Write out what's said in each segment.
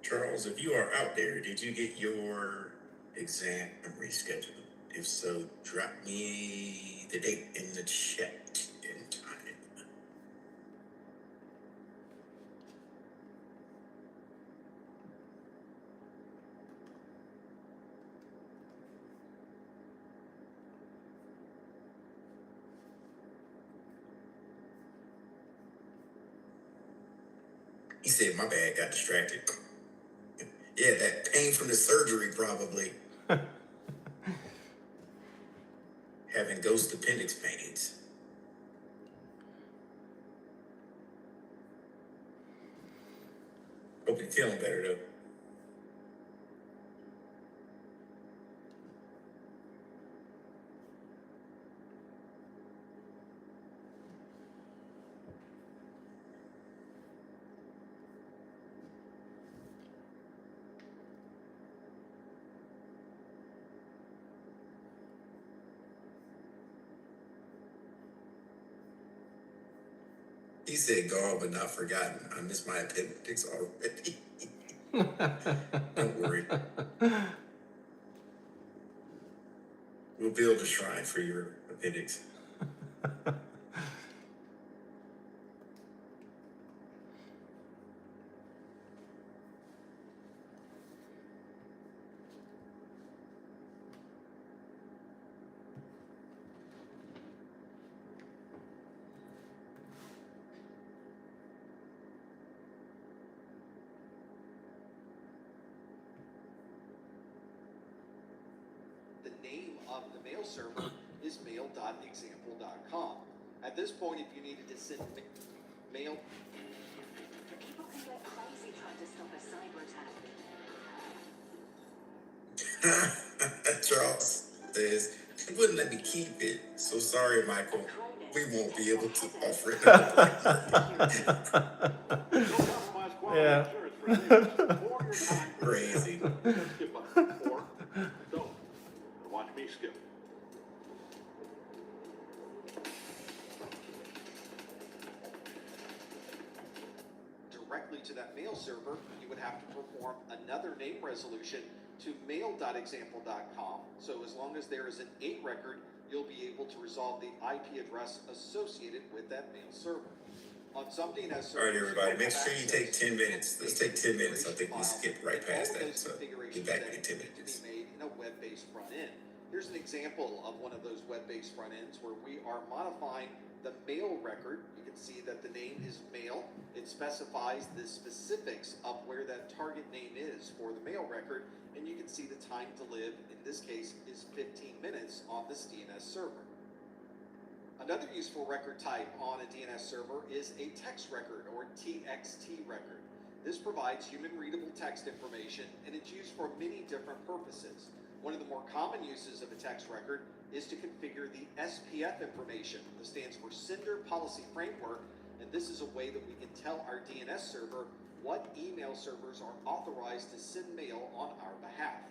Charles, if you are out there, did you get your exam rescheduled? If so, drop me the date in the chat in time. He said, my bad, got distracted. Yeah, that pain from the surgery, probably. Having ghost appendix pains. Hope you're feeling better, though. He said, gone but not forgotten. I miss my appendix already. Don't worry. We'll build a shrine for your appendix. The name of the mail server is mail.example.com. At this point, if you needed to send mail... People can get crazy trying to stop a cyber attack. Charles says, he wouldn't let me keep it. So sorry, Michael. We won't be able to offer it. Yeah. Crazy. Skip button. Or don't. Watch me skip. Directly to that mail server, you would have to perform another name resolution to mail.example.com. So as long as there is an 8 record, you'll be able to resolve the IP address associated with that mail server. On some DNS servers, all right, everybody, make sure you take 10 minutes. Let's take 10 minutes. I think we skipped right past that, so get back in 10 minutes. To be made in a web-based front end. Here's an example of one of those web-based front ends where we are modifying the mail record. You can see that the name is mail. It specifies the specifics of where that target name is for the mail record, and you can see the time to live, in this case, is 15 minutes on this DNS server. Another useful record type on a DNS server is a text record, or TXT record. This provides human-readable text information, and it's used for many different purposes. One of the more common uses of a text record is to configure the SPF information. This stands for Sender Policy Framework, and this is a way that we can tell our DNS server what email servers are authorized to send mail on our behalf.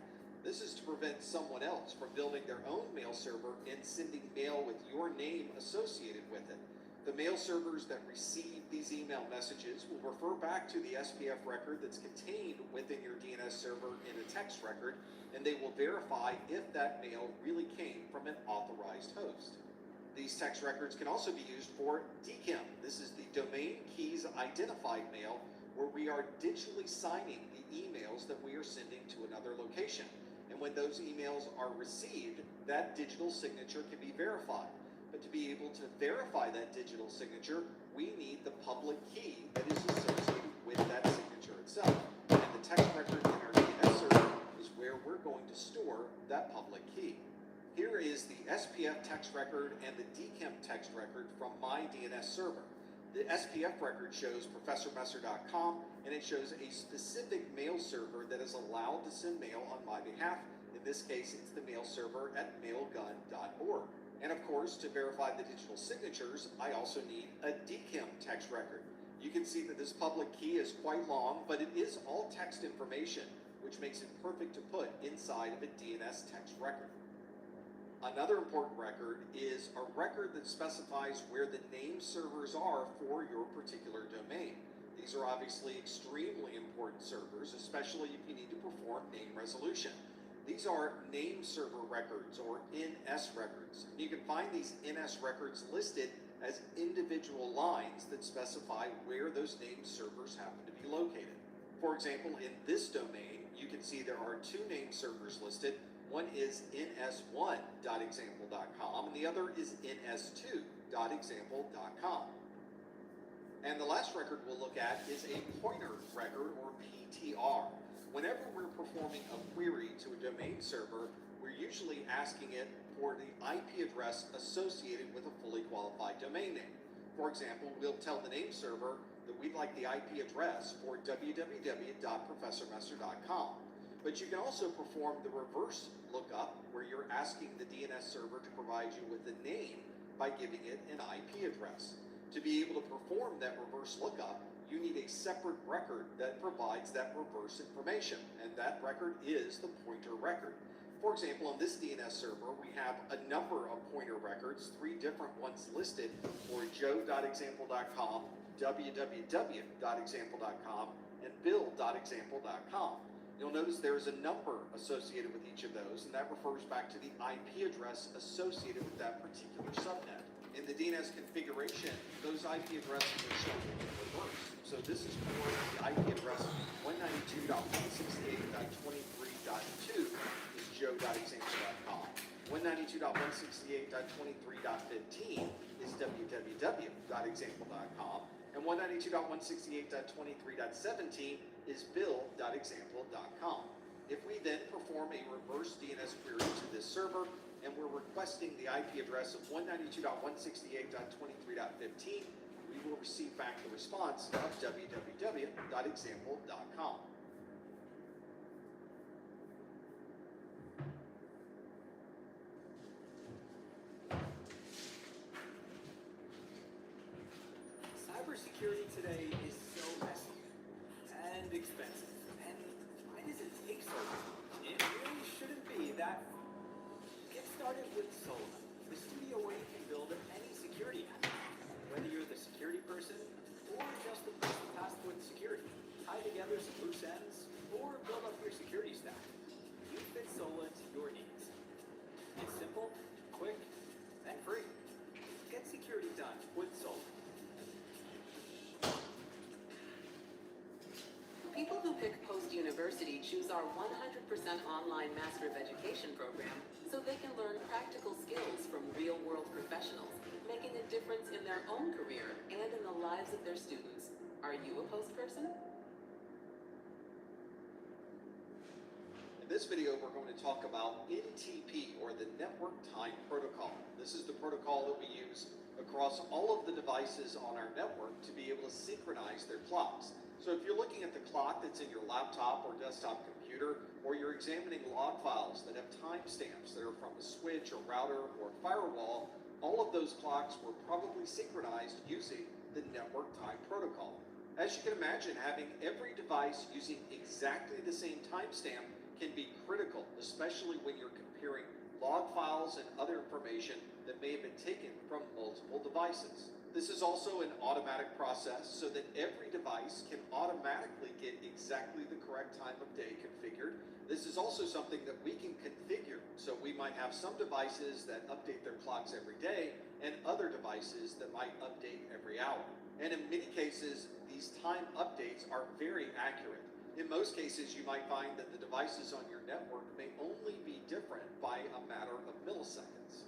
This is to prevent someone else from building their own mail server and sending mail with your name associated with it. The mail servers that receive these email messages will refer back to the SPF record that's contained within your DNS server in a text record, and they will verify if that mail really came from an authorized host. These text records can also be used for DKIM. This is the Domain Keys Identified Mail, where we are digitally signing the emails that we are sending to another location. And when those emails are received, that digital signature can be verified. But to be able to verify that digital signature, we need the public key that is associated with that signature itself. And the text record in our DNS server is where we're going to store that public key. Here is the SPF text record and the DKIM text record from my DNS server. The SPF record shows ProfessorMesser.com, and it shows a specific mail server that is allowed to send mail on my behalf. In this case, it's the mail server at mailgun.org. And of course, to verify the digital signatures, I also need a DKIM text record. You can see that this public key is quite long, but it is all text information, which makes it perfect to put inside of a DNS text record. Another important record is a record that specifies where the name servers are for your particular domain. These are obviously extremely important servers, especially if you need to perform name resolution. These are name server records, or NS records. You can find these NS records listed as individual lines that specify where those name servers happen to be located. For example, in this domain, you can see there are two name servers listed. One is ns1.example.com and the other is ns2.example.com. And the last record we'll look at is a pointer record, or PTR. Whenever we're performing a query to a domain server, we're usually asking it for the IP address associated with a fully qualified domain name. For example, we'll tell the name server that we'd like the IP address for www.professormesser.com. But you can also perform the reverse lookup, where you're asking the DNS server to provide you with a name by giving it an IP address. To be able to perform that reverse lookup, you need a separate record that provides that reverse information, and that record is the pointer record. For example, on this DNS server, we have a number of pointer records, 3 different ones listed for joe.example.com, www.example.com, and bill.example.com. You'll notice there's a number associated with each of those, and that refers back to the IP address associated with that particular subnet. In the DNS configuration, those IP addresses are shown in reverse. So this is for the IP address 192.168.23.2 is joe.example.com. 192.168.23.15 is www.example.com. And 192.168.23.17 is bill.example.com. If we then perform a reverse DNS query to this server, and we're requesting the IP address of 192.168.23.15, we will receive back the response of www.example.com. Cybersecurity today is so messy and expensive. And why does it take so long? It really shouldn't be that. Get started with Sola, the studio where you can build any security app. Whether you're the security person or just the person tasked with security, tie together some loose ends or build up your security stack. You fit Sola to your needs. It's simple, quick, and free. Get security done with Sola. People who pick post-university choose our 100% online Master of Education program so they can learn practical skills from real-world professionals, making a difference in their own career and in the lives of their students. Are you a post person? In this video, we're going to talk about NTP, or the Network Time Protocol. This is the protocol that we use across all of the devices on our network to be able to synchronize their clocks. So if you're looking at the clock that's in your laptop or desktop computer, or you're examining log files that have timestamps that are from a switch or router or firewall, all of those clocks were probably synchronized using the Network Time Protocol. As you can imagine, having every device using exactly the same timestamp can be critical, especially when you're comparing log files and other information that may have been taken from multiple devices. This is also an automatic process so that every device can automatically get exactly the correct time of day configured. This is also something that we can configure. So we might have some devices that update their clocks every day and other devices that might update every hour. And in many cases, these time updates are very accurate. In most cases, you might find that the devices on your network may only be different by a matter of milliseconds.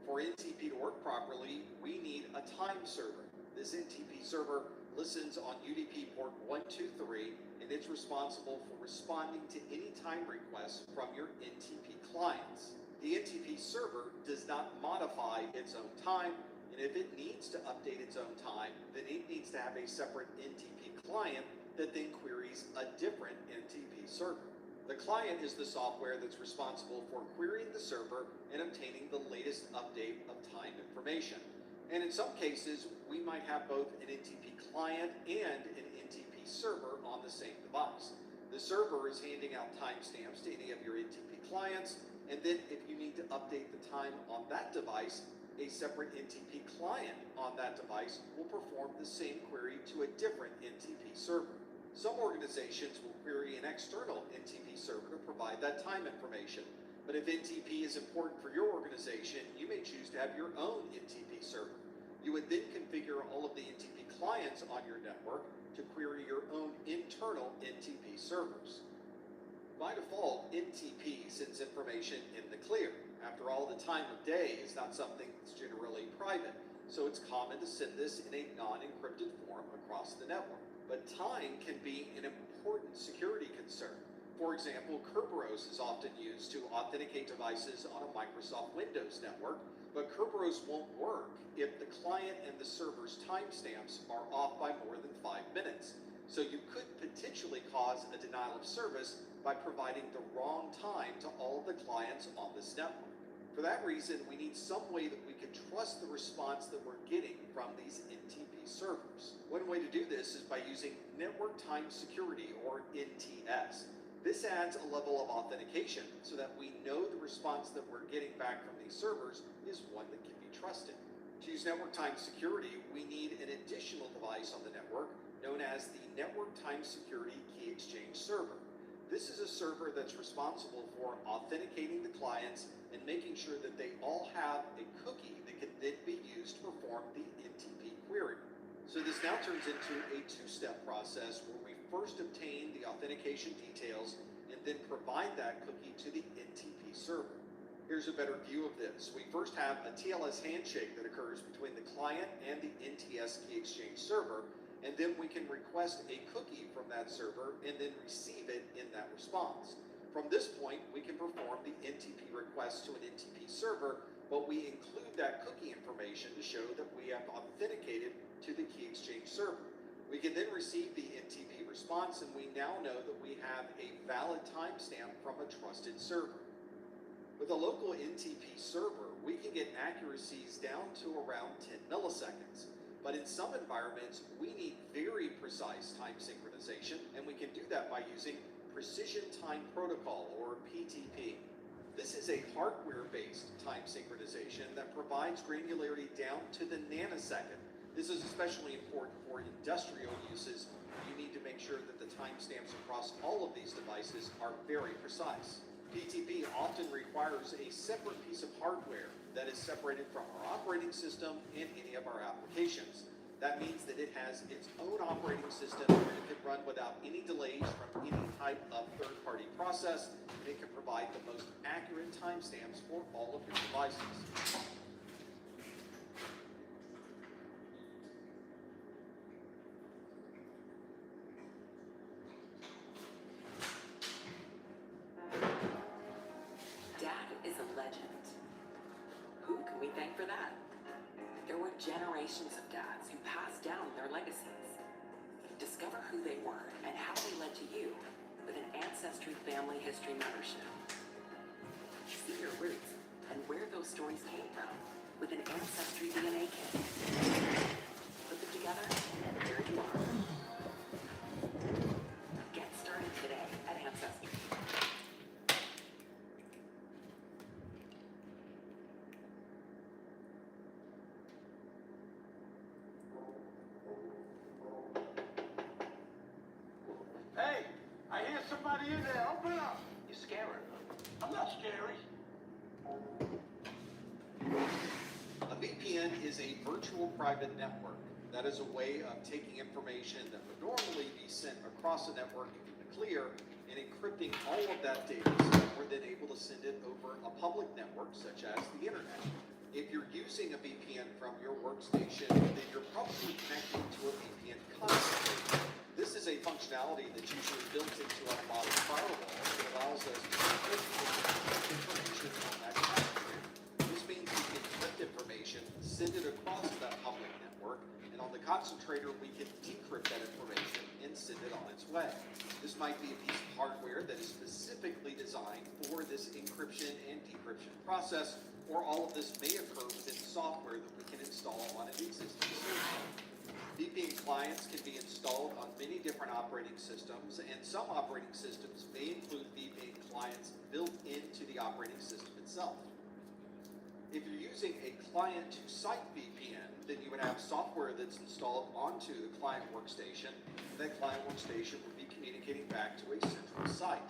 For NTP to work properly, we need a time server. This NTP server listens on UDP port 123, and it's responsible for responding to any time requests from your NTP clients. The NTP server does not modify its own time, and if it needs to update its own time, then it needs to have a separate NTP client that then queries a different NTP server. The client is the software that's responsible for querying the server and obtaining the latest update of time information. And in some cases, we might have both an NTP client and an NTP server on the same device. The server is handing out timestamps to any of your NTP clients, and then if you need to update the time on that device, A separate NTP client on that device will perform the same query to a different NTP server. Some organizations will query an external NTP server to provide that time information. But if NTP is important for your organization, you may choose to have your own NTP server. You would then configure all of the NTP clients on your network to query your own internal NTP servers. By default, NTP sends information in the clear. After all, the time of day is not something that's generally private, so it's common to send this in a non-encrypted form across the network. But time can be an important security concern. For example, Kerberos is often used to authenticate devices on a Microsoft Windows network, but Kerberos won't work if the client and the server's timestamps are off by more than 5 minutes. So you could potentially cause a denial of service by providing the wrong time to all of the clients on this network. For that reason, we need some way that we can trust the response that we're getting from these NTP servers. One way to do this is by using Network Time Security, or NTS. This adds a level of authentication so that we know the response that we're getting back from these servers is one that can be trusted. To use Network Time Security, we need an additional device on the network known as the Network Time Security Key Exchange Server. This is a server that's responsible for authenticating the clients and making sure that they all have a cookie that can then be used to perform the NTP query. So this now turns into a two-step process where we first obtain the authentication details and then provide that cookie to the NTP server. Here's a better view of this. We first have a TLS handshake that occurs between the client and the NTS Key Exchange server, and then we can request a cookie from that server and then receive it in that response. From this point, we can perform the NTP request to an NTP server, but we include that cookie information to show that we have authenticated to the Key Exchange server. We can then receive the NTP response, and we now know that we have a valid timestamp from a trusted server. With a local NTP server, we can get accuracies down to around 10 milliseconds. But in some environments, we need very precise time synchronization, and we can do that by using Precision Time Protocol, or PTP. This is a hardware-based time synchronization that provides granularity down to the nanosecond. This is especially important for industrial uses. You need to make sure that the timestamps across all of these devices are very precise. PTP often requires a separate piece of hardware that is separated from our operating system and any of our applications. That means that it has its own operating system, and it can run without any delays from any type of third-party process, and it can provide the most accurate timestamps for all of your devices. Dad is a legend. Who can we thank for that? There were generations of dads who passed down their legacies. Discover who they were and how they led to you with an Ancestry Family History membership. See your roots and where those stories came from with an Ancestry DNA kit. Put them together and there you are. Get started today at Ancestry. Hey, I hear somebody in there. Open up. You're scaring them. I'm not scary. A VPN is a virtual private network. That is a way of taking information that would normally be sent across a network into the clear and encrypting all of that data so that we're then able to send it over a public network such as the internet. If you're using a VPN from your workstation, then you're probably connecting to a VPN constantly. This is a functionality that's usually built into our modern firewall that allows us to encrypt information on that connection. This means we can encrypt information, send it across that public network, and on the concentrator we can decrypt that information and send it on its way. This might be a piece of hardware that is specifically designed for this encryption and decryption process, or all of this may occur within software that we can install on an existing server. VPN clients can be installed on many different operating systems, and some operating systems may include VPN clients built into the operating system itself. If you're using a client-to-site VPN, then you would have software that's installed onto the client workstation. That client workstation would be communicating back to a central site.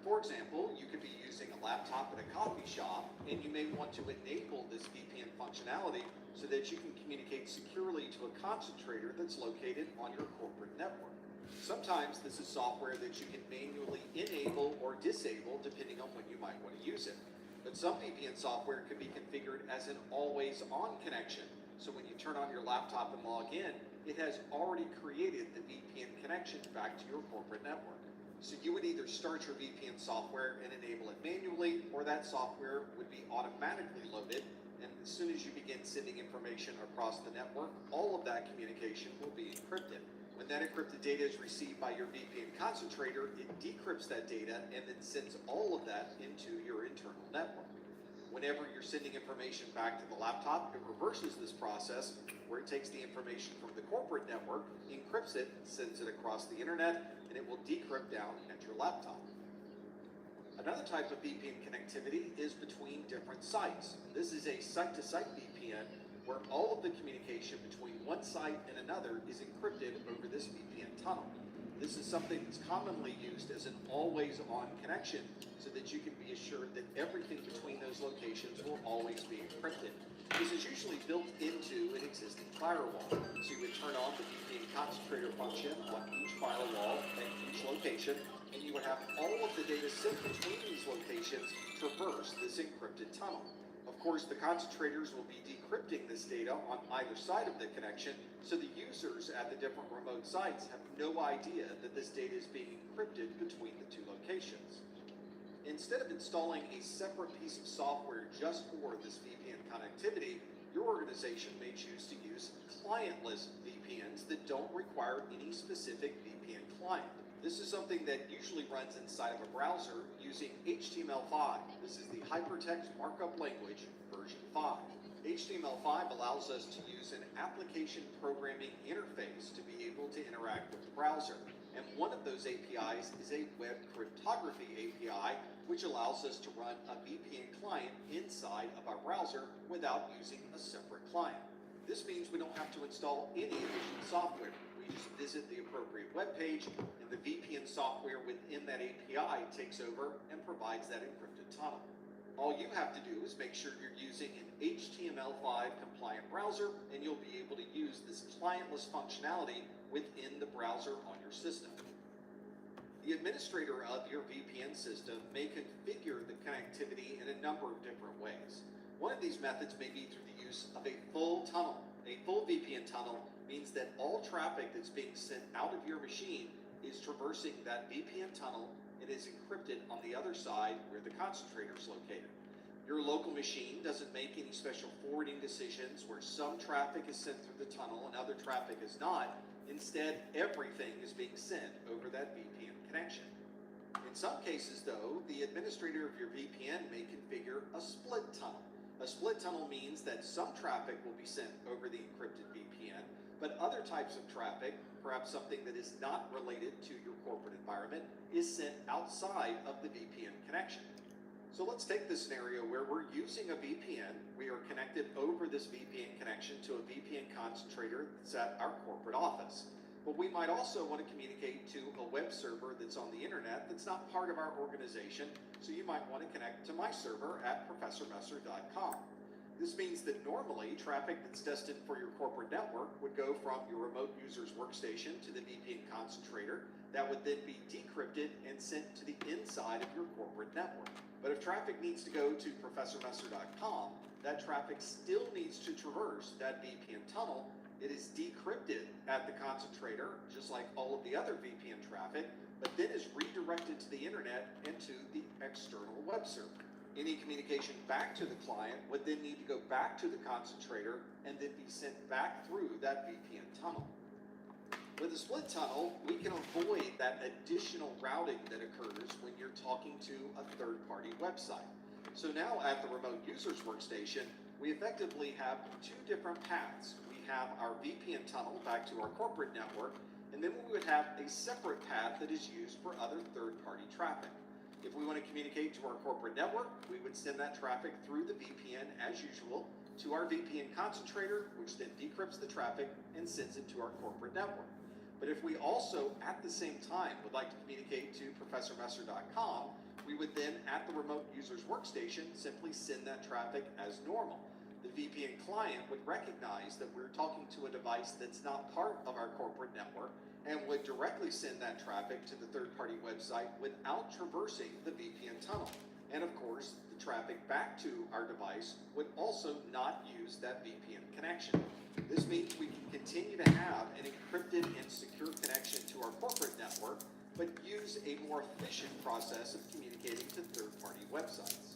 For example, you could be using a laptop at a coffee shop, and you may want to enable this VPN functionality so that you can communicate securely to a concentrator that's located on your corporate network. Sometimes this is software that you can manually enable or disable depending on when you might want to use it. But some VPN software can be configured as an always-on connection. So when you turn on your laptop and log in, it has already created the VPN connection back to your corporate network. So you would either start your VPN software and enable it manually, or that software would be automatically loaded. And as soon as you begin sending information across the network, all of that communication will be encrypted. When that encrypted data is received by your VPN concentrator, it decrypts that data and then sends all of that into your internal network. Whenever you're sending information back to the laptop, it reverses this process where it takes the information from the corporate network, encrypts it, sends it across the internet, and it will decrypt down at your laptop. Another type of VPN connectivity is between different sites. This is a site-to-site VPN where all of the communication between one site and another is encrypted over this VPN tunnel. This is something that's commonly used as an always-on connection so that you can be assured that everything between those locations will always be encrypted. This is usually built into an existing firewall. So you would turn on the VPN concentrator function on each firewall at each location, and you would have all of the data sent between these locations traverse this encrypted tunnel. Of course, the concentrators will be decrypting this data on either side of the connection, so the users at the different remote sites have no idea that this data is being encrypted between the two locations. Instead of installing a separate piece of software just for this VPN connectivity, your organization may choose to use clientless VPNs that don't require any specific VPN client. This is something that usually runs inside of a browser using HTML5. This is the Hypertext Markup Language version 5. HTML5 allows us to use an application programming interface to be able to interact with the browser. And one of those APIs is a web cryptography API, which allows us to run a VPN client inside of our browser without using a separate client. This means we don't have to install any additional software. We just visit the appropriate web page, and the VPN software within that API takes over and provides that encrypted tunnel. All you have to do is make sure you're using an HTML5 compliant browser, and you'll be able to use this clientless functionality within the browser on your system. The administrator of your VPN system may configure the connectivity in a number of different ways. One of these methods may be through the use of a full tunnel. A full VPN tunnel means that all traffic that's being sent out of your machine is traversing that VPN tunnel and is encrypted on the other side where the concentrator is located. Your local machine doesn't make any special forwarding decisions where some traffic is sent through the tunnel and other traffic is not. Instead, everything is being sent over that VPN connection. In some cases, though, the administrator of your VPN may configure a split tunnel. A split tunnel means that some traffic will be sent over the encrypted VPN, but other types of traffic, perhaps something that is not related to your corporate environment, is sent outside of the VPN connection. So let's take this scenario where we're using a VPN. We are connected over this VPN connection to a VPN concentrator that's at our corporate office. But we might also want to communicate to a web server that's on the internet that's not part of our organization, so you might want to connect to my server at professormesser.com. This means that normally traffic that's destined for your corporate network would go from your remote user's workstation to the VPN concentrator. That would then be decrypted and sent to the inside of your corporate network. But if traffic needs to go to professormesser.com, that traffic still needs to traverse that VPN tunnel. It is decrypted at the concentrator, just like all of the other VPN traffic, but then is redirected to the internet and to the external web server. Any communication back to the client would then need to go back to the concentrator and then be sent back through that VPN tunnel. With a split tunnel, we can avoid that additional routing that occurs when you're talking to a third-party website. So now at the remote user's workstation, we effectively have two different paths. We have our VPN tunnel back to our corporate network, and then we would have a separate path that is used for other third-party traffic. If we want to communicate to our corporate network, we would send that traffic through the VPN as usual to our VPN concentrator, which then decrypts the traffic and sends it to our corporate network. But if we also, at the same time, would like to communicate to ProfessorMesser.com, we would then, at the remote user's workstation, simply send that traffic as normal. The VPN client would recognize that we're talking to a device that's not part of our corporate network and would directly send that traffic to the third-party website without traversing the VPN tunnel. And of course, the traffic back to our device would also not use that VPN connection. This means we can continue to have an encrypted and secure connection to our corporate network, but use a more efficient process of communicating to third-party websites.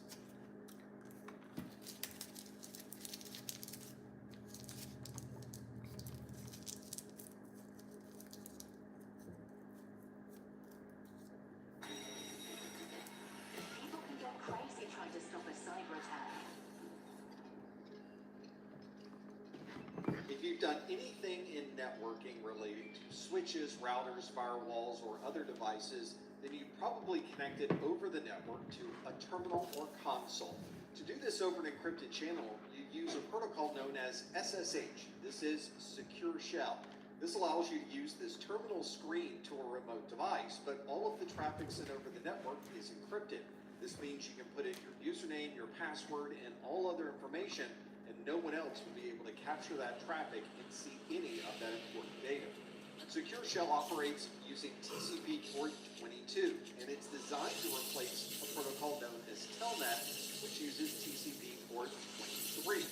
People can get crazy trying to stop a cyber attack. If you've done anything in networking relating to switches, routers, firewalls, or other devices, then you've probably connected over the network to a terminal or console. To do this over an encrypted channel, you use a protocol known as SSH. This is Secure Shell. This allows you to use this terminal screen to a remote device, but all of the traffic sent over the network is encrypted. This means you can put in your username, your password, and all other information, and no one else will be able to capture that traffic and see any of that important data. Secure Shell operates using TCP port 22, and it's designed to replace a protocol known as Telnet, which uses TCP port 23.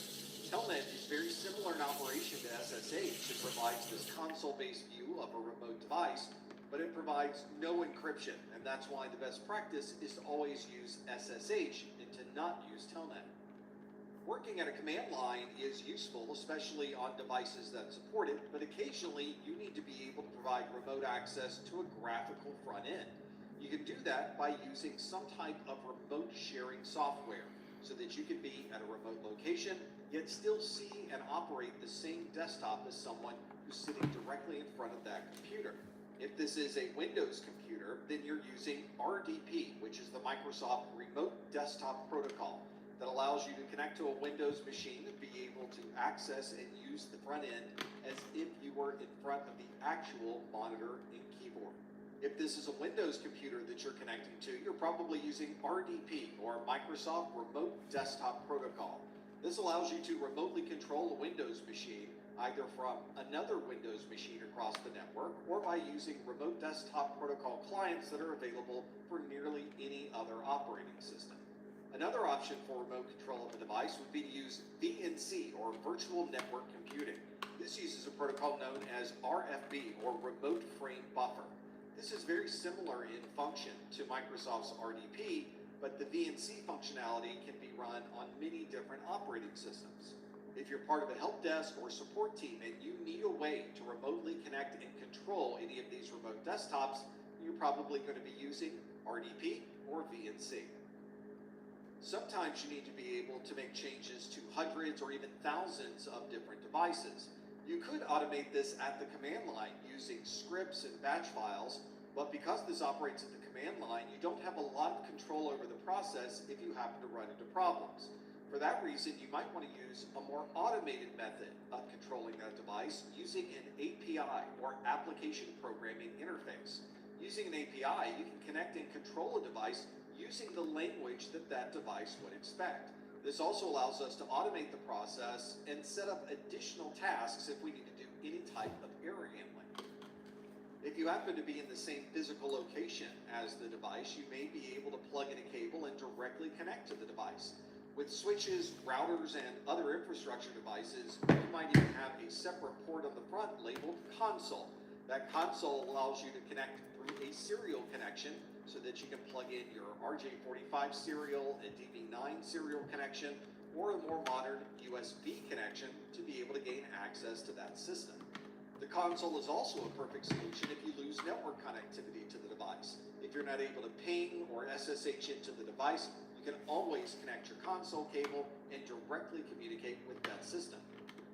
Telnet is very similar in operation to SSH. It provides this console-based view of a remote device, but it provides no encryption, and that's why the best practice is to always use SSH and to not use Telnet. Working at a command line is useful, especially on devices that support it, but occasionally you need to be able to provide remote access to a graphical front end. You can do that by using some type of remote sharing software so that you can be at a remote location, yet still see and operate the same desktop as someone who's sitting directly in front of that computer. If this is a Windows computer, then you're using RDP, which is the Microsoft Remote Desktop Protocol, that allows you to connect to a Windows machine and be able to access and use the front end as if you were in front of the actual monitor and keyboard. If this is a Windows computer that you're connecting to, you're probably using RDP, or Microsoft Remote Desktop Protocol. This allows you to remotely control a Windows machine, either from another Windows machine across the network or by using Remote Desktop Protocol clients that are available for nearly any other operating system. Another option for remote control of a device would be to use VNC, or Virtual Network Computing. This uses a protocol known as RFB, or Remote Frame Buffer. This is very similar in function to Microsoft's RDP, but the VNC functionality can be run on many different operating systems. If you're part of a help desk or support team and you need a way to remotely connect and control any of these remote desktops, you're probably going to be using RDP or VNC. Sometimes you need to be able to make changes to hundreds or even thousands of different devices. You could automate this at the command line using scripts and batch files, but because this operates at the command line, you don't have a lot of control over the process if you happen to run into problems. For that reason, you might want to use a more automated method of controlling that device using an API, or Application Programming Interface. Using an API, you can connect and control a device using the language that that device would expect. This also allows us to automate the process and set up additional tasks if we need to do any type of error handling. If you happen to be in the same physical location as the device, you may be able to plug in a cable and directly connect to the device. With switches, routers, and other infrastructure devices, you might even have a separate port on the front labeled console. That console allows you to connect through a serial connection so that you can plug in your RJ45 serial, a DV9 serial connection, or a more modern USB connection to be able to gain access to that system. The console is also a perfect solution if you lose network connectivity to the device. If you're not able to ping or SSH into the device, you can always connect your console cable and directly communicate with that system.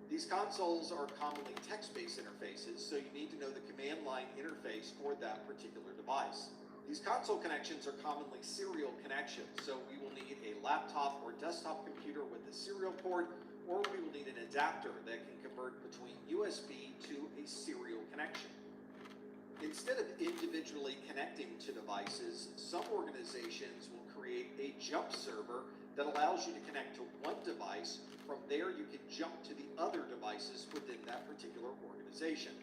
These consoles are commonly text-based interfaces, so you need to know the command line interface for that particular device. These console connections are commonly serial connections, so we will need a laptop or desktop computer with a serial port, or we will need an adapter that can convert between USB to a serial connection. Instead of individually connecting to devices, some organizations will create a jump server that allows you to connect to one device. From there, you can jump to the other devices within that particular organization.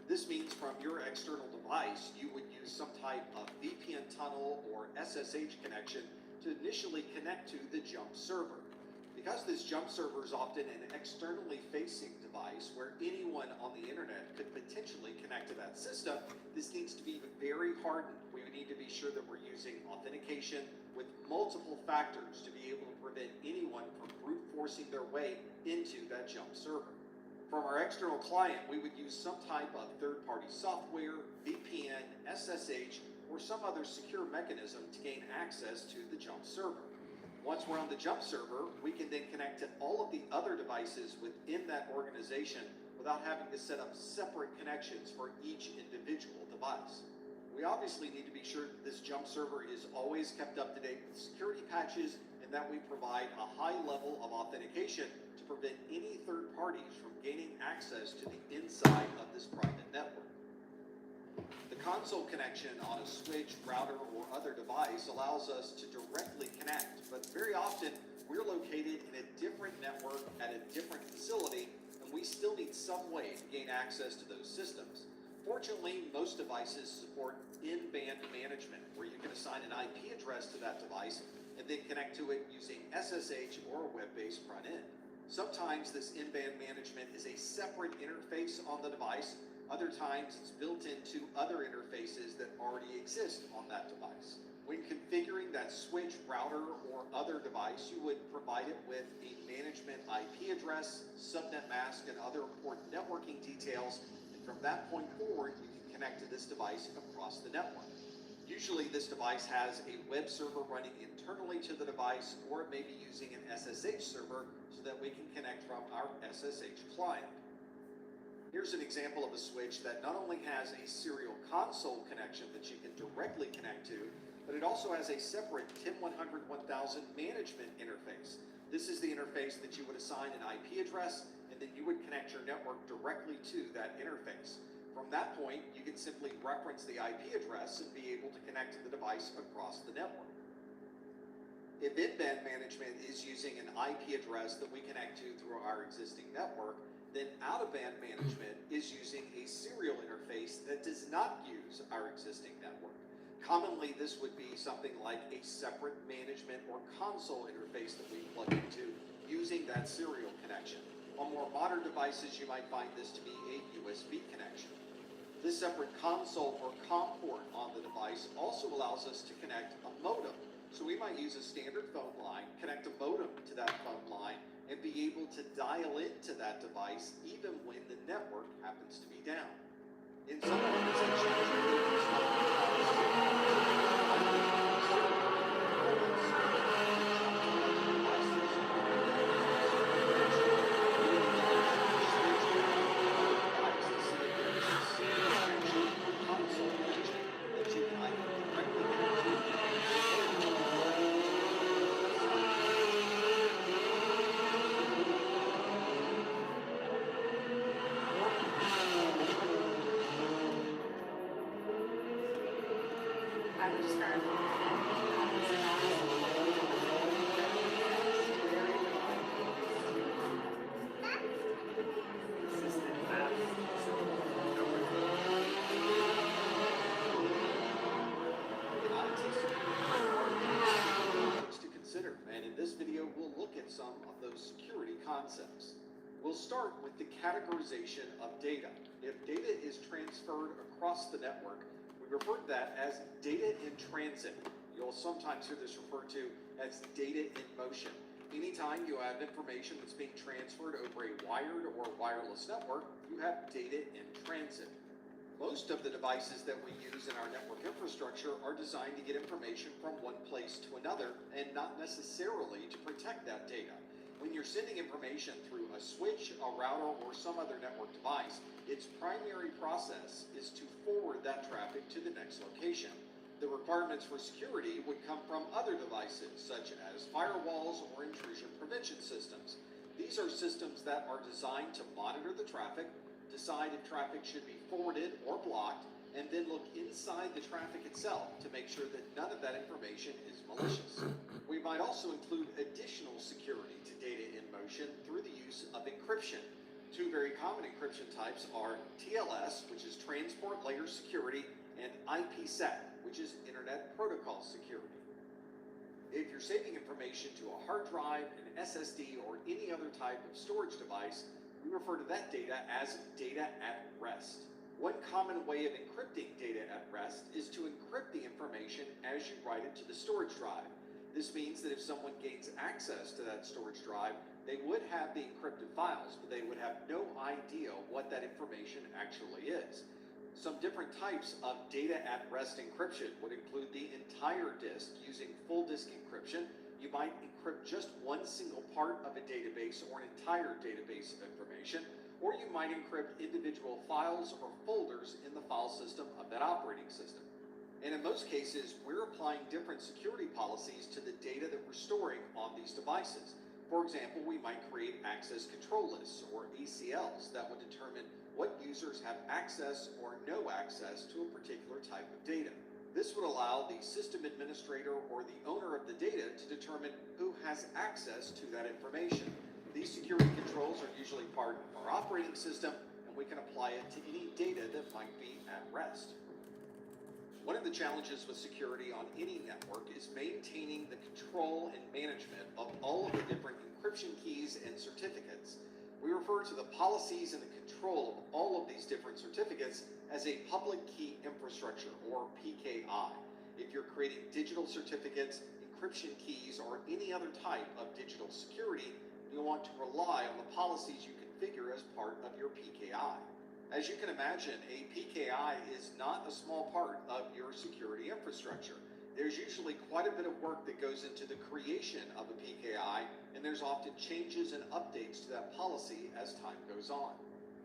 This means from your external device, you would use some type of VPN tunnel or SSH connection to initially connect to the jump server. Because this jump server is often an externally facing device where anyone on the internet could potentially connect to that system, this needs to be very hardened. We need to be sure that we're using authentication with multiple factors to be able to prevent anyone from brute forcing their way into that jump server. From our external client, we would use some type of third-party software, VPN, SSH, or some other secure mechanism to gain access to the jump server. Once we're on the jump server, we can then connect to all of the other devices within that organization without having to set up separate connections for each individual device. We obviously need to be sure that this jump server is always kept up to date with security patches and that we provide a high level of authentication to prevent any third parties from gaining access to the inside of this private network. The console connection on a switch, router, or other device allows us to directly connect, but very often we're located in a different network at a different facility, and we still need some way to gain access to those systems. Fortunately, most devices support in-band management, where you can assign an IP address to that device and then connect to it using SSH or a web-based front end. Sometimes this in-band management is a separate interface on the device. Other times it's built into other interfaces that already exist on that device. When configuring that switch, router, or other device, you would provide it with a management IP address, subnet mask, and other important networking details. And from that point forward, you can connect to this device across the network. Usually this device has a web server running internally to the device, or it may be using an SSH server so that we can connect from our SSH client. Here's an example of a switch that not only has a serial console connection that you can directly connect to, but it also has a separate 10.100.1000 management interface. This is the interface that you would assign an IP address, and then you would connect your network directly to that interface. From that point, you can simply reference the IP address and be able to connect to the device across the network. If in-band management is using an IP address that we connect to through our existing network, then out-of-band management is using a serial interface that does not use our existing network. Commonly, this would be something like a separate management or console interface that we plug into using that serial connection. On more modern devices, you might find this to be a USB connection. This separate console or COM port on the device also allows us to connect a modem. So we might use a standard phone line, connect a modem to that phone line, and be able to dial into that device even when the network happens to be down. In some concepts. We'll start with the categorization of data. If data is transferred across the network, we refer to that as data in transit. You'll sometimes hear this referred to as data in motion. Anytime you have information that's being transferred over a wired or wireless network, you have data in transit. Most of the devices that we use in our network infrastructure are designed to get information from one place to another and not necessarily to protect that data. When you're sending information through a switch, a router, or some other network device, its primary process is to forward that traffic to the next location. The requirements for security would come from other devices, such as firewalls or intrusion prevention systems. These are systems that are designed to monitor the traffic, decide if traffic should be forwarded or blocked, and then look inside the traffic itself to make sure that none of that information is malicious. We might also include additional security to data in motion through the use of encryption. Two very common encryption types are TLS, which is Transport Layer Security, and IPsec, which is Internet Protocol Security. If you're saving information to a hard drive, an SSD, or any other type of storage device, we refer to that data as data at rest. One common way of encrypting data at rest is to encrypt the information as you write it to the storage drive. This means that if someone gains access to that storage drive, they would have the encrypted files, but they would have no idea what that information actually is. Some different types of data at rest encryption would include the entire disk using full disk encryption. You might encrypt just one single part of a database or an entire database of information, or you might encrypt individual files or folders in the file system of that operating system. And in most cases, we're applying different security policies to the data that we're storing on these devices. For example, we might create access control lists, or ACLs, that would determine what users have access or no access to a particular type of data. This would allow the system administrator or the owner of the data to determine who has access to that information. These security controls are usually part of our operating system, and we can apply it to any data that might be at rest. One of the challenges with security on any network is maintaining the control and management of all of the different encryption keys and certificates. We refer to the policies and the control of all of these different certificates as a public key infrastructure, or PKI. If you're creating digital certificates, encryption keys, or any other type of digital security, you'll want to rely on the policies you configure as part of your PKI. As you can imagine, a PKI is not a small part of your security infrastructure. There's usually quite a bit of work that goes into the creation of a PKI, and there's often changes and updates to that policy as time goes on.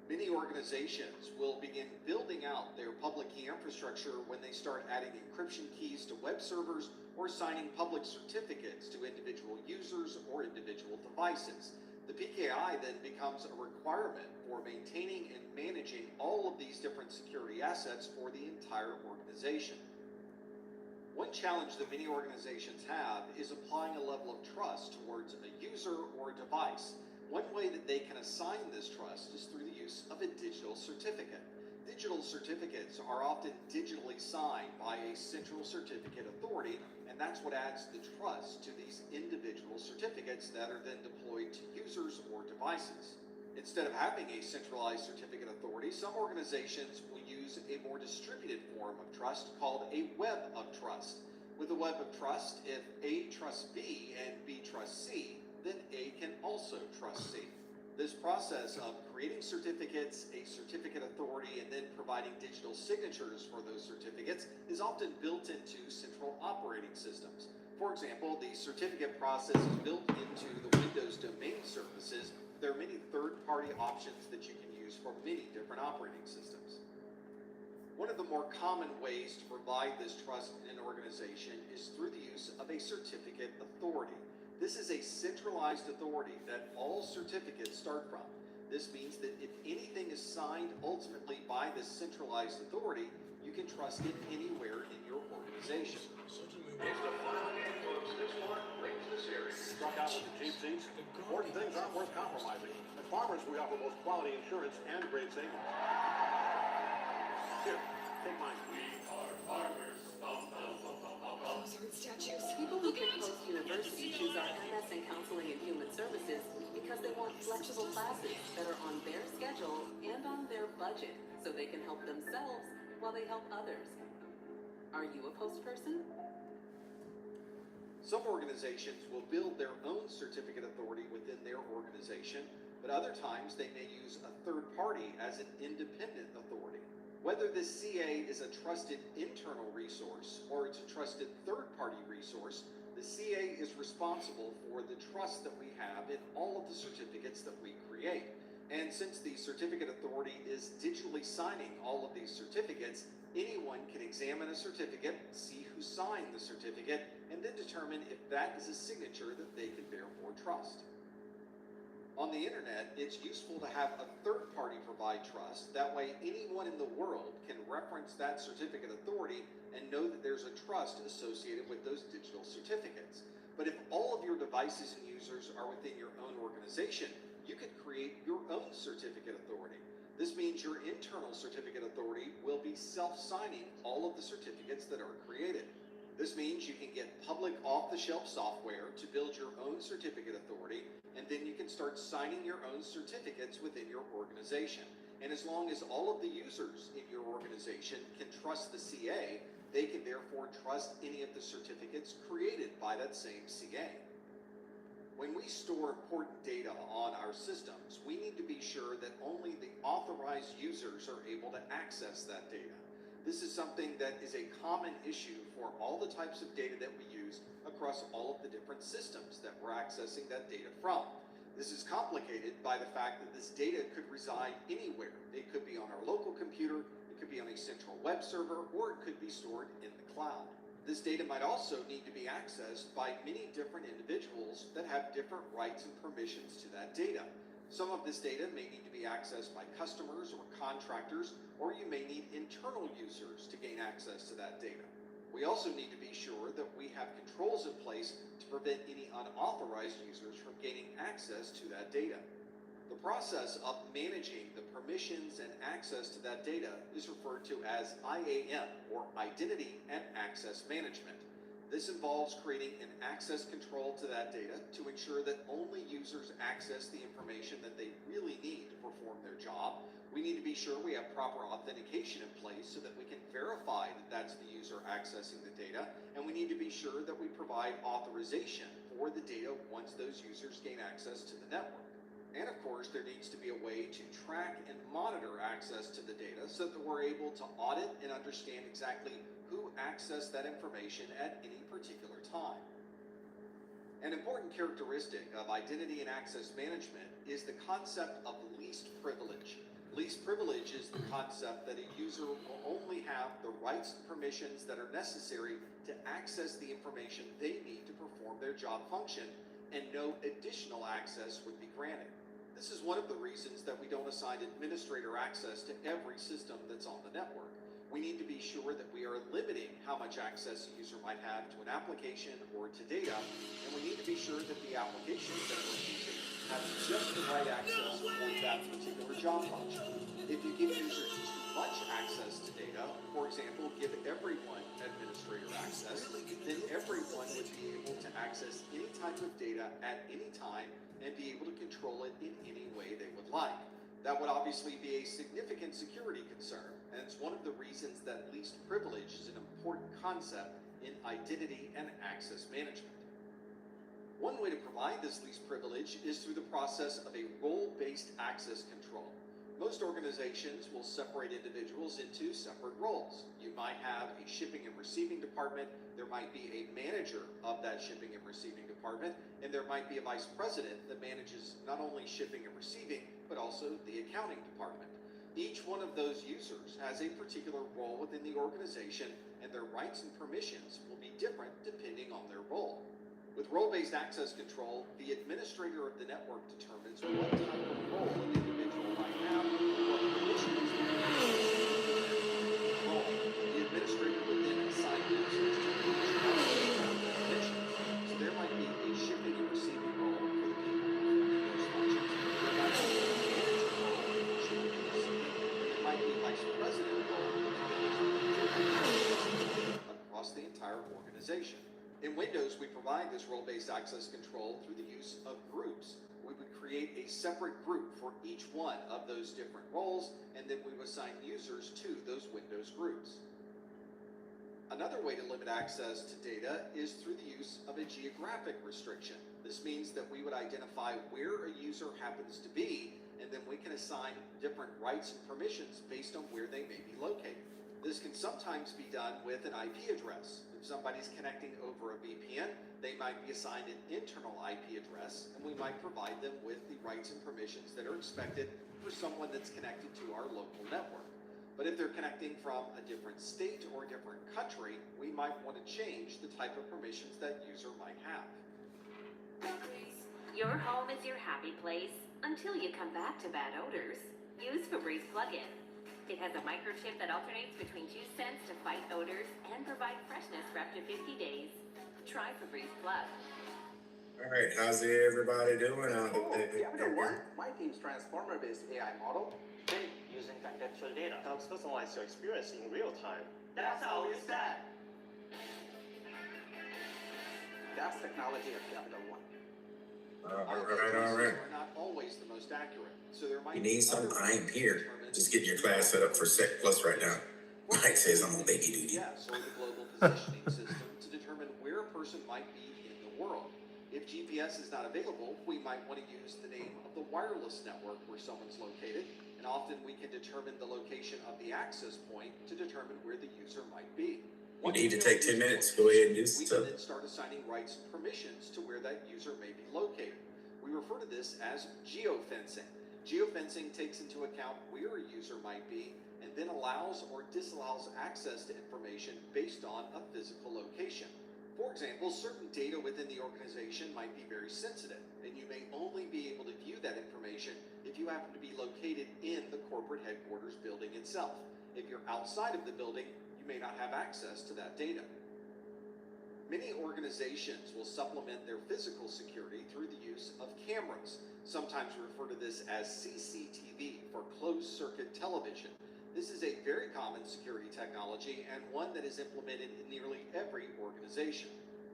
Many organizations will begin building out their public key infrastructure when they start adding encryption keys to web servers or signing public certificates to individual users or individual devices. The PKI then becomes a requirement for maintaining and managing all of these different security assets for the entire organization. One challenge that many organizations have is applying a level of trust towards a user or a device. One way that they can assign this trust is through the use of a digital certificate. Digital certificates are often digitally signed by a central certificate authority, and that's what adds the trust to these individual certificates that are then deployed to users or devices. Instead of having a centralized certificate authority, some organizations will use a more distributed form of trust called a web of trust. With a web of trust, if A trusts B and B trusts C, then A can also trust C. This process of creating certificates, a certificate authority, and then providing digital signatures for those certificates is often built into central operating systems. For example, the certificate process is built into the Windows domain services. There are many third-party options that you can use for many different operating systems. One of the more common ways to provide this trust in an organization is through the use of a certificate authority. This is a centralized authority that all certificates start from. This means that if anything is signed ultimately by this centralized authority, you can trust it anywhere in your organization. It's the final folks. This one brings this area. Struck out with the cheap seats. Important things aren't worth compromising. At Farmers, we offer both quality insurance and great savings. Here, take mine. We are farmers. Those are statues. People who pick Post University choose our MS in Counseling and Human Services because they want flexible classes that are on their schedule and on their budget, so they can help themselves while they help others. Are you a Post person? Some organizations will build their own certificate authority within their organization, but other times they may use a third party as an independent authority. Whether this CA is a trusted internal resource or it's a trusted third-party resource, the CA is responsible for the trust that we have in all of the certificates that we create. And since the certificate authority is digitally signing all of these certificates, Anyone can examine a certificate, see who signed the certificate, and then determine if that is a signature that they can therefore trust. On the internet, it's useful to have a third party provide trust. That way, anyone in the world can reference that certificate authority and know that there's a trust associated with those digital certificates. But if all of your devices and users are within your own organization, you could create your own certificate authority. This means your internal certificate authority will be self-signing all of the certificates that are created. This means you can get public off-the-shelf software to build your own certificate authority, and then you can start signing your own certificates within your organization. And as long as all of the users in your organization can trust the CA, they can therefore trust any of the certificates created by that same CA. When we store important data on our systems, we need to be sure that only the authorized users are able to access that data. This is something that is a common issue for all the types of data that we use across all of the different systems that we're accessing that data from. This is complicated by the fact that this data could reside anywhere. It could be on our local computer, it could be on a central web server, or it could be stored in the cloud. This data might also need to be accessed by many different individuals that have different rights and permissions to that data. Some of this data may need to be accessed by customers or contractors, or you may need internal users to gain access to that data. We also need to be sure that we have controls in place to prevent any unauthorized users from gaining access to that data. The process of managing the permissions and access to that data is referred to as IAM, or Identity and Access Management. This involves creating an access control to that data to ensure that only users access the information that they really need to perform their job. We need to be sure we have proper authentication in place so that we can verify that that's the user accessing the data, and we need to be sure that we provide authorization for the data once those users gain access to the network. And of course, there needs to be a way to track and monitor access to the data so that we're able to audit and understand exactly who accessed that information at any particular time. An important characteristic of identity and access management is the concept of least privilege. Least privilege is the concept that a user will only have the rights and permissions that are necessary to access the information they need to perform their job function, and no additional access would be granted. This is one of the reasons that we don't assign administrator access to every system that's on the network. We need to be sure that we are limiting how much access a user might have to an application or to data, and we need to be sure that the applications that we're using have just the right access for that particular job function. If you give users too much access to data, for example, give everyone administrator access, then everyone would be able to access any type of data at any time and be able to control it in any way they would like. That would obviously be a significant security concern, and it's one of the reasons that least privilege is an important concept in identity and access management. One way to provide this least privilege is through the process of a role-based access control. Most organizations will separate individuals into separate roles. You might have a shipping and receiving department, there might be a manager of that shipping and receiving department, and there might be a vice president that manages not only shipping and receiving, but also the accounting department. Each one of those users has a particular role within the organization, and their rights and permissions will be different depending on their role. With role-based access control, the administrator of the network determines what type of role an individual might have and what permissions they have. The administrator would then assign users to each permissions. So there might be a shipping and receiving role for the people performing those functions. There might be a manager role for shipping and receiving. There might be a vice president role across the entire organization. In Windows, we provide this role-based access control through the use of groups. We would create a separate group for each one of those different roles, and then we would assign users to those Windows groups. Another way to limit access to data is through the use of a geographic restriction. This means that we would identify where a user happens to be, and then we can assign different rights and permissions based on where they may be located. This can sometimes be done with an IP address. If somebody's connecting over a VPN, they might be assigned an internal IP address, and we might provide them with the rights and permissions that are expected for someone that's connected to our local network. But if they're connecting from a different state or a different country, we might want to change the type of permissions that user might have. Your home is your happy place until you come back to bad odors. Use Febreze plug-in. It has a microchip that alternates between 2 scents to fight odors and provide freshness for up to 50 days. Try Febreze Plug. All right, how's everybody doing out Oh, there? you ever what? My team's transformer-based AI model. Then, using contextual data helps customize your experience in real time. That's how it's done. That's technology at Capital One. All right. Are not always the most accurate, so there might You be need something? other I ain't ways here. to determine Just getting your class set up for Sec Plus right now. Mike says I'm on baby duty. GPS or the global positioning system to determine where a person might be in the world. If GPS is not available, we might want to use the name of the wireless network where someone's located, and often we can determine the location of the access point to determine where the user might be. You need to take 10 minutes. Go ahead and do We can stuff. then start assigning rights and permissions to where that user may be located. We refer to this as geofencing. Geofencing takes into account where a user might be and then allows or disallows access to information based on a physical location. For example, certain data within the organization might be very sensitive, and you may only be able to view that information if you happen to be located in the corporate headquarters building itself. If you're outside of the building, you may not have access to that data. Many organizations will supplement their physical security through the use of cameras. Sometimes we refer to this as CCTV, for closed circuit television. This is a very common security technology and one that is implemented in nearly every organization.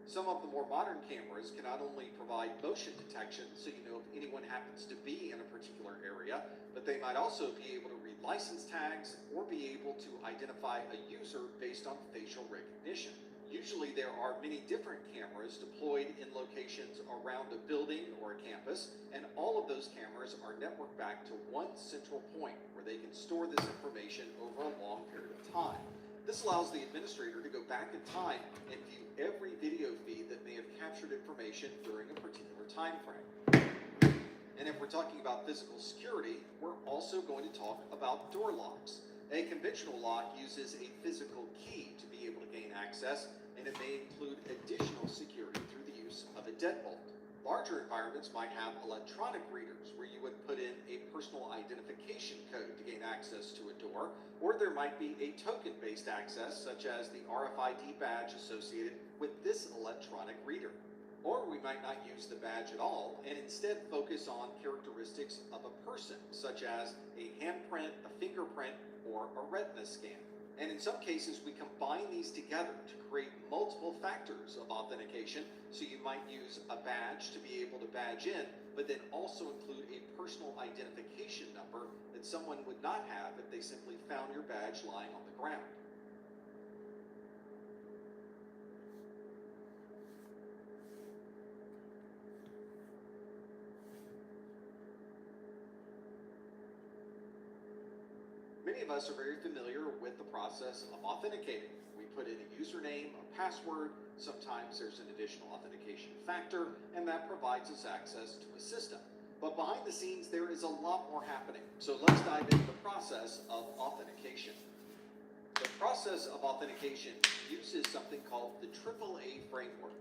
Some of the more modern cameras can not only provide motion detection so you know if anyone happens to be in a particular area, but they might also be able to read license tags or be able to identify a user based on facial recognition. Usually there are many different cameras deployed in locations around a building or a campus, and all of those cameras are networked back to one central point where they can store this information over a long period of time. This allows the administrator to go back in time and view every video feed that may have captured information during a particular time frame. And if we're talking about physical security, we're also going to talk about door locks. A conventional lock uses a physical key to be able to gain access, and it may include additional security through the use of a deadbolt. Larger environments might have electronic readers where you would put in a personal identification code to gain access to a door, or there might be a token-based access such as the RFID badge associated with this electronic reader. Or we might not use the badge at all and instead focus on characteristics of a person, such as a handprint, a fingerprint, or a retina scan. And in some cases, we combine these together to create multiple factors of authentication. So you might use a badge to be able to badge in, but then also include a personal identification number that someone would not have if they simply found your badge lying on the ground. Many of us are very familiar with the process of authenticating. We put in a username, a password, sometimes there's an additional authentication factor, and that provides us access to a system. But behind the scenes, there is a lot more happening. So let's dive into the process of authentication. The process of authentication uses something called the AAA framework.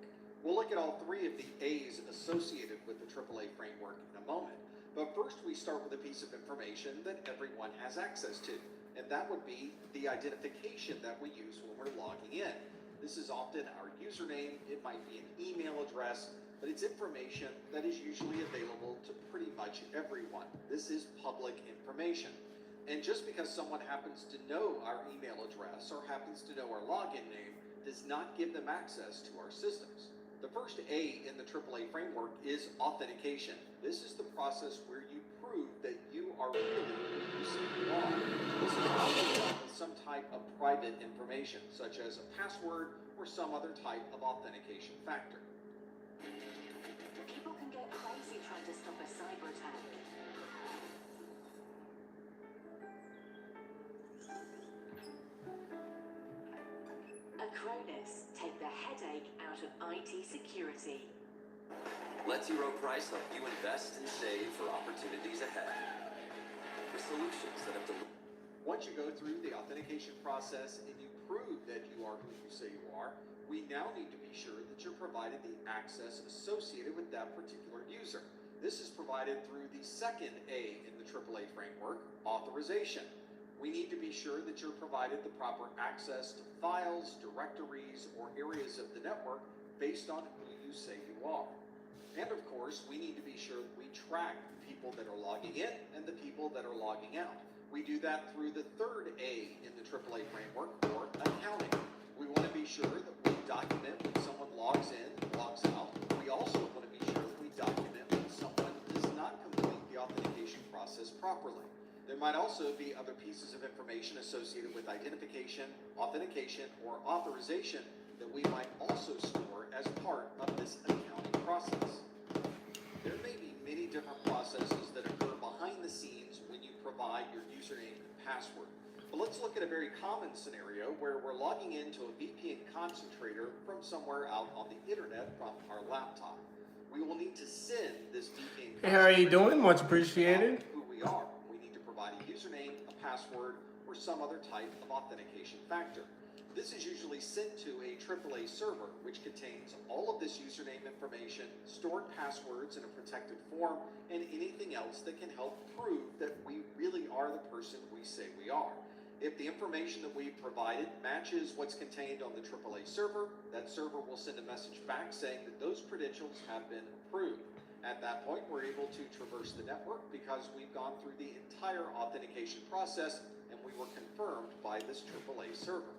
We'll look at all three of the A's associated with the AAA framework in a moment. But first, we start with a piece of information that everyone has access to, and that would be the identification that we use when we're logging in. This is often our username, it might be an email address, but it's information that is usually available to pretty much everyone. This is public information. And just because someone happens to know our email address or happens to know our login name does not give them access to our systems. The first A in the AAA framework is authentication. This is the process where you prove that you are really who you say you are. This is often done with some type of private information, such as a password or some other type of authentication factor. People can get crazy trying to stop a cyber attack. Acronis, take the headache out of IT security. Let zero price help you invest and save for opportunities ahead. For solutions that have delivered. Once you go through the authentication process and you prove that you are who you say you are, we now need to be sure that you're provided the access associated with that particular user. This is provided through the second A in the AAA framework, authorization. We need to be sure that you're provided the proper access to files, directories, or areas of the network based on who you say you are. And of course, we need to be sure that we track the people that are logging in and the people that are logging out. We do that through the third A in the AAA framework, or accounting. We want to be sure that we document when someone logs in, logs out. We also want to be sure that we document when someone does not complete the authentication process properly. There might also be other pieces of information associated with identification, authentication, or authorization that we might also store as part of this accounting process. There may be many different processes that occur behind the scenes when you provide your username and password. But let's look at a very common scenario where we're logging into a VPN concentrator from somewhere out on the internet from our laptop. We will need to send this VPN concentrator. Hey, how are you doing? Much appreciated. Who we are. We need to provide a username, a password, or some other type of authentication factor. This is usually sent to a AAA server, which contains all of this username information, stored passwords in a protected form, and anything else that can help prove that we really are the person we say we are. If the information that we've provided matches what's contained on the AAA server, that server will send a message back saying that those credentials have been approved. At that point, we're able to traverse the network because we've gone through the entire authentication process and we were confirmed by this AAA server.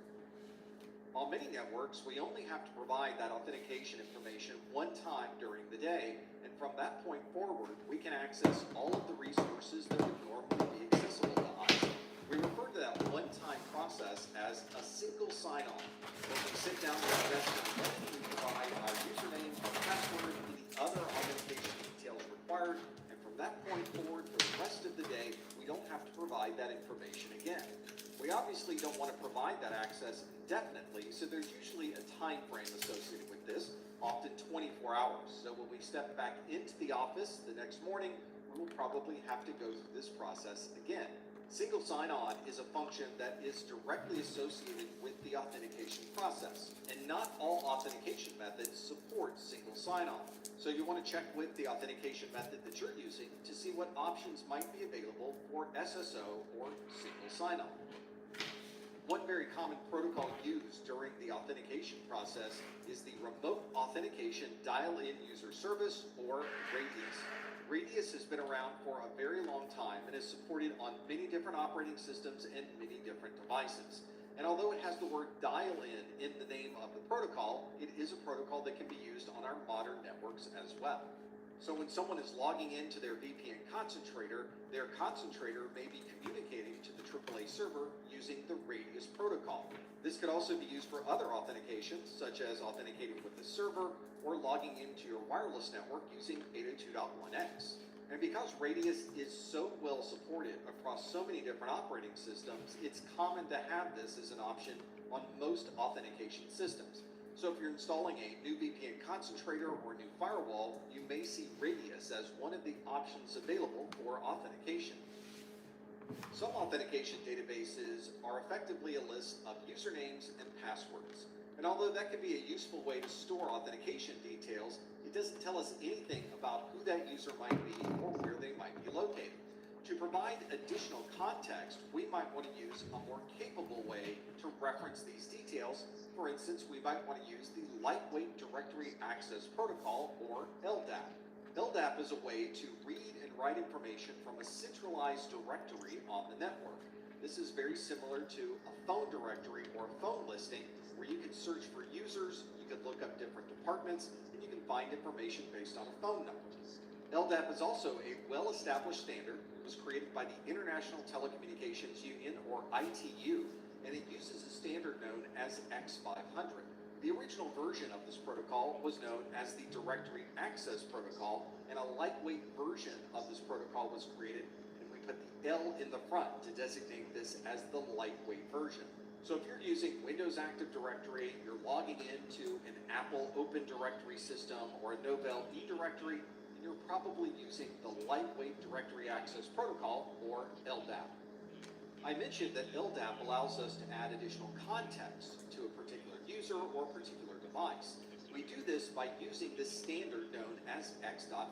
On many networks, we only have to provide that authentication information one time during the day, and from that point forward, we can access all of the resources that would normally be accessible to us. We refer to that one-time process as a single sign-on. When we sit down with our guests, we provide our username, our password, and the other authentication details required, and from that point forward, for the rest of the day, we don't have to provide that information again. We obviously don't want to provide that access indefinitely, so there's usually a time frame associated with this, often 24 hours. So when we step back into the office the next morning, we will probably have to go through this process again. Single sign-on is a function that is directly associated with the authentication process, and not all authentication methods support single sign-on. So you want to check with the authentication method that you're using to see what options might be available for SSO or single sign-on. One very common protocol used during the authentication process is the Remote Authentication Dial-In User Service, or RADIUS. RADIUS has been around for a very long time and is supported on many different operating systems and many different devices. And although it has the word dial-in in the name of the protocol, it is a protocol that can be used on our modern networks as well. So when someone is logging into their VPN concentrator, their concentrator may be communicating to the AAA server using the RADIUS protocol. This could also be used for other authentications, such as authenticating with the server or logging into your wireless network using 802.1x. And because RADIUS is so well supported across so many different operating systems, it's common to have this as an option on most authentication systems. So if you're installing a new VPN concentrator or a new firewall, you may see RADIUS as one of the options available for authentication. Some authentication databases are effectively a list of usernames and passwords. And although that can be a useful way to store authentication details, it doesn't tell us anything about who that user might be or where they might be located. To provide additional context, we might want to use a more capable way to reference these details. For instance, we might want to use the Lightweight Directory Access Protocol, or LDAP. LDAP is a way to read and write information from a centralized directory on the network. This is very similar to a phone directory or a phone listing, where you can search for users, you can look up different departments, and you can find information based on a phone number. LDAP is also a well-established standard. It was created by the International Telecommunications Union, or ITU, and it uses a standard known as X500. The original version of this protocol was known as the Directory Access Protocol, and a lightweight version of this protocol was created, and we put the L in the front to designate this as the lightweight version. So if you're using Windows Active Directory, you're logging into an Apple Open Directory system or a Novell eDirectory, you're probably using the Lightweight Directory Access Protocol, or LDAP. I mentioned that LDAP allows us to add additional context to a particular user or particular device. We do this by using this standard known as X.500.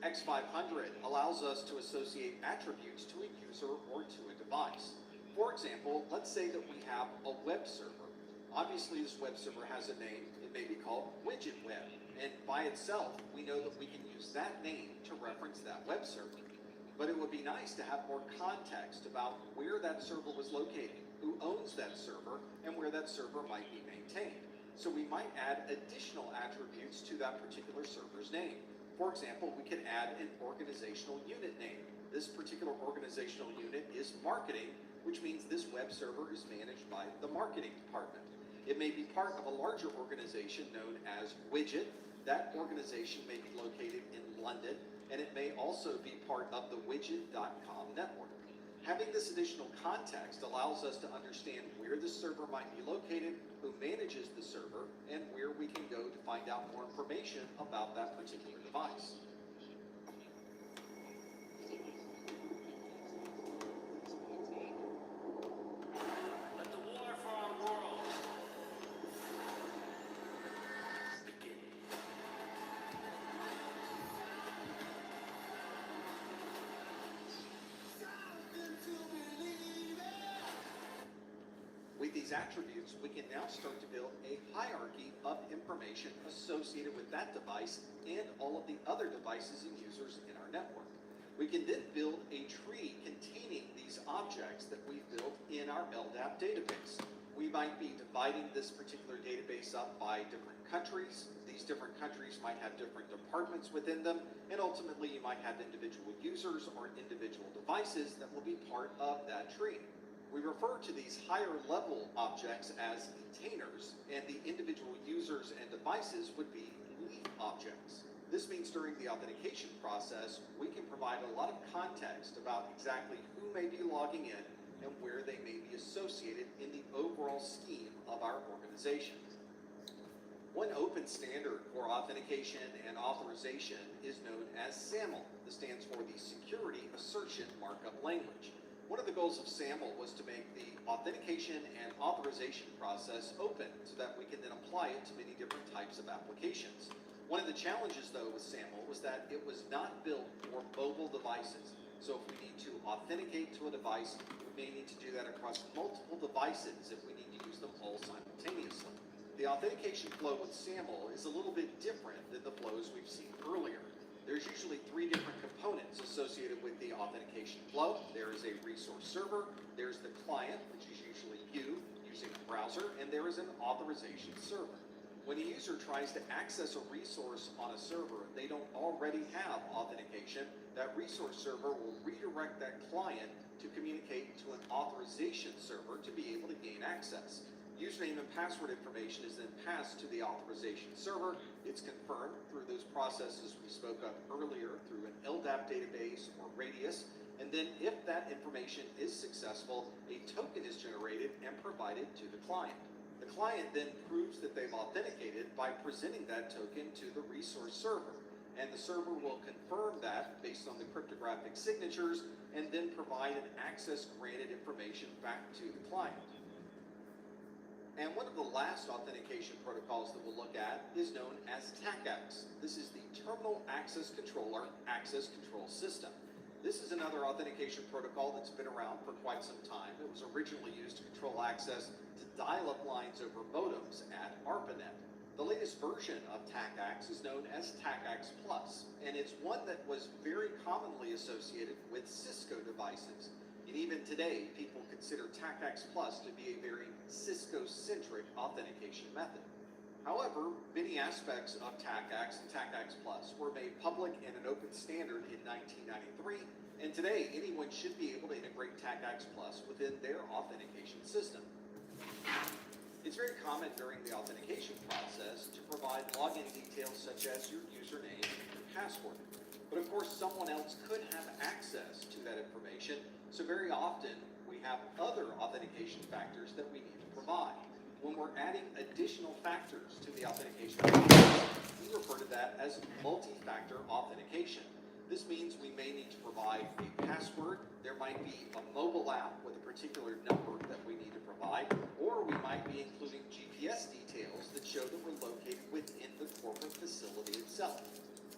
X500 allows us to associate attributes to a user or to a device. For example, let's say that we have a web server. Obviously, this web server has a name. It may be called Widget Web, and by itself, we know that we can use that name to reference that web server. But it would be nice to have more context about where that server was located, who owns that server, and where that server might be maintained. So we might add additional attributes to that particular server's name. For example, we can add an organizational unit name. This particular organizational unit is marketing, which means this web server is managed by the marketing department. It may be part of a larger organization known as Widget. That organization may be located in London, and it may also be part of the widget.com network. Having this additional context allows us to understand where the server might be located, who manages the server, and where we can go to find out more information about that particular device. Let the war for our world begin. With these attributes, we can now start to build a hierarchy of information associated with that device and all of the other devices and users in our network. We can then build a tree containing these objects that we've built in our LDAP database. We might be dividing this particular database up by different countries. These different countries might have different departments within them, and ultimately you might have individual users or individual devices that will be part of that tree. We refer to these higher level objects as containers, and the individual users and devices would be leaf objects. This means during the authentication process, we can provide a lot of context about exactly who may be logging in and where they may be associated in the overall scheme of our organization. One open standard for authentication and authorization is known as SAML. This stands for the Security Assertion Markup Language. One of the goals of SAML was to make the authentication and authorization process open so that we can then apply it to many different types of applications. One of the challenges, though, with SAML was that it was not built for mobile devices. So if we need to authenticate to a device, we may need to do that across multiple devices if we need to use them all simultaneously. The authentication flow with SAML is a little bit different than the flows we've seen earlier. There's usually three different components associated with the authentication flow. There is a resource server, there's the client, which is usually you using a browser, and there is an authorization server. When a user tries to access a resource on a server and they don't already have authentication, that resource server will redirect that client to communicate to an authorization server to be able to gain access. Username and password information is then passed to the authorization server. It's confirmed through those processes we spoke of earlier through an LDAP database or Radius. And then if that information is successful, a token is generated and provided to the client. The client then proves that they've authenticated by presenting that token to the resource server. And the server will confirm that based on the cryptographic signatures and then provide an access granted information back to the client. And one of the last authentication protocols that we'll look at is known as TACACS. This is the Terminal Access Controller Access Control System. This is another authentication protocol that's been around for quite some time. It was originally used to control access to dial-up lines over modems at ARPANET. The latest version of TACACS is known as TACACS Plus, and it's one that was very commonly associated with Cisco devices. And even today, people consider TACACS Plus to be a very Cisco-centric authentication method. However, many aspects of TACACS and TACACS Plus were made public and an open standard in 1993, and today anyone should be able to integrate TACACS Plus within their authentication system. It's very common during the authentication process to provide login details such as your username and password. But of course, someone else could have access to that information, so very often we have other authentication factors that we need to provide. When we're adding additional factors to the authentication process, we refer to that as multi-factor authentication. This means we may need to provide a password There might be a mobile app with a particular number that we need to provide, or we might be including GPS details that show that we're located within the corporate facility itself.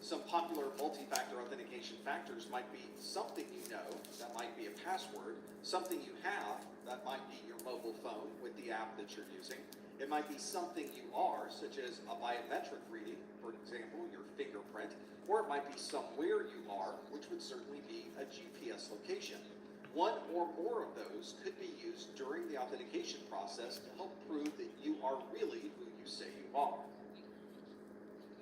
Some popular multi-factor authentication factors might be something you know, that might be a password, something you have, that might be your mobile phone with the app that you're using. It might be something you are, such as a biometric reading, for example, your fingerprint, or it might be somewhere you are, which would certainly be a GPS location. One or more of those could be used during the authentication process to help prove that you are really who you say you are.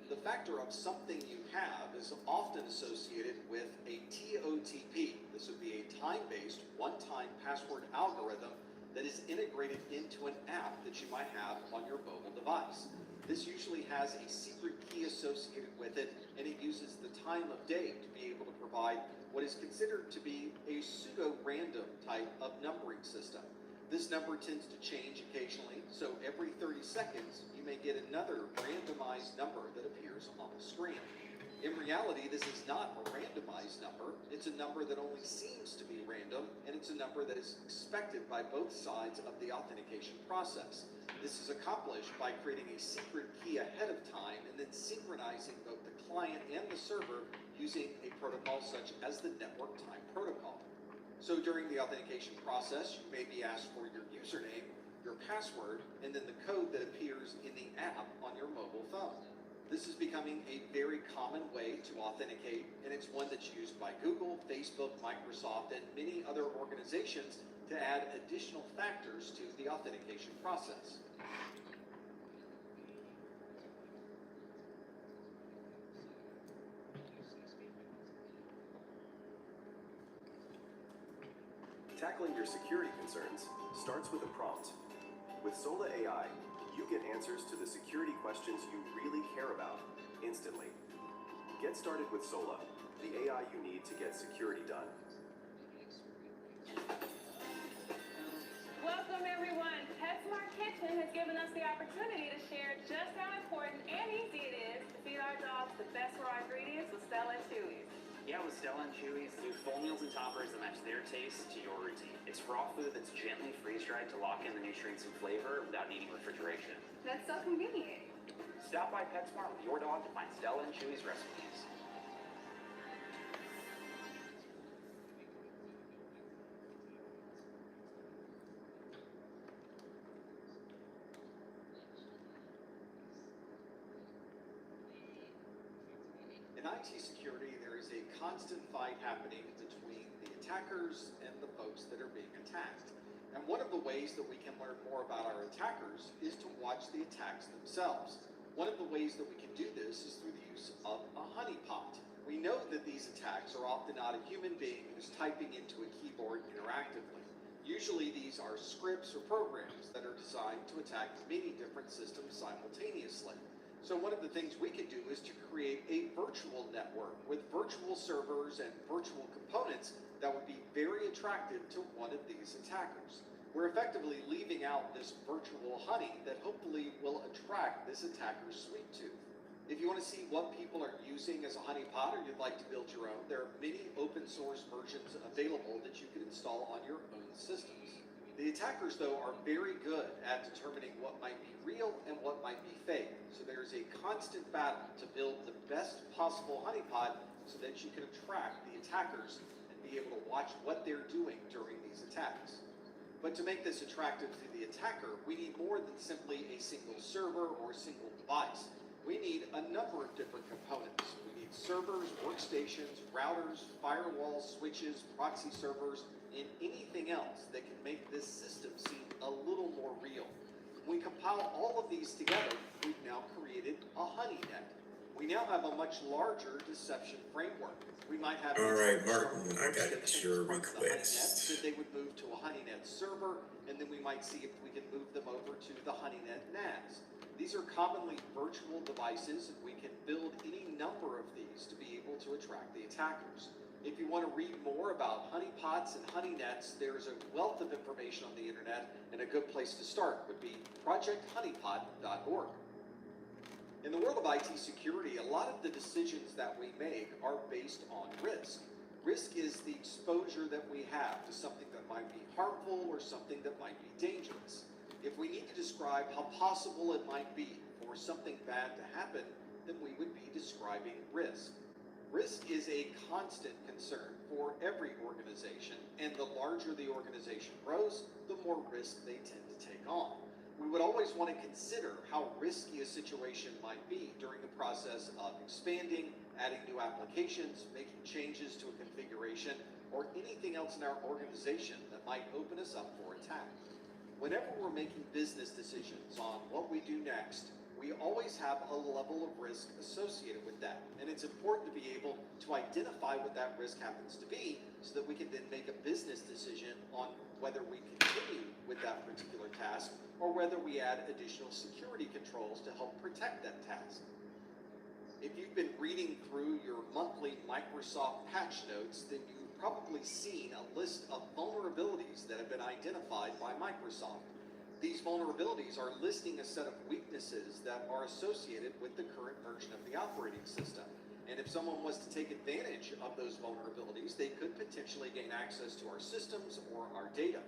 The factor of something you have is often associated with a TOTP. This would be a time-based, one-time password algorithm that is integrated into an app that you might have on your mobile device. This usually has a secret key associated with it, and it uses the time of day to be able to provide what is considered to be a pseudo-random type of numbering system. This number tends to change occasionally, so every 30 seconds, you may get another randomized number that appears on the screen. In reality, this is not a randomized number. It's a number that only seems to be random, and it's a number that is expected by both sides of the authentication process. This is accomplished by creating a secret key ahead of time and then synchronizing both the client and the server using a protocol such as the network time protocol. So during the authentication process, you may be asked for your username, your password, and then the code that appears in the app on your mobile phone. This is becoming a very common way to authenticate, and it's one that's used by Google, Facebook, Microsoft, and many other organizations to add additional factors to the authentication process. Tackling your security concerns starts with a prompt. With Sola AI, you get answers to the security questions you really care about instantly. Get started with Sola, the AI you need to get security done. Welcome everyone. PetSmart Kitchen has given us the opportunity to share just how important and easy it is to feed our dogs the best raw ingredients with Stella and Chewy's. Yeah, with Stella and Chewy's, do full meals and toppers that match their taste to your routine. It's raw food that's gently freeze-dried to lock in the nutrients and flavor without needing refrigeration. That's so convenient. Stop by PetSmart with your dog to find Stella and Chewy's recipes. In IT security, there is a constant fight happening between the attackers and the folks that are being attacked. And one of the ways that we can learn more about our attackers is to watch the attacks themselves. One of the ways that we can do this is through the use of a honeypot. We know that these attacks are often not a human being who's typing into a keyboard interactively. Usually these are scripts or programs that are designed to attack many different systems simultaneously. So one of the things we could do is to create a virtual network with virtual servers and virtual components that would be very attractive to one of these attackers. We're effectively leaving out this virtual honey that hopefully will attract this attacker's sweet tooth. If you want to see what people are using as a honeypot or you'd like to build your own, there are many open source versions available that you can install on your own systems. The attackers, though, are very good at determining what might be real and what might be fake. So there's a constant battle to build the best possible honeypot so that you can attract the attackers and be able to watch what they're doing during these attacks. But to make this attractive to the attacker, we need more than simply a single server or a single device. We need a number of different components. We need servers, workstations, routers, firewalls, switches, proxy servers, and anything else that can make this system seem a little more real. When we compile all of these together, we've now created a honeynet. We now have a much larger deception framework. We might have all right, Martin, I got your request. That they would move to a honeynet server, and then we might see if we can move them over to the honeynet NAS. These are commonly virtual devices, and we can build any number of these to be able to attract the attackers. If you want to read more about honeypots and honeynets, there's a wealth of information on the internet, and a good place to start would be projecthoneypot.org. In the world of IT security, a lot of the decisions that we make are based on risk. Risk is the exposure that we have to something that might be harmful or something that might be dangerous. If we need to describe how possible it might be for something bad to happen, then we would be describing risk. Risk is a constant concern for every organization, and the larger the organization grows, the more risk they tend to take on. We would always want to consider how risky a situation might be during the process of expanding, adding new applications, making changes to a configuration, or anything else in our organization that might open us up for attack. Whenever we're making business decisions on what we do next, we always have a level of risk associated with that. And it's important to be able to identify what that risk happens to be so that we can then make a business decision on whether we continue with that particular task or whether we add additional security controls to help protect that task. If you've been reading through your monthly Microsoft patch notes, then you've probably seen a list of vulnerabilities that have been identified by Microsoft. These vulnerabilities are listing a set of weaknesses that are associated with the current version of the operating system. And if someone was to take advantage of those vulnerabilities, they could potentially gain access to our systems or our data.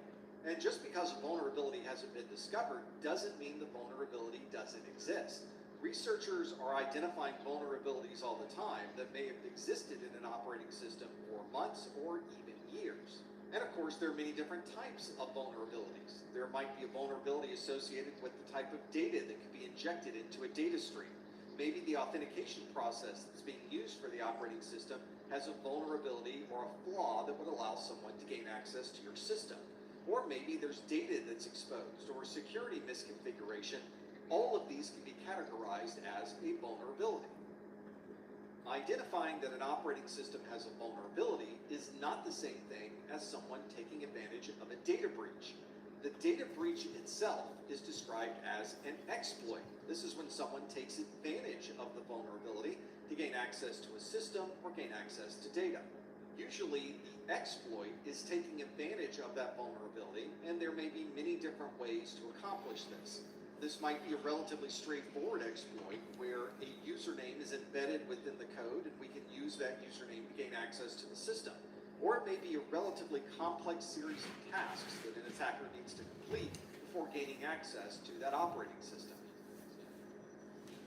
And just because a vulnerability hasn't been discovered doesn't mean the vulnerability doesn't exist. Researchers are identifying vulnerabilities all the time that may have existed in an operating system for months or even years. And of course, there are many different types of vulnerabilities. There might be a vulnerability associated with the type of data that could be injected into a data stream. Maybe the authentication process that's being used for the operating system has a vulnerability or a flaw that would allow someone to gain access to your system. Or maybe there's data that's exposed or security misconfiguration. All of these can be categorized as a vulnerability. Identifying that an operating system has a vulnerability is not the same thing as someone taking advantage of a data breach. The data breach itself is described as an exploit. This is when someone takes advantage of the vulnerability to gain access to a system or gain access to data. Usually, the exploit is taking advantage of that vulnerability, and there may be many different ways to accomplish this. This might be a relatively straightforward exploit where a username is embedded within the code and we can use that username to gain access to the system. Or it may be a relatively complex series of tasks that an attacker needs to complete before gaining access to that operating system.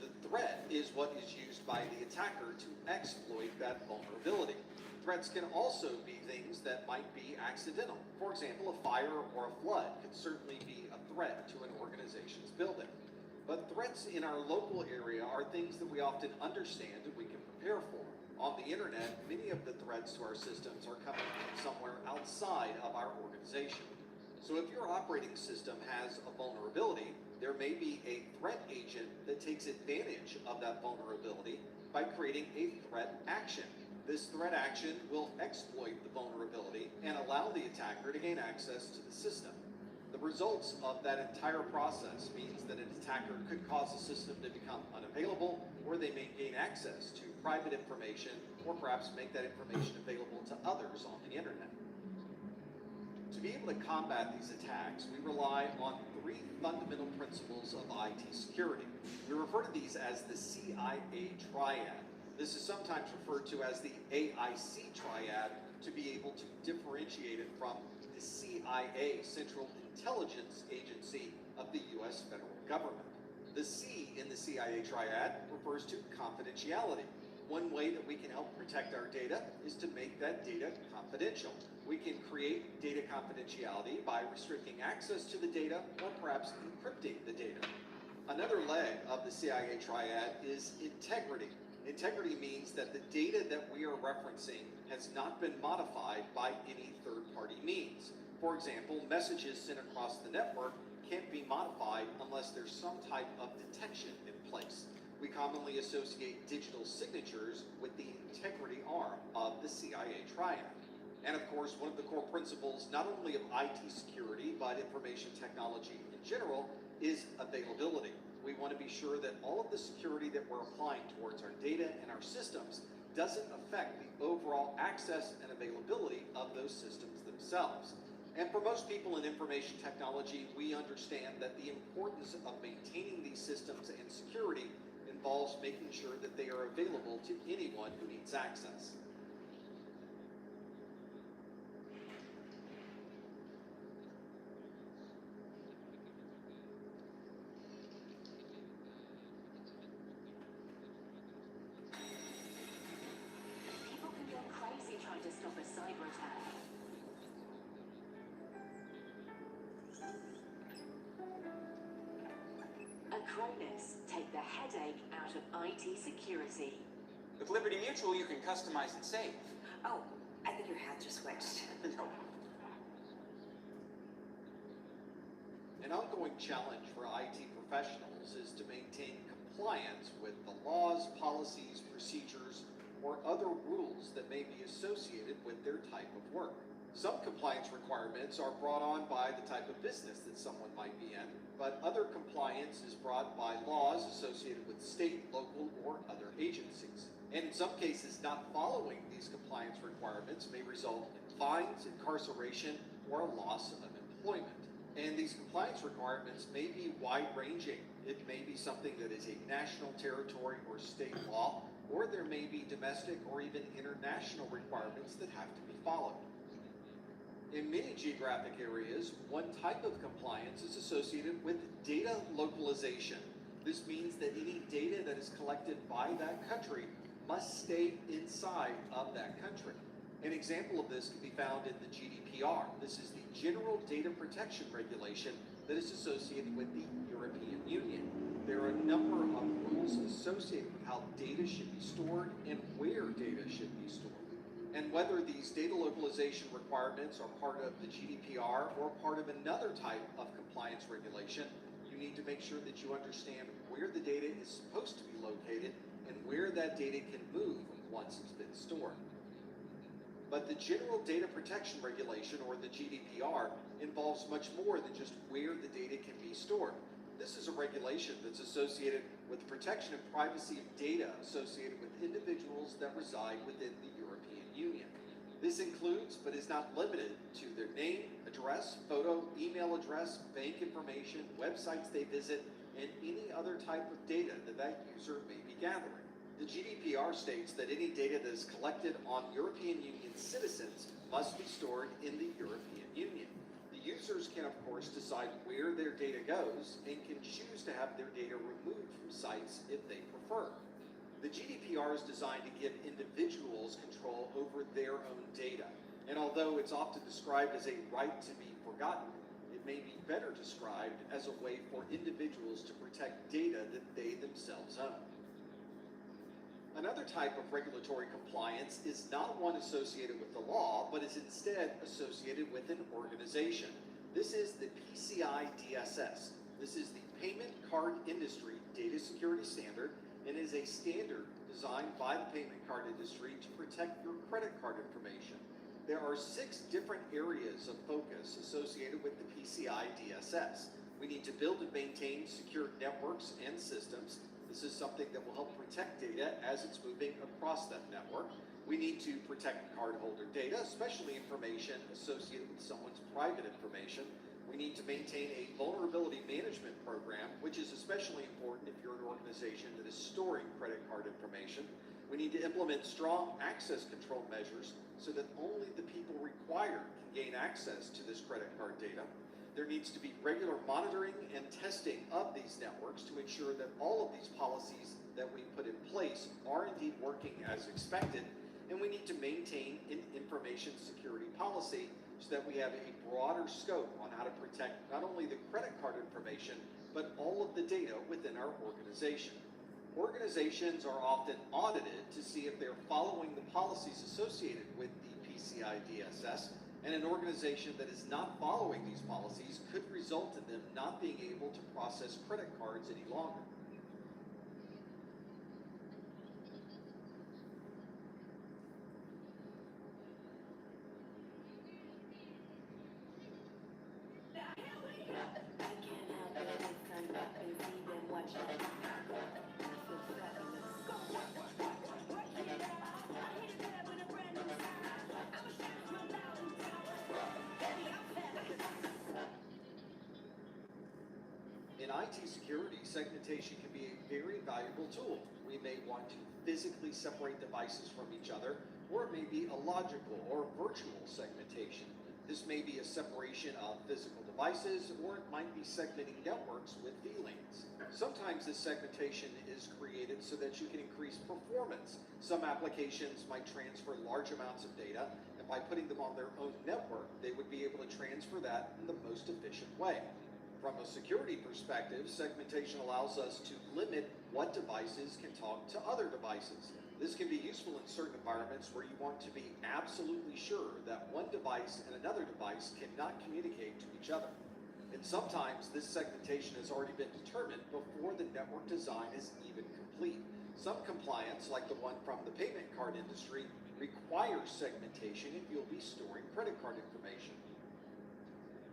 The threat is what is used by the attacker to exploit that vulnerability. Threats can also be things that might be accidental. For example, a fire or a flood could certainly be a threat to an organization's building. But threats in our local area are things that we often understand and we can prepare for. On the internet, many of the threats to our systems are coming from somewhere outside of our organization. So if your operating system has a vulnerability, there may be a threat agent that takes advantage of that vulnerability by creating a threat action. This threat action will exploit the vulnerability and allow the attacker to gain access to the system. The results of that entire process means that an attacker could cause a system to become unavailable, or they may gain access to private information, or perhaps make that information available to others on the internet. To be able to combat these attacks, we rely on three fundamental principles of IT security. We refer to these as the CIA triad. This is sometimes referred to as the AIC triad to be able to differentiate it from the CIA, Central Intelligence Agency of the U.S. federal government. The C in the CIA triad refers to confidentiality. One way that we can help protect our data is to make that data confidential. We can create data confidentiality by restricting access to the data or perhaps encrypting the data. Another leg of the CIA triad is integrity. Integrity means that the data that we are referencing has not been modified by any third-party means. For example, messages sent across the network can't be modified unless there's some type of detection in place. We commonly associate digital signatures with the integrity arm of the CIA triad. And of course, one of the core principles, not only of IT security, but information technology in general, is availability. We want to be sure that all of the security that we're applying towards our data and our systems doesn't affect the overall access and availability of those systems themselves. And for most people in information technology, we understand that the importance of maintaining these systems and security involves making sure that they are available to anyone who needs access. Acronis take the headache out of IT security. With Liberty Mutual, you can customize and save. Oh, I think your hat just switched. No. An ongoing challenge for IT professionals is to maintain compliance with the laws, policies, procedures, or other rules that may be associated with their type of work. Some compliance requirements are brought on by the type of business that someone might be in, but other compliance is brought by laws associated with state, local, or other agencies. And in some cases, not following these compliance requirements may result in fines, incarceration, or a loss of employment. And these compliance requirements may be wide-ranging. It may be something that is a national, territory, or state law, or there may be domestic or even international requirements that have to be followed. In many geographic areas, one type of compliance is associated with data localization. This means that any data that is collected by that country must stay inside of that country. An example of this can be found in the GDPR. This is the General Data Protection Regulation that is associated with the European Union. There are a number of rules associated with how data should be stored and where data should be stored. And whether these data localization requirements are part of the GDPR or part of another type of compliance regulation, you need to make sure that you understand where the data is supposed to be located and where that data can move once it's been stored. But the General Data Protection Regulation, or the GDPR, involves much more than just where the data can be stored. This is a regulation that's associated with the protection and privacy of data associated with individuals that reside within the European Union. This includes, but is not limited to, their name, address, photo, email address, bank information, websites they visit, and any other type of data that that user may be gathering. The GDPR states that any data that is collected on European Union citizens must be stored in the European Union. The users can, of course, decide where their data goes and can choose to have their data removed from sites if they prefer. The GDPR is designed to give individuals control over their own data. And although it's often described as a right to be forgotten, it may be better described as a way for individuals to protect data that they themselves own. Another type of regulatory compliance is not one associated with the law, but is instead associated with an organization. This is the PCI DSS. This is the Payment Card Industry Data Security Standard, and is a standard designed by the payment card industry to protect your credit card information. There are 6 different areas of focus associated with the PCI DSS. We need to build and maintain secure networks and systems. This is something that will help protect data as it's moving across that network. We need to protect cardholder data, especially information associated with someone's private information. We need to maintain a vulnerability management program, which is especially important if you're an organization that is storing credit card information. We need to implement strong access control measures so that only the people required can gain access to this credit card data. There needs to be regular monitoring and testing of these networks to ensure that all of these policies that we put in place are indeed working as expected. And we need to maintain an information security policy so that we have a broader scope on how to protect not only the credit card information, but all of the data within our organization. Organizations are often audited to see if they're following the policies associated with the PCI DSS, and an organization that is not following these policies could result in them not being able to process credit cards any longer. In IT security, segmentation can be a very valuable tool. We may want to physically separate devices from each other, or it may be a logical or virtual segmentation. This may be a separation of physical devices, or it might be segmenting networks with V-lanes. Sometimes this segmentation is created so that you can increase performance. Some applications might transfer large amounts of data, and by putting them on their own network, they would be able to transfer that in the most efficient way. From a security perspective, segmentation allows us to limit what devices can talk to other devices. This can be useful in certain environments where you want to be absolutely sure that one device and another device cannot communicate to each other. And sometimes this segmentation has already been determined before the network design is even complete. Some compliance, like the one from the payment card industry, requires segmentation if you'll be storing credit card information.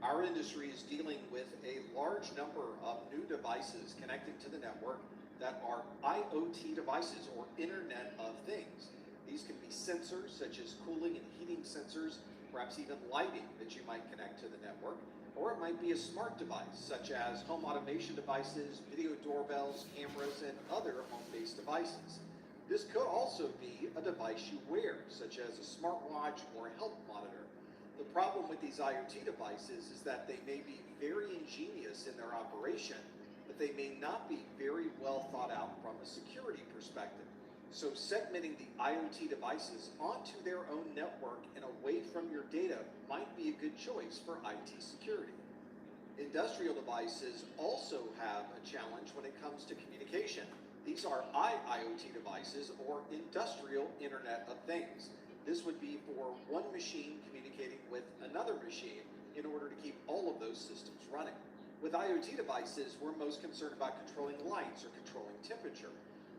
Our industry is dealing with a large number of new devices connecting to the network that are IoT devices, or Internet of Things. These can be sensors such as cooling and heating sensors, perhaps even lighting that you might connect to the network, or it might be a smart device such as home automation devices, video doorbells, cameras, and other home-based devices. This could also be a device you wear, such as a smartwatch or a health monitor. The problem with these IoT devices is that they may be very ingenious in their operation, but they may not be very well thought out from a security perspective. So segmenting the IoT devices onto their own network and away from your data might be a good choice for IT security. Industrial devices also have a challenge when it comes to communication. These are IIoT devices, or Industrial Internet of Things. This would be for one machine communicating with another machine in order to keep all of those systems running. With IoT devices, we're most concerned about controlling lights or controlling temperature.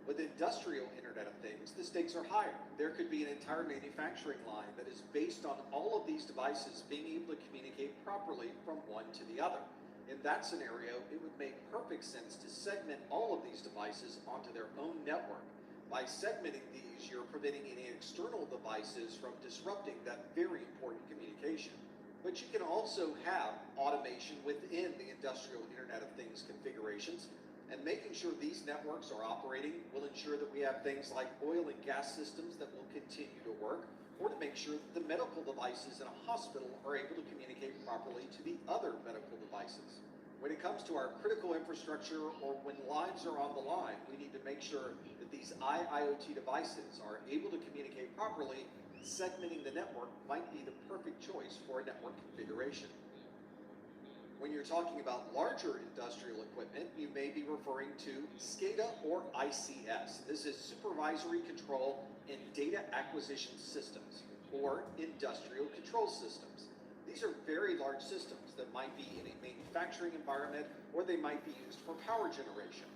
With Industrial Internet of Things, the stakes are higher. There could be an entire manufacturing line that is based on all of these devices being able to communicate properly from one to the other. In that scenario, it would make perfect sense to segment all of these devices onto their own network. By segmenting these, you're preventing any external devices from disrupting that very important communication. But you can also have automation within the Industrial Internet of Things configurations, and making sure these networks are operating will ensure that we have things like oil and gas systems that will continue to work, or to make sure that the medical devices in a hospital are able to communicate properly to the other medical devices. When it comes to our critical infrastructure, or when lives are on the line, we need to make sure that these IIoT devices are able to communicate properly. Segmenting the network might be the perfect choice for a network configuration. When you're talking about larger industrial equipment, you may be referring to SCADA or ICS. This is Supervisory Control and Data Acquisition Systems, or Industrial Control Systems. These are very large systems that might be in a manufacturing environment, or they might be used for power generation.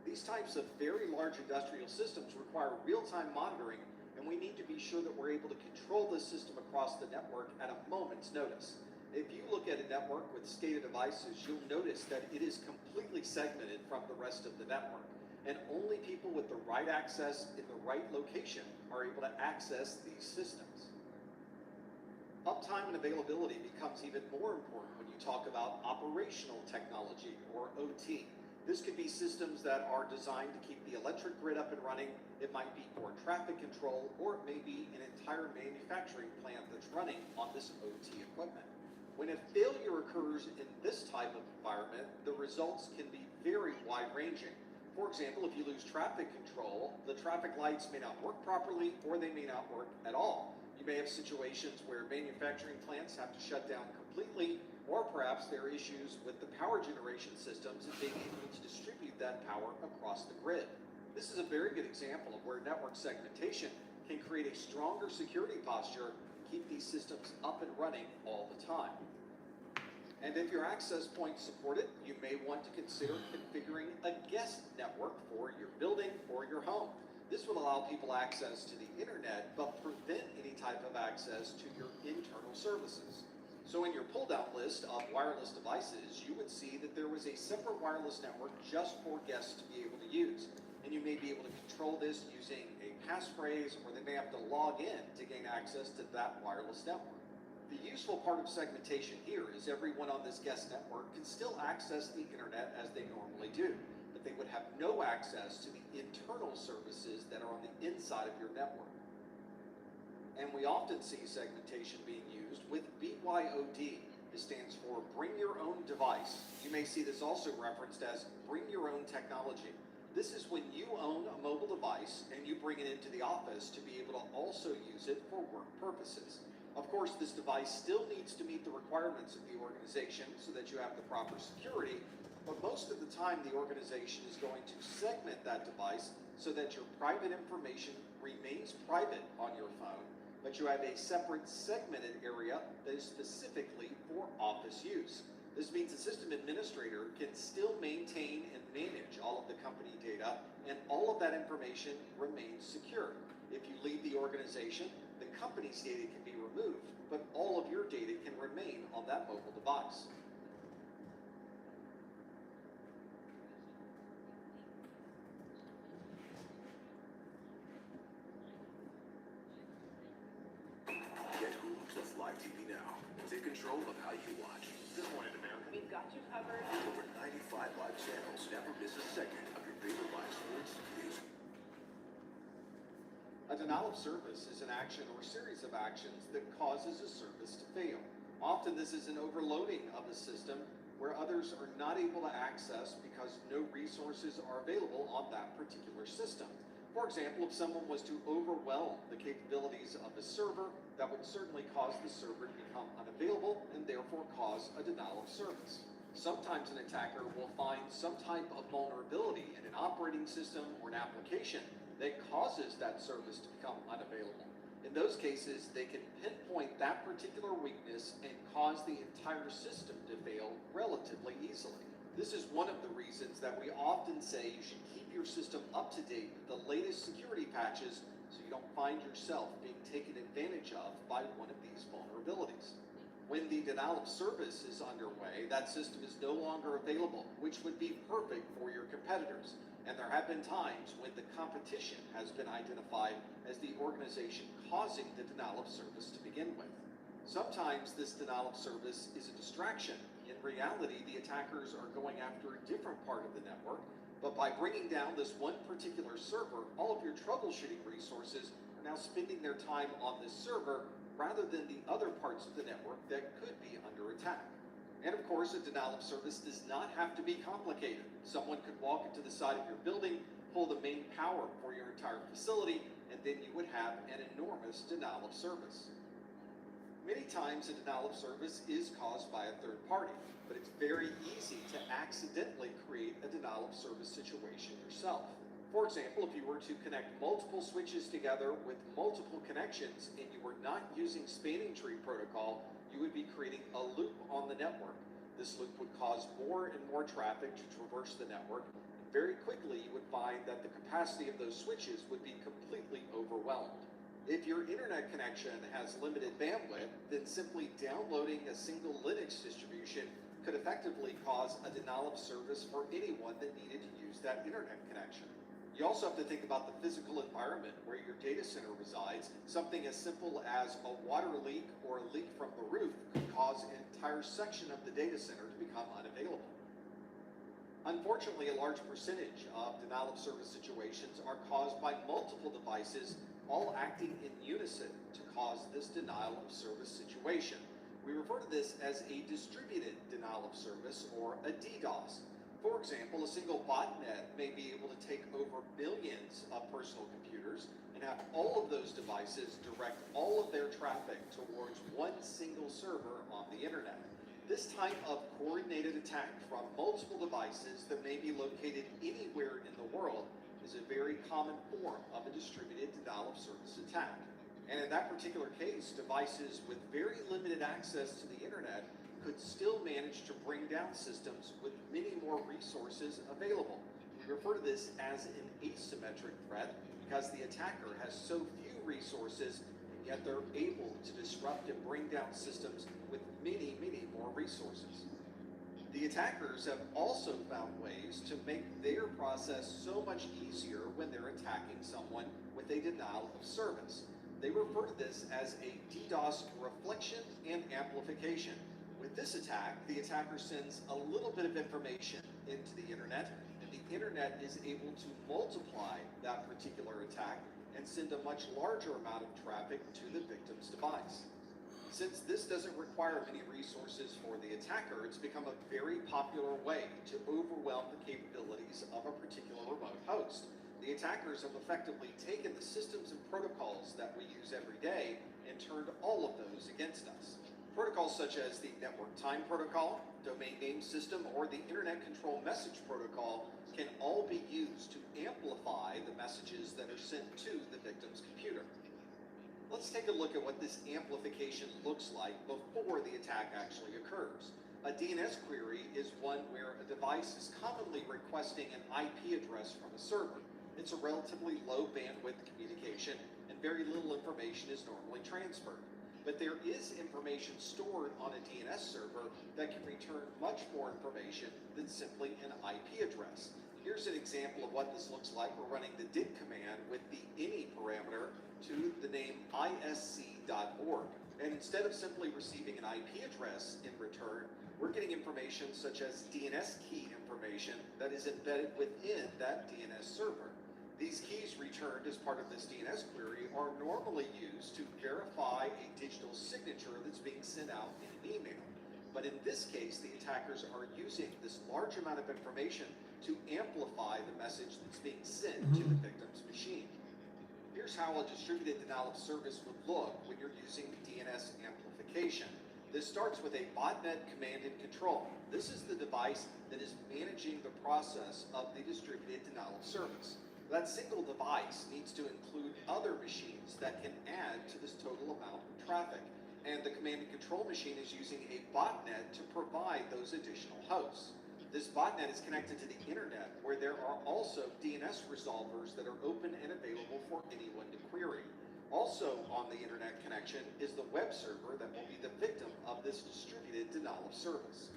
These types of very large industrial systems require real-time monitoring, and we need to be sure that we're able to control this system across the network at a moment's notice. If you look at a network with SCADA devices, you'll notice that it is completely segmented from the rest of the network, and only people with the right access in the right location are able to access these systems. Uptime and availability becomes even more important when you talk about operational technology, or OT. This could be systems that are designed to keep the electric grid up and running. It might be for traffic control, or it may be an entire manufacturing plant that's running on this OT equipment. When a failure occurs in this type of environment, the results can be very wide-ranging. For example, if you lose traffic control, the traffic lights may not work properly, or they may not work at all. You may have situations where manufacturing plants have to shut down completely, or perhaps there are issues with the power generation systems and being able to distribute that power across the grid. This is a very good example of where network segmentation can create a stronger security posture, keep these systems up and running all the time. And if your access points support it, you may want to consider configuring a guest network for your building or your home. This will allow people access to the internet, but prevent any type of access to your internal services. So in your pull-down list of wireless devices, you would see that there was a separate wireless network just for guests to be able to use. And you may be able to control this using a passphrase, or they may have to log in to gain access to that wireless network. The useful part of segmentation here is everyone on this guest network can still access the internet as they normally do, but they would have no access to the internal services that are on the inside of your network. And we often see segmentation being used with BYOD. This stands for Bring Your Own Device. You may see this also referenced as Bring Your Own Technology. This is when you own a mobile device and you bring it into the office to be able to also use it for work purposes. A Of course, this device still needs to meet the requirements of the organization so that you have the proper security, but most of the time the organization is going to segment that device so that your private information remains private on your phone, but you have a separate segmented area that is specifically for office use. This means the system administrator can still maintain and manage all of the company data, and all of that information remains secure. If you leave the organization, the company's data can be removed, but all of your data can remain on that mobile device. Get Hulu Plus Live TV now. Take control of how you watch. Good morning, America. We've got you covered. Over 95 live channels. Never miss a second of your favorite live sports, news. A denial of service is an action or series of actions that causes a service to fail. Often this is an overloading of the system where others are not able to access because no resources are available on that particular system. For example, if someone was to overwhelm the capabilities of a server, that would certainly cause the server to become unavailable and therefore cause a denial of service. Sometimes an attacker will find some type of vulnerability in an operating system or an application that causes that service to become unavailable. In those cases, they can pinpoint that particular weakness and cause the entire system to fail relatively easily. This is one of the reasons that we often say you should keep your system up to date with the latest security patches so you don't find yourself being taken advantage of by one of these vulnerabilities. When the denial of service is underway, that system is no longer available, which would be perfect for your competitors. And there have been times when the competition has been identified as the organization causing the denial of service to begin with. Sometimes this denial of service is a distraction. In reality, the attackers are going after a different part of the network, but by bringing down this one particular server, all of your troubleshooting resources are now spending their time on this server rather than the other parts of the network that could be under attack. And of course, a denial of service does not have to be complicated. Someone could walk into the side of your building, pull the main power for your entire facility, and then you would have an enormous denial of service. Many times a denial of service is caused by a third party, but it's very easy to accidentally create a denial of service situation yourself. For example, if you were to connect multiple switches together with multiple connections and you were not using spanning tree protocol, you would be creating a loop on the network. This loop would cause more and more traffic to traverse the network, and very quickly you would find that the capacity of those switches would be completely overwhelmed. If your internet connection has limited bandwidth, then simply downloading a single Linux distribution could effectively cause a denial of service for anyone that needed to use that internet connection. You also have to think about the physical environment where your data center resides. Something as simple as a water leak or a leak from the roof could cause an entire section of the data center to become unavailable. Unfortunately, a large percentage of denial of service situations are caused by multiple devices all acting in unison to cause this denial of service situation. We refer to this as a distributed denial of service, or a DDoS. For example, a single botnet may be able to take over billions of personal computers and have all of those devices direct all of their traffic towards one single server on the internet. This type of coordinated attack from multiple devices that may be located anywhere in the world is a very common form of a distributed denial of service attack. And in that particular case, devices with very limited access to the internet could still manage to bring down systems with many more resources available. We refer to this as an asymmetric threat because the attacker has so few resources, and yet they're able to disrupt and bring down systems with many, many more resources. The attackers have also found ways to make their process so much easier when they're attacking someone with a denial of service. They refer to this as a DDoS reflection and amplification. With this attack, the attacker sends a little bit of information into the internet, and the internet is able to multiply that particular attack and send a much larger amount of traffic to the victim's device. Since this doesn't require many resources for the attacker, it's become a very popular way to overwhelm the capabilities of a particular remote host. The attackers have effectively taken the systems and protocols that we use every day and turned all of those against us. Protocols such as the network time protocol, domain name system, or the internet control message protocol can all be used to amplify the messages that are sent to the victim's computer. Let's take a look at what this amplification looks like before the attack actually occurs. A DNS query is one where a device is commonly requesting an IP address from a server. It's a relatively low bandwidth communication, and very little information is normally transferred. But there is information stored on a DNS server that can return much more information than simply an IP address. Here's an example of what this looks like. We're running the dig command with the any parameter to the name isc.org. And instead of simply receiving an IP address in return, we're getting information such as DNS key information that is embedded within that DNS server. These keys returned as part of this DNS query are normally used to verify a digital signature that's being sent out in an email. But in this case, the attackers are using this large amount of information to amplify the message that's being sent to the victim's machine. Here's how a distributed denial of service would look when you're using DNS amplification. This starts with a botnet command and control. This is the device that is managing the process of the distributed denial of service. That single device needs to include other machines that can add to this total amount of traffic. And the command and control machine is using a botnet to provide those additional hosts. This botnet is connected to the internet, where there are also DNS resolvers that are open and available for anyone to query. Also on the internet connection is the web server that will be the victim of this distributed denial of service.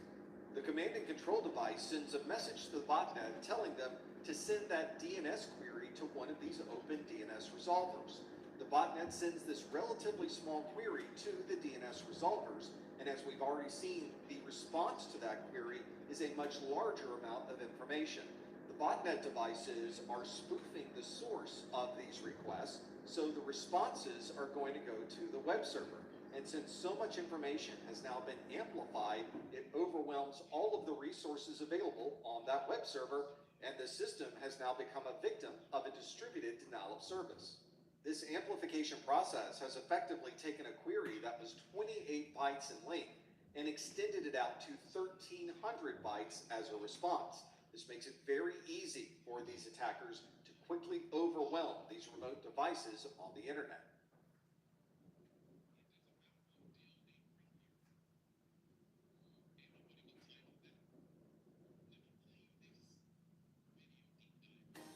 The command and control device sends a message to the botnet telling them to send that DNS query to one of these open DNS resolvers. The botnet sends this relatively small query to the DNS resolvers, and as we've already seen, the response to that query is a much larger amount of information. The botnet devices are spoofing the source of these requests, so the responses are going to go to the web server. And since so much information has now been amplified, it overwhelms all of the resources available on that web server, and the system has now become a victim of a distributed denial of service. This amplification process has effectively taken a query that was 28 bytes in length and extended it out to 1,300 bytes as a response. This makes it very easy for these attackers to quickly overwhelm these remote devices on the internet.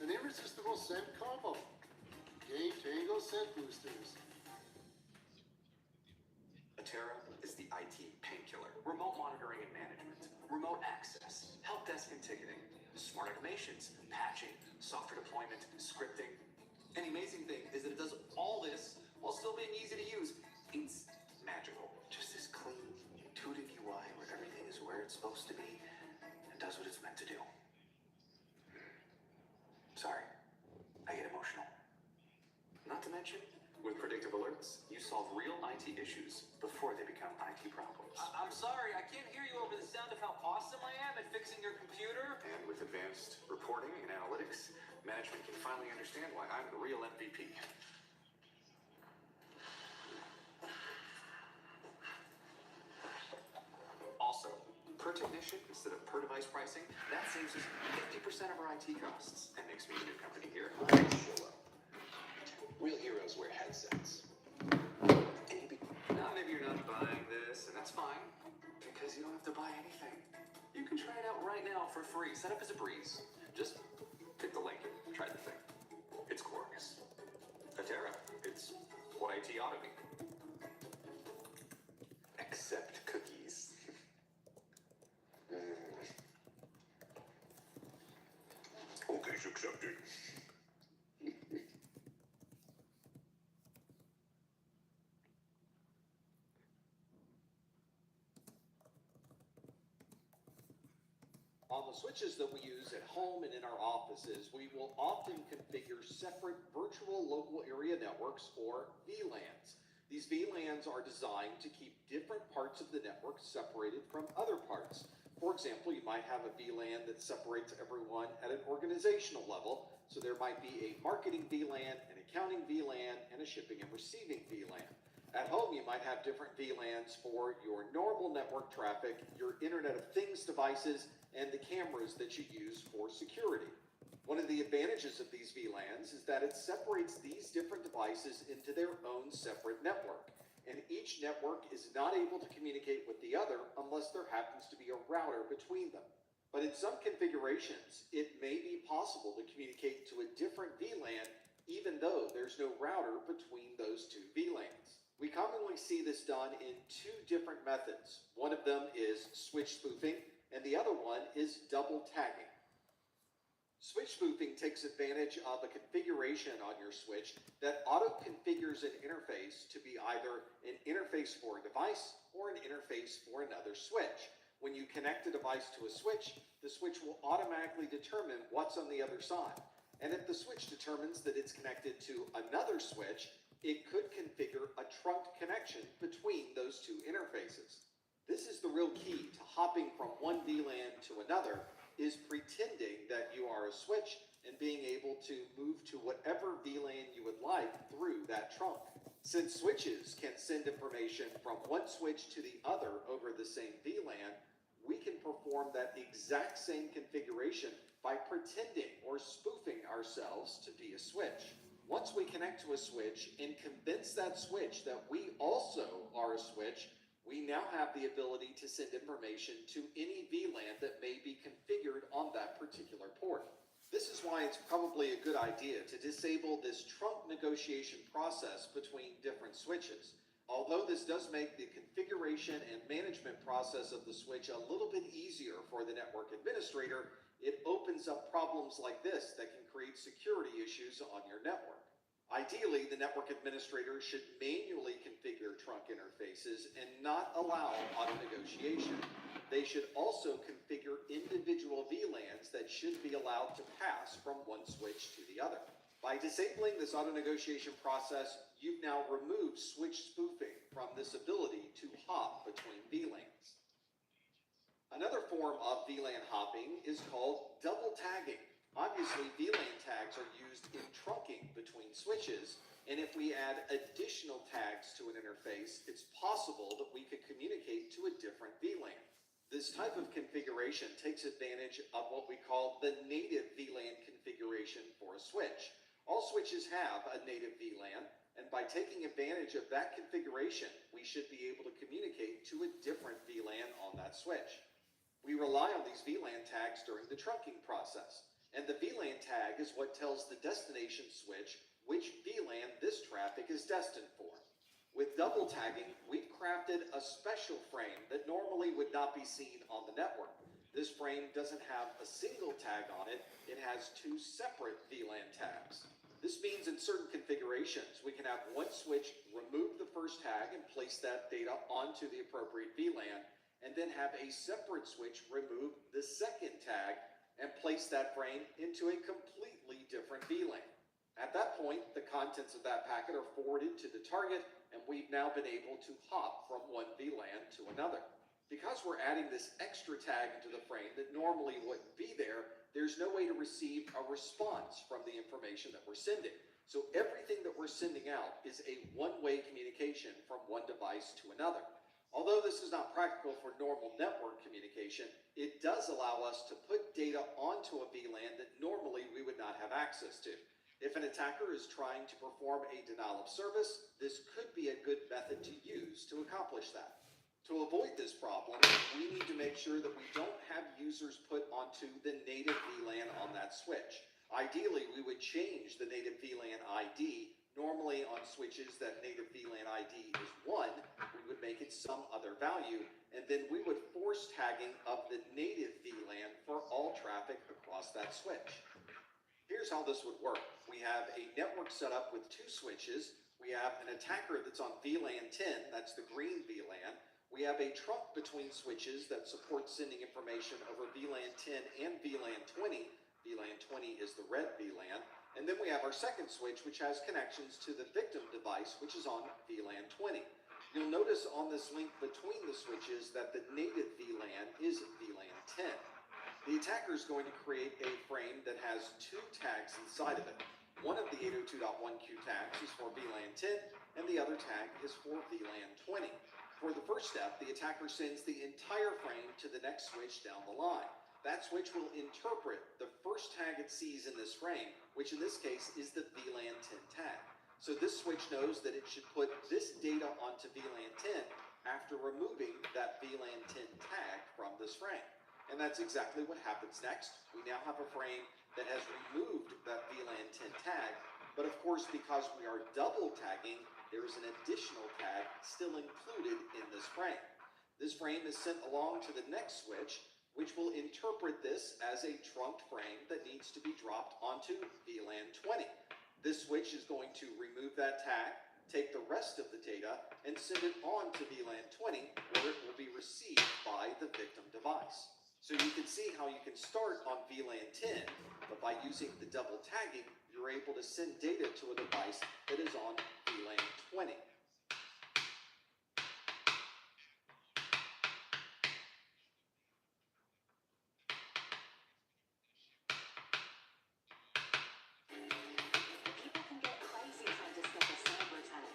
An irresistible scent combo. Game Tango scent boosters. CompTIA is the IT painkiller. Remote monitoring and management, remote access, help desk and ticketing, smart automations, patching, software deployment, scripting. And the amazing thing is that it does all this while still being easy to use. It's magical. Just this clean, intuitive UI where everything is where it's supposed to be and does what it's meant to do. Sorry, I get emotional. Not to mention, with predictive alerts, you solve real IT issues before they become IT problems. I'm sorry, I can't hear you over the sound of how awesome I am at fixing your computer. And with advanced reporting and analytics, management can finally understand why I'm the real MVP. Also, per technician instead of per device pricing, that saves us 50% of our IT costs and makes me the new company here. Real heroes wear headsets. Maybe you're not buying this, and that's fine, because you don't have to buy anything. You can try it out right now for free. Set up as a breeze. Just click the link and try the thing. It's glorious. CompTIA, it's what IT ought to be. Except cookies. Okay, accepted. On the switches that we use at home and in our offices, we will often configure separate virtual local area networks, or VLANs. These VLANs are designed to keep different parts of the network separated from other parts. For example, you might have a VLAN that separates everyone at an organizational level, So there might be a marketing VLAN, an accounting VLAN, and a shipping and receiving VLAN. At home, you might have different VLANs for your normal network traffic, your Internet of Things devices, and the cameras that you use for security. One of the advantages of these VLANs is that it separates these different devices into their own separate network. And each network is not able to communicate with the other unless there happens to be a router between them. But in some configurations, it may be possible to communicate to a different VLAN even though there's no router between those two VLANs. We commonly see this done in two different methods. One of them is switch spoofing, and the other one is double tagging. Switch spoofing takes advantage of a configuration on your switch that auto-configures an interface to be either an interface for a device or an interface for another switch. When you connect a device to a switch, the switch will automatically determine what's on the other side. And if the switch determines that it's connected to another switch, it could configure a trunked connection between those two interfaces. This is the real key to hopping from one VLAN to another, is pretending that you are a switch and being able to move to whatever VLAN you would like through that trunk. Since switches can send information from one switch to the other over the same VLAN, we can perform that exact same configuration by pretending or spoofing ourselves to be a switch. Once we connect to a switch and convince that switch that we also are a switch, we now have the ability to send information to any VLAN that may be configured on that particular port. This is why it's probably a good idea to disable this trunk negotiation process between different switches. Although this does make the configuration and management process of the switch a little bit easier for the network administrator, it opens up problems like this that can create security issues on your network. Ideally, the network administrator should manually configure trunk interfaces and not allow auto-negotiation. They should also configure individual VLANs that should be allowed to pass from one switch to the other. By disabling this auto-negotiation process, you've now removed switch spoofing from this ability to hop between VLANs. Another form of VLAN hopping is called double tagging. Obviously, VLAN tags are used in trunking between switches, and if we add additional tags to an interface, it's possible that we could communicate to a different VLAN. This type of configuration takes advantage of what we call the native VLAN configuration for a switch. All switches have a native VLAN, and by taking advantage of that configuration, we should be able to communicate to a different VLAN on that switch. We rely on these VLAN tags during the trunking process. And the VLAN tag is what tells the destination switch which VLAN this traffic is destined for. With double tagging, we've crafted a special frame that normally would not be seen on the network. This frame doesn't have a single tag on it, it has two separate VLAN tags. This means in certain configurations, we can have one switch remove the first tag and place that data onto the appropriate VLAN, and then have a separate switch remove the second tag and place that frame into a completely different VLAN. At that point, the contents of that packet are forwarded to the target, and we've now been able to hop from one VLAN to another. Because we're adding this extra tag into the frame that normally wouldn't be there, there's no way to receive a response from the information that we're sending. So everything that we're sending out is a one-way communication from one device to another. Although this is not practical for normal network communication, it does allow us to put data onto a VLAN that normally we would not have access to. If an attacker is trying to perform a denial of service, this could be a good method to use to accomplish that. To avoid this problem, we need to make sure that we don't have users put onto the native VLAN on that switch. Ideally, we would change the native VLAN ID. Normally on switches that native VLAN ID is 1, we would make it some other value, and then we would force tagging of the native VLAN for all traffic across that switch. Here's how this would work. We have a network set up with two switches. We have an attacker that's on VLAN 10, that's the green VLAN. We have a trunk between switches that supports sending information over VLAN 10 and VLAN 20. VLAN 20 is the red VLAN. And then we have our second switch, which has connections to the victim device, which is on VLAN 20. You'll notice on this link between the switches that the native VLAN is VLAN 10. The attacker is going to create a frame that has two tags inside of it. One of the 802.1q tags is for VLAN 10, and the other tag is for VLAN 20. For the first step, the attacker sends the entire frame to the next switch down the line. That switch will interpret the first tag it sees in this frame, which in this case is the VLAN 10 tag. So this switch knows that it should put this data onto VLAN 10 after removing that VLAN 10 tag from this frame. And that's exactly what happens next. We now have a frame that has removed that VLAN 10 tag, but of course, because we are double tagging, there is an additional tag still included in this frame. This frame is sent along to the next switch, which will interpret this as a trunked frame that needs to be dropped onto VLAN 20. This switch is going to remove that tag, take the rest of the data, and send it on to VLAN 20, where it will be received by the victim device. So you can see how you can start on VLAN 10, but by using the double tagging, you're able to send data to a device that is on VLAN 20. People can get crazy trying to stop a cyber attack.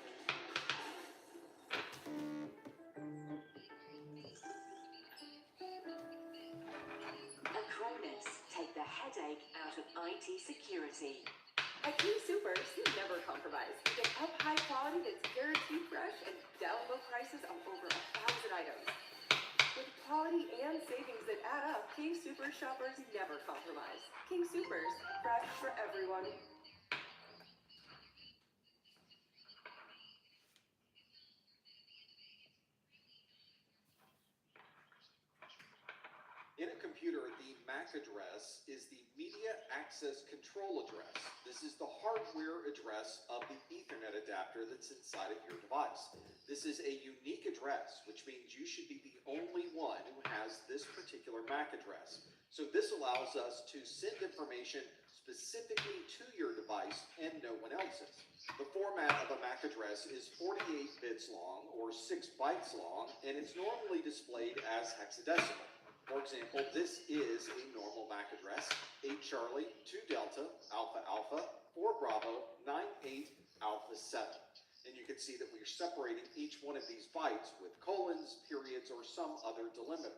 Acronis take the headache out of IT security. At King Supers, you never compromise. You get up high quality that's guaranteed fresh and down low prices on over 1,000 items. With quality and savings that add up, King Supers shoppers never compromise. King Supers, fresh for everyone. In a computer, the MAC address is the Media Access Control address. This is the hardware address of the Ethernet adapter that's inside of your device. This is a unique address, which means you should be the only one who has this particular MAC address. So this allows us to send information specifically to your device and no one else's. The format of a MAC address is 48 bits long or 6 bytes long, and it's normally displayed as hexadecimal. For example, this is a normal MAC address, 8 Charlie, 2 Delta, Alpha Alpha, 4 Bravo, 98 Alpha 7. And you can see that we're separating each one of these bytes with colons, periods, or some other delimiter.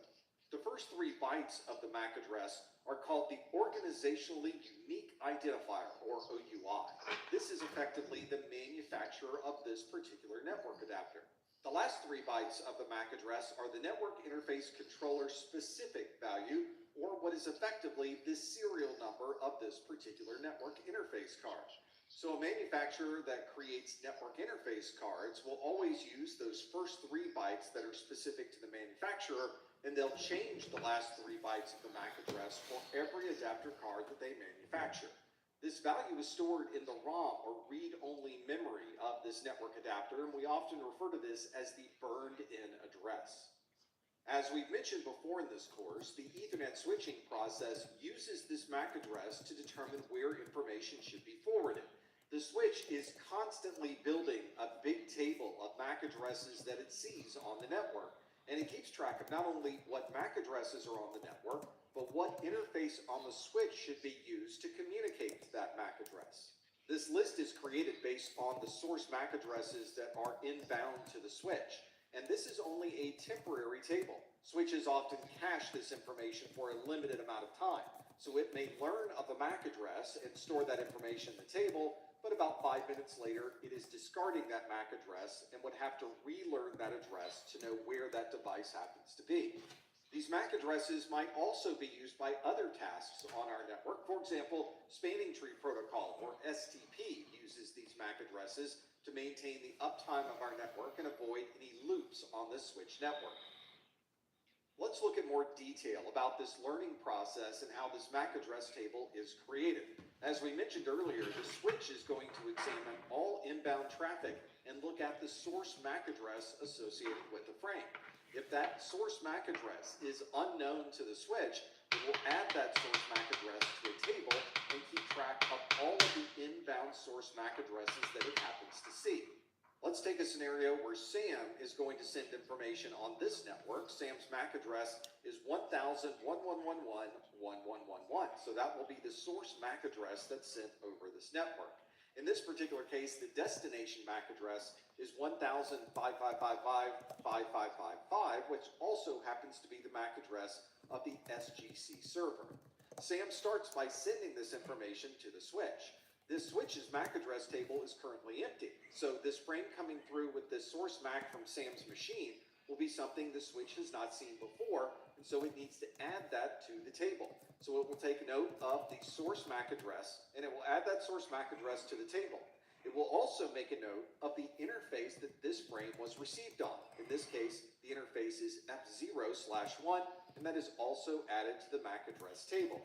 The first 3 bytes of the MAC address are called the Organizationally Unique Identifier, or OUI. This is effectively the manufacturer of this particular network adapter. The last 3 bytes of the MAC address are the network interface controller specific value, or what is effectively the serial number of this particular network interface card. So a manufacturer that creates network interface cards will always use those first 3 bytes that are specific to the manufacturer, and they'll change the last 3 bytes of the MAC address for every adapter card that they manufacture. This value is stored in the ROM, or read-only memory, of this network adapter, and we often refer to this as the burned-in address. As we've mentioned before in this course, the Ethernet switching process uses this MAC address to determine where information should be forwarded. The switch is constantly building a big table of MAC addresses that it sees on the network, and it keeps track of not only what MAC addresses are on the network, but what interface on the switch should be used to communicate to that MAC address. This list is created based on the source MAC addresses that are inbound to the switch, and this is only a temporary table. Switches often cache this information for a limited amount of time, so it may learn of the MAC address and store that information in the table, but about 5 minutes later, it is discarding that MAC address and would have to relearn that address to know where that device happens to be. These MAC addresses might also be used by other tasks on our network. For example, Spanning Tree Protocol, or STP, uses these MAC addresses to maintain the uptime of our network and avoid any loops on this switch network. Let's look at more detail about this learning process and how this MAC address table is created. As we mentioned earlier, the switch is going to examine all inbound traffic and look at the source MAC address associated with the frame. If that source MAC address is unknown to the switch, it will add that source MAC address to a table and keep track of all of the inbound source MAC addresses that it happens to see. Let's take a scenario where Sam is going to send information on this network. Sam's MAC address is 1000.1111.1111. So that will be the source MAC address that's sent over this network. In this particular case, the destination MAC address is 1000.5555.5555, which also happens to be the MAC address of the SGC server. Sam starts by sending this information to the switch. This switch's MAC address table is currently empty, so this frame coming through with this source MAC from Sam's machine will be something the switch has not seen before, and so it needs to add that to the table. So it will take note of the source MAC address, and it will add that source MAC address to the table. It will also make a note of the interface that this frame was received on. In this case, the interface is F0/1, and that is also added to the MAC address table.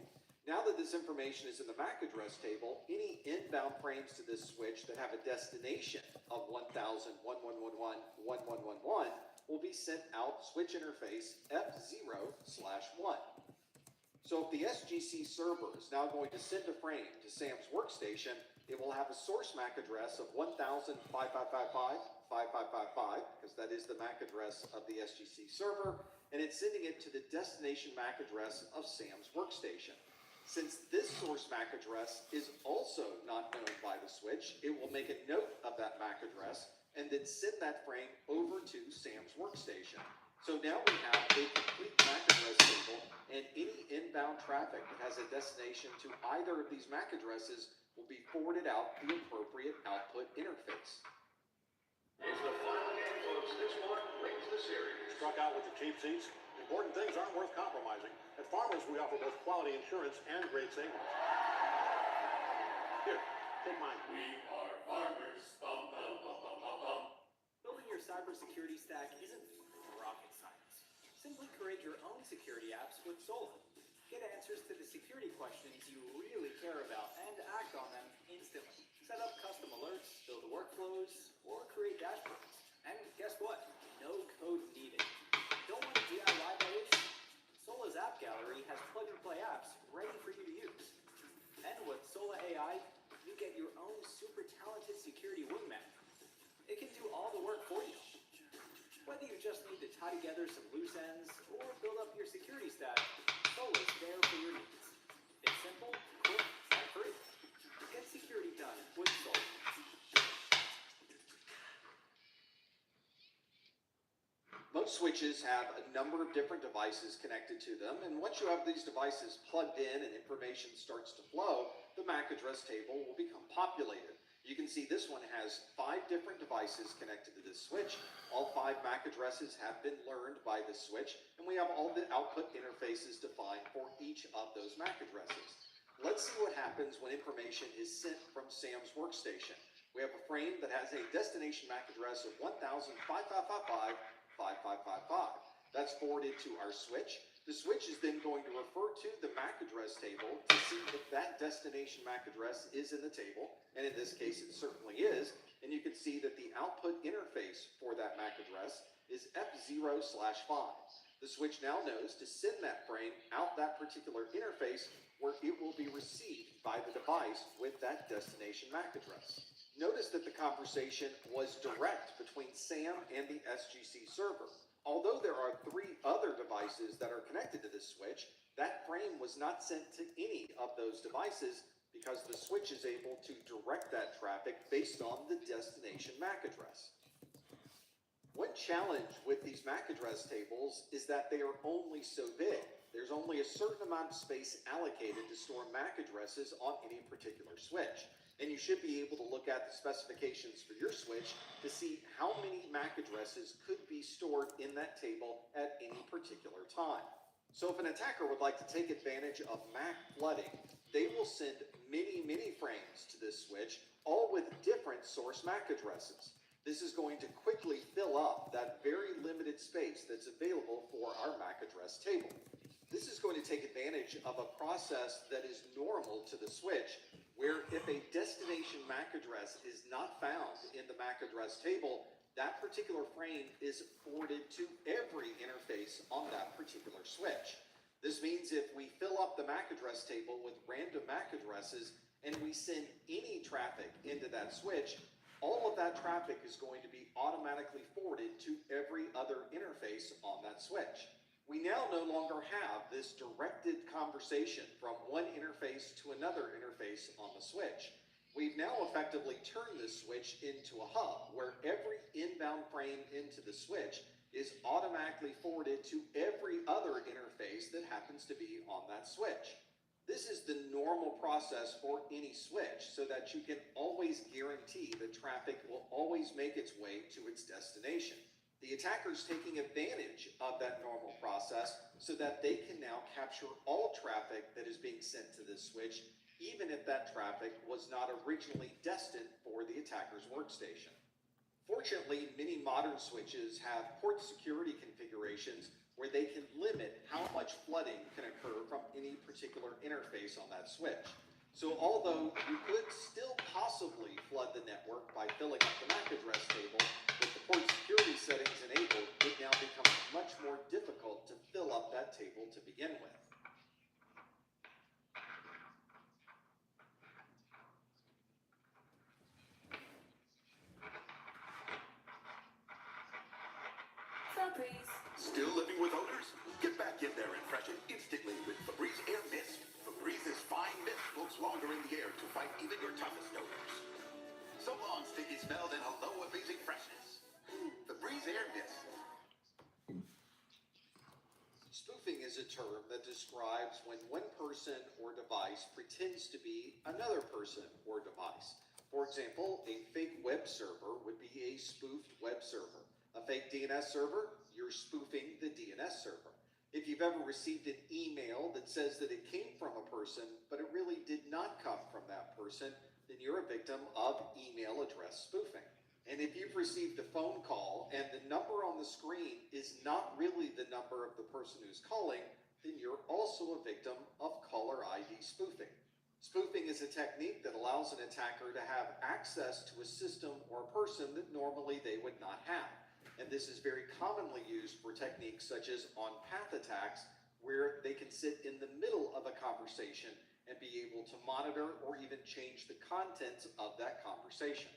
Now that this information is in the MAC address table, any inbound frames to this switch that have a destination of 1000.1111.1111 will be sent out switch interface F0/1. So if the SGC server is now going to send a frame to Sam's workstation, it will have a source MAC address of 1000.5555.5555, because that is the MAC address of the SGC server, and it's sending it to the destination MAC address of Sam's workstation. Since this source MAC address is also not known by the switch, it will make a note of that MAC address and then send that frame over to Sam's workstation. So now we have a complete MAC address table, and any inbound traffic that has a destination to either of these MAC addresses will be forwarded out the appropriate output interface. It's the final game, folks. This one wins the series. Struck out with the cheap seats. Important things aren't worth compromising. At Farmers, we offer both quality insurance and great savings. Here, take mine. We are farmers. Bum, bum, bum, bum, bum, bum. Building your cybersecurity stack isn't rocket science. Simply create your own security apps with Sola. Get answers to the security questions you really care about and act on them instantly. Set up custom alerts, build workflows, or create dashboards. And guess what? No code needed. Don't want to DIY that issue? Sola's app gallery has plug-and-play apps ready for you to use. And with Sola AI, you get your own super talented security wingman. It can do all the work for you. Whether you just need to tie together some loose ends or build up your security stack, Sola's there for your needs. It's simple, quick, and free. Get security done with Sola. Most switches have a number of different devices connected to them, and once you have these devices plugged in and information starts to flow, the MAC address table will become populated. You can see this one has 5 different devices connected to this switch. All 5 MAC addresses have been learned by this switch, and we have all the output interfaces defined for each of those MAC addresses. Let's see what happens when information is sent from Sam's workstation. We have a frame that has a destination MAC address of 1000.5555.5555. That's forwarded to our switch. The switch is then going to refer to the MAC address table to see if that destination MAC address is in the table, and in this case it certainly is, and you can see that the output interface for that MAC address is F0/5. The switch now knows to send that frame out that particular interface where it will be received by the device with that destination MAC address. Notice that the conversation was direct between Sam and the SGC server. Although there are 3 other devices that are connected to this switch, that frame was not sent to any of those devices because the switch is able to direct that traffic based on the destination MAC address. One challenge with these MAC address tables is that they are only so big. There's only a certain amount of space allocated to store MAC addresses on any particular switch. And you should be able to look at the specifications for your switch to see how many MAC addresses could be stored in that table at any particular time. So if an attacker would like to take advantage of MAC flooding, they will send many frames to this switch, all with different source MAC addresses. This is going to quickly fill up that very limited space that's available for our MAC address table. This is going to take advantage of a process that is normal to the switch, where if a destination MAC address is not found in the MAC address table, that particular frame is forwarded to every interface on that particular switch. This means if we fill up the MAC address table with random MAC addresses and we send any traffic into that switch, all of that traffic is going to be automatically forwarded to every other interface on that switch. We now no longer have this directed conversation from one interface to another interface on the switch. We've now effectively turned this switch into a hub where every inbound frame into the switch is automatically forwarded to every other interface that happens to be on that switch. This is the normal process for any switch so that you can always guarantee that traffic will always make its way to its destination. The attacker's taking advantage of that normal process so that they can now capture all traffic that is being sent to this switch, even if that traffic was not originally destined for the attacker's workstation. Fortunately, many modern switches have port security configurations where they can limit how much flooding can occur from any particular interface on that switch. So although you could still possibly flood the network by filling up the MAC address table, with the port security settings enabled, it now becomes much more difficult to fill up that table to begin with. Still living with odors? Get back in there and freshen instantly with Febreze Air Mist. Febreze is fine mist floats longer in the air to fight even your toughest odors. So long, sticky smell, and hello, amazing freshness. Febreze Air Mist. Spoofing is a term that describes when one person or device pretends to be another person or device. For example, a fake web server would be a spoofed web server. A fake DNS server, you're spoofing the DNS server. If you've ever received an email that says that it came from a person, but it really did not come from that person, then you're a victim of email address spoofing. And if you've received a phone call and the number on the screen is not really the number of the person who's calling, then you're also a victim of caller ID spoofing. Spoofing is a technique that allows an attacker to have access to a system or a person that normally they would not have. And this is very commonly used for techniques such as on-path attacks, where they can sit in the middle of a conversation and be able to monitor or even change the contents of that conversation.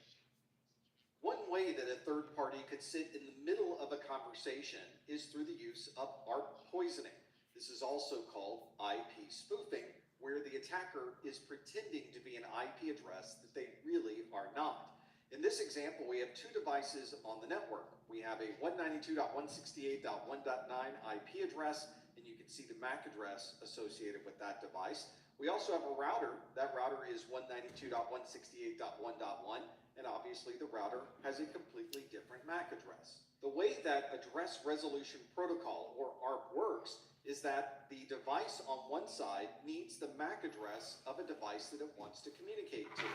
One way that a third party could sit in the middle of a conversation is through the use of ARP poisoning. This is also called IP spoofing, where the attacker is pretending to be an IP address that they really are not. In this example, we have two devices on the network. We have a 192.168.1.9 IP address, and you can see the MAC address associated with that device. We also have a router. That router is 192.168.1.1, and obviously the router has a completely different MAC address. The way that Address Resolution Protocol, or ARP, works is that the device on one side needs the MAC address of a device that it wants to communicate to.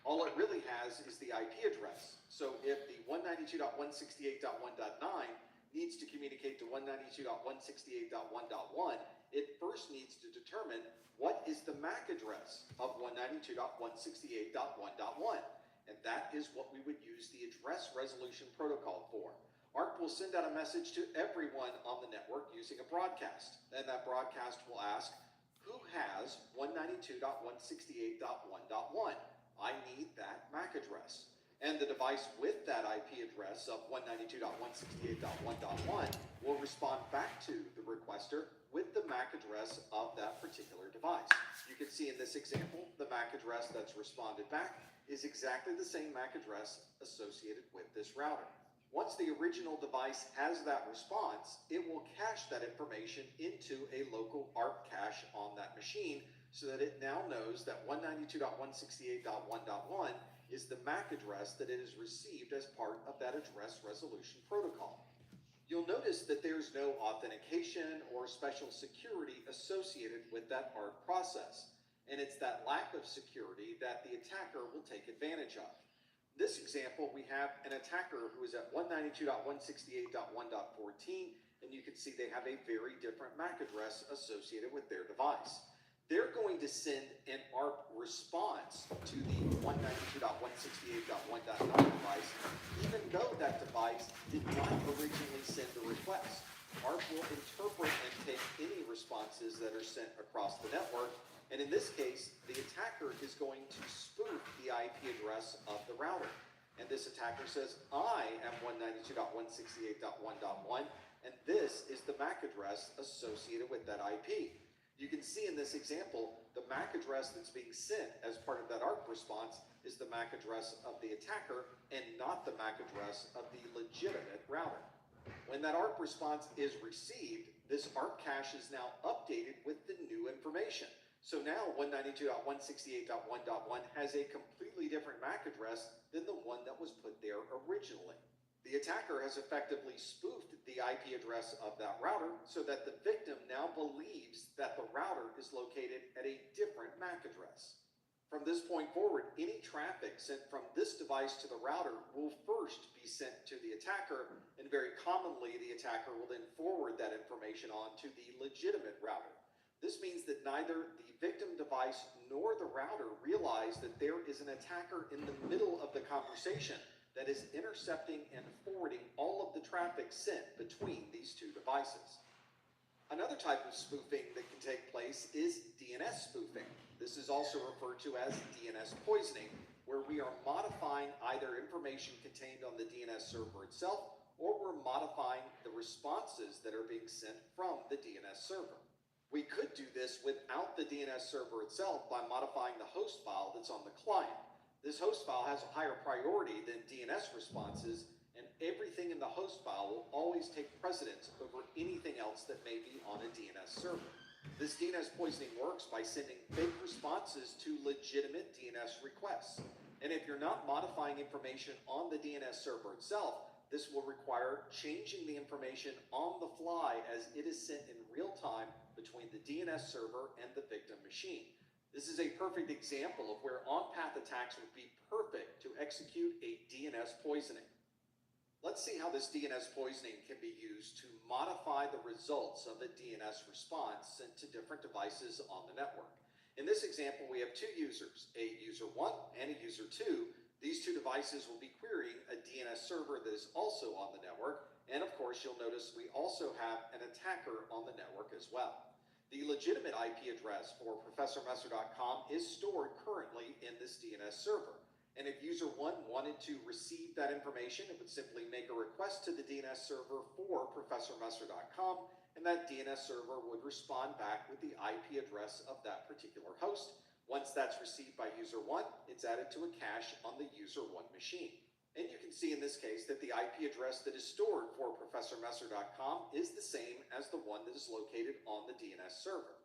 All it really has is the IP address. So if the 192.168.1.9 needs to communicate to 192.168.1.1, it first needs to determine what is the MAC address of 192.168.1.1. And that is what we would use the Address Resolution Protocol for. ARP will send out a message to everyone on the network using a broadcast. And that broadcast will ask, who has 192.168.1.1? I need that MAC address. And the device with that IP address of 192.168.1.1 will respond back to the requester with the MAC address of that particular device. You can see in this example, the MAC address that's responded back is exactly the same MAC address associated with this router. Once the original device has that response, it will cache that information into a local ARP cache on that machine so that it now knows that 192.168.1.1 is the MAC address that it has received as part of that address resolution protocol. You'll notice that there's no authentication or special security associated with that ARP process, and it's that lack of security that the attacker will take advantage of. In this example, we have an attacker who is at 192.168.1.14, and you can see they have a very different MAC address associated with their device. They're going to send an ARP response to the 192.168.1.9 device, even though that device did not originally send the request. ARP will interpret and take any responses that are sent across the network, and in this case, the attacker is going to spoof the IP address of the router. And this attacker says, I am 192.168.1.1, and this is the MAC address associated with that IP. You can see in this example, the MAC address that's being sent as part of that ARP response is the MAC address of the attacker and not the MAC address of the legitimate router. When that ARP response is received, this ARP cache is now updated with the new information. So now 192.168.1.1 has a completely different MAC address than the one that was put there originally. The attacker has effectively spoofed the IP address of that router so that the victim now believes that the router is located at a different MAC address. From this point forward, any traffic sent from this device to the router will first be sent to the attacker, and very commonly the attacker will then forward that information on to the legitimate router. This means that neither the victim device nor the router realize that there is an attacker in the middle of the conversation that is intercepting and forwarding all of the traffic sent between these two devices. Another type of spoofing that can take place is DNS spoofing. This is also referred to as DNS poisoning, where we are modifying either information contained on the DNS server itself, or we're modifying the responses that are being sent from the DNS server. We could do this without the DNS server itself by modifying the host file that's on the client. This host file has a higher priority than DNS responses, and everything in the host file will always take precedence over anything else that may be on a DNS server. This DNS poisoning works by sending fake responses to legitimate DNS requests. And if you're not modifying information on the DNS server itself, this will require changing the information on the fly as it is sent in real time between the DNS server and the victim machine. This is a perfect example of where on-path attacks would be perfect to execute a DNS poisoning. Let's see how this DNS poisoning can be used to modify the results of a DNS response sent to different devices on the network. In this example, we have two users, a user 1 and a user 2. These two devices will be querying a DNS server that is also on the network, and of course you'll notice we also have an attacker on the network as well. The legitimate IP address for ProfessorMesser.com is stored currently in this DNS server. And if user 1 wanted to receive that information, it would simply make a request to the DNS server for ProfessorMesser.com, and that DNS server would respond back with the IP address of that particular host. Once that's received by user 1, it's added to a cache on the user 1 machine. And you can see in this case that the IP address that is stored for ProfessorMesser.com is the same as the one that is located on the DNS server.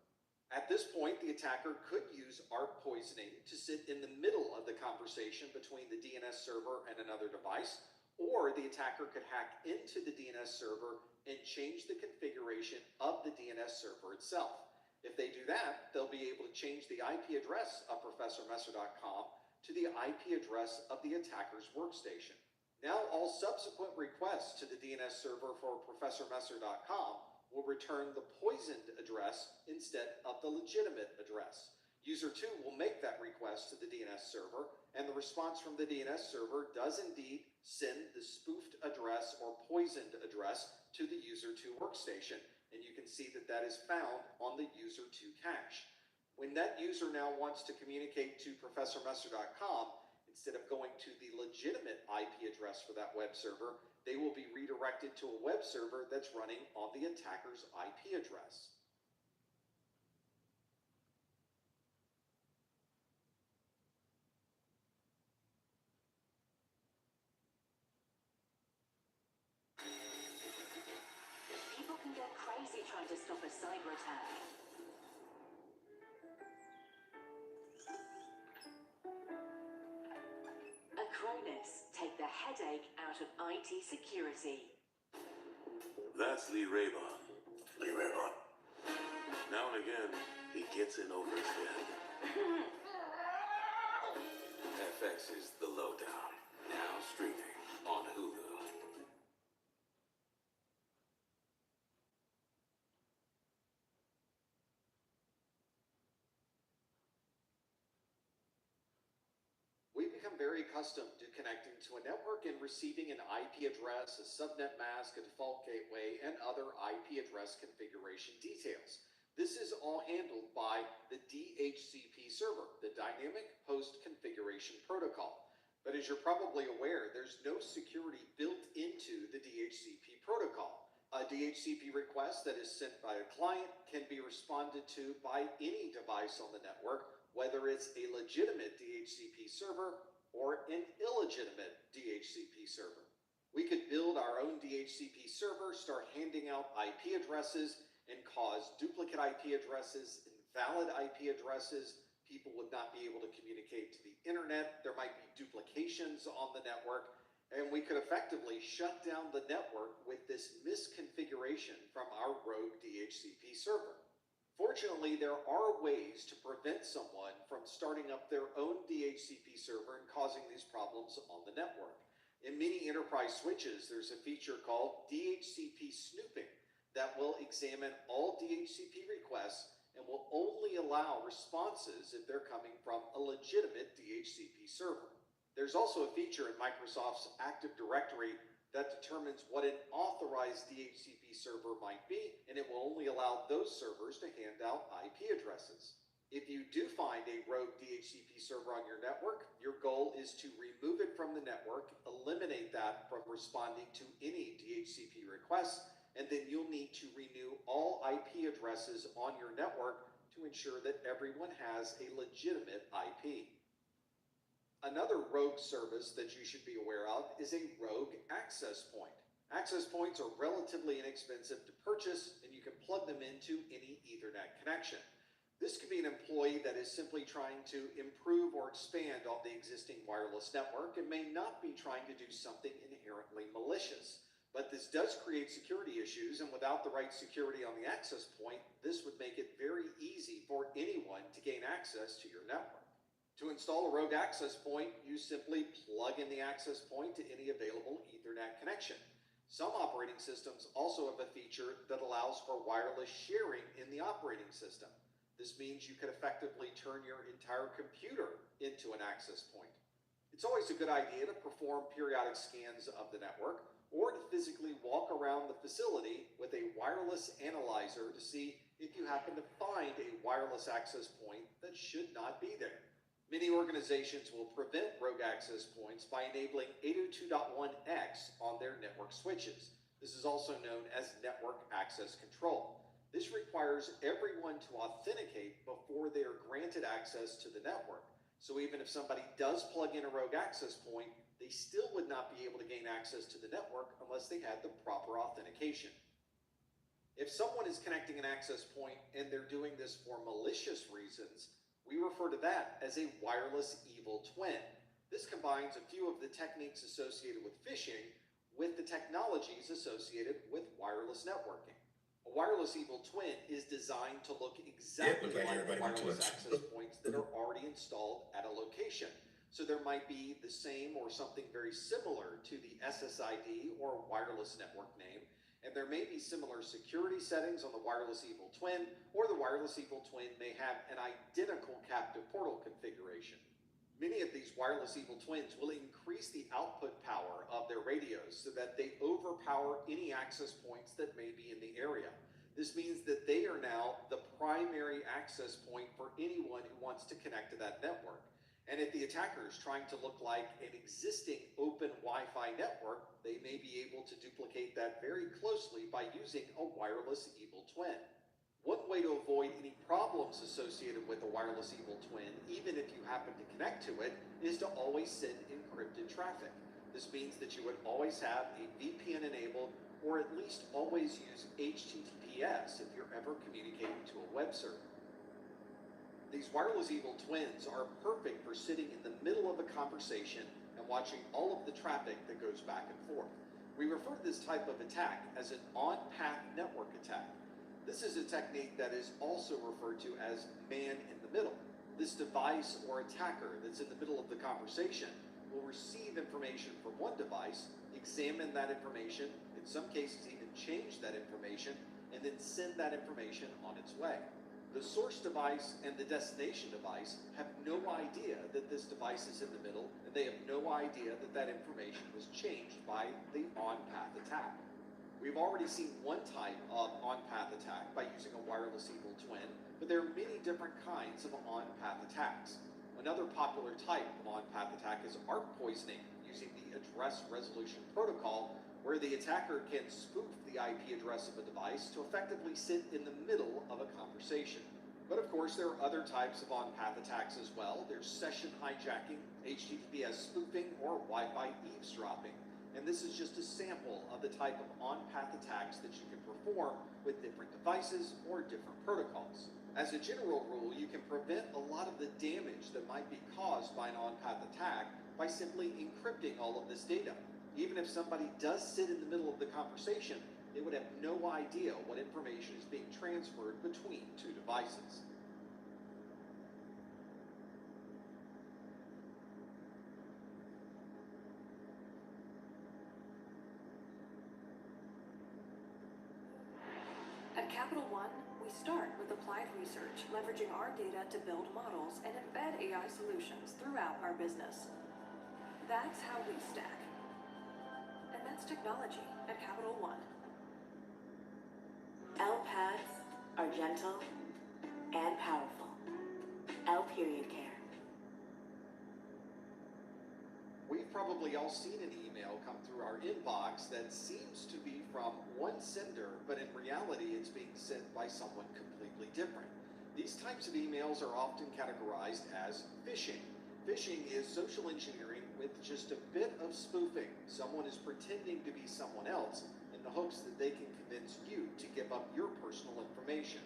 At this point, the attacker could use ARP poisoning to sit in the middle of the conversation between the DNS server and another device, or the attacker could hack into the DNS server and change the configuration of the DNS server itself. If they do that, they'll be able to change the IP address of ProfessorMesser.com to the IP address of the attacker's workstation. Now all subsequent requests to the DNS server for ProfessorMesser.com will return the poisoned address instead of the legitimate address. User 2 will make that request to the DNS server, and the response from the DNS server does indeed send the spoofed address or poisoned address to the user 2 workstation, and you can see that that is found on the user 2 cache. When that user now wants to communicate to ProfessorMesser.com, instead of going to the legitimate IP address for that web server, they will be redirected to a web server that's running on the attacker's IP address. People can get crazy trying to stop a cyber attack. Acronis, take the headache out of IT security. That's Lee Raybon. Lee Raybon. Now and again, he gets in over his head. FX is The Lowdown. Now streaming on Hulu. We've become very accustomed to connecting to a network and receiving an IP address, a subnet mask, a default gateway, and other IP address configuration details. This is all handled by the DHCP server, the Dynamic Host Configuration Protocol. But as you're probably aware, there's no security built into the DHCP protocol. A DHCP request that is sent by a client can be responded to by any device on the network, whether it's a legitimate DHCP server or an illegitimate DHCP server. We could build our own DHCP server, start handing out IP addresses, and cause duplicate IP addresses, invalid IP addresses. People would not be able to communicate to the internet. There might be duplications on the network, and we could effectively shut down the network with this misconfiguration from our rogue DHCP server. Fortunately, there are ways to prevent someone from starting up their own DHCP server and causing these problems on the network. In many enterprise switches, there's a feature called DHCP snooping that will examine all DHCP requests and will only allow responses if they're coming from a legitimate DHCP server. There's also a feature in Microsoft's Active Directory that determines what an authorized DHCP server might be, and it will only allow those servers to hand out IP addresses. If you do find a rogue DHCP server on your network, your goal is to remove it from the network, eliminate that from responding to any DHCP requests, and then you'll need to renew all IP addresses on your network to ensure that everyone has a legitimate IP. Another rogue service that you should be aware of is a rogue access point. Access points are relatively inexpensive to purchase, and you can plug them into any Ethernet connection. This could be an employee that is simply trying to improve or expand on the existing wireless network and may not be trying to do something inherently malicious. But this does create security issues, and without the right security on the access point, this would make it very easy for anyone to gain access to your network. To install a rogue access point, you simply plug in the access point to any available Ethernet connection. Some operating systems also have a feature that allows for wireless sharing in the operating system. This means you could effectively turn your entire computer into an access point. It's always a good idea to perform periodic scans of the network or to physically walk around the facility with a wireless analyzer to see if you happen to find a wireless access point that should not be there. Many organizations will prevent rogue access points by enabling 802.1x on their network switches. This is also known as network access control. This requires everyone to authenticate before they are granted access to the network. So even if somebody does plug in a rogue access point, they still would not be able to gain access to the network unless they had the proper authentication. If someone is connecting an access point and they're doing this for malicious reasons, we refer to that as a wireless evil twin. This combines a few of the techniques associated with phishing with the technologies associated with wireless networking. A wireless evil twin is designed to look exactly like the wireless access points that are already installed at a location. So there might be the same or something very similar to the SSID or wireless network name, and there may be similar security settings on the wireless evil twin, or the wireless evil twin may have an identical captive portal configuration. Many of these wireless evil twins will increase the output power of their radios so that they overpower any access points that may be in the area. This means that they are now the primary access point for anyone who wants to connect to that network. And if the attacker is trying to look like an existing open Wi-Fi network, they may be able to duplicate that very closely by using a wireless evil twin. One way to avoid any problems associated with a wireless evil twin, even if you happen to connect to it, is to always send encrypted traffic. This means that you would always have a VPN enabled, or at least always use HTTPS if you're ever communicating to a web server. These wireless evil twins are perfect for sitting in the middle of a conversation and watching all of the traffic that goes back and forth. We refer to this type of attack as an on-path network attack. This is a technique that is also referred to as man in the middle. This device or attacker that's in the middle of the conversation will receive information from one device, examine that information, in some cases even change that information, and then send that information on its way. The source device and the destination device have no idea that this device is in the middle, and they have no idea that that information was changed by the on-path attack. We've already seen one type of on-path attack by using a wireless evil twin, but there are many different kinds of on-path attacks. Another popular type of on-path attack is ARP poisoning, using the address resolution protocol, where the attacker can spoof the IP address of a device to effectively sit in the middle of a conversation. But of course, there are other types of on-path attacks as well. There's session hijacking, HTTPS spoofing, or Wi-Fi eavesdropping. And this is just a sample of the type of on-path attacks that you can perform with different devices or different protocols. As a general rule, you can prevent a lot of the damage that might be caused by an on-path attack by simply encrypting all of this data. Even if somebody does sit in the middle of the conversation, they would have no idea what information is being transferred between two devices. At Capital One, we start with applied research, leveraging our data to build models and embed AI solutions throughout our business. That's how we stack. And that's technology at Capital One. L-pads are gentle and powerful. L-period care. We've probably all seen an email come through our inbox that seems to be from one sender, but in reality it's being sent by someone completely different. These types of emails are often categorized as phishing. Phishing is social engineering with just a bit of spoofing. Someone is pretending to be someone else in the hopes that they can convince you to give up your personal information.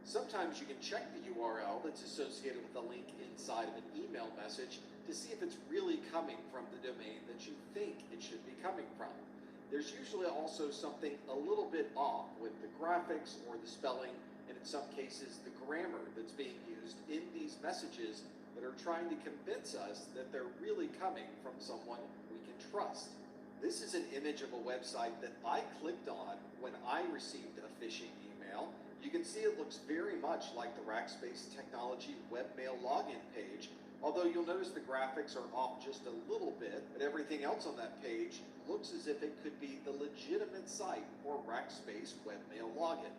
Sometimes you can check the URL that's associated with the link inside of an email message to see if it's really coming from the domain that you think it should be coming from. There's usually also something a little bit off with the graphics or the spelling, and in some cases the grammar that's being used in these messages that are trying to convince us that they're really coming from someone we can trust. This is an image of a website that I clicked on when I received a phishing email. You can see it looks very much like the Rackspace Technology webmail login page, although you'll notice the graphics are off just a little bit, but everything else on that page looks as if it could be the legitimate site for Rackspace webmail login.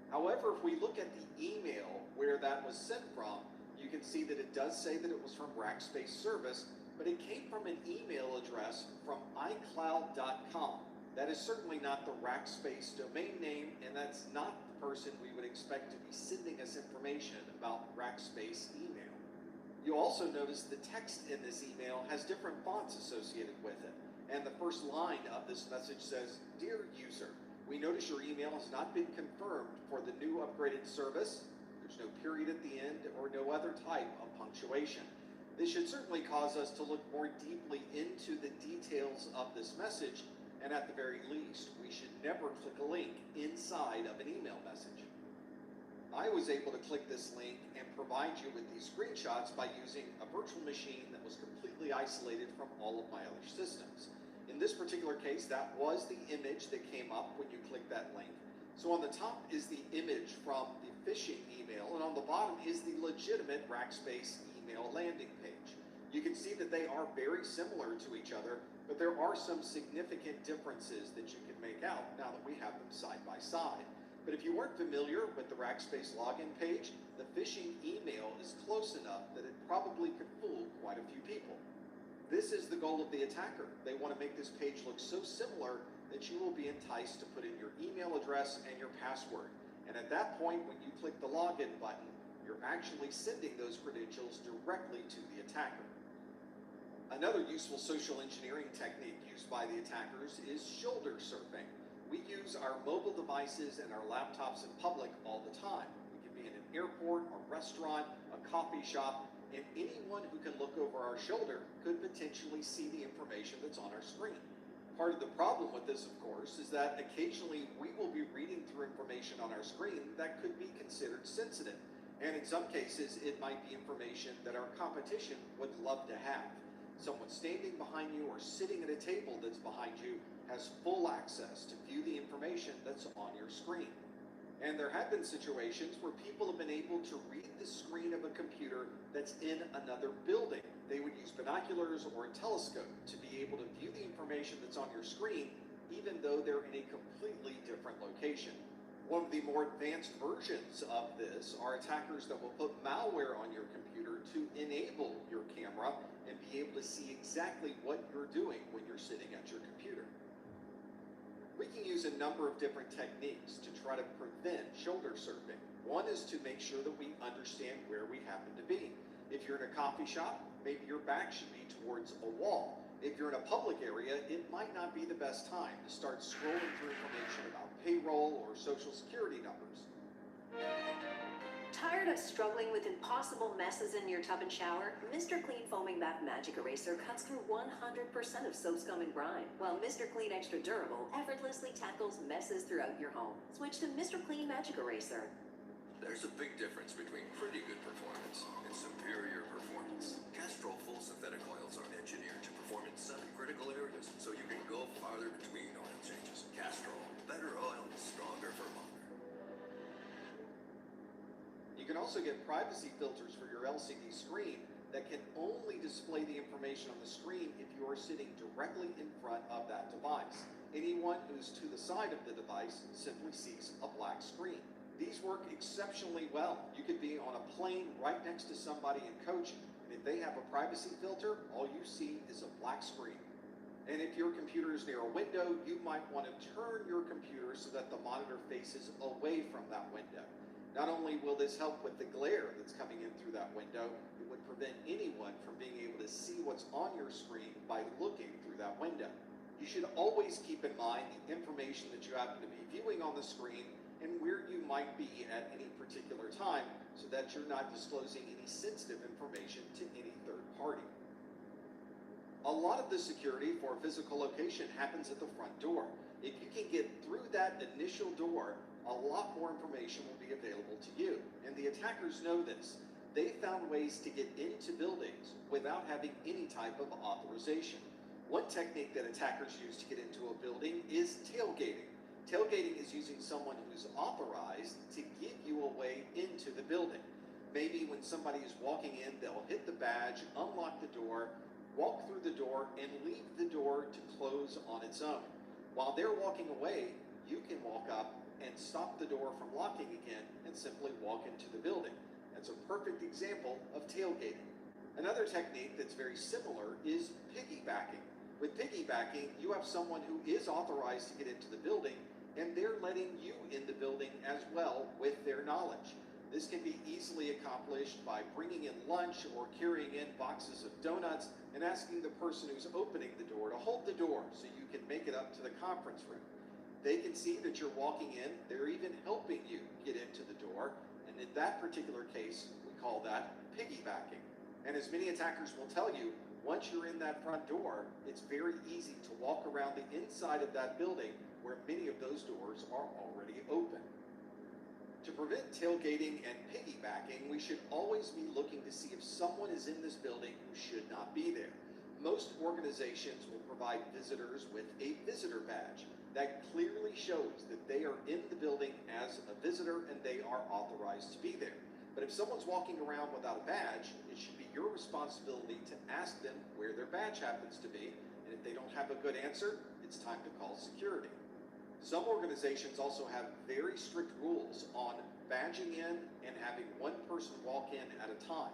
However, if we look at the email where that was sent from, you can see that it does say that it was from Rackspace Service, but it came from an email address from iCloud.com. That is certainly not the Rackspace domain name, and that's not the person we would expect to be sending us information about Rackspace email. You'll also notice the text in this email has different fonts associated with it, and the first line of this message says, "Dear user, we notice your email has not been confirmed for the new upgraded service." There's no period at the end or no other type of punctuation. This should certainly cause us to look more deeply into the details of this message, and at the very least, we should never click a link inside of an email message. I was able to click this link and provide you with these screenshots by using a virtual machine that was completely isolated from all of my other systems. In this particular case, that was the image that came up when you click that link. So on the top is the image from the phishing email, and on the bottom is the legitimate Rackspace email landing page. You can see that they are very similar to each other, but there are some significant differences that you can make out now that we have them side by side. But if you weren't familiar with the Rackspace login page, the phishing email is close enough that it probably could fool quite a few people. This is the goal of the attacker. They want to make this page look so similar that you will be enticed to put in your email address and your password. And at that point, when you click the login button, you're actually sending those credentials directly to the attacker. Another useful social engineering technique used by the attackers is shoulder surfing. We use our mobile devices and our laptops in public all the time. We can be in an airport, a restaurant, a coffee shop, and anyone who can look over our shoulder could potentially see the information that's on our screen. Part of the problem with this, of course, is that occasionally we will be reading through information on our screen that could be considered sensitive. And in some cases, it might be information that our competition would love to have. Someone standing behind you or sitting at a table that's behind you has full access to view the information that's on your screen. And there have been situations where people have been able to read the screen of a computer that's in another building. They would use binoculars or a telescope to be able to view the information that's on your screen, even though they're in a completely different location. One of the more advanced versions of this are attackers that will put malware on your computer to enable your camera and be able to see exactly what you're doing when you're sitting at your computer. We can use a number of different techniques to try to prevent shoulder surfing. One is to make sure that we understand where we happen to be. If you're in a coffee shop, maybe your back should be towards a wall. If you're in a public area, it might not be the best time to start scrolling through information about payroll or social security numbers. Tired of struggling with impossible messes in your tub and shower? Mr. Clean Foaming Bath Magic Eraser cuts through 100% of soap, scum, and grime, while Mr. Clean Extra Durable effortlessly tackles messes throughout your home. Switch to Mr. Clean Magic Eraser. There's a big difference between pretty good performance and superior performance. Castrol full synthetic oils are engineered to perform in 7 critical areas, so you can go farther between oil changes. Castrol, better oil, stronger for longer. You can also get privacy filters for your LCD screen that can only display the information on the screen if you are sitting directly in front of that device. Anyone who's to the side of the device simply sees a black screen. These work exceptionally well. You could be on a plane right next to somebody in coach, and if they have a privacy filter, all you see is a black screen. And if your computer is near a window, you might want to turn your computer so that the monitor faces away from that window. Not only will this help with the glare that's coming in through that window, it would prevent anyone from being able to see what's on your screen by looking through that window. You should always keep in mind the information that you happen to be viewing on the screen and where you might be at any particular time so that you're not disclosing any sensitive information to any third party. A lot of the security for a physical location happens at the front door. If you can get through that initial door, a lot more information will be available to you. And the attackers know this. They found ways to get into buildings without having any type of authorization. One technique that attackers use to get into a building is tailgating. Tailgating is using someone who's authorized to give you a way into the building. Maybe when somebody is walking in, they'll hit the badge, unlock the door, walk through the door, and leave the door to close on its own. While they're walking away, you can walk up and stop the door from locking again and simply walk into the building. That's a perfect example of tailgating. Another technique that's very similar is piggybacking. With piggybacking, you have someone who is authorized to get into the building, and they're letting you in the building as well with their knowledge. This can be easily accomplished by bringing in lunch or carrying in boxes of donuts and asking the person who's opening the door to hold the door so you can make it up to the conference room. They can see that you're walking in, they're even helping you get into the door, and in that particular case, we call that piggybacking. And as many attackers will tell you, once you're in that front door, it's very easy to walk around the inside of that building where many of those doors are already open. To prevent tailgating and piggybacking, we should always be looking to see if someone is in this building who should not be there. Most organizations will provide visitors with a visitor badge that clearly shows that they are in the building as a visitor and they are authorized to be there. But if someone's walking around without a badge, it should be your responsibility to ask them where their badge happens to be, and if they don't have a good answer, it's time to call security. Some organizations also have very strict rules on badging in and having one person walk in at a time.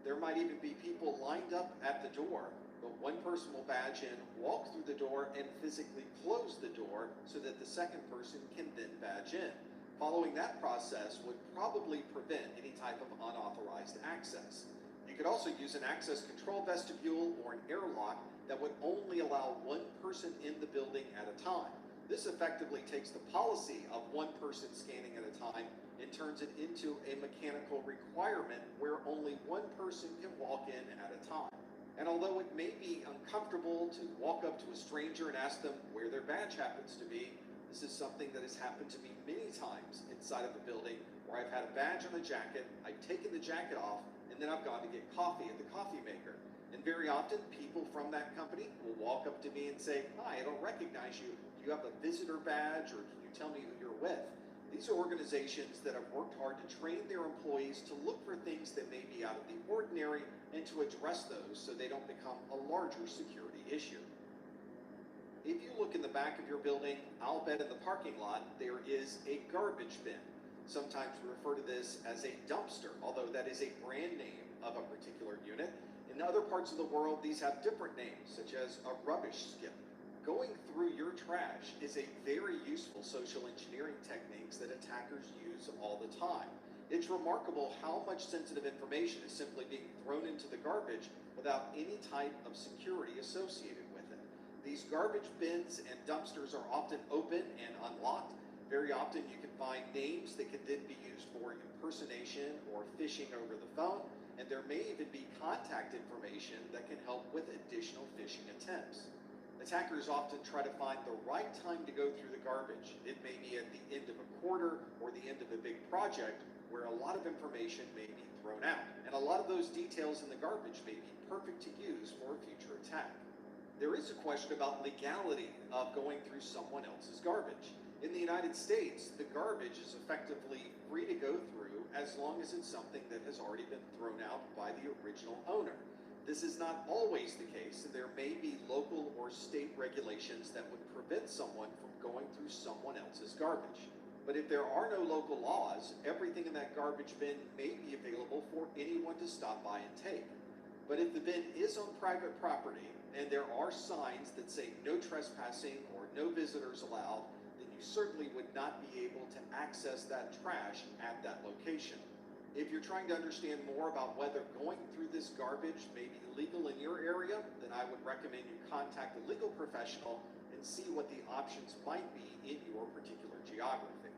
There might even be people lined up at the door, but one person will badge in, walk through the door, and physically close the door so that the second person can then badge in. Following that process would probably prevent any type of unauthorized access. You could also use an access control vestibule or an airlock that would only allow one person in the building at a time. This effectively takes the policy of one person scanning at a time and turns it into a mechanical requirement where only one person can walk in at a time. And although it may be uncomfortable to walk up to a stranger and ask them where their badge happens to be, this is something that has happened to me many times inside of a building where I've had a badge on a jacket, I've taken the jacket off, and then I've gone to get coffee at the coffee maker. And very often, people from that company will walk up to me and say, "Hi, I don't recognize you. Do you have a visitor badge, or can you tell me who you're with?" These are organizations that have worked hard to train their employees to look for things that may be out of the ordinary and to address those so they don't become a larger security issue. If you look look in the back of your building, I'll bet in the parking lot there is a garbage bin. Sometimes we refer to this as a dumpster, although that is a brand name of a particular unit. In other parts of the world, these have different names, such as a rubbish skip. Going through your trash is a very useful social engineering technique that attackers use all the time. It's remarkable how much sensitive information is simply being thrown into the garbage without any type of security associated with it. These garbage bins and dumpsters are often open and unlocked. Very often you can find names that can then be used for impersonation or phishing over the phone, and there may even be contact information that can help with additional phishing attempts. Attackers often try to find the right time to go through the garbage. It may be at the end of a quarter or the end of a big project where a lot of information may be thrown out, and a lot of those details in the garbage may be perfect to use for a future attack. There is a question about legality of going through someone else's garbage. In the United States, the garbage is effectively free to go through as long as it's something that has already been thrown out by the original owner. This is not always the case, and there may be local or state regulations that would prevent someone from going through someone else's garbage. But if there are no local laws, everything in that garbage bin may be available for anyone to stop by and take. But if the bin is on private property and there are signs that say no trespassing or no visitors allowed, then you certainly would not be able to access that trash at that location. If you're trying to understand more about whether going through this garbage may be legal in your area, then I would recommend you contact a legal professional and see what the options might be in your particular geography.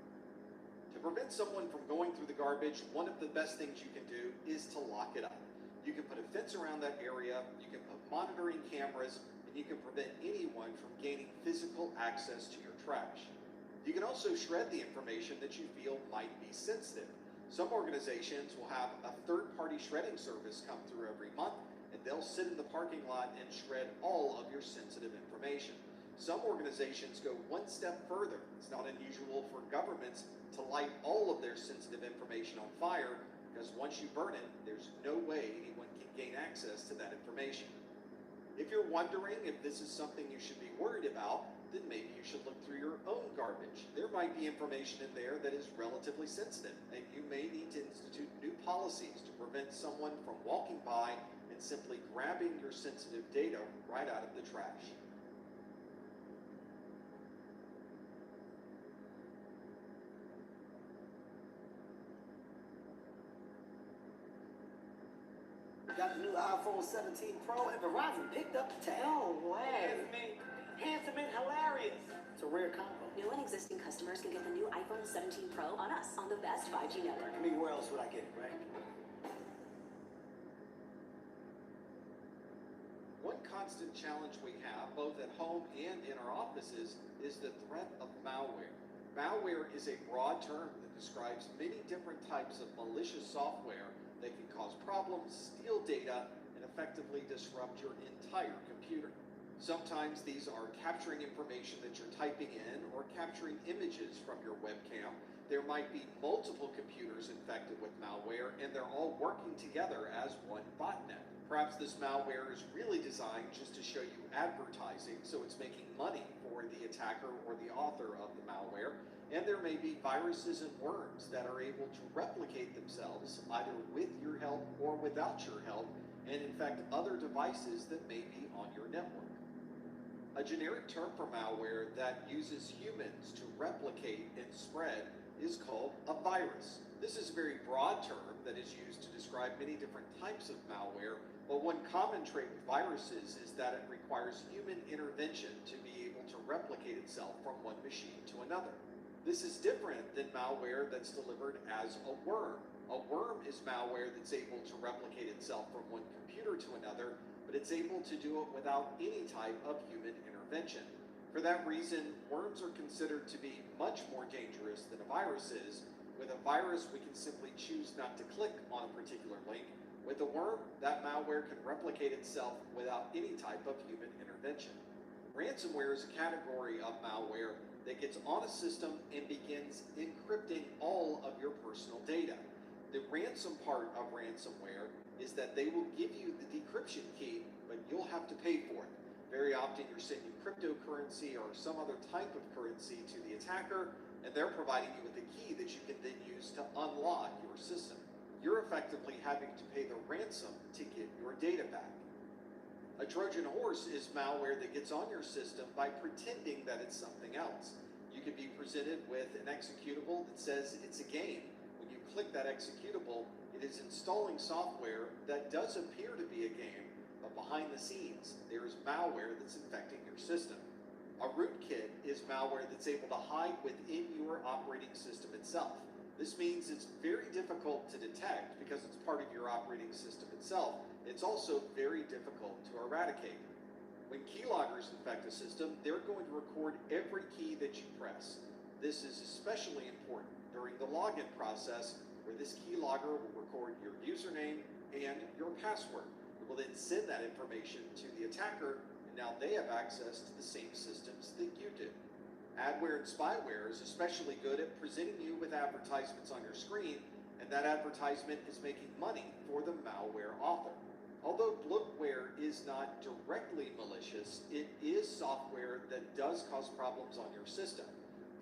To prevent someone from going through the garbage, one of the best things you can do is to lock it up. You can put a fence around that area, you can put monitoring cameras, and you can prevent anyone from gaining physical access to your trash. You can also shred the information that you feel might be sensitive. Some organizations will have a third-party shredding service come through every month, and they'll sit in the parking lot and shred all of your sensitive information. Some organizations go one step further. It's not unusual for governments to light all of their sensitive information on fire, because once you burn it, there's no way anyone can gain access to that information. If you're wondering if this is something you should be worried about, then maybe you should look through your own garbage. There might be information in there that is relatively sensitive, and you may need to institute new policies to prevent someone from walking by and simply grabbing your sensitive data right out of the trash. Got the new iPhone 17 Pro, and Verizon picked up the tab. No way. Handsome and hilarious. It's a rare combo. New and existing customers can get the new iPhone 17 Pro on us on the best 5G network. I mean, where else would I get it, right? One constant challenge we have, both at home and in our offices, is the threat of malware. Malware is a broad term that describes many different types of malicious software that can cause problems, steal data, and effectively disrupt your entire computer. Sometimes these are capturing information that you're typing in or capturing images from your webcam. There might be multiple computers infected with malware, and they're all working together as one botnet. Perhaps this malware is really designed just to show you advertising, so it's making money for the attacker or the author of the malware. And there may be viruses and worms that are able to replicate themselves either with your help or without your help and infect other devices that may be on your network. A generic term for malware that uses humans to replicate and spread is called a virus. This is a very broad term that is used to describe many different types of malware, but one common trait with viruses is that it requires human intervention to be able to replicate itself from one machine to another. This is different than malware that's delivered as a worm. A worm is malware that's able to replicate itself from one computer to another, but it's able to do it without any type of human intervention. For that reason, worms are considered to be much more dangerous than a virus is. With a virus, we can simply choose not to click on a particular link. With a worm, that malware can replicate itself without any type of human intervention. Ransomware is a category of malware that gets on a system and begins encrypting all of your personal data. The ransom part of ransomware is that they will give you the decryption key, but you'll have to pay for it. Very often you're sending cryptocurrency or some other type of currency to the attacker, and they're providing you with a key that you can then use to unlock your system. You're effectively having to pay the ransom to get your data back. A Trojan horse is malware that gets on your system by pretending that it's something else. You can be presented with an executable that says it's a game. When you click that executable, it is installing software that does appear to be a game, but behind the scenes, there is malware that's infecting your system. A rootkit is malware that's able to hide within your operating system itself. This means it's very difficult to detect because it's part of your operating system itself. It's also very difficult to eradicate. When keyloggers infect a system, they're going to record every key that you press. This is especially important during the login process, where this keylogger will record your username and your password. It will then send that information to the attacker, and now they have access to the same systems that you do. Adware and spyware is especially good at presenting you with advertisements on your screen, and that advertisement is making money for the malware author. Although bloatware is not directly malicious, it is software that does cause problems on your system.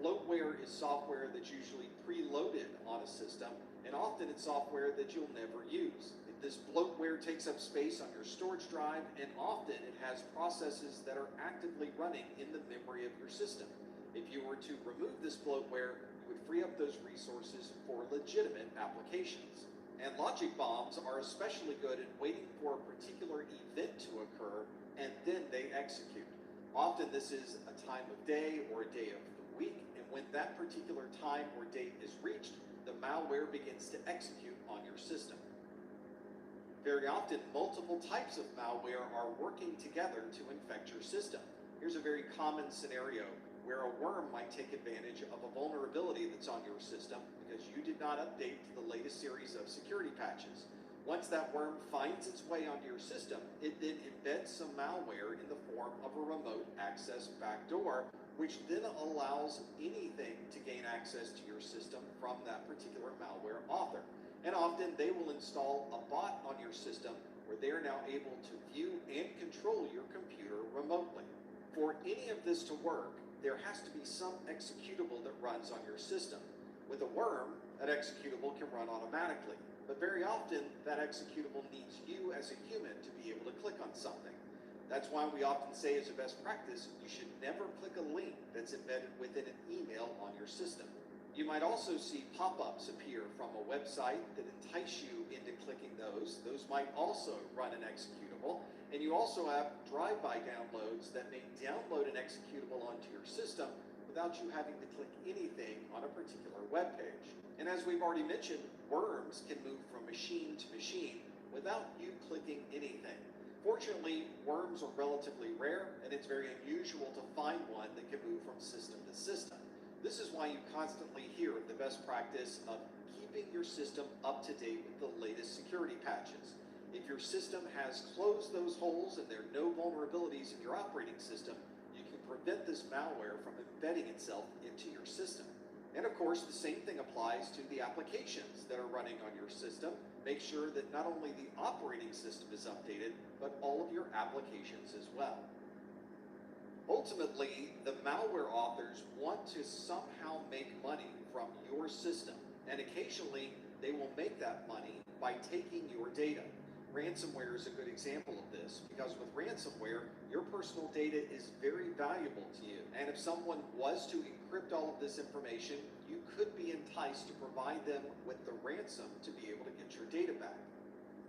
Bloatware is software that's usually preloaded on a system, and often it's software that you'll never use. This bloatware takes up space on your storage drive, and often it has processes that are actively running in the memory of your system. If you were to remove this bloatware, you would free up those resources for legitimate applications. And logic bombs are especially good at waiting for a particular event to occur, and then they execute. Often this is a time of day or a day of the week, and when that particular time or date is reached, the malware begins to execute on your system. Very often, multiple types of malware are working together to infect your system. Here's a very common scenario where a worm might take advantage of a vulnerability that's on your system because you did not update to the latest series of security patches. Once that worm finds its way onto your system, it then embeds some malware in the form of a remote access backdoor, which then allows anything to gain access to your system from that particular malware author. And often they will install a bot on your system where they are now able to view and control your computer remotely. For any of this to work, there has to be some executable that runs on your system. With a worm, that executable can run automatically, but very often that executable needs you as a human to be able to click on something. That's why we often say as a best practice, you should never click a link that's embedded within an email on your system. You might also see pop-ups appear from a website that entice you into clicking those. Those might also run an executable. And you also have drive-by downloads that may download an executable onto your system without you having to click anything on a particular web page. And as we've already mentioned, worms can move from machine to machine without you clicking anything. Fortunately, worms are relatively rare, and it's very unusual to find one that can move from system to system. This is why you constantly hear of the best practice of keeping your system up to date with the latest security patches. If your system has closed those holes and there are no vulnerabilities in your operating system, you can prevent this malware from embedding itself into your system. And of course, the same thing applies to the applications that are running on your system. Make sure that not only the operating system is updated, but all of your applications as well. Ultimately, the malware authors want to somehow make money from your system, and occasionally they will make that money by taking your data. Ransomware is a good example of this, because with ransomware, your personal data is very valuable to you, and if someone was to encrypt all of this information, you could be enticed to provide them with the ransom to be able to get your data back.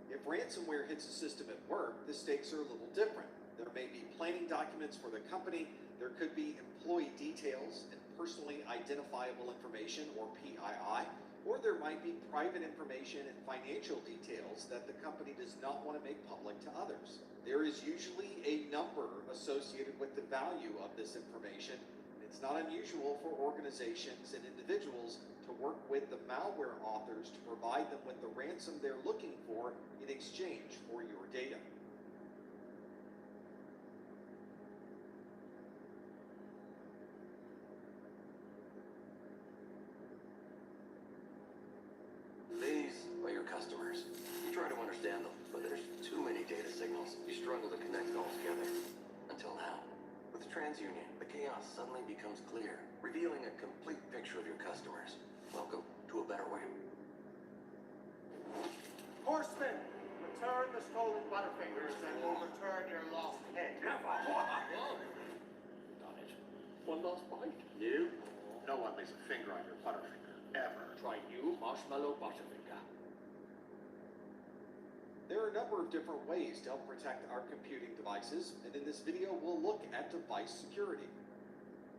If ransomware hits a system at work, the stakes are a little different. There may be planning documents for the company, there could be employee details and personally identifiable information, or PII, or there might be private information and financial details that the company does not want to make public to others. There is usually a number associated with the value of this information. It's not unusual for organizations and individuals to work with the malware authors to provide them with the ransom they're looking for in exchange for your data. These are your customers. You try to understand them, but there's too many data signals. You struggle to connect all together. Until TransUnion, the chaos suddenly becomes clear, revealing a complete picture of your customers. Welcome to a better way. Horsemen, return the stolen Butterfingers and we'll return your lost head. Never. Done it. One last bite? You? No one lays a finger on your Butterfinger, ever. Try new Marshmallow Butterfinger. There are a number of different ways to help protect our computing devices, and in this video we'll look at device security.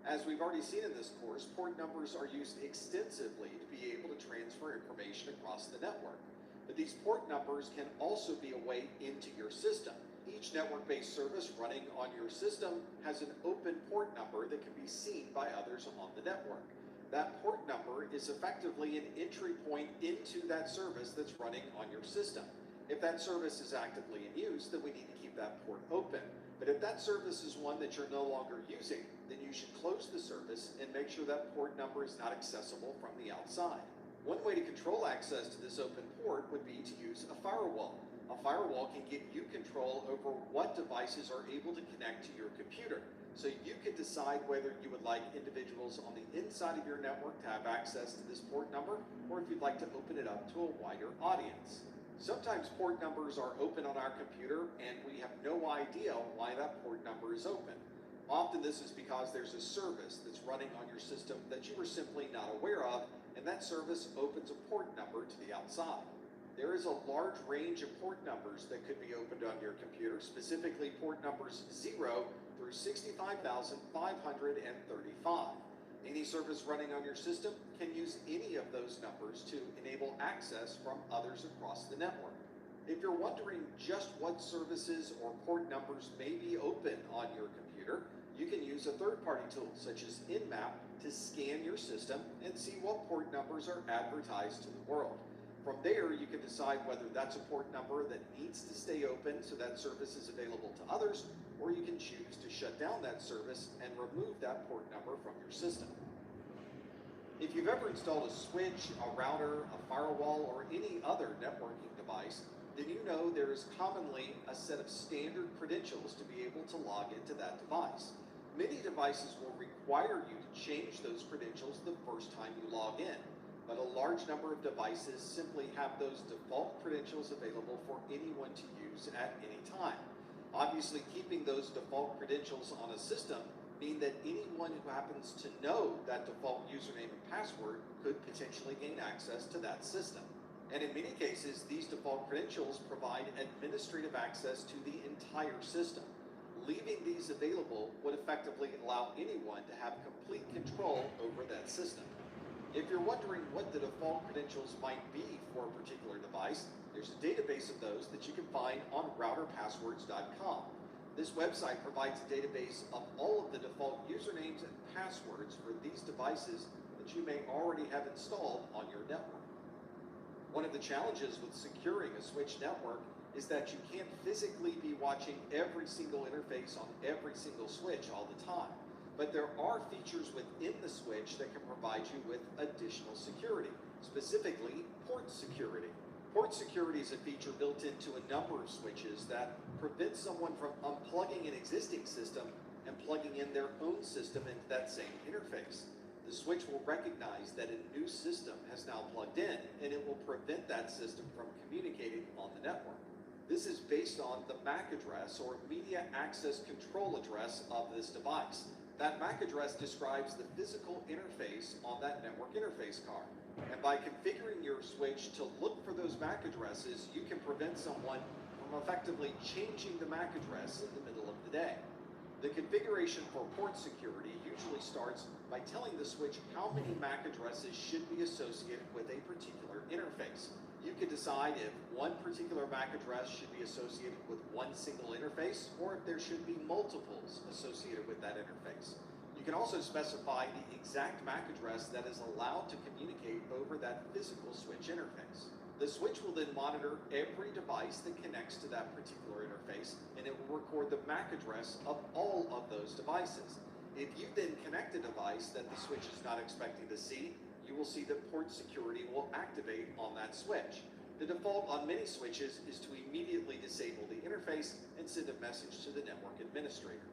As we've already seen in this course, port numbers are used extensively to be able to transfer information across the network. But these port numbers can also be a way into your system. Each network-based service running on your system has an open port number that can be seen by others on the network. That port number is effectively an entry point into that service that's running on your system. If that service is actively in use, then we need to keep that port open. But if that service is one that you're no longer using, then you should close the service and make sure that port number is not accessible from the outside. One way to control access to this open port would be to use a firewall. A firewall can give you control over what devices are able to connect to your computer. So you can decide whether you would like individuals on the inside of your network to have access to this port number, or if you'd like to open it up to a wider audience. Sometimes port numbers are open on our computer and we have no idea why that port number is open. Often this is because there's a service that's running on your system that you were simply not aware of, and that service opens a port number to the outside. There is a large range of port numbers that could be opened on your computer, specifically port numbers 0 through 65,535. Any service running on your system can use any of those numbers to enable access from others across the network. If you're wondering just what services or port numbers may be open on your computer, you can use a third-party tool such as Nmap to scan your system and see what port numbers are advertised to the world. From there, you can decide whether that's a port number that needs to stay open so that service is available to others, or you can choose to shut down that service and remove that port number from your system. If you've ever installed a switch, a router, a firewall, or any other networking device, then you know there is commonly a set of standard credentials to be able to log into that device. Many devices will require you to change those credentials the first time you log in, but a large number of devices simply have those default credentials available for anyone to use at any time. Obviously, keeping those default credentials on a system mean that anyone who happens to know that default username and password could potentially gain access to that system. And in many cases, these default credentials provide administrative access to the entire system. Leaving these available would effectively allow anyone to have complete control over that system. If you're wondering what the default credentials might be for a particular device, there's a database of those that you can find on routerpasswords.com. This website provides a database of all of the default usernames and passwords for these devices that you may already have installed on your network. One of the challenges with securing a switch network is that you can't physically be watching every single interface on every single switch all the time. But there are features within the switch that can provide you with additional security, specifically port security. Port security is a feature built into a number of switches that prevents someone from unplugging an existing system and plugging in their own system into that same interface. The switch will recognize that a new system has now plugged in, and it will prevent that system from communicating on the network. This is based on the MAC address, or Media Access Control address, of this device. That MAC address describes the physical interface on that network interface card. And by configuring your switch to look for those MAC addresses, you can prevent someone from effectively changing the MAC address in the middle of the day. The configuration for port security usually starts by telling the switch how many MAC addresses should be associated with a particular interface. You can decide if one particular MAC address should be associated with one single interface, or if there should be multiples associated with that interface. You can also specify the exact MAC address that is allowed to communicate over that physical switch interface. The switch will then monitor every device that connects to that particular interface, and it will record the MAC address of all of those devices. If you then connect a device that the switch is not expecting to see, you will see that port security will activate on that switch. The default on many switches is to immediately disable the interface and send a message to the network administrator.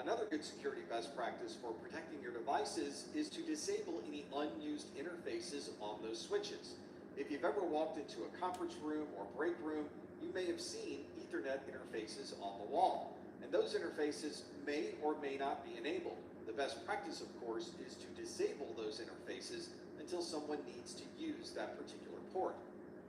Another good security best practice for protecting your devices is to disable any unused interfaces on those switches. If you've ever walked into a conference room or break room, you may have seen Ethernet interfaces on the wall, and those interfaces may or may not be enabled. The best practice, of course, is to disable those interfaces until someone needs to use that particular port.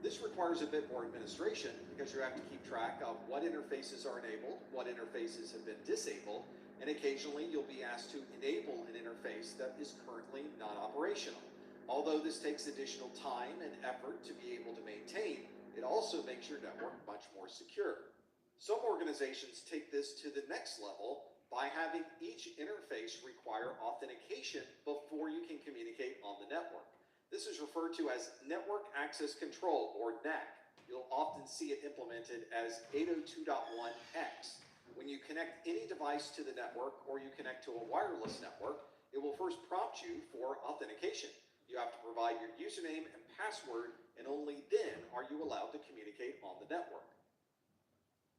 This requires a bit more administration because you have to keep track of what interfaces are enabled, what interfaces have been disabled, and occasionally you'll be asked to enable an interface that is currently not operational. Although this takes additional time and effort to be able to maintain, it also makes your network much more secure. Some organizations take this to the next level by having each interface require authentication before you can communicate on the network. This is referred to as Network Access Control, or NAC. You'll often see it implemented as 802.1x. When you connect any device to the network or you connect to a wireless network, it will first prompt you for authentication. You have to provide your username and password, and only then are you allowed to communicate on the network.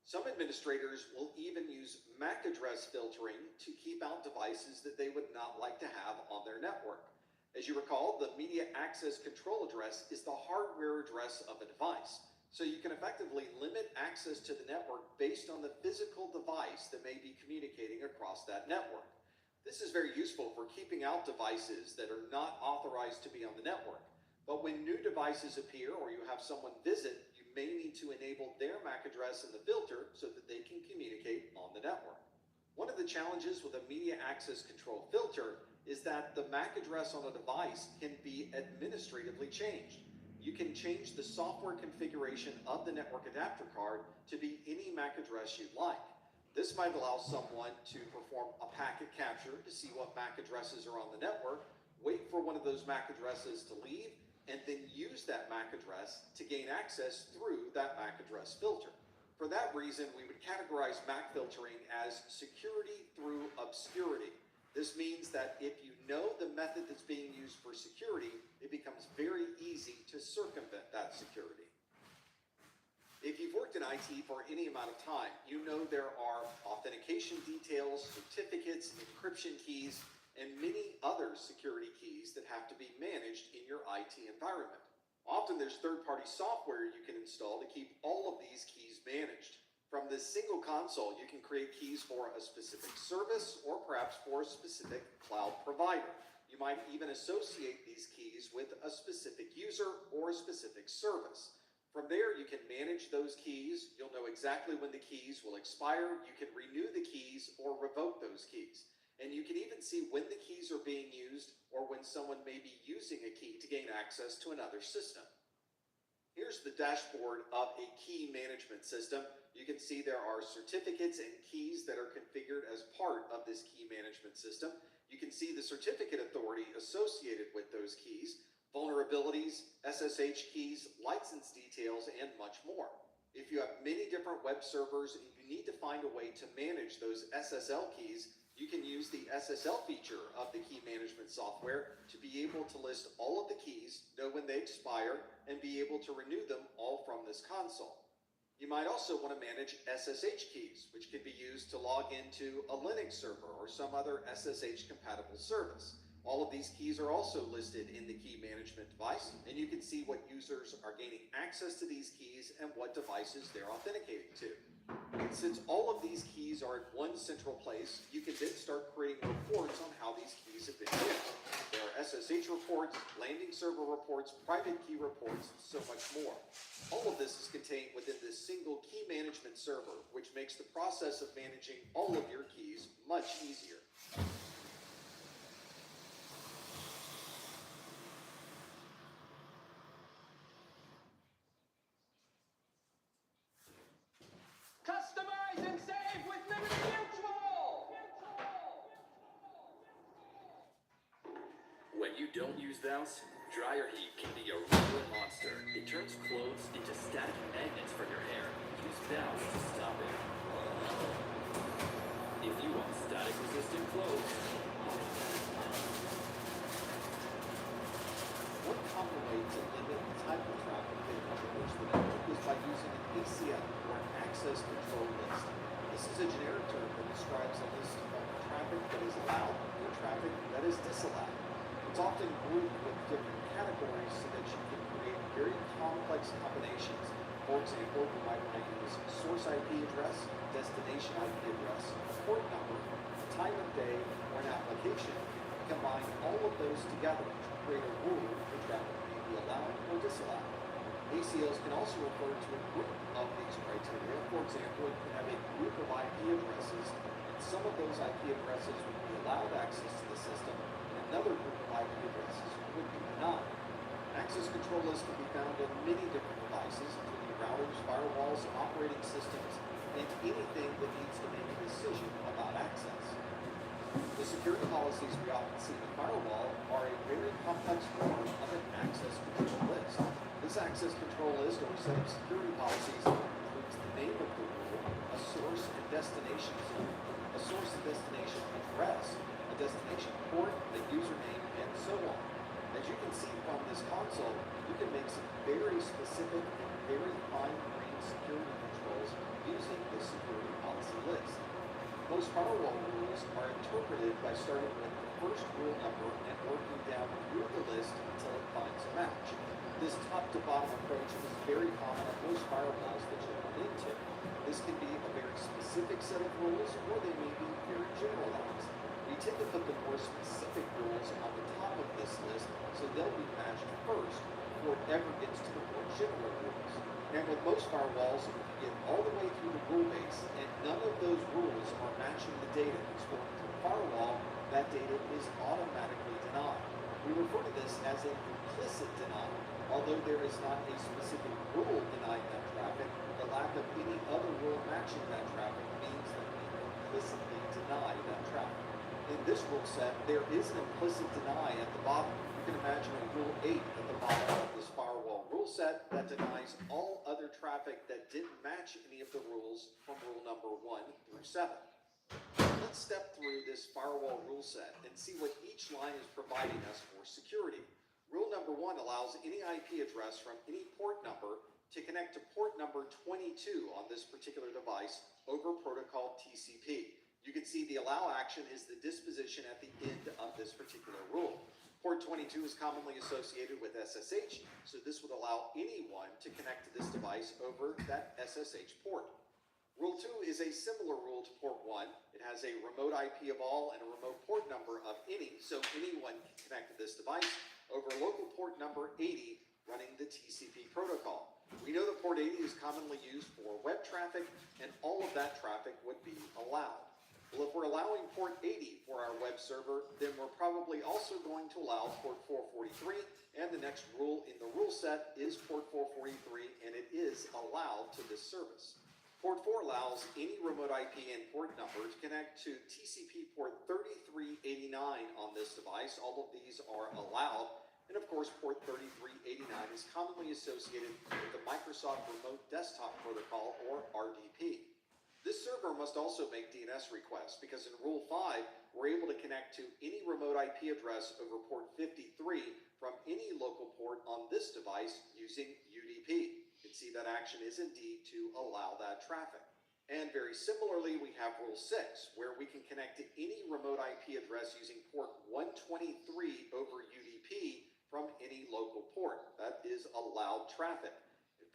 Some administrators will even use MAC address filtering to keep out devices that they would not like to have on their network. As you recall, the media access control address is the hardware address of a device. So you can effectively limit access to the network based on the physical device that may be communicating across that network. This is very useful for keeping out devices that are not authorized to be on the network. But when new devices appear or you have someone visit, you may need to enable their MAC address in the filter so that they can communicate on the network. One of the challenges with a media access control filter is that the MAC address on a device can be administratively changed. You can change the software configuration of the network adapter card to be any MAC address you'd like. This might allow someone to perform a packet capture to see what MAC addresses are on the network, wait for one of those MAC addresses to leave, and then use that MAC address to gain access through that MAC address filter. For that reason, we would categorize MAC filtering as security through obscurity. This means that if you know the method that's being used for security, it becomes very easy to circumvent that security. If you've worked in IT for any amount of time, you know there are authentication details, certificates, encryption keys, and many other security keys that have to be managed in your IT environment. Often there's third-party software you can install to keep all of these keys managed. From this single console, you can create keys for a specific service or perhaps for a specific cloud provider. You might even associate these keys with a specific user or a specific service. From there, you can manage those keys. You'll know exactly when the keys will expire. You can renew the keys or revoke those keys. And you can even see when the keys are being used or when someone may be using a key to gain access to another system. Here's the dashboard of a key management system. You can see there are certificates and keys that are configured as part of this key management system. You can see the certificate authority associated with those keys, vulnerabilities, SSH keys, license details, and much more. If you have many different web servers and you need to find a way to manage those SSL keys, you can use the SSL feature of the key management software to be able to list all of the keys, know when they expire, and be able to renew them all from this console. You might also want to manage SSH keys, which can be used to log into a Linux server or some other SSH-compatible service. All of these keys are also listed in the key management device, and you can see what users are gaining access to these keys and what devices they're authenticating to. And since all of these keys are in one central place, you can then start creating reports on how these keys have been used. There are SSH reports, landing server reports, private key reports, and so much more. All of this is contained within this single key management server, which makes the process of managing all of your keys much easier. Customize and save with Liberty Mutual! When you don't use VOWS, dryer heat can be a real monster. It turns clothes into static magnets for your hair. Use VOWS to stop it. If you want static-resistant clothes, one common way to limit the type of traffic that comes the network is by using an ACL, or an access control list. This is a generic term that describes a list of all the disallowed. It's often grouped with different categories so that you can create very complex combinations. For example, you might want to use source IP address, destination IP address, port number, time of day, or an application. Combine all of those together to create a rule for traffic may be allowed or disallowed. ACLs can also refer to a group of these criteria. For example, you can have a group of IP addresses, and some of those IP addresses would be allowed access to the system, and another group of IP addresses would be denied. Access control lists can be found on many different devices, including routers, firewalls, operating systems, and anything that needs to make a decision about access. The security policies we often see in the firewall are a very complex form of an access control list. This access control list or set of security policies includes the name of the rule, a source and destination zone, a source and destination address, a destination port, a username, and so on. As you can see from this console, you can make some very specific and very fine-grained security controls using the security policy list. Most firewall rules are interpreted by starting with the first rule number and working down through the list until it finds a match. This top-to-bottom approach is very common on most firewalls that you run into. This can be a very specific set of rules, or they may be very generalized. We tend to put the more specific rules on the top of this list, so they'll be matched first before it ever gets to the more general rules. And with most firewalls, if you get all the way through the rule base and none of those rules are matching the data that's going to the firewall, that data is automatically denied. We refer to this as an implicit denial. Although there is not a specific rule denying that traffic, the lack of any other rule matching that traffic means that we implicitly deny that traffic. In this rule set, there is an implicit deny at the bottom. You can imagine a Rule 8 at the bottom of this firewall rule set that denies all other traffic that didn't match any of the rules from rule number 1 through 7. Let's step through this firewall rule set and see what each line is providing us for security. Rule number 1 allows any IP address from any port number to connect to port number 22 on this particular device over protocol TCP. You can see the allow action is the disposition at the end of this particular rule. Port 22 is commonly associated with SSH, so this would allow anyone to connect to this device over that SSH port. Rule 2 is a similar rule to port 1. It has a remote IP of all and a remote port number of any, so anyone can connect to this device over local port number 80 running the TCP protocol. We know that port 80 is commonly used for web traffic, and all of that traffic would be allowed. Well, if we're allowing port 80 for our web server, then we're probably also going to allow port 443, and the next rule in the rule set is port 443, and it is allowed to this service. Port 4 allows any remote IP and port number to connect to TCP port 3389 on this device. All of these are allowed, and of course port 3389 is commonly associated with the Microsoft Remote Desktop Protocol, or RDP. This server must also make DNS requests because in Rule 5, we're able to connect to any remote IP address over port 53 from any local port on this device using UDP. You can see that action is indeed to allow that traffic. And very similarly, we have Rule 6, where we can connect to any remote IP address using port 123 over UDP from any local port. That is allowed traffic.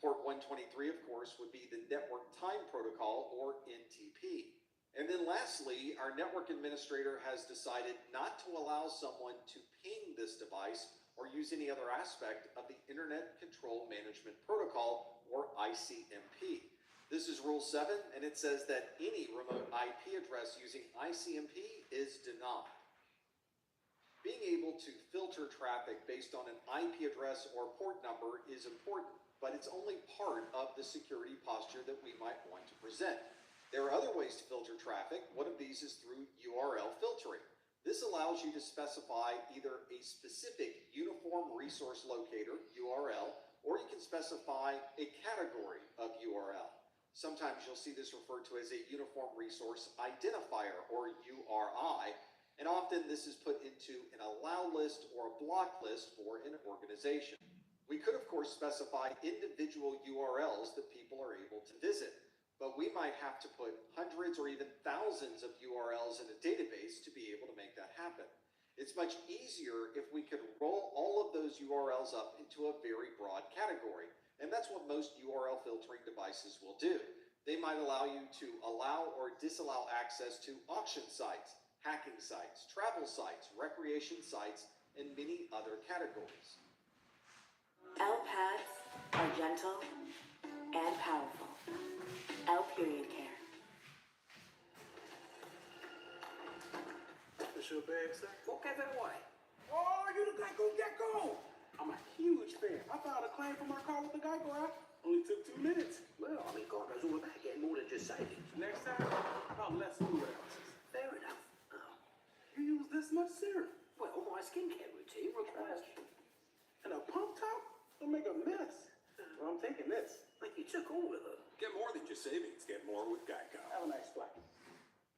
Port 123, of course, would be the Network Time Protocol, or NTP. And then lastly, our network administrator has decided not to allow someone to ping this device or use any other aspect of the Internet Control Management Protocol, or ICMP. This is Rule 7, and it says that any remote IP address using ICMP is denied. Being able to filter traffic based on an IP address or port number is important, but it's only part of the security posture that we might want to present. There are other ways to filter traffic. One of these is through URL filtering. This allows you to specify either a specific Uniform Resource Locator, URL, or you can specify a category of URL. Sometimes you'll see this referred to as a Uniform Resource Identifier, or URI, and often this is put into an allow list or a block list for an organization. We could, of course, specify individual URLs that people are able to visit, but we might have to put hundreds or even thousands of URLs in a database to be able to make that happen. It's much easier if we could roll all of those URLs up into a very broad category. And that's what most URL filtering devices will do. They might allow you to allow or disallow access to auction sites, hacking sites, travel sites, recreation sites, and many other categories. L-pads are gentle and powerful. L-period care. That's your bag, sir? What can that way? Oh, you the Geico. I'm a huge fan. I filed a claim for my car with the Geico app. Only took 2 minutes. Well, I mean, God knows all about getting more than just savings. Next time, about less food ounces. Fair enough. Oh. You use this much serum? Well, my skincare routine requires... And a pump top? It'll make a mess. Well, I'm taking this. Like you took all of them. Get more than just savings. Get more with Geico. Have a nice flight.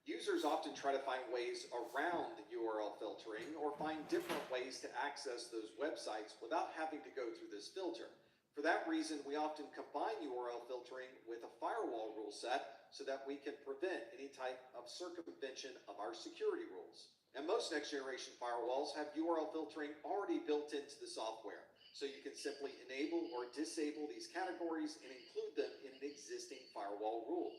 Users often try to find ways around URL filtering or find different ways to access those websites without having to go through this filter. For that reason, we often combine URL filtering with a firewall rule set so that we can prevent any type of circumvention of our security rules. And most next-generation firewalls have URL filtering already built into the software, so you can simply enable or disable these categories and include them in an existing firewall rule.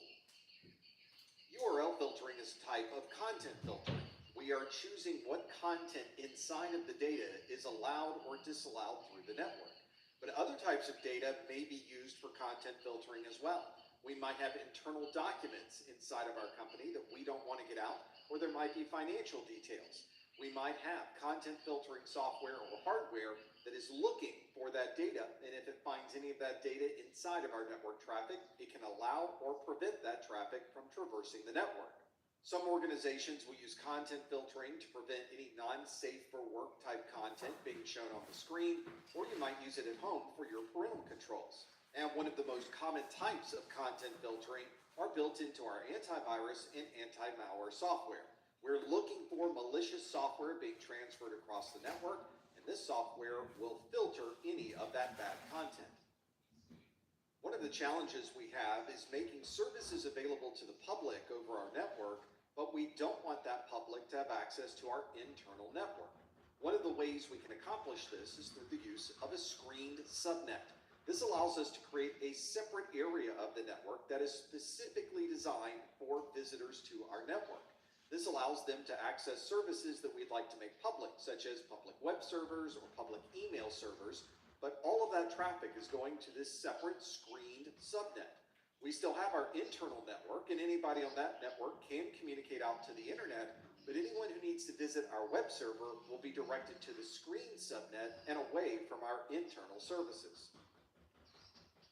URL filtering is a type of content filtering. We are choosing what content inside of the data is allowed or disallowed through the network. But other types of data may be used for content filtering as well. We might have internal documents inside of our company that we don't want to get out, or there might be financial details. We might have content filtering software or hardware that is looking for that data, and if it finds any of that data inside of our network traffic, it can allow or prevent that traffic from traversing the network. Some organizations will use content filtering to prevent any non-safe for work type content being shown on the screen, or you might use it at home for your parental controls. And one of the most common types of content filtering are built into our antivirus and anti-malware software. We're looking for malicious software being transferred across the network, and this software will filter any of that bad content. One of the challenges we have is making services available to the public over our network, but we don't want that public to have access to our internal network. One of the ways we can accomplish this is through the use of a screened subnet. This allows us to create a separate area of the network that is specifically designed for visitors to our network. This allows them to access services that we'd like to make public, such as public web servers or public email servers, but all of that traffic is going to this separate screened subnet. We still have our internal network, and anybody on that network can communicate out to the internet, but anyone who needs to visit our web server will be directed to the screened subnet and away from our internal services.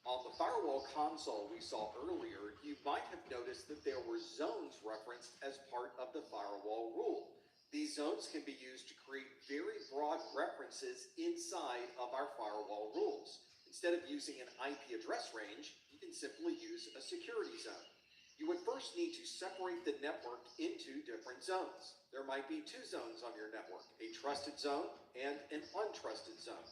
On the firewall console we saw earlier, you might have noticed that there were zones referenced as part of the firewall rule. These zones can be used to create very broad references inside of our firewall rules. Instead of using an IP address range, you can simply use a security zone. You would first need to separate the network into different zones. There might be 2 zones on your network, a trusted zone and an untrusted zone.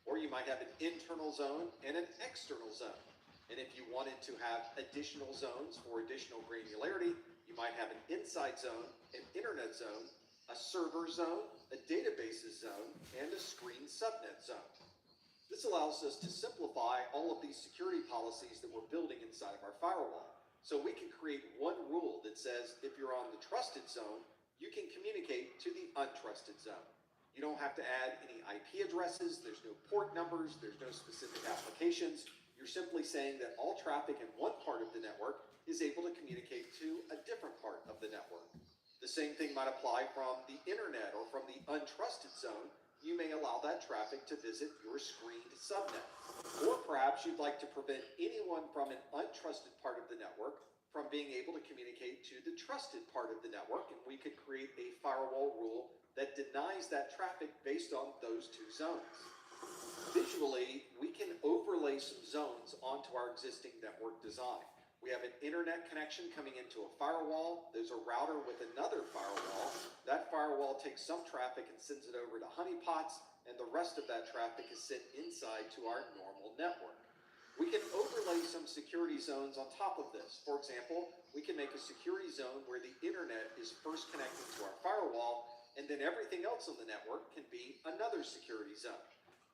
Or you might have an internal zone and an external zone. And if you wanted to have additional zones for additional granularity, you might have an inside zone, an internet zone, a server zone, a databases zone, and a screen subnet zone. This allows us to simplify all of these security policies that we're building inside of our firewall. So we can create one rule that says if you're on the trusted zone, you can communicate to the untrusted zone. You don't have to add any IP addresses, there's no port numbers, there's no specific applications. You're simply saying that all traffic in one part of the network is able to communicate to a different part of the network. The same thing might apply from the internet or from the untrusted zone. You may allow that traffic to visit your screened subnet. Or perhaps you'd like to prevent anyone from an untrusted part of the network from being able to communicate to the trusted part of the network, and we could create a firewall rule that denies that traffic based on those 2 zones. Visually, we can overlay some zones onto our existing network design. We have an internet connection coming into a firewall. There's a router with another firewall. That firewall takes some traffic and sends it over to honeypots, and the rest of that traffic is sent inside to our normal network. We can overlay some security zones on top of this. For example, we can make a security zone where the internet is first connected to our firewall, and then everything else on the network can be another security zone.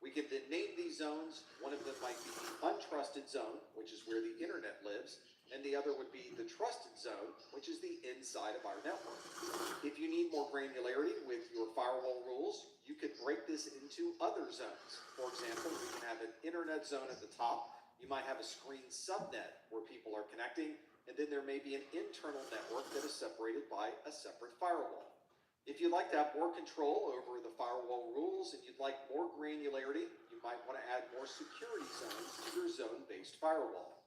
We can then name these zones. One of them might be the untrusted zone, which is where the internet lives, and the other would be the trusted zone, which is the inside of our network. If you need more granularity with your firewall rules, you could break this into other zones. For example, we can have an internet zone at the top. You might have a screen subnet where people are connecting, and then there may be an internal network that is separated by a separate firewall. If you'd like to have more control over the firewall rules and you'd like more granularity, you might want to add more security zones to your zone-based firewall.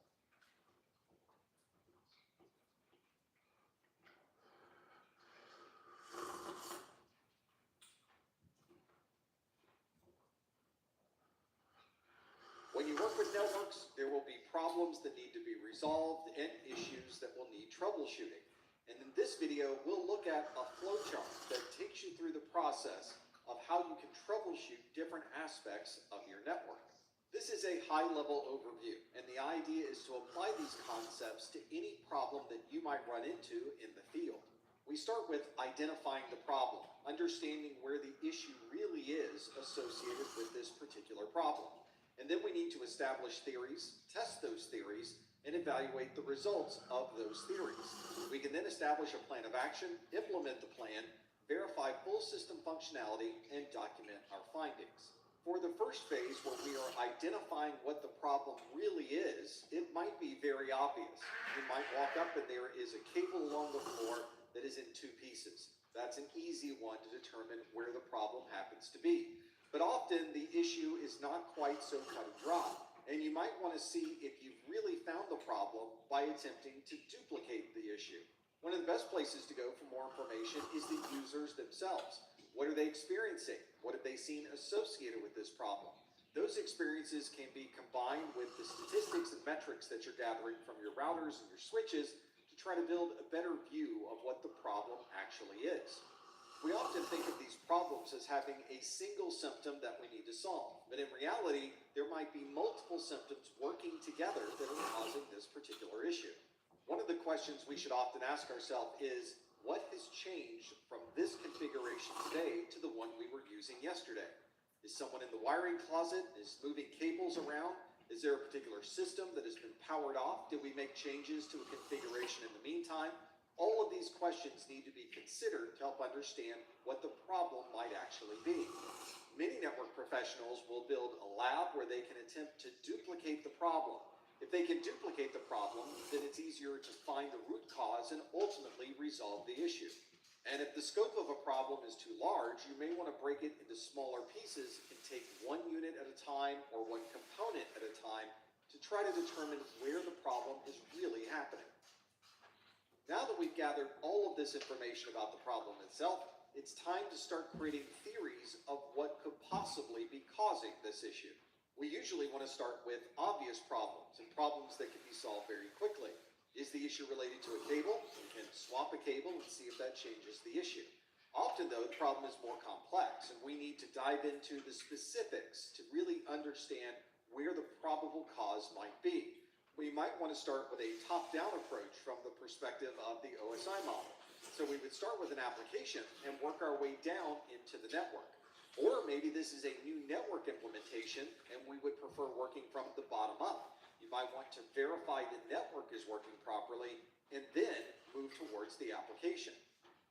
When you work with networks, there will be problems that need to be resolved and issues that will need troubleshooting. And in this video, we'll look at a flowchart that takes you through the process of how you can troubleshoot different aspects of your network. This is a high-level overview, and the idea is to apply these concepts to any problem that you might run into in the field. We start with identifying the problem, understanding where the issue really is associated with this particular problem. And then we need to establish theories, test those theories, and evaluate the results of those theories. We can then establish a plan of action, implement the plan, verify full system functionality, and document our findings. For the first phase, where we are identifying what the problem really is, it might be very obvious. You might walk up and there is a cable along the floor that is in two pieces. That's an easy one to determine where the problem happens to be. But often the issue is not quite so cut and dry, and you might want to see if you've really found the problem by attempting to duplicate the issue. One of the best places to go for more information is the users themselves. What are they experiencing? What have they seen associated with this problem? Those experiences can be combined with the statistics and metrics that you're gathering from your routers and your switches to try to build a better view of what the problem actually is. We often think of these problems as having a single symptom that we need to solve, but in reality, there might be multiple symptoms working together that are causing this particular issue. One of the questions we should often ask ourselves is, what has changed from this configuration today to the one we were using yesterday? Is someone in the wiring closet? Is moving cables around? Is there a particular system that has been powered off? Did we make changes to a configuration in the meantime? All of these questions need to be considered to help understand what the problem might actually be. Many network professionals will build a lab where they can attempt to duplicate the problem. If they can duplicate the problem, then it's easier to find the root cause and ultimately resolve the issue. And if the scope of a problem is too large, you may want to break it into smaller pieces and take one unit at a time or one component at a time to try to determine where the problem is really happening. Now that we've gathered all of this information about the problem itself, it's time to start creating theories of what could possibly be causing this issue. We usually want to start with obvious problems and problems that can be solved very quickly. Is the issue related to a cable? We can swap a cable and see if that changes the issue. Often, though, the problem is more complex, and we need to dive into the specifics to really understand where the probable cause might be. We might want to start with a top-down approach from the perspective of the OSI model. So we would start with an application and work our way down into the network. Or maybe this is a new network implementation and we would prefer working from the bottom up. You might want to verify the network is working properly and then move towards the application.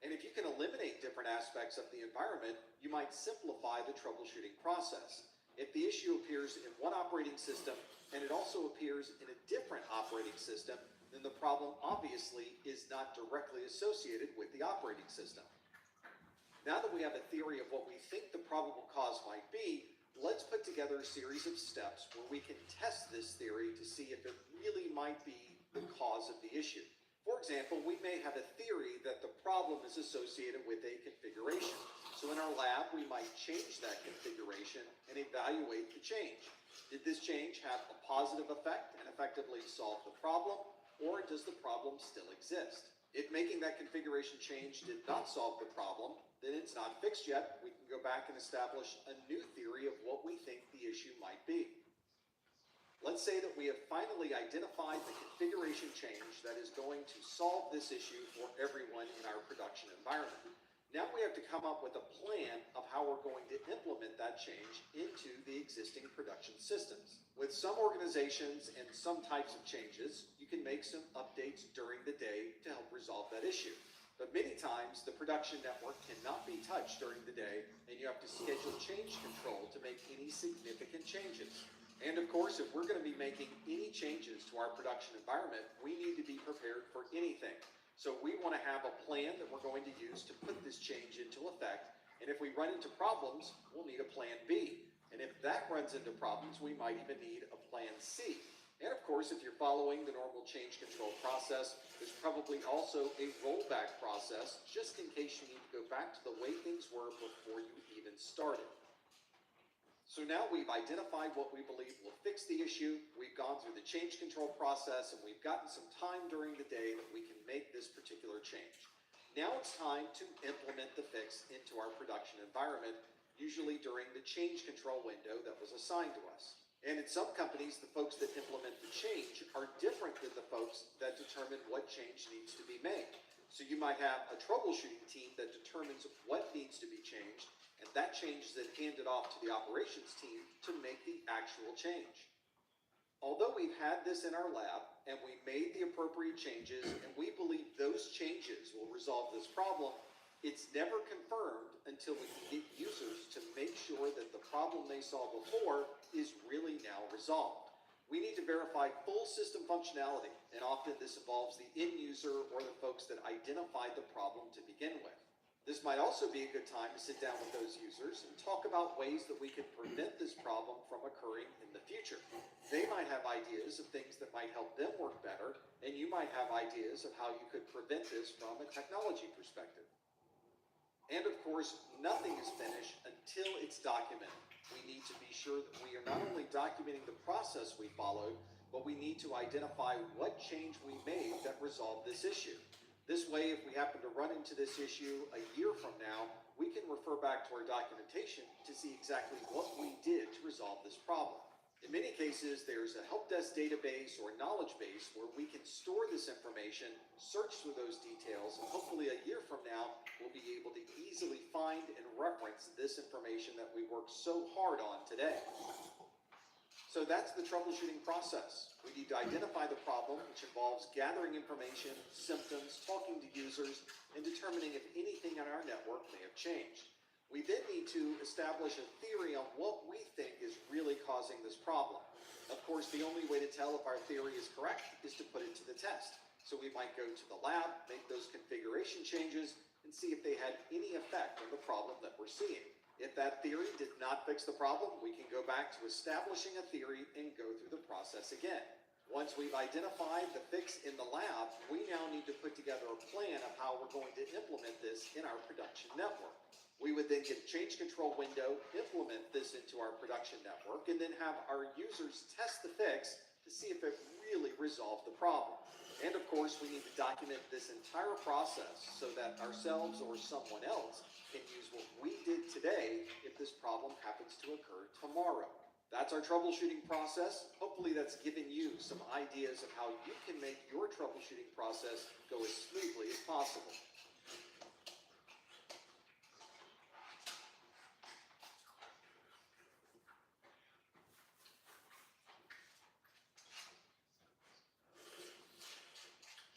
And if you can eliminate different aspects of the environment, you might simplify the troubleshooting process. If the issue appears in one operating system and it also appears in a different operating system, then the problem obviously is not directly associated with the operating system. Now that we have a theory of what we think the probable cause might be, let's put together a series of steps where we can test this theory to see if it really might be the cause of the issue. For example, we may have a theory that the problem is associated with a configuration. So in our lab, we might change that configuration and evaluate the change. Did this change have a positive effect and effectively solve the problem, or does the problem still exist? If making that configuration change did not solve the problem, then it's not fixed yet. We can go back and establish a new theory of what we think the issue might be. Let's say that we have finally identified the configuration change that is going to solve this issue for everyone in our production environment. Now we have to come up with a plan of how we're going to implement that change into the existing production systems. With some organizations and some types of changes, you can make some updates during the day to help resolve that issue. But many times, the production network cannot be touched during the day, and you have to schedule change control to make any significant changes. And of course, if we're going to be making any changes to our production environment, we need to be prepared for anything. So we want to have a plan that we're going to use to put this change into effect. And if we run into problems, we'll need a plan B. And if that runs into problems, we might even need a plan C. And of course, if you're following the normal change control process, there's probably also a rollback process, just in case you need to go back to the way things were before you even started. So now we've identified what we believe will fix the issue, we've gone through the change control process, and we've gotten some time during the day that we can make this particular change. Now it's time to implement the fix into our production environment, usually during the change control window that was assigned to us. And in some companies, the folks that implement the change are different than the folks that determine what change needs to be made. So you might have a troubleshooting team that determines what needs to be changed, and that change is then handed off to the operations team to make the actual change. Although we've had this in our lab, and we made the appropriate changes, and we believe those changes will resolve this problem, it's never confirmed until we can get users to make sure that the problem they saw before is really now resolved. We need to verify full system functionality, and often this involves the end user or the folks that identified the problem to begin with. This might also be a good time to sit down with those users and talk about ways that we can prevent this problem from occurring in the future. They might have ideas of things that might help them work better, and you might have ideas of how you could prevent this from a technology perspective. And of course, nothing is finished until it's documented. We need to be sure that we are not only documenting the process we followed, but we need to identify what change we made that resolved this issue. This way, if we happen to run into this issue a year from now, we can refer back to our documentation to see exactly what we did to resolve this problem. In many cases, there's a help desk database or knowledge base where we can store this information, search through those details, and hopefully a year from now, we'll be able to easily find and reference this information that we worked so hard on today. So that's the troubleshooting process. We need to identify the problem, which involves gathering information, symptoms, talking to users, and determining if anything on our network may have changed. We then need to establish a theory on what we think is really causing this problem. Of course, the only way to tell if our theory is correct is to put it to the test. So we might go to the lab, make those configuration changes, and see if they had any effect on the problem that we're seeing. If that theory did not fix the problem, we can go back to establishing a theory and go through the process again. Once we've identified the fix in the lab, we now need to put together a plan of how we're going to implement this in our production network. We would then get a change control window, implement this into our production network, and then have our users test the fix to see if it really resolved the problem. And of course, we need to document this entire process so that ourselves or someone else can use what we did today if this problem happens to occur tomorrow. That's our troubleshooting process. Hopefully that's given you some ideas of how you can make your troubleshooting process go as smoothly as possible.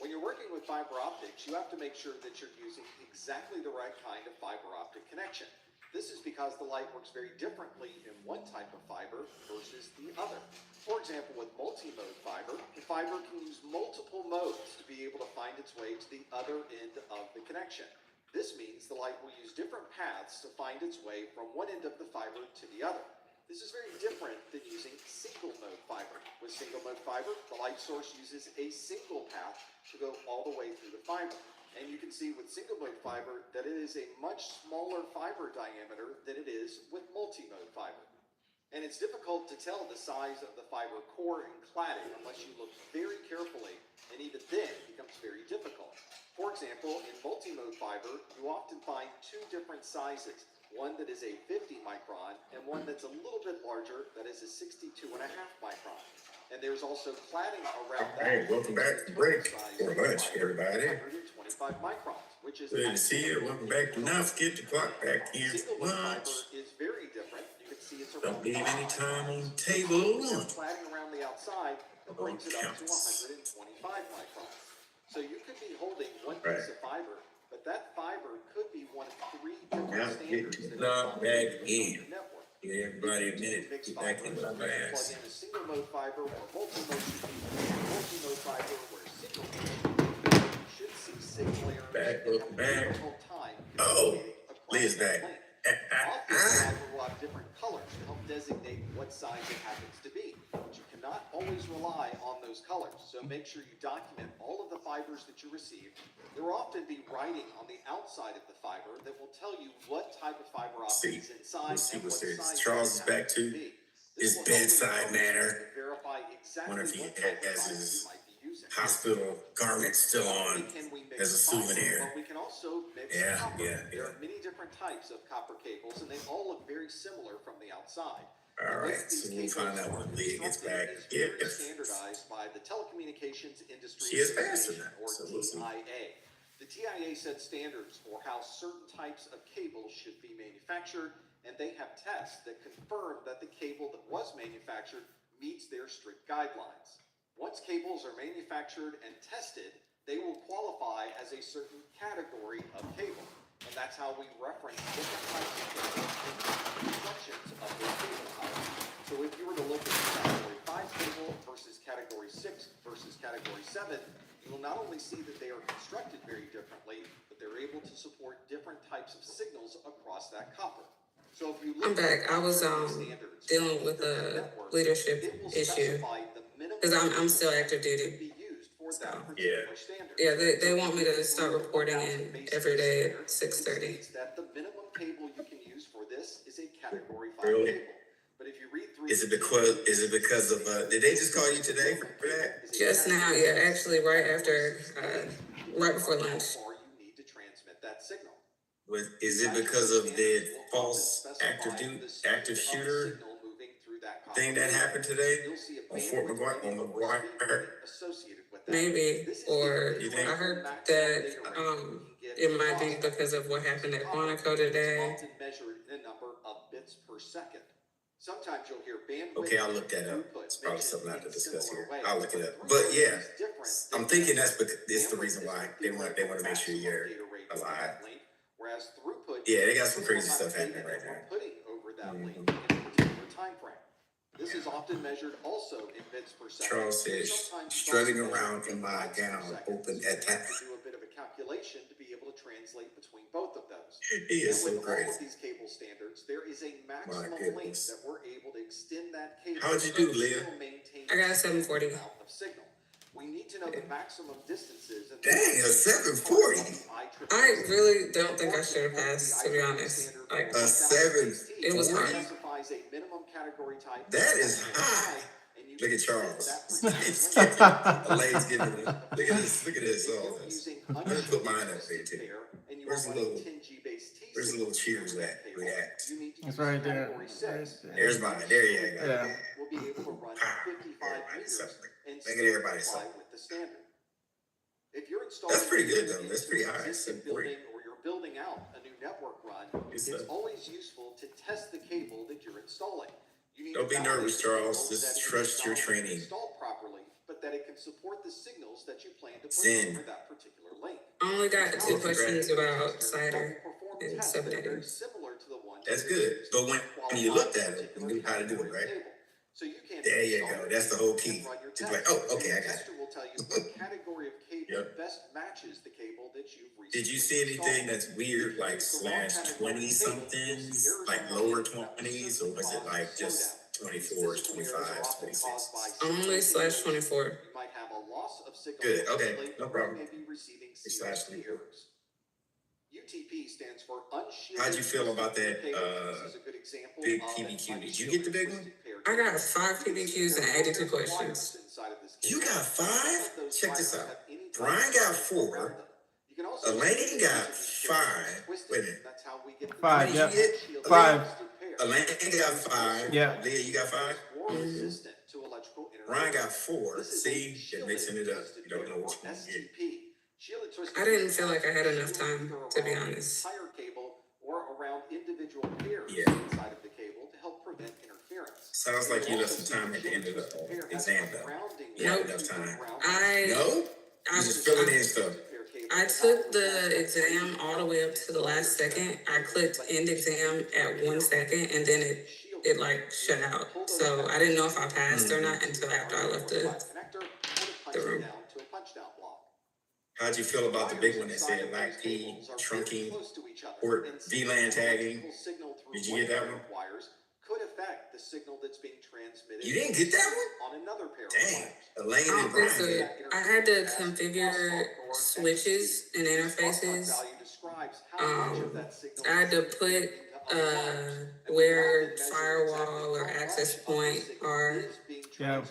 When you're working with fiber optics, you have to make sure that you're using exactly the right kind of fiber optic connection. This is because the light works very differently in one type of fiber versus the other. For example, with multi-mode fiber, the fiber can use multiple modes to be able to find its way to the other end of the connection. This means the light will use different paths to find its way from one end of the fiber to the other. This is very different than using single-mode fiber. With single-mode fiber, the light source uses a single path to go all the way through the fiber. And you can see with single-mode fiber that it is a much smaller fiber diameter than it is with multi-mode fiber. And it's difficult to tell the size of the fiber core and cladding unless you look very carefully, and even then it becomes very difficult. For example, in multi-mode fiber, you often find two different sizes, one that is a 50 micron and one that's a little bit larger that is a 62.5 micron. And there's also cladding around that. Hey, welcome back to break for lunch, everybody. 125 microns, which is Good to see you. Welcome back. Do not forget to clock back here for lunch. is very different. You can see it's Don't around leave any time on the table. cladding around the outside that brings it up to 125 microns. So you could be holding one piece of fiber, but that fiber could be one of three different standards that Plug back in. network. Give everybody a minute to get back in my Plug ass. in a single mode fiber or multi-mode fiber where single mode you should see 6 layers. Welcome back. Time Oh, Liz back. Often fiber will have different colors to help designate what size it happens to be. But you cannot always rely on those colors, so make sure you document all of the fibers that you receive. There will often be writing on the outside of the fiber that will tell you what type of fiber optic is inside and what size Charles is back to his bedside manner. Verify exactly Wonder if he what type of has fiber his you might be using. hospital garment still on as a souvenir. But we can also mix copper. There are many different types of copper cables, and they all look very similar from the outside. All right, so we'll find out when Leah gets back. Very standardized by the Telecommunications Industry She is faster Association, now, or so we'll see. TIA. The TIA set standards for how certain types of cables should be manufactured, and they have tests that confirm that the cable that was manufactured meets their strict guidelines. Once cables are manufactured and tested, they will qualify as a certain category of cable. And that's how we reference different types of cables in constructions of those cable types. So if you were to look at category 5 cable versus category 6 versus category 7, you will not only see that they are constructed very differently, but they're able to support different types of signals across that copper. So if you look I'm back. I was dealing with a leadership issue because I'm still active duty. So, yeah, they want me to start reporting in every day at 6:30. That the minimum cable you can use for this is a category 5 Really? cable. But if you read through, Is it because of did they just call you today for that? Just now, yeah, actually right after, right before lunch. Or you need to transmit that signal. Is it because of the false active shooter thing that happened today on Fort McGuire? Associated with that. Maybe, or I heard that it might be because of what happened at Quantico today. Often measured in a number of bits per second. Sometimes you'll hear bandwidth. Okay, I'll look that up. It's probably something I have to discuss here. I'll look it up. But yeah, I'm thinking that's the reason why they want to make sure you're alive. Whereas throughput, Yeah, they got some crazy stuff happening right now. Putting over that link in a particular time frame. This is often measured also in bits per second. Charles says, strutting around in my gown, open at that. To do a bit of a calculation to be able to translate between both of those. He is so With all of crazy. these cable standards, there is a maximum length that we're able to extend that cable. How'd you do, Leah? I got a 740. Of signal. We need to know the maximum distances. Dang, a 740. I really don't think I should have passed, to be honest. Like, A 7. it was hard. Specifies a minimum category type. That is high. Look at Charles. Elaine's giving it. Look at this. Look at this. All this. I'm gonna put mine up there too. Where's the little cheers at? React. It's right there. There's mine. There you go. Yeah. Will be able to run 55 meters and Look at everybody. comply with the standard. If you're installing That's pretty good though. That's pretty high. existing building or you're building out a new network run, it's always useful to test the cable that you're installing. You need Don't to be validate nervous, the Charles. cable Just that is trust your installed and training. Installed properly, but that it can support the signals that you plan to put Zen. over that particular link. I only got 2 questions about cider in 7 days. Similar to the one. That's good. But when you looked at it, you knew how to do it, right? So you can There you go. That's the whole key. To be like, oh, okay, I got it. The tester will tell you what category of cable best matches the cable that you've recently Did you see anything that's weird, like /20 somethings, like lower 20s, or was it like just 24s, 25s, 26s? Only /24. You might have a loss of signal. Good. Okay. No problem. Maybe receiving It's /24. errors. UTP stands for unshielded. How'd you feel about that This is a good example big of PBQ? an Did you get the big one? unshield twisted I pair got 5 PBQs and 82 questions. inside of this You cable. got 5? Those Check this wires out. have any Brian got 4. around them. You can also Elaine got see 5. twisted. Wait a minute. That's how we get the 5, How many yep. did you get? 5. Elaine got 5. Yeah. Leah, you got 5? more resistant to electrical Brian interference. got 4. This is See, a you're mixing it up. shielded You don't know twisted which one pair, to get. STP. Shielded twisted I didn't pair feel like I had enough shielded time, either to be around the honest. entire cable or around individual pairs Yeah. inside of the cable to help prevent interference. Sounds like you left some time at the end of the exam, though. You had enough time. No? You just filling in stuff. I took the exam all the way up to the last second. I clicked end exam at 1 second and then it like shut out. So I didn't know if I passed or not until after I left the room. How'd you feel about the big one that said like P, trunking, port, VLAN tagging? Did you get that one? Could affect the signal that's being transmitted. You didn't get that one? On another pair. Dang. Elaine I and don't Brian think so. did. I had to configure switches and interfaces. I had to put where firewall or access point are. Yeah.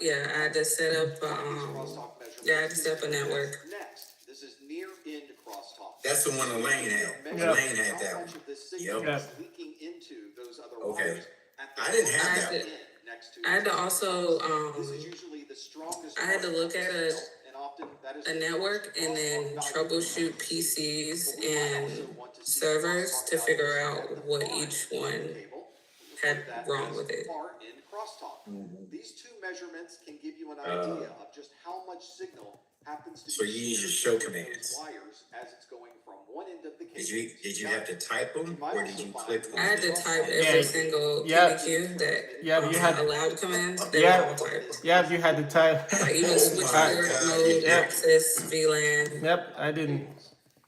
Yeah, I had to set up I had to set up a network. Next, this is near end crosstalk. That's the one Elaine had. Yeah. Elaine had that one. Yep. Yeah. Leaking into those other Okay. wires at the I didn't have that one. next to I had to also This is usually the strongest I had to look at and often that is a network and then troubleshoot PCs and servers to figure out what each one had wrong with it. far end crosstalk. These two measurements can give you an Uh, idea of just how much signal happens to So be you use your shared show through those commands. wires as it's going from one end of the cable. Did you have to type them or did you click I had to them? type Yeah. every single Yeah. PBQ that Yeah, you had allowed command. They Yeah. were all typed. Yeah, you had to type. Like even switch my port God. mode, Yeah. access, VLAN. Yep, I didn't.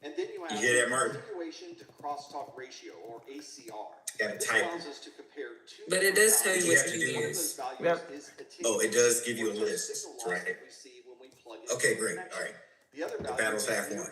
And then you have You hear that, Martin? continuation to crosstalk ratio or ACR. Gotta This type. allows us to compare two But it does tell Did you you what have to you do use. Yep. Oh, it does give you a list, right? Okay, great. All right. The other The battle's half won.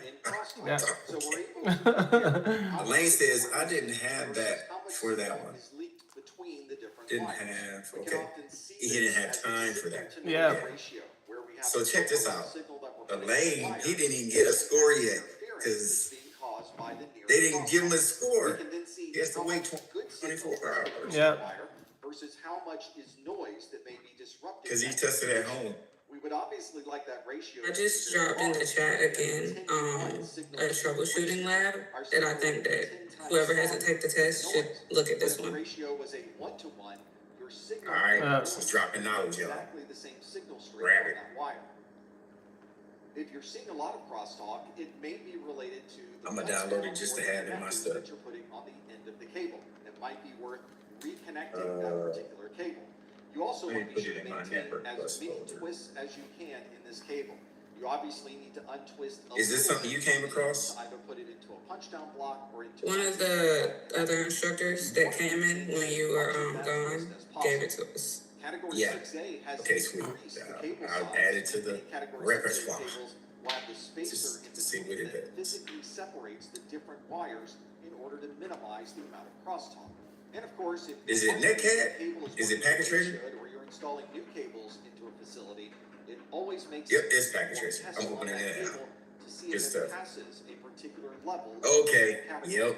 Yeah. So we're able to Elaine says, I didn't have that for that one. is leaked between the different Didn't wires. have, We can okay. often see He this didn't have as a time for signal that. to noise Yeah. ratio, where we have So check this out. signal that we're putting Elaine, in the he wire. didn't even get a score yet because Being caused by the near they didn't give him a crosstalk. score. We can then see He has to how wait much good signal 24 hours. is Yeah. wire versus how much is noise that may be disrupted. Because he tested at home. We would obviously like that ratio. I just dropped in the chat again a troubleshooting lab that I think that whoever hasn't taken the test should look at this If the one. ratio was a 1-to-1, your signal All right, Uh, she's dropping knowledge, y'all. exactly the same signal strength Grab on it. that wire. If you're seeing a lot of crosstalk, it may be related to the I'ma download it just to have it in my connectors stuff. that you're putting on the end of the cable. It might be worth reconnecting that particular cable. You also let me want to put be sure it to in my maintain network as plus many folder. twists as you can in this cable. You obviously need to untwist. Is this something you came across? Either put it into a punch down block or into One of the other instructors that came in when you were gone gave it to us. Category Yeah. 6A has Okay, sweet. increased the cable I'll size. add it to the Many category 6A repertoire. cables will have the spacer Just in to see between what it that does. physically separates the different wires in order to minimize the amount of crosstalk. And of course, if Is it your Netcat? cable Is it working Packet as Tracer? should, or you're installing new cables into a facility, it always makes Yep, sense it's to Packet perform Tracer. tests I'm on opening that it now. cable to see Good if stuff. it passes a particular level. Okay, category.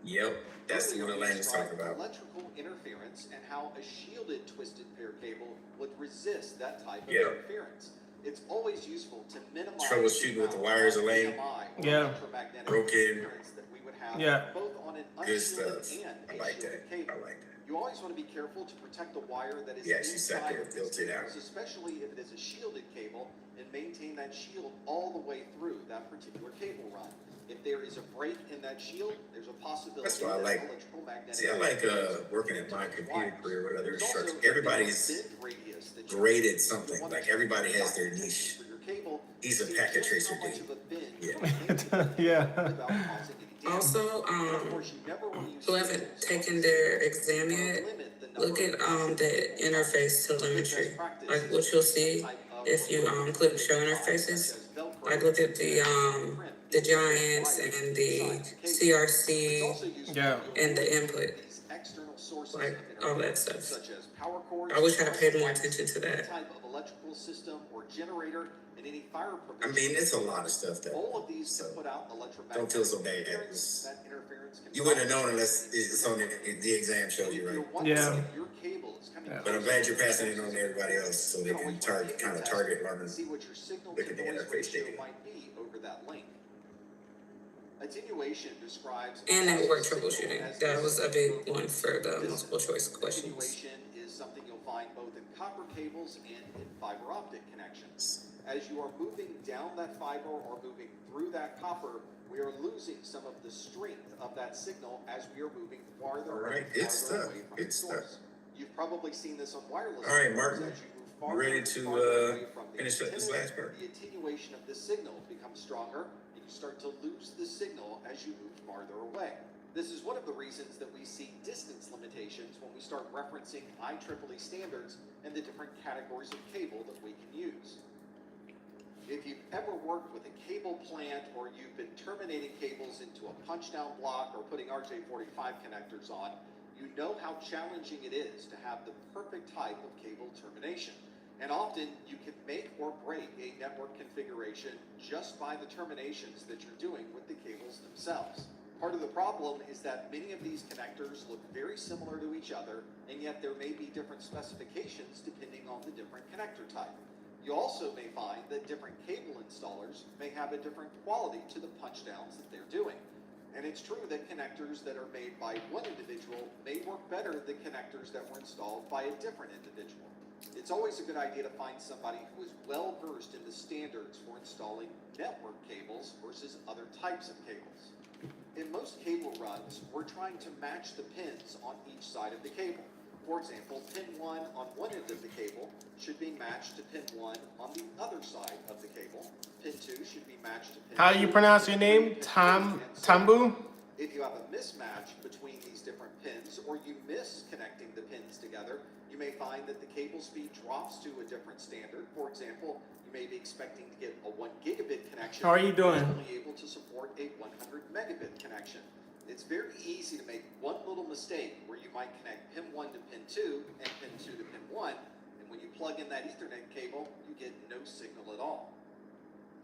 yep. That's the one Earlier, we Elaine was talking described about. electrical interference and how a shielded twisted pair cable would resist that type of Yeah. interference. It's always useful to minimize Troubleshooting with the wires, Elaine. Yeah. electromagnetic Broken. interference that we would have Yeah. both on an Good unshielded stuff. and I a like shielded that. cable. I like that. You always want to be careful to protect the wire that is Yeah, she sat inside there of and these built it out. cables, especially if it is a shielded cable, and maintain that shield all the way through that particular cable run. If there is a break in that shield, there's a possibility That's why I that like- electrical magnetic See, I like working at my computer career with other There's also instructors. a Everybody's bend radius that you great can at something. use. Like everybody has their niche. For your cable, He's a see packet just tracer how much dude. of a bend Yeah. you can Yeah. without causing any damage. Also, And of course, you never want to use who haven't taken their exam yet, look at the interface telemetry. Like what you'll see if you click show interfaces. Like look at the the giants and the CRC Yeah. and the input, like all that stuff. I wish I paid more attention to that. Type of electrical system or generator and any fire I mean, it's a lot of stuff that. all of these can put out electromagnetic Don't feel so bad. interference. That interference can You wouldn't have known unless it's on the exam show you, right? Yeah. Your cable is coming But I'm glad you're passing it on to everybody else so they can target learn. see what your signal Look to at the noise interface ratio data. might be over that link. Attenuation describes And network troubleshooting. That was a big one for the multiple choice questions. attenuation is something you'll find both in copper cables and in fiber optic connections. As you are moving down that fiber or moving through that copper, we are losing some of the strength of that signal as we are moving farther All right, and it's farther stuck. away from It's the stuck. source. You've probably seen this on wireless. All right, networks. Martin, As you move you farther ready and to, farther away from the finish up this antenna, last part? the attenuation of the signal becomes stronger, and you start to lose the signal as you move farther away. This is one of the reasons that we see distance limitations when we start referencing IEEE standards and the different categories of cable that we can use. If you've ever worked with a cable plant or you've been terminating cables into a punch-down block or putting RJ45 connectors on, you know how challenging it is to have the perfect type of cable termination. And often you can make or break a network configuration just by the terminations that you're doing with the cables themselves. Part of the problem is that many of these connectors look very similar to each other, and yet there may be different specifications depending on the different connector type. You also may find that different cable installers may have a different quality to the punch downs that they're doing. And it's true that connectors that are made by one individual may work better than connectors that were installed by a different individual. It's always a good idea to find somebody who is well versed in the standards for installing network cables versus other types of cables. In most cable runs, we're trying to match the pins on each side of the cable. For example, pin 1 on one end of the cable should be matched to pin 1 on the other side of the cable. Pin 2 should be matched to pin 2. How do you pronounce your name? Tambu? If you have a mismatch between these different pins, or you miss connecting the pins together, you may find that the cable speed drops to a different standard. For example, you may be expecting to get a 1 gigabit connection. How are you doing? It's only able to support a 100 megabit connection. It's very easy to make one little mistake where you might connect pin 1 to pin 2 and pin 2 to pin 1, and when you plug in that Ethernet cable, you get no signal at all.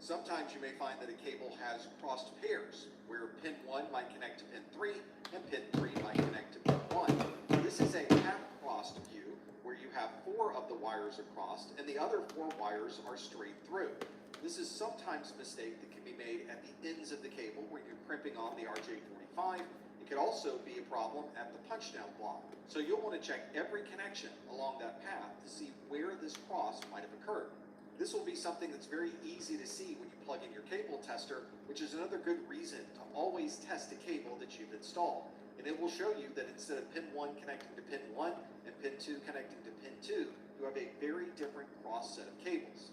Sometimes you may find that a cable has crossed pairs, where pin 1 might connect to pin 3 and pin 3 might connect to pin 1. This is a half-crossed view, where you have 4 of the wires are crossed and the other 4 wires are straight through. This is sometimes a mistake that can be made at the ends of the cable where you're crimping on the RJ45. It could also be a problem at the punch-down block. So you'll want to check every connection along that path to see where this cross might have occurred. This will be something that's very easy to see when you plug in your cable tester, which is another good reason to always test a cable that you've installed. And it will show you that instead of pin 1 connecting to pin 1 and pin 2 connecting to pin 2, you have a very different cross set of cables.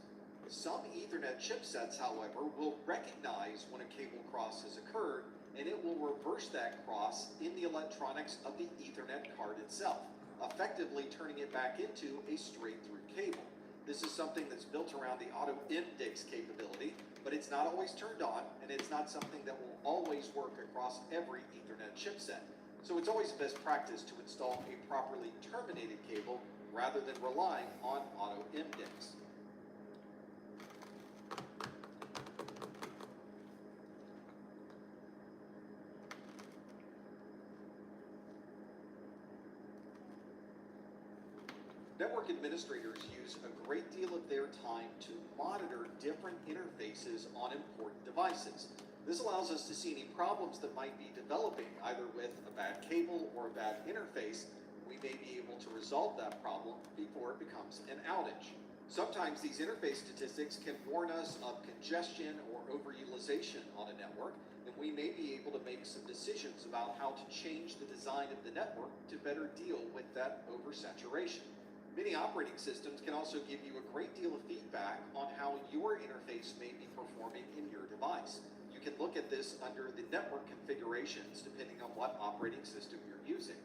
Some Ethernet chipsets, however, will recognize when a cable cross has occurred, and it will reverse that cross in the electronics of the Ethernet card itself, effectively turning it back into a straight-through cable. This is something that's built around the auto MDIX capability, but it's not always turned on, and it's not something that will always work across every Ethernet chipset. So it's always best practice to install a properly terminated cable rather than relying on auto MDIX. Network administrators use a great deal of their time to monitor different interfaces on important devices. This allows us to see any problems that might be developing, either with a bad cable or a bad interface. We may be able to resolve that problem before it becomes an outage. Sometimes these interface statistics can warn us of congestion or overutilization on a network, and we may be able to make some decisions about how to change the design of the network to better deal with that oversaturation. Many operating systems can also give you a great deal of feedback on how your interface may be performing in your device. You can look at this under the network configurations depending on what operating system you're using.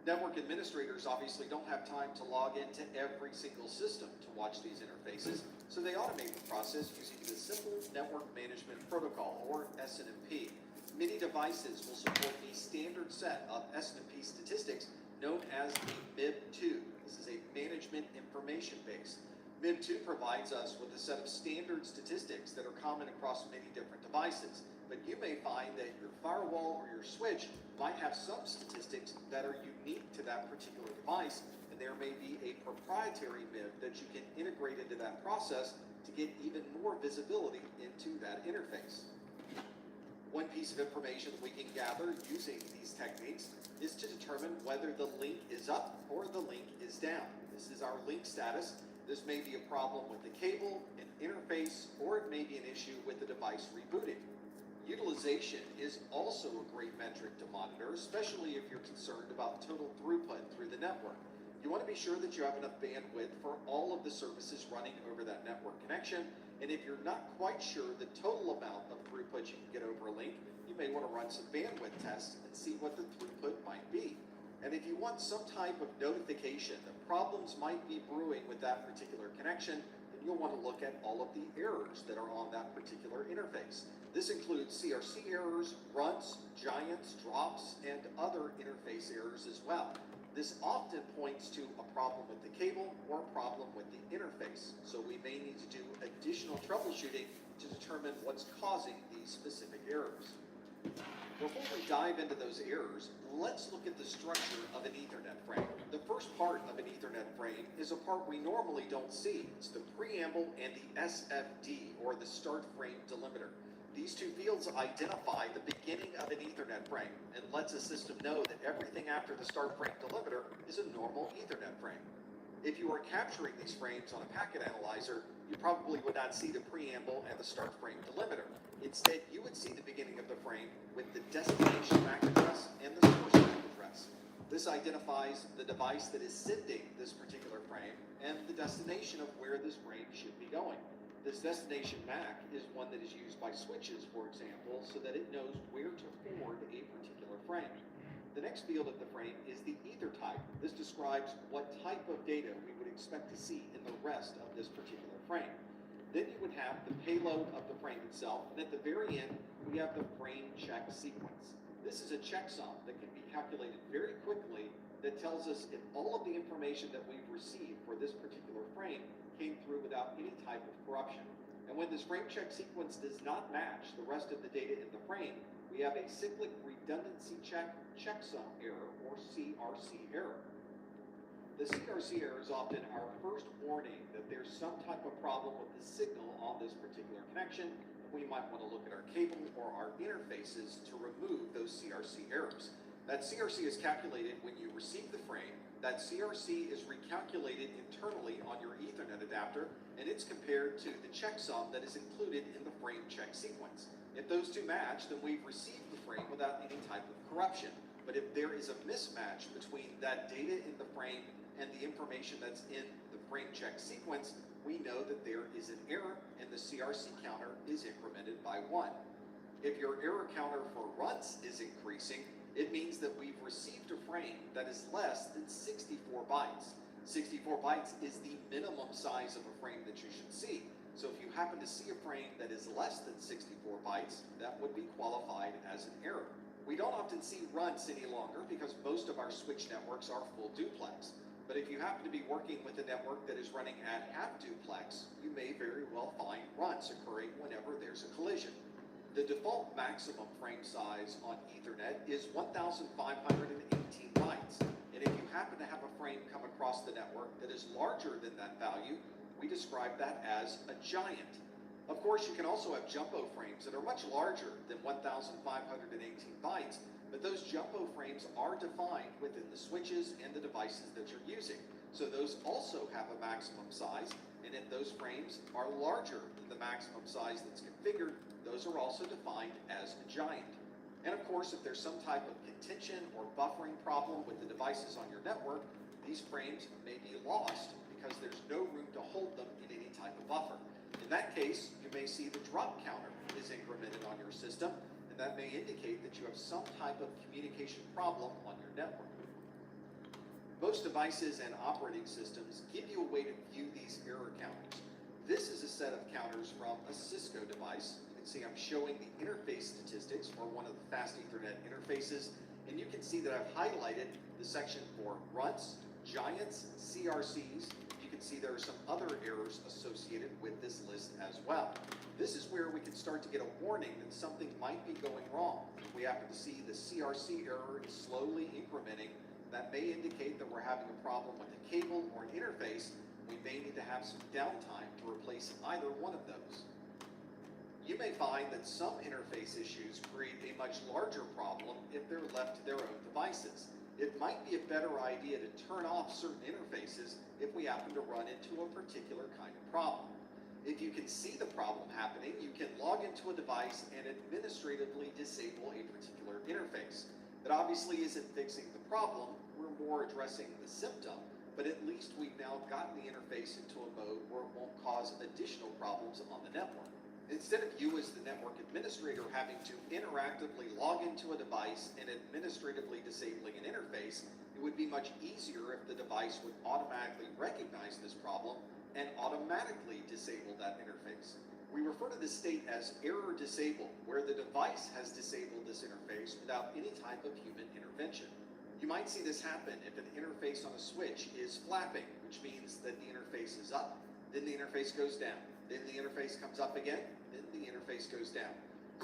Network administrators obviously don't have time to log into every single system to watch these interfaces, So they automate the process using the Simple Network Management Protocol, or SNMP. Many devices will support a standard set of SNMP statistics known as the MIB2. This is a management information base. MIB2 provides us with a set of standard statistics that are common across many different devices, but you may find that your firewall or your switch might have some statistics that are unique to that particular device, and there may be a proprietary MIB that you can integrate into that process to get even more visibility into that interface. One piece of information we can gather using these techniques is to determine whether the link is up or the link is down. This is our link status. This may be a problem with the cable, an interface, or it may be an issue with the device rebooting. Utilization is also a great metric to monitor, especially if you're concerned about total throughput through the network. You want to be sure that you have enough bandwidth for all of the services running over that network connection, and if you're not quite sure the total amount of throughput you can get over a link, you may want to run some bandwidth tests and see what the throughput might be. And if you want some type of notification that problems might be brewing with that particular connection, then you'll want to look at all of the errors that are on that particular interface. This includes CRC errors, runs, giants, drops, and other interface errors as well. This often points to a problem with the cable or a problem with the interface, so we may need to do additional troubleshooting to determine what's causing these specific errors. Before we dive into those errors, let's look at the structure of an Ethernet frame. The first part of an Ethernet frame is a part we normally don't see. It's the preamble and the SFD, or the start frame delimiter. These two fields identify the beginning of an Ethernet frame and lets a system know that everything after the start frame delimiter is a normal Ethernet frame. If you are capturing these frames on a packet analyzer, you probably would not see the preamble and the start frame delimiter. Instead, you would see the beginning of the frame with the destination MAC address and the source MAC address. This identifies the device that is sending this particular frame and the destination of where this frame should be going. This destination MAC is one that is used by switches, for example, so that it knows where to forward a particular frame. The next field of the frame is the ether type. This describes what type of data we would expect to see in the rest of this particular frame. Then you would have the payload of the frame itself, and at the very end, we have the frame check sequence. This is a checksum that can be calculated very quickly that tells us if all of the information that we've received for this particular frame came through without any type of corruption. And when this frame check sequence does not match the rest of the data in the frame, we have a cyclic redundancy check checksum error, or CRC error. The CRC error is often our first warning that there's some type of problem with the signal on this particular connection, and we might want to look at our cable or our interfaces to remove those CRC errors. That CRC is calculated when you receive the frame. That CRC is recalculated internally on your Ethernet adapter, and it's compared to the checksum that is included in the frame check sequence. If those two match, then we've received the frame without any type of corruption. But if there is a mismatch between that data in the frame and the information that's in the frame check sequence, we know that there is an error and the CRC counter is incremented by 1. If your error counter for runs is increasing, it means that we've received a frame that is less than 64 bytes. 64 bytes is the minimum size of a frame that you should see. So if you happen to see a frame that is less than 64 bytes, that would be qualified as an error. We don't often see runs any longer because most of our switch networks are full duplex. But if you happen to be working with a network that is running at half duplex, you may very well find runs occurring whenever there's a collision. The default maximum frame size on Ethernet is 1,518 bytes. And if you happen to have a frame come across the network that is larger than that value, we describe that as a giant. Of course, you can also have jumbo frames that are much larger than 1,518 bytes, but those jumbo frames are defined within the switches and the devices that you're using. So those also have a maximum size, and if those frames are larger than the maximum size that's configured, those are also defined as a giant. And of course, if there's some type of contention or buffering problem with the devices on your network, these frames may be lost because there's no room to hold them in any type of buffer. In that case, you may see the drop counter is incremented on your system, and that may indicate that you have some type of communication problem on your network. Most devices and operating systems give you a way to view these error counters. This is a set of counters from a Cisco device. You can see I'm showing the interface statistics for one of the fast Ethernet interfaces, and you can see that I've highlighted the section for runts, giants, CRCs. You can see there are some other errors associated with this list as well. This is where we can start to get a warning that something might be going wrong. If we happen to see the CRC error is slowly incrementing, that may indicate that we're having a problem with a cable or an interface. We may need to have some downtime to replace either one of those. You may find that some interface issues create a much larger problem if they're left to their own devices. It might be a better idea to turn off certain interfaces if we happen to run into a particular kind of problem. If you can see the problem happening, you can log into a device and administratively disable a particular interface. That obviously isn't fixing the problem, we're more addressing the symptom, but at least we've now gotten the interface into a mode where it won't cause additional problems on the network. Instead of you as the network administrator having to interactively log into a device and administratively disabling an interface, it would be much easier if the device would automatically recognize this problem and automatically disable that interface. We refer to this state as error disabled, where the device has disabled this interface without any type of human intervention. You might see this happen if an interface on a switch is flapping, which means that the interface is up, then the interface goes down, then the interface comes up again, then the interface goes down.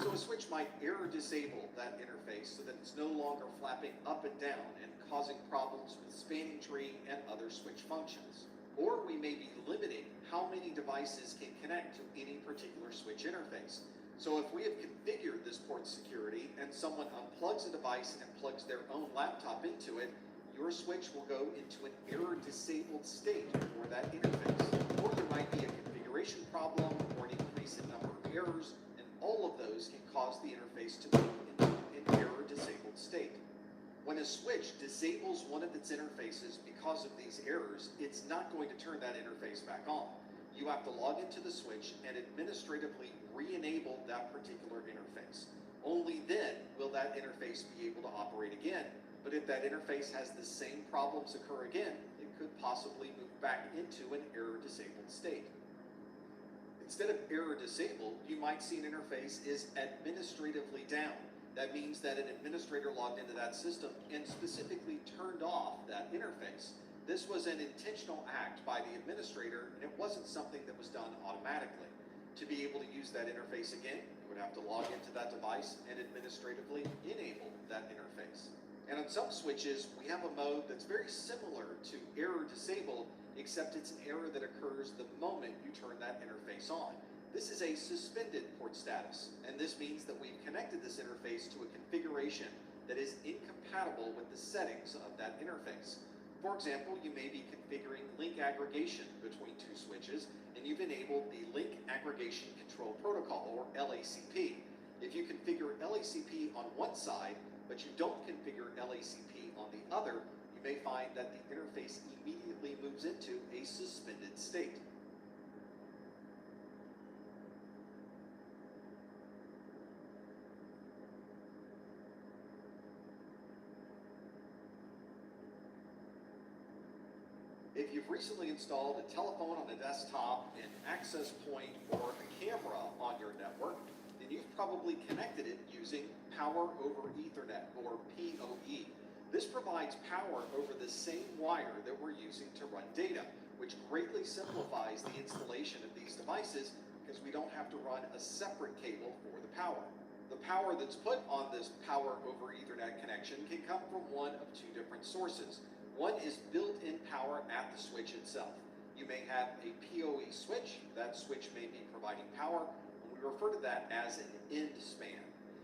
So a switch might error disable that interface so that it's no longer flapping up and down and causing problems with spanning tree and other switch functions. Or we may be limiting how many devices can connect to any particular switch interface. So if we have configured this port security and someone unplugs a device and plugs their own laptop into it, your switch will go into an error disabled state for that interface. Or there might be a configuration problem or an increase in number of errors, and all of those can cause the interface to move into an error disabled state. When a switch disables one of its interfaces because of these errors, it's not going to turn that interface back on. You have to log into the switch and administratively re-enable that particular interface. Only then will that interface be able to operate again. But if that interface has the same problems occur again, it could possibly move back into an error disabled state. Instead of error disabled, you might see an interface is administratively down. That means that an administrator logged into that system and specifically turned off that interface. This was an intentional act by the administrator, and it wasn't something that was done automatically. To be able to use that interface again, you would have to log into that device and administratively enable that interface. And on some switches, we have a mode that's very similar to error disabled, except it's an error that occurs the moment you turn that interface on. This is a suspended port status, and this means that we've connected this interface to a configuration that is incompatible with the settings of that interface. For example, you may be configuring link aggregation between two switches, and you've enabled the Link Aggregation Control Protocol, or LACP. If you configure LACP on one side, but you don't configure LACP on the other, you may find that the interface immediately moves into a suspended state. If you've recently installed a telephone on a desktop, an access point, or a camera on your network, then you've probably connected it using Power over Ethernet, or PoE. This provides power over the same wire that we're using to run data, which greatly simplifies the installation of these devices because we don't have to run a separate cable for the power. The power that's put on this Power over Ethernet connection can come from one of two different sources. One is built-in power at the switch itself. You may have a PoE switch. That switch may be providing power, and we refer to that as an end span.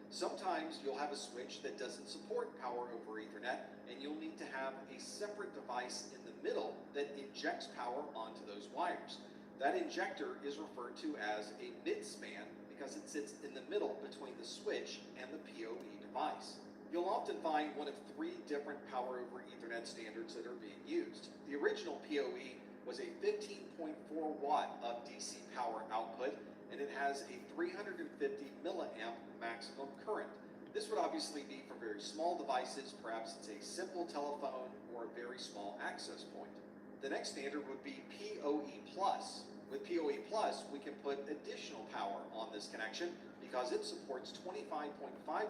Sometimes you'll have a switch that doesn't support Power over Ethernet, and you'll need to have a separate device in the middle that injects power onto those wires. That injector is referred to as a mid-span because it sits in the middle between the switch and the PoE device. You'll often find one of three different Power over Ethernet standards that are being used. The original PoE was a 15.4 watt of DC power output, and it has a 350 milliamp maximum current. This would obviously be for very small devices, perhaps it's a simple telephone or a very small access point. The next standard would be PoE+, With PoE Plus, we can put additional power on this connection because it supports 25.5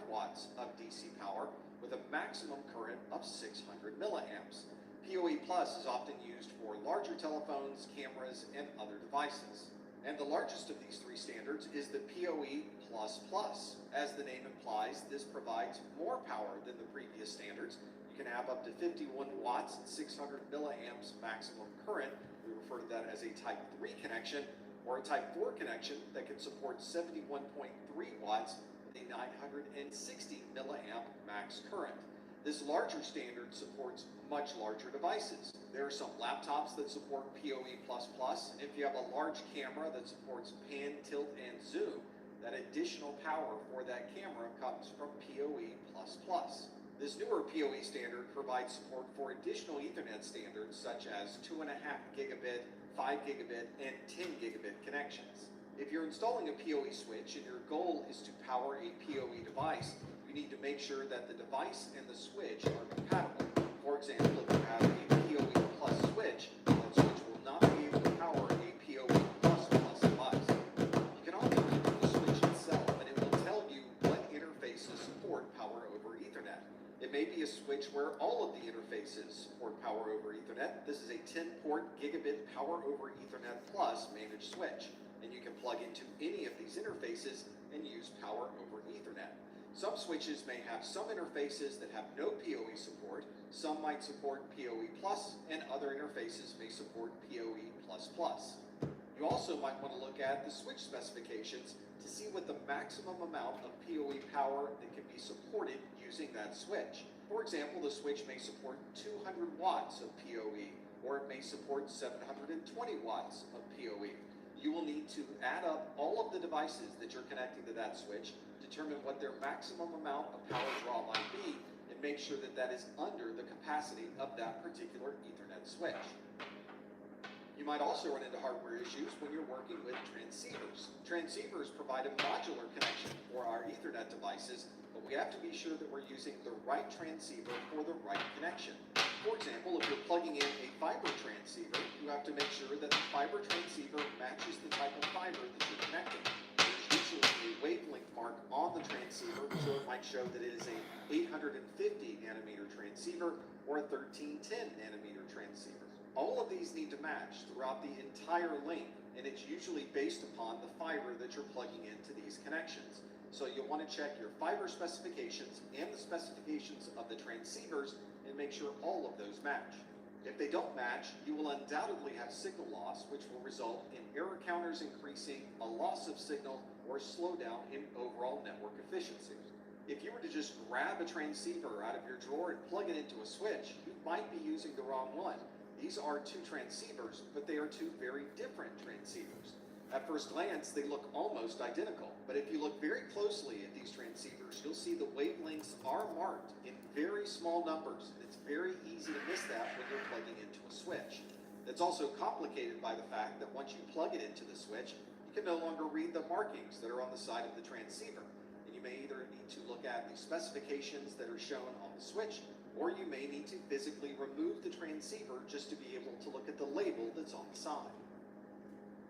watts of DC power with a maximum current of 600 milliamps. PoE Plus is often used for larger telephones, cameras, and other devices. And the largest of these three standards is the PoE++. As the name implies, this provides more power than the previous standards. You can have up to 51 watts and 600 milliamps maximum current. We refer to that as a Type 3 connection, or a Type 4 connection that can support 71.3 watts with a 960 milliamp max current. This larger standard supports much larger devices. There are some laptops that support PoE++. If you have a large camera that supports pan, tilt, and zoom, that additional power for that camera comes from PoE++. This newer PoE standard provides support for additional Ethernet standards such as 2.5 gigabit, 5 gigabit, and 10 gigabit connections. If you're installing a PoE switch and your goal is to power a PoE device, you need to make sure that the device and the switch are compatible. For example, if you have a PoE Plus switch, that switch will not be able to power a PoE Plus device. You can also look at the switch itself, and it will tell you what interfaces support power over Ethernet. It may be a switch where all of the interfaces support power over Ethernet. This is a 10-port gigabit power over Ethernet Plus managed switch, and you can plug into any of these interfaces and use power over Ethernet. Some switches may have some interfaces that have no PoE support, some might support PoE+, and other interfaces may support PoE++. You also might want to look at the switch specifications to see what the maximum amount of PoE power that can be supported using that switch. For example, the switch may support 200 watts of PoE, or it may support 720 watts of PoE. You will need to add up all of the devices that you're connecting to that switch, determine what their maximum amount of power draw might be, and make sure that that is under the capacity of that particular Ethernet switch. You might also run into hardware issues when you're working with transceivers. Transceivers provide a modular connection for our Ethernet devices, but we have to be sure that we're using the right transceiver for the right connection. For example, if you're plugging in a fiber transceiver, you have to make sure that the fiber transceiver matches the type of fiber that you're connecting. There's usually a wavelength mark on the transceiver, so it might show that it is a 850 nanometer transceiver or a 1310 nanometer transceiver. All of these need to match throughout the entire length, and it's usually based upon the fiber that you're plugging into these connections. So you'll want to check your fiber specifications and the specifications of the transceivers and make sure all of those match. If they don't match, you will undoubtedly have signal loss, which will result in error counters increasing, a loss of signal, or a slowdown in overall network efficiency. If you were to just grab a transceiver out of your drawer and plug it into a switch, you might be using the wrong one. These are two transceivers, but they are two very different transceivers. At first glance, they look almost identical, but if you look very closely at these transceivers, you'll see the wavelengths are marked in very small numbers. It's very easy to miss that when you're plugging into a switch. That's also complicated by the fact that once you plug it into the switch, you can no longer read the markings that are on the side of the transceiver. And you may either need to look at the specifications that are shown on the switch, or you may need to physically remove the transceiver just to be able to look at the label that's on the side.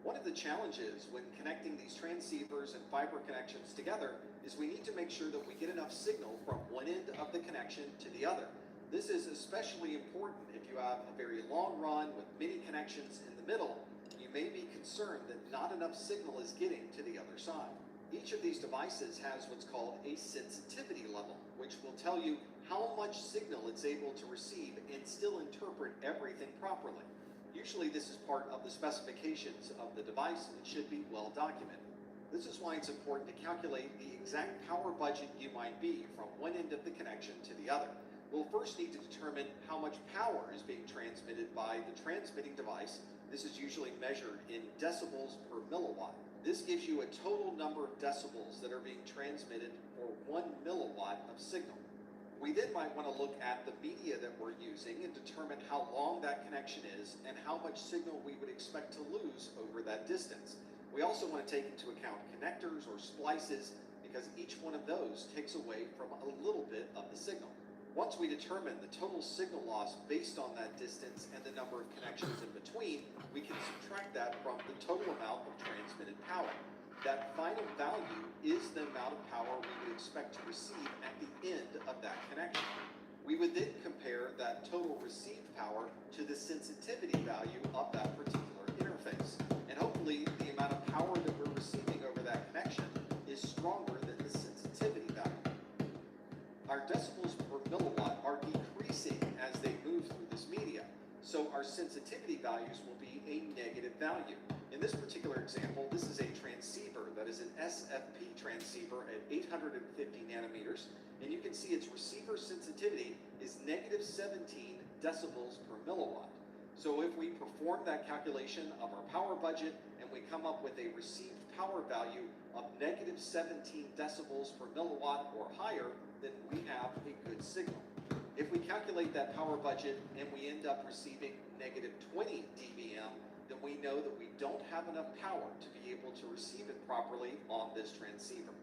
One of the challenges when connecting these transceivers and fiber connections together is we need to make sure that we get enough signal from one end of the connection to the other. This is especially important if you have a very long run with many connections in the middle. You may be concerned that not enough signal is getting to the other side. Each of these devices has what's called a sensitivity level, which will tell you how much signal it's able to receive and still interpret everything properly. Usually this is part of the specifications of the device and it should be well documented. This is why it's important to calculate the exact power budget you might be from one end of the connection to the other. We'll first need to determine how much power is being transmitted by the transmitting device. This is usually measured in decibels per milliwatt. This gives you a total number of decibels that are being transmitted for 1 milliwatt of signal. We then might want to look at the media that we're using and determine how long that connection is and how much signal we would expect to lose over that distance. We also want to take into account connectors or splices because each one of those takes away from a little bit of the signal. Once we determine the total signal loss based on that distance and the number of connections in between, we can subtract that from the total amount of transmitted power. That final value is the amount of power we would expect to receive at the end of that connection. We would then compare that total received power to the sensitivity value of that particular interface. And hopefully the amount of power that we're receiving over that connection is stronger than the sensitivity value. Our decibels per milliwatt are decreasing as they move through this media, so our sensitivity values will be a negative value. In this particular example, this is a transceiver that is an SFP transceiver at 850 nanometers, and you can see its receiver sensitivity is negative 17 decibels per milliwatt. So if we perform that calculation of our power budget and we come up with a received power value of negative 17 decibels per milliwatt or higher, then we have a good signal. If we calculate that power budget and we end up receiving negative 20 dBm, then we know that we don't have enough power to be able to receive it properly on this transceiver.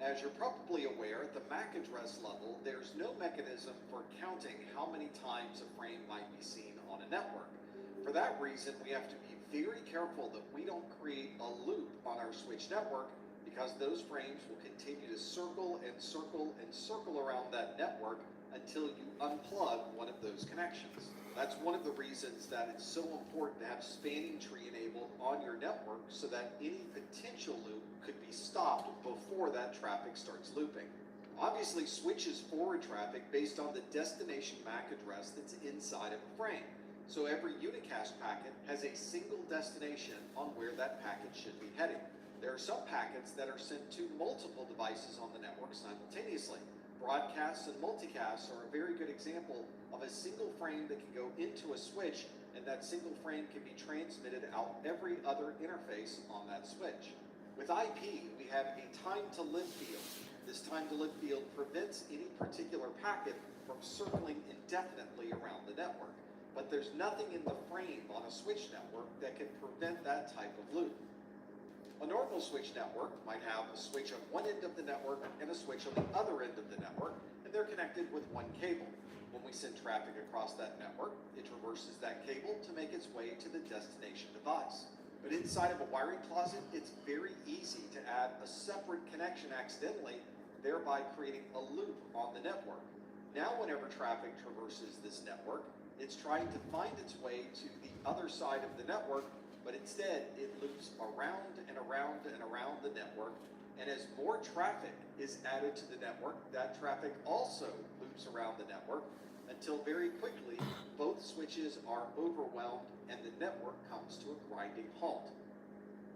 As you're probably aware, at the MAC address level, there's no mechanism for counting how many times a frame might be seen on a network. For that reason, we have to be very careful that we don't create a loop on our switch network, because those frames will continue to circle and circle and circle around that network until you unplug one of those connections. That's one of the reasons that it's so important to have spanning tree enabled on your network so that any potential loop could be stopped before that traffic starts looping. Obviously, switches forward traffic based on the destination MAC address that's inside of a frame. So every unicast packet has a single destination on where that packet should be heading. There are some packets that are sent to multiple devices on the network simultaneously. Broadcasts and multicasts are a very good example of a single frame that can go into a switch, and that single frame can be transmitted out every other interface on that switch. With IP, we have a time-to-live field. This time-to-live field prevents any particular packet from circling indefinitely around the network. But there's nothing in the frame on a switch network that can prevent that type of loop. A normal switch network might have a switch on one end of the network and a switch on the other end of the network, and they're connected with one cable. When we send traffic across that network, it traverses that cable to make its way to the destination device. But inside of a wiring closet, it's very easy to add a separate connection accidentally, thereby creating a loop on the network. Now whenever traffic traverses this network, it's trying to find its way to the other side of the network, but instead it loops around and around and around the network, and as more traffic is added to the network, that traffic also loops around the network until very quickly both switches are overwhelmed and the network comes to a grinding halt.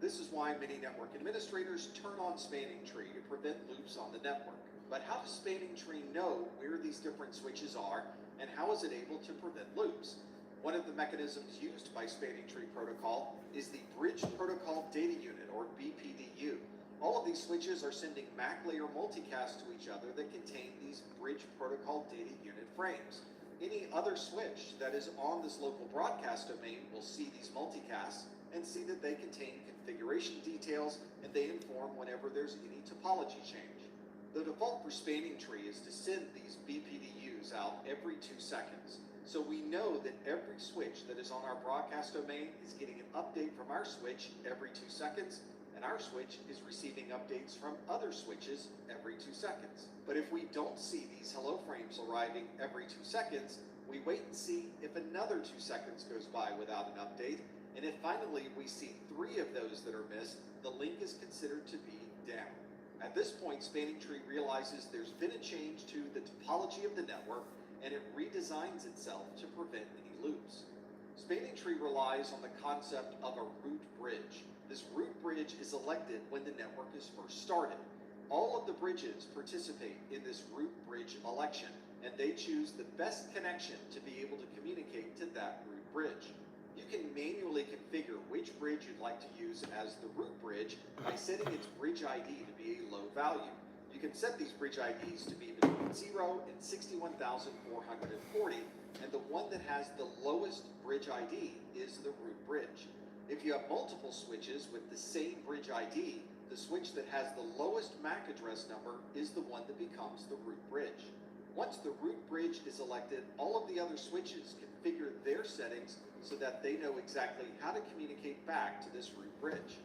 This is why many network administrators turn on spanning tree to prevent loops on the network. But how does spanning tree know where these different switches are, and how is it able to prevent loops? One of the mechanisms used by spanning tree protocol is the Bridge Protocol Data Unit, or BPDU. All of these switches are sending MAC layer multicasts to each other that contain these Bridge Protocol Data Unit frames. Any other switch that is on this local broadcast domain will see these multicasts and see that they contain configuration details, and they inform whenever there's any topology change. The default for spanning tree is to send these BPDUs out every 2 seconds. So we know that every switch that is on our broadcast domain is getting an update from our switch every 2 seconds, and our switch is receiving updates from other switches every 2 seconds. But if we don't see these hello frames arriving every 2 seconds, we wait and see if another 2 seconds goes by without an update, and if finally we see 3 of those that are missed, the link is considered to be down. At this point, spanning tree realizes there's been a change to the topology of the network, and it redesigns itself to prevent any loops. Spanning tree relies on the concept of a root bridge. This root bridge is elected when the network is first started. All of the bridges participate in this root bridge election, and they choose the best connection to be able to communicate to that root bridge. You can manually configure which bridge you'd like to use as the root bridge by setting its bridge ID to be a low value. You can set these bridge IDs to be between 0 and 61,440, and the one that has the lowest bridge ID is the root bridge. If you have multiple switches with the same bridge ID, the switch that has the lowest MAC address number is the one that becomes the root bridge. Once the root bridge is elected, all of the other switches configure their settings so that they know exactly how to communicate back to this root bridge.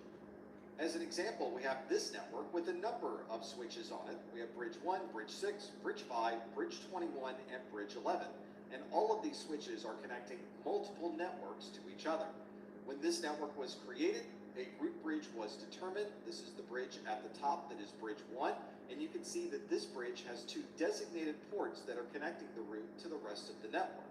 As an example, we have this network with a number of switches on it. We have bridge 1, bridge 6, bridge 5, bridge 21, and bridge 11. And all of these switches are connecting multiple networks to each other. When this network was created, a root bridge was determined. This is the bridge at the top that is bridge 1. And you can see that this bridge has 2 designated ports that are connecting the root to the rest of the network.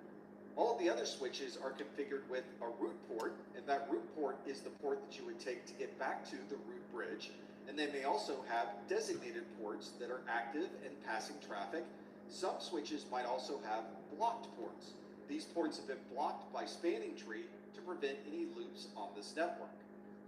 All of the other switches are configured with a root port, and that root port is the port that you would take to get back to the root bridge. And they may also have designated ports that are active and passing traffic. Some switches might also have blocked ports. These ports have been blocked by spanning tree to prevent any loops on this network.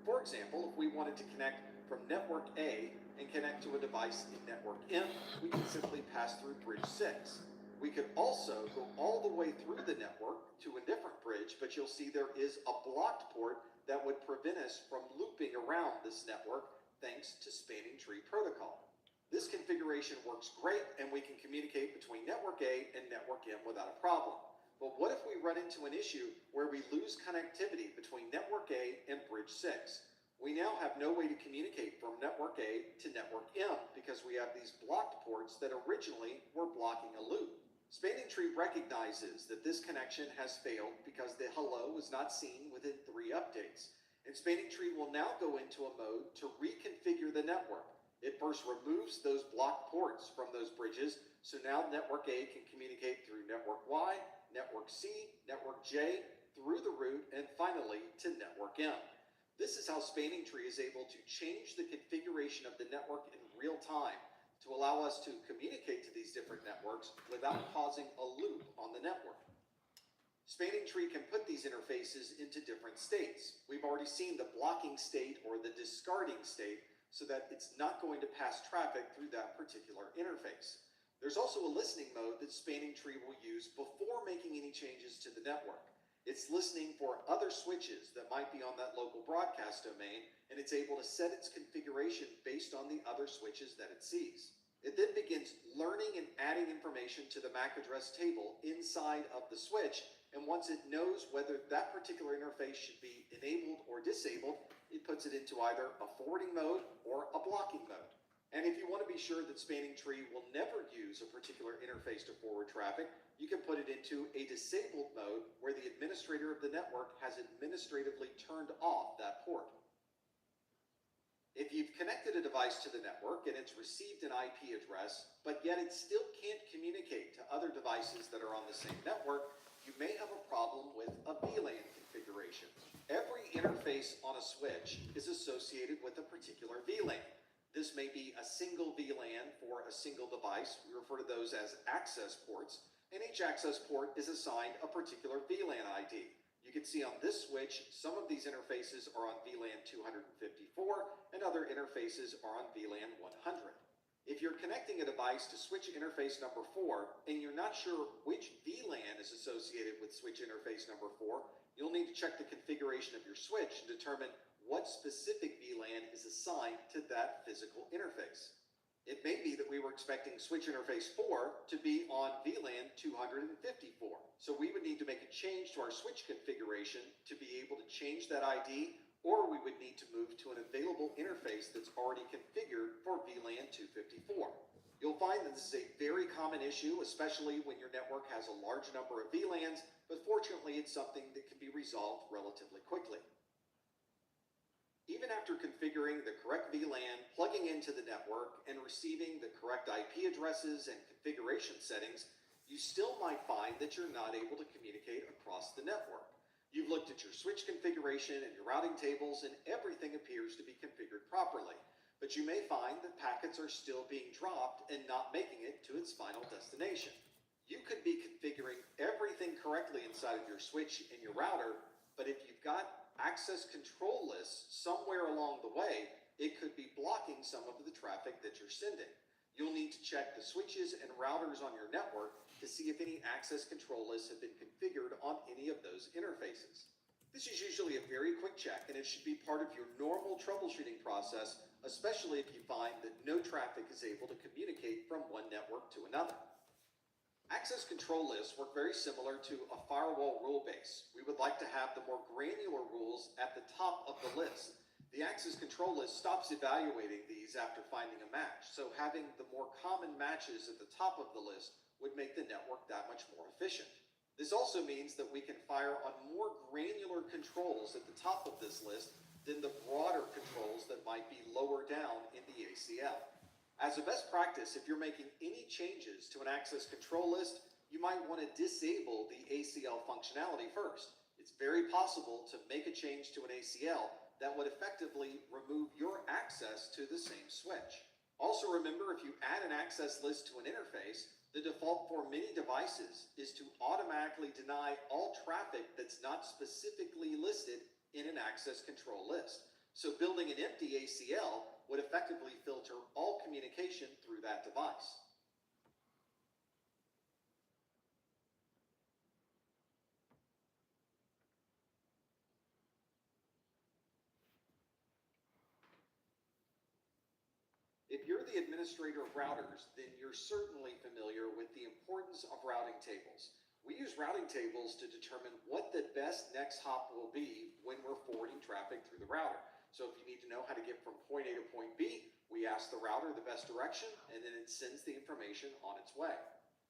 For example, if we wanted to connect from network A and connect to a device in network M, we can simply pass through bridge 6. We could also go all the way through the network to a different bridge, but you'll see there is a blocked port that would prevent us from looping around this network thanks to spanning tree protocol. This configuration works great, and we can communicate between network A and network M without a problem. But what if we run into an issue where we lose connectivity between network A and bridge 6? We now have no way to communicate from network A to network M because we have these blocked ports that originally were blocking a loop. Spanning tree recognizes that this connection has failed because the hello was not seen within 3 updates. And spanning tree will now go into a mode to reconfigure the network. It first removes those blocked ports from those bridges, so now network A can communicate through network Y, network C, network J, through the root, and finally to network M. This is how spanning tree is able to change the configuration of the network in real time to allow us to communicate to these different networks without causing a loop on the network. Spanning tree can put these interfaces into different states. We've already seen the blocking state or the discarding state so that it's not going to pass traffic through that particular interface. There's also a listening mode that spanning tree will use before making any changes to the network. It's listening for other switches that might be on that local broadcast domain, and it's able to set its configuration based on the other switches that it sees. It then begins learning and adding information to the MAC address table inside of the switch, and once it knows whether that particular interface should be enabled or disabled, it puts it into either a forwarding mode or a blocking mode. And if you want to be sure that spanning tree will never use a particular interface to forward traffic, you can put it into a disabled mode where the administrator of the network has administratively turned off that port. If you've connected a device to the network and it's received an IP address, but yet it still can't communicate to other devices that are on the same network, you may have a problem with a VLAN configuration. Every interface on a switch is associated with a particular VLAN. This may be a single VLAN for a single device. We refer to those as access ports, and each access port is assigned a particular VLAN ID. You can see on this switch, some of these interfaces are on VLAN 254, and other interfaces are on VLAN 100. If you're connecting a device to switch interface number 4, and you're not sure which VLAN is associated with switch interface number 4, you'll need to check the configuration of your switch and determine what specific VLAN is assigned to that physical interface. It may be that we were expecting switch interface 4 to be on VLAN 254. So we would need to make a change to our switch configuration to be able to change that ID, or we would need to move to an available interface that's already configured for VLAN 254. You'll find that this is a very common issue, especially when your network has a large number of VLANs, but fortunately it's something that can be resolved relatively quickly. Even after configuring the correct VLAN, plugging into the network, and receiving the correct IP addresses and configuration settings, you still might find that you're not able to communicate across the network. You've looked at your switch configuration and your routing tables, and everything appears to be configured properly. But you may find that packets are still being dropped and not making it to its final destination. You could be configuring everything correctly inside of your switch and your router, but if you've got access control lists somewhere along the way, it could be blocking some of the traffic that you're sending. You'll need to check the switches and routers on your network to see if any access control lists have been configured on any of those interfaces. This is usually a very quick check, and it should be part of your normal troubleshooting process, especially if you find that no traffic is able to communicate from one network to another. Access control lists work very similar to a firewall rule base. We would like to have the more granular rules at the top of the list. The access control list stops evaluating these after finding a match, so having the more common matches at the top of the list would make the network that much more efficient. This also means that we can fire on more granular controls at the top of this list than the broader controls that might be lower down in the ACL. As a best practice, if you're making any changes to an access control list, you might want to disable the ACL functionality first. It's very possible to make a change to an ACL that would effectively remove your access to the same switch. Also remember, if you add an access list to an interface, the default for many devices is to automatically deny all traffic that's not specifically listed in an access control list. So building an empty ACL would effectively filter all communication through that device. If you're the administrator of routers, then you're certainly familiar with the importance of routing tables. We use routing tables to determine what the best next hop will be when we're forwarding traffic through the router. So if you need to know how to get from point A to point B, we ask the router the best direction, and then it sends the information on its way.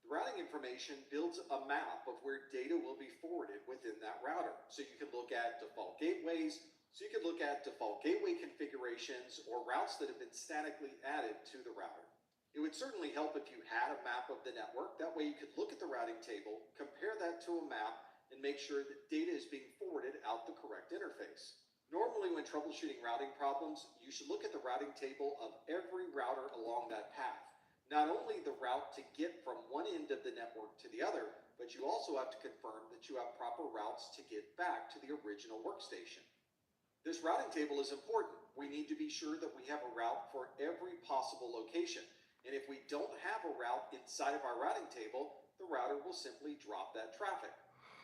The routing information builds a map of where data will be forwarded within that router. So you can look at default gateways, so you can look at default gateway configurations or routes that have been statically added to the router. It would certainly help if you had a map of the network. That way you could look at the routing table, compare that to a map, and make sure that data is being forwarded out the correct interface. Normally when troubleshooting routing problems, you should look at the routing table of every router along that path. Not only the route to get from one end of the network to the other, but you also have to confirm that you have proper routes to get back to the original workstation. This routing table is important. We need to be sure that we have a route for every possible location. And if we don't have a route inside of our routing table, the router will simply drop that traffic.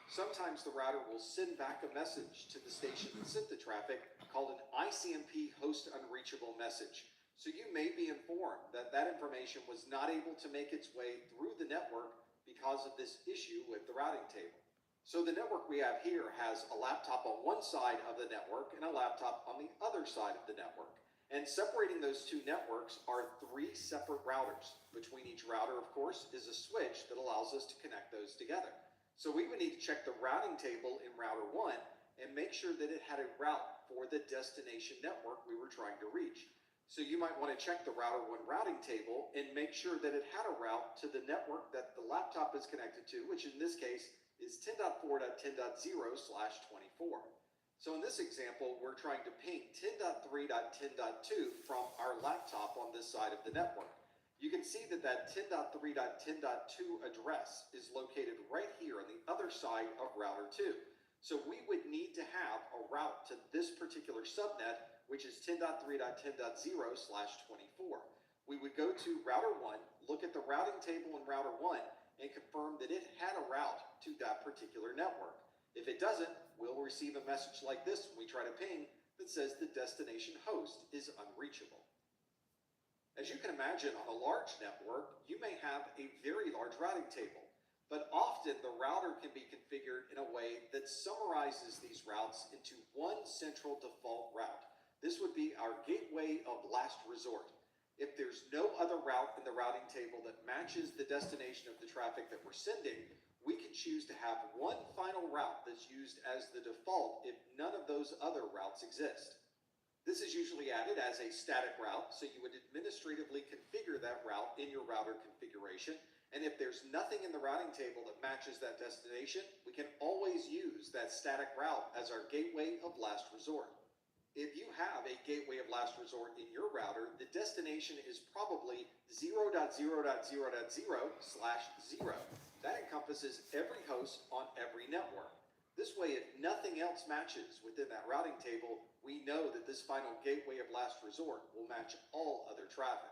Sometimes the router will send back a message to the station that sent the traffic called an ICMP host unreachable message. So you may be informed that that information was not able to make its way through the network because of this issue with the routing table. So the network we have here has a laptop on one side of the network and a laptop on the other side of the network. And separating those two networks are 3 separate routers. Between each router, of course, is a switch that allows us to connect those together. So we would need to check the routing table in router 1 and make sure that it had a route for the destination network we were trying to reach. So you might want to check the router 1 routing table and make sure that it had a route to the network that the laptop is connected to, which in this case is 10.4.10.0/24. So in this example, we're trying to ping 10.3.10.2 from our laptop on this side of the network. You can see that that 10.3.10.2 address is located right here on the other side of router 2. So we would need to have a route to this particular subnet, which is 10.3.10.0/24. We would go to router 1, look at the routing table in router 1, and confirm that it had a route to that particular network. If it doesn't, we'll receive a message like this when we try to ping that says the destination host is unreachable. As you can imagine, on a large network, you may have a very large routing table, but often the router can be configured in a way that summarizes these routes into one central default route. This would be our gateway of last resort. If there's no other route in the routing table that matches the destination of the traffic that we're sending, we can choose to have one final route that's used as the default if none of those other routes exist. This is usually added as a static route, so you would administratively configure that route in your router configuration, and if there's nothing in the routing table that matches that destination, we can always use that static route as our gateway of last resort. If you have a gateway of last resort in your router, the destination is probably 0.0.0.0/0. That encompasses every host on every network. This way, if nothing else matches within that routing table, we know that this final gateway of last resort will match all other traffic.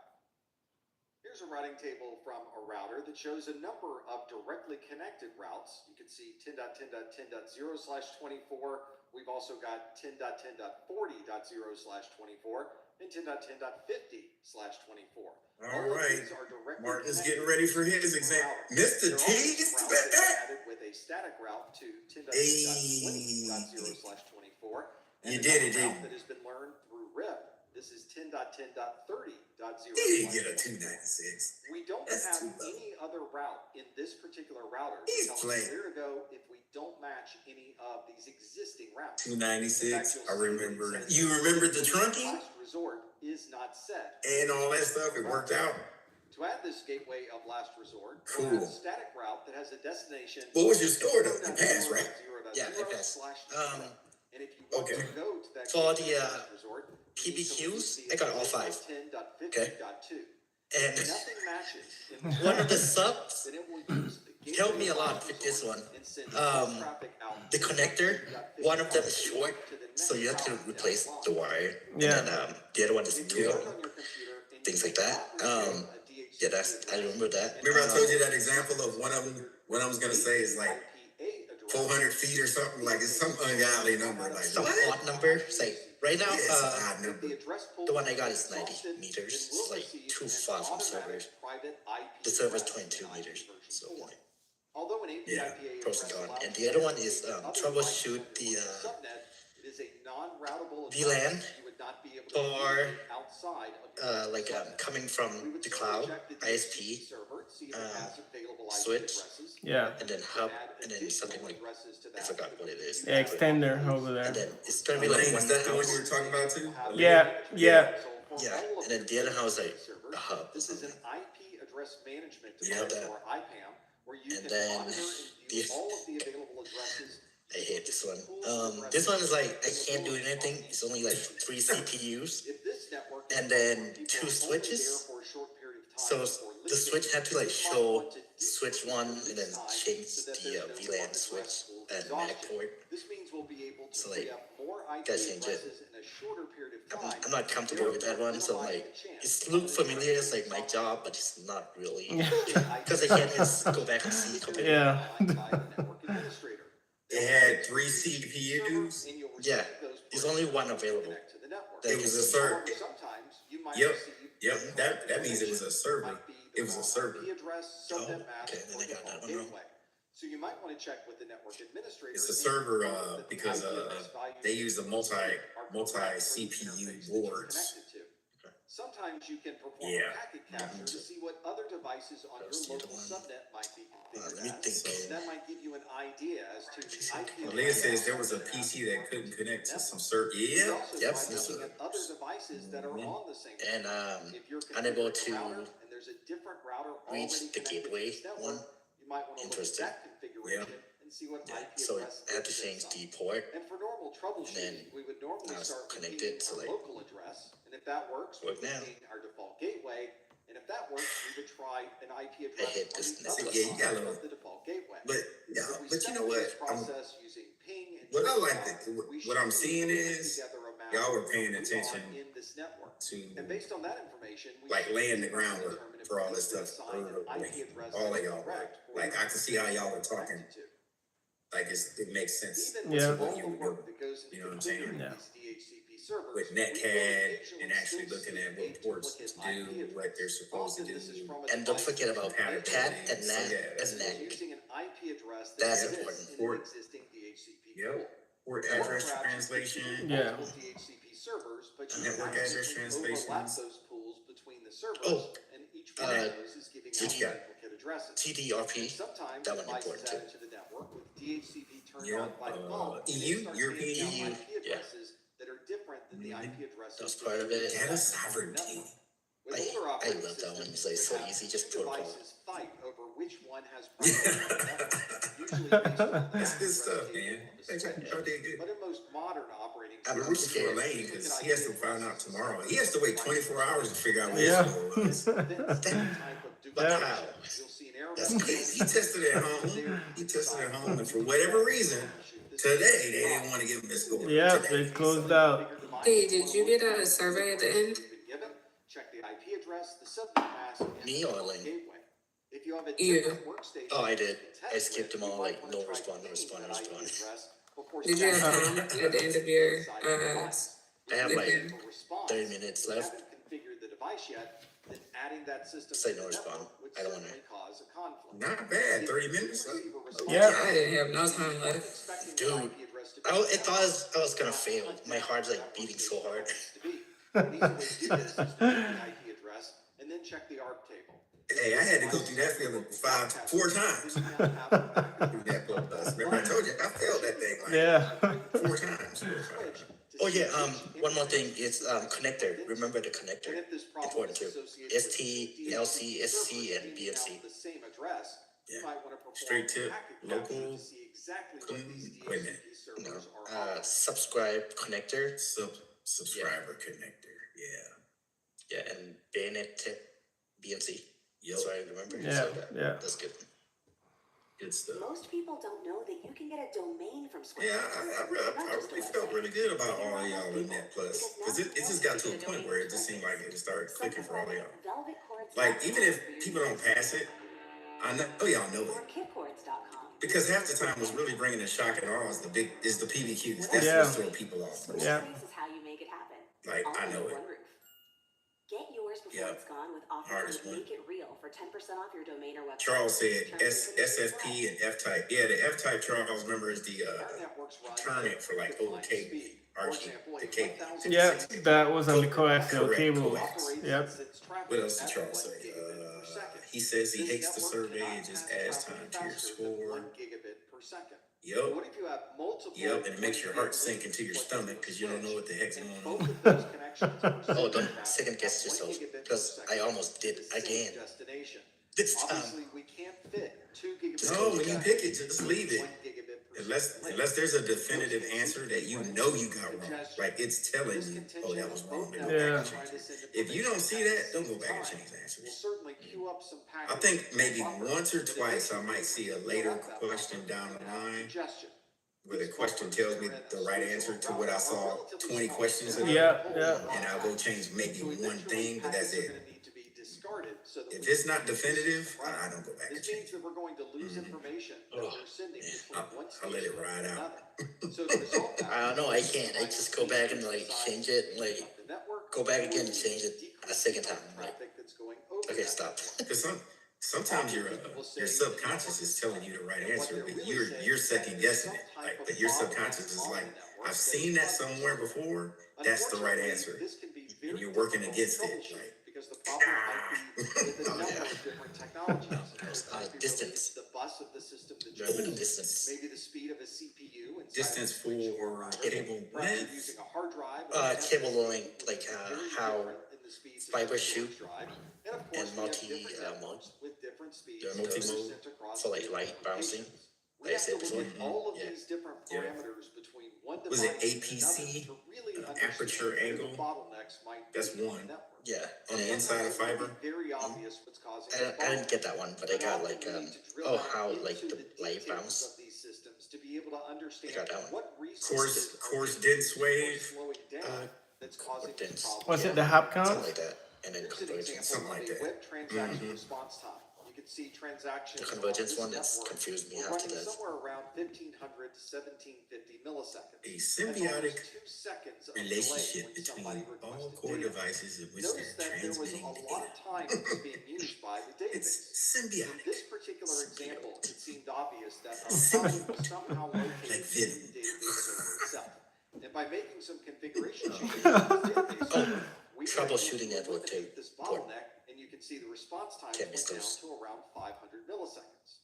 Here's a routing table from a router that shows a number of directly connected routes. You can see 10.10.10.0/24. We've also got 10.10.40.0/24 and 10.10.50/24. All right. Mark is getting ready for his exam. Mr. T is added with a static route to 10.10.20.0/24. You did it, dude. That has been learned through RIP. This is 10.10.30.0. He didn't get a 296. We don't have any other route in this particular router. He's playing. Where to go if we don't match any of these existing routes. 296. I remember it. You remember the trunking? Last resort is not set. And all that stuff. It worked out. To add this gateway of last resort, cool. We'll have a static route that has a destination. What was your score though? You passed, right? Yeah, I passed. And if you want to go to that for the PBQs, I got all 5. Okay. And one of the subs helped me a lot with this one. The connector, one of them is short, so you have to replace the wire. Yeah. And then the other one is too long. Things like that. Yeah, I remember that. Remember I told you that example of one of them. What I was gonna say is like 400 feet or something. Like it's some ungodly number. Like some odd number. It's like right now, it's an odd number. The one I got is 90 meters. It's like too far from servers. The server's 22 meters. So like, yeah, pros and cons. And the other one is troubleshoot the VLAN for coming from the cloud ISP switch. Yeah. And then hub, and then something like I forgot what it is. Yeah, extender over there. And then it's gonna be like one. Is that the one you were talking about too? Yeah. Yeah. And then the other house like a hub. This is an IP address management device or IPAM, where you and can then monitor and view all of the available addresses. I hate this one. This one is like I can't do anything. It's only like 3 CPUs and then 2 switches. So the switch had to like show switch 1 and then change the VLAN switch and MAC port. So like gotta change it. I'm not comfortable with that one. So like it's look familiar. It's like my job, but it's not really because I can't just go back and see. Yeah. It had 3 CPUs. Yeah, there's only one available. It was a server. Yep. That means it was a server. It was a server. Oh, okay, then I got that one wrong. So you might want to check with the network administrator. It's a server because they use a multi CPU boards. Sometimes you can perform a packet capture to see what other devices on your local subnet might be configured as. That might give you an idea as to the IP. Leah says there was a PC that couldn't connect to some server. Yeah. Yep. Looking at other devices that are on the same. And unable to and there's a different router reach the gateway one. You might want to look at that configuration and see what IP so address I had to change the port. And for normal troubleshooting, we would normally start connected with so like local address, and if that works, we would ping our default gateway, and if that works, we would try an IP address on the other side of the default gateway. But you know what? What I like what I'm seeing is y'all were paying attention to and based on that information, like laying the groundwork for all this stuff. All of y'all, like I can see how y'all are talking. Like it makes sense. Yeah. What you know what I'm saying? Yeah. With Netcad and actually looking at what ports do, what they're supposed to do. And don't forget about PAT and NAC. That's important. Port, port address translation. Yeah. Network address translation. Oh, TDRP. That one important too. Yeah. EU, European EU. Yeah. That's part of it. Data sovereignty. I love that one. It's like so easy, just protocol. That's good stuff, man. Y'all did good. But in most modern operating I'm rooting for Lane because he has to find out tomorrow. He has to wait 24 hours to figure out what Yeah. his score was. That's crazy. He tested at home. And for whatever reason, today they didn't want to give him his score. Yeah, they closed out. Hey, did you get a survey at the end? address, the subnet mask, and Me or Elaine? gateway. If you have a You. different workstation, Oh, I did. you can test I skipped with, them all, you might like, wanna no try respond, no pinging respond, no that IP respond. address before Did you have stacking time it at the end of your inside the device. I have If like you have a response, 30 minutes but left. haven't configured the device yet, then adding that system Say to no the respond. network would I don't wanna- certainly cause a conflict. Not bad. If 30 you minutes left. receive a response, Yeah. I didn't have no time you left. weren't expecting Dude, that IP address to be I set. thought I was gonna fail. My heart's like beating so hard. To be. An easy way to do this is to pick the IP address and then check the ARP table. Hey, I had to go through that feeling 4 times. Through that plus. Remember I told you I failed that thing like Yeah. 4 times. Oh yeah, one more thing is connector. Remember the connector. Important too. ST, LC, SC, and BNC. The same address, you might want to perform Straight tip, packet capture local, to see exactly what these wait a minute. DHCP No. servers are offering. Subscribe connector. Subscriber connector. Yeah. Yeah, and bayonet tip BNC. Yep. That's what I remember. Yeah, So yeah. that's good. Good stuff. Most people don't know that you can get a domain from Square. Yeah, I really felt really good about all of y'all in that plus. Because it just got to a point where it just seemed like it started clicking for all of y'all. Like, even if people don't pass it, I know y'all know it. Because half the time what's really bringing the shock and awe is the PBQs. That's Yeah. what's throwing people off. Yeah. This is how you make it happen. Like, I know it. Get yours before Yep. it's gone with offers Hardest like one. Make It Real for 10% off your domain or website. Charles said Terms and conditions SFP and F-type. Yeah, the F-type, Charles, remember, is the terminate for like old cable. The cable. Yeah, that was on the coaxial Correct, cable. coax. Yep. What else did Charles say? He says he hates the survey, it just adds time to your score. 1 gigabit per second. Yep. What if you have multiple? Yep, and it makes your heart sink into your stomach because you don't know what the heck's going Both on. of those connections are Oh, don't synchronized second guess at 1 yourself, gigabit per because second I almost did to the same again. destination. This time. Obviously, we can't fit 2 gigabit. No, when you pick it, just leave it. 1 gigabit per Unless second. there's a definitive answer that you know you got wrong. Like it's telling you, oh, that was wrong. Then go back and change it. If you don't see that, don't go back and change the We'll answers. certainly queue up some I packets. think maybe once or twice I might see a later question down the line Suggestion. where the question tells me the right answer to what I saw 20 questions ago. Yeah, yeah. And I'll go change maybe one thing, but that's it. Need to be discarded so that If it's not definitive, I don't go back and this change means that we're going to lose information that we're sending between one I'll let it station ride and out. another. So to resolve that, I don't know, I can't. I just go back and like change it, and like the network go back again and change it a second time. Like, traffic that's going over okay, that stop. Because sometimes your subconscious is telling you the right answer, but you're second guessing it. Like, but your subconscious is like, I've seen that somewhere before. That's the right answer, and you're working against it. Like, because the problem might be with a number of different technologies. Distance. The bus of the system that Remember you the distance. maybe the speed of a CPU and distance for cable length. using a hard drive. Cable length, like how fiber shoot and multi-mode. With different speeds. The multi-mode for like light bouncing. We have to look at all of Yeah. these different parameters between one Was device it and APC? another to really Aperture understand where angle? the bottlenecks might be That's in the one. network. Yeah. On the inside of fiber? Very obvious what's causing I didn't get that one, but I got like how like the light bounce. of these systems to be able to understand I got that one. what resources Course dense wave. slowing down that's causing these dense. problems. Was it the hop Something count? like that, and then Here's an convergence. example Something of like a that. web transaction response time. You can see transactions. The convergence on one this that's network confused me were after running that. somewhere around 1500 to 1750 milliseconds. A That's symbiotic almost 2 seconds of relationship delay when somebody between all requested core data. devices in which Notice they're that there was transmitting a the lot of data. time that was being used by the database. It's In symbiotic. this particular example, it seemed obvious that our Symbiote. problem was somehow located Like in Venom. the database server itself. And by making some configuration changes to this database server, we were able to Troubleshooting network too. eliminate this bottleneck, and you can see the response time Can't went miss down those. to around 500 milliseconds.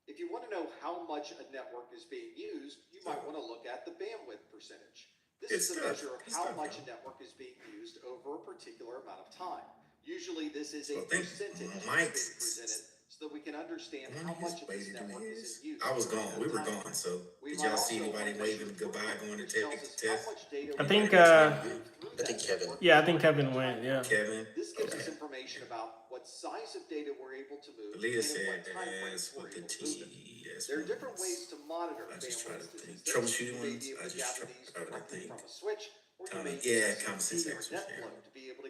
If you want to know how much a network is being used, you might want to look at the bandwidth percentage. This Good is a stuff. measure of Good how stuff, much bro. a network is being used over a particular amount of time. Usually this is a So I think percentage that's Mike's- being presented so that we can understand One how of much his of this way to do network is his. in use. I was gone. We were Time. gone. So We did might y'all see also anybody want to waving shoot goodbye forward, going to which take tells the us test? how much data I we think, might move through I that think Kevin. network. Yeah, I think Kevin went. Yeah. Kevin. This gives us Okay. information about what size of data we're able to move Leah and in said what time frames that's we're what the able to move it. T. That's There are what different it's- ways to monitor I just try to bandwidth think. statistics. Troubleshooting You may ones, be able I to just gather try these to directly think. from a switch, or you Common- may yeah, use common a sense computer answers, net yeah. flow to be able to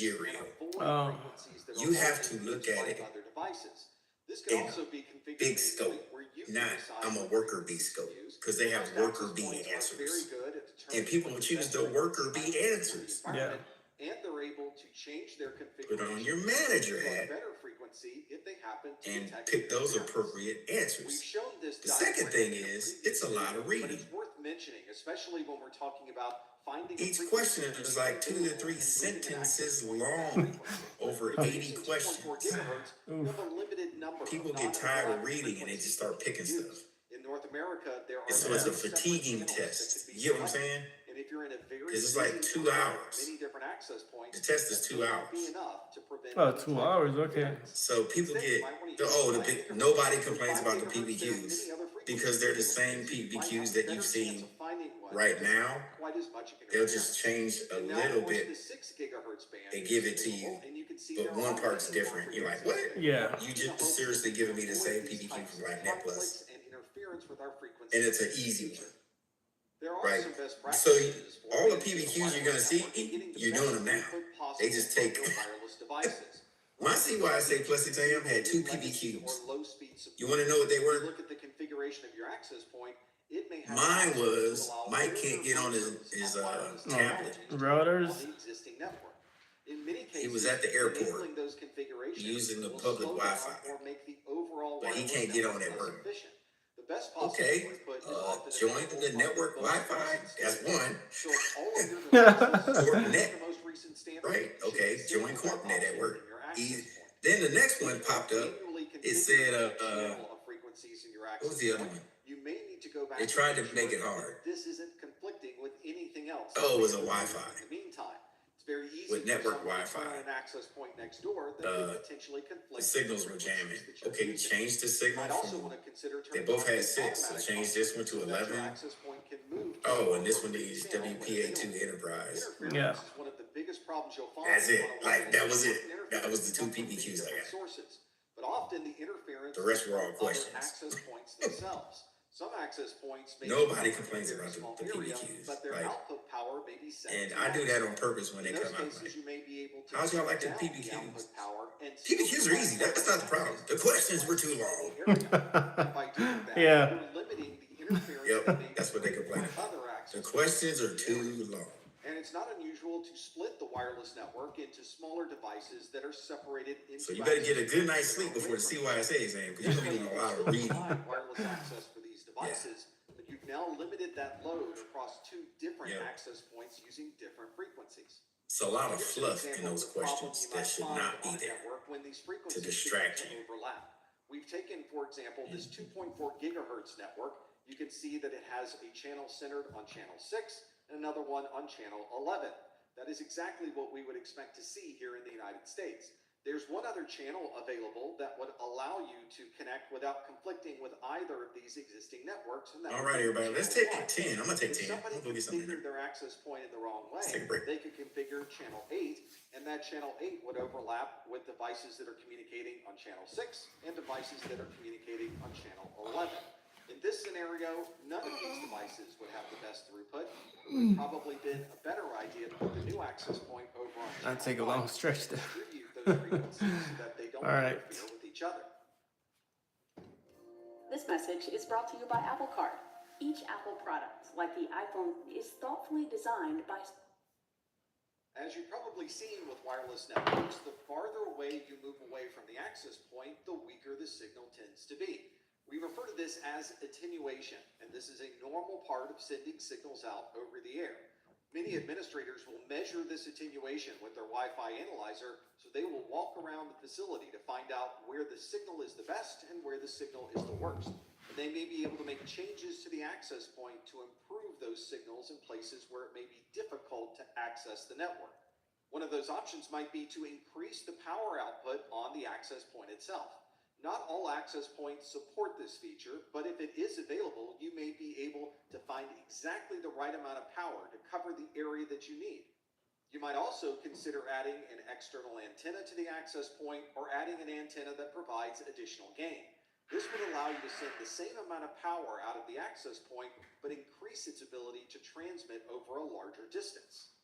material. Oh. You have to look at it in big scope, not I'm a worker bee scope, because they have worker bee answers. And people will choose the worker bee answers. Yeah. And they're able to change their Put configuration on your manager to a hat better frequency if they happen to and detect pick those interference. appropriate We've answers. shown this The second diagram thing in a is, previous it's a lot of video, but reading. it's worth mentioning, especially when we're talking about finding a Each frequency question is like 2 to 3 sentences long, over 80 questions. You have a limited number of People get tired of reading and they just start picking stuff. In North America, there are So it's a fatiguing test. You get what I'm saying? and if you're in a very Because it's like 2 hours. many different access points, The test is 2 hours. be enough to prevent Oh, 2 hours. Okay. So people get nobody complains about the PBQs because they're the same PBQs that you've seen right now. They'll just change a little bit and give it to you, but one part's different. You're like, what? Yeah. You just seriously giving me the same PBQ from like Net Plus, and it's an easy one. Right. So all the PBQs you're gonna see, you're doing them now. They just take. My CYSA plus exam had 2 PBQs. You want to know what they were? Look at the configuration of your access point. It may have Mine was Mike can't get on his tablet. Routers. In many cases, He was at the airport enabling those configurations using the will public slow down Wi-Fi, or make the overall but he wireless can't get on network at work. less efficient. The best possible Okay, input is often join available the on network both Wi-Fi. That's one. So if all of your devices CorpNet. the most recent standard, Right. Okay. should Join signal CorpNet at option work. in your access point. Then the next one popped up. It said, Channel of frequencies in your what access was the other point. one? You may need to go back. They and tried to make it sure hard. This isn't conflicting with anything else. Oh, it was a Wi-Fi. In the meantime, it's very easy With network for someone to Wi-Fi. turn on an access point next door that could potentially conflict. The signals were jamming. Okay, change the signal Might also from. want to consider They turning both on had 6, so automatic change this one to so that your 11. access point can move to Oh, an and this one appropriate needs channel when WPA2 available. Enterprise. Yeah. Interference is one of the biggest problems you'll find. That's it. on a Like, that was it. interference That was the 2 comes from many PBQs I different got. sources. But often the interference The rest were all from other questions. access points themselves. Some access points may Nobody be complains in a about very the small area, PBQs, but their like, output power may be set and to I do that on maximum. purpose when they In those come out. cases, Like, you may be able to how'd y'all like the turn down PBQs? output power and PBQs are easy. That's not the problem. The questions were too long. By doing that, Yeah. you're limiting the interference Yep, that may that's what they be complain from about. other The access questions are too long. And it's not unusual to split the wireless network into smaller devices that are separated into. So you better get a good night's sleep before the CYSA exam, because you're gonna be doing a lot of reading. Wireless access for these devices, but you've now limited that load across 2 different access points using different frequencies. It's a lot of fluff in those questions that should not be there When these to frequencies distract begin you. to overlap. We've taken, for example, this 2.4 gigahertz network. You can see that it has a channel centered on channel 6 and another one on channel 11. That is exactly what we would expect to see here in the United States. There's one other channel available that would allow you to connect without conflicting with either of these existing networks. And that All would right, be everybody, let's channel take 1. 10. I'm gonna take If 10. I'm somebody gonna go get something. configured their access point in the wrong way, take a break. they could configure channel 8, and that channel 8 would overlap with devices that are communicating on channel 6 and devices that are communicating on channel 11. In this scenario, none of these devices would have the best throughput. It would probably been a better idea to put the new access point over on That'd take a long stretch there. distribute those frequencies so that they don't All right. interfere with each other. This message is brought to you by Apple Card. Each Apple product, like the iPhone, is thoughtfully designed by... As you've probably seen with wireless networks, the farther away you move away from the access point, the weaker the signal tends to be. We refer to this as attenuation, and this is a normal part of sending signals out over the air. Many administrators will measure this attenuation with their Wi-Fi analyzer, so they will walk around the facility to find out where the signal is the best and where the signal is the worst. And they may be able to make changes to the access point to improve those signals in places where it may be difficult to access the network. One of those options might be to increase the power output on the access point itself. Not all access points support this feature, but if it is available, you may be able to find exactly the right amount of power to cover the area that you need. You might also consider adding an external antenna to the access point or adding an antenna that provides additional gain. This would allow you to send the same amount of power out of the access point, but increase its ability to transmit over a larger distance.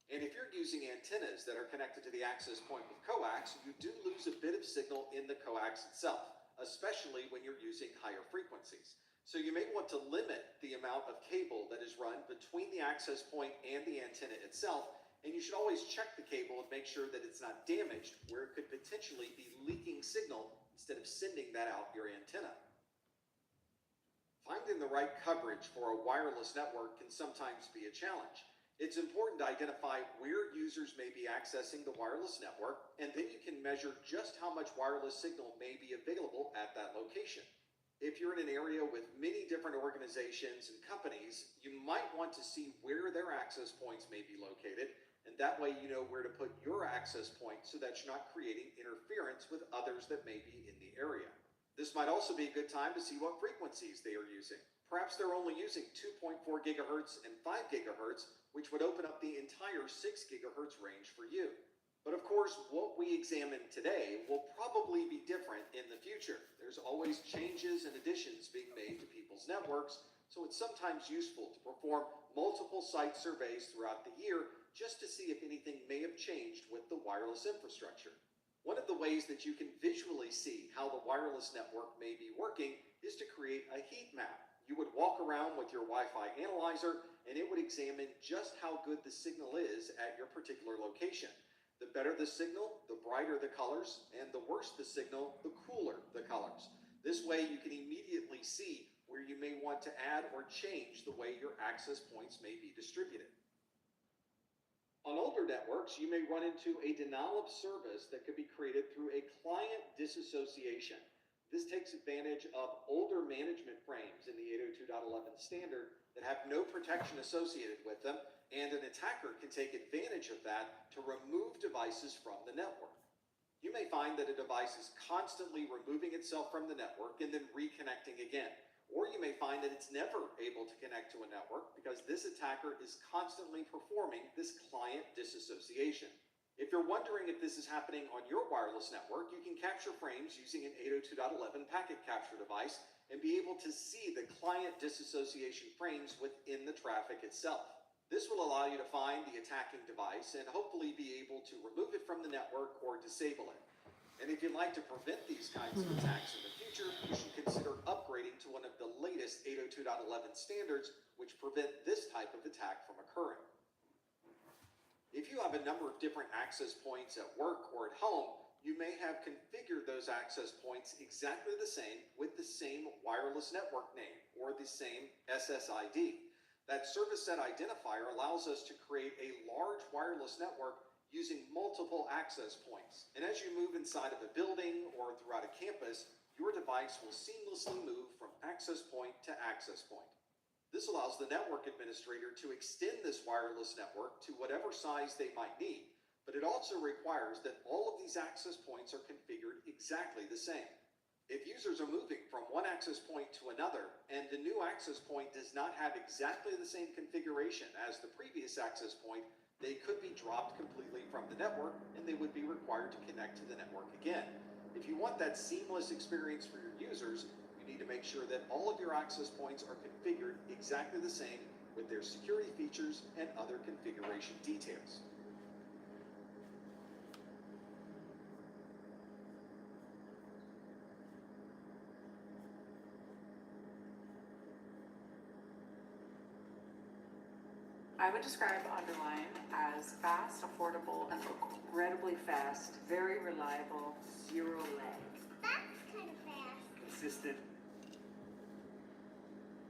And if you're using antennas that are connected to the access point with coax, you do lose a bit of signal in the coax itself, especially when you're using higher frequencies. So you may want to limit the amount of cable that is run between the access point and the antenna itself, and you should always check the cable and make sure that it's not damaged where it could potentially be leaking signal instead of sending that out your antenna. Finding the right coverage for a wireless network can sometimes be a challenge. It's important to identify where users may be accessing the wireless network, and then you can measure just how much wireless signal may be available at that location. If you're in an area with many different organizations and companies, you might want to see where their access points may be located, and that way you know where to put your access point so that you're not creating interference with others that may be in the area. This might also be a good time to see what frequencies they are using. Perhaps they're only using 2.4 gigahertz and 5 gigahertz, which would open up the entire 6 gigahertz range for you. But of course, what we examine today will probably be different in the future. There's always changes and additions being made to people's networks, so it's sometimes useful to perform multiple site surveys throughout the year just to see if anything may have changed with the wireless infrastructure. One of the ways that you can visually see how the wireless network may be working is to create a heat map. You would walk around with your Wi-Fi analyzer and it would examine just how good the signal is at your particular location. The better the signal, the brighter the colors, and the worse the signal, the cooler the colors. This way you can immediately see where you may want to add or change the way your access points may be distributed. On older networks, you may run into a denial of service that could be created through a client disassociation. This takes advantage of older management frames in the 802.11 standard that have no protection associated with them, and an attacker can take advantage of that to remove devices from the network. You may find that a device is constantly removing itself from the network and then reconnecting again. Or you may find that it's never able to connect to a network because this attacker is constantly performing this client disassociation. If you're wondering if this is happening on your wireless network, you can capture frames using an 802.11 packet capture device and be able to see the client disassociation frames within the traffic itself. This will allow you to find the attacking device and hopefully be able to remove it from the network or disable it. And if you'd like to prevent these kinds of attacks in the future, you should consider upgrading to one of the latest 802.11 standards, which prevent this type of attack from occurring. If you have a number of different access points at work or at home, you may have configured those access points exactly the same with the same wireless network name or the same SSID. That service set identifier allows us to create a large wireless network using multiple access points. And as you move inside of a building or throughout a campus, your device will seamlessly move from access point to access point. This allows the network administrator to extend this wireless network to whatever size they might need, but it also requires that all of these access points are configured exactly the same. If users are moving from one access point to another, and the new access point does not have exactly the same configuration as the previous access point, they could be dropped completely from the network and they would be required to connect to the network again. If you want that seamless experience for your users, you need to make sure that all of your access points are configured exactly the same with their security features and other configuration details. I would describe Underline as fast, affordable, and incredibly fast, very reliable, zero lag. That's kind of fast. Consistent.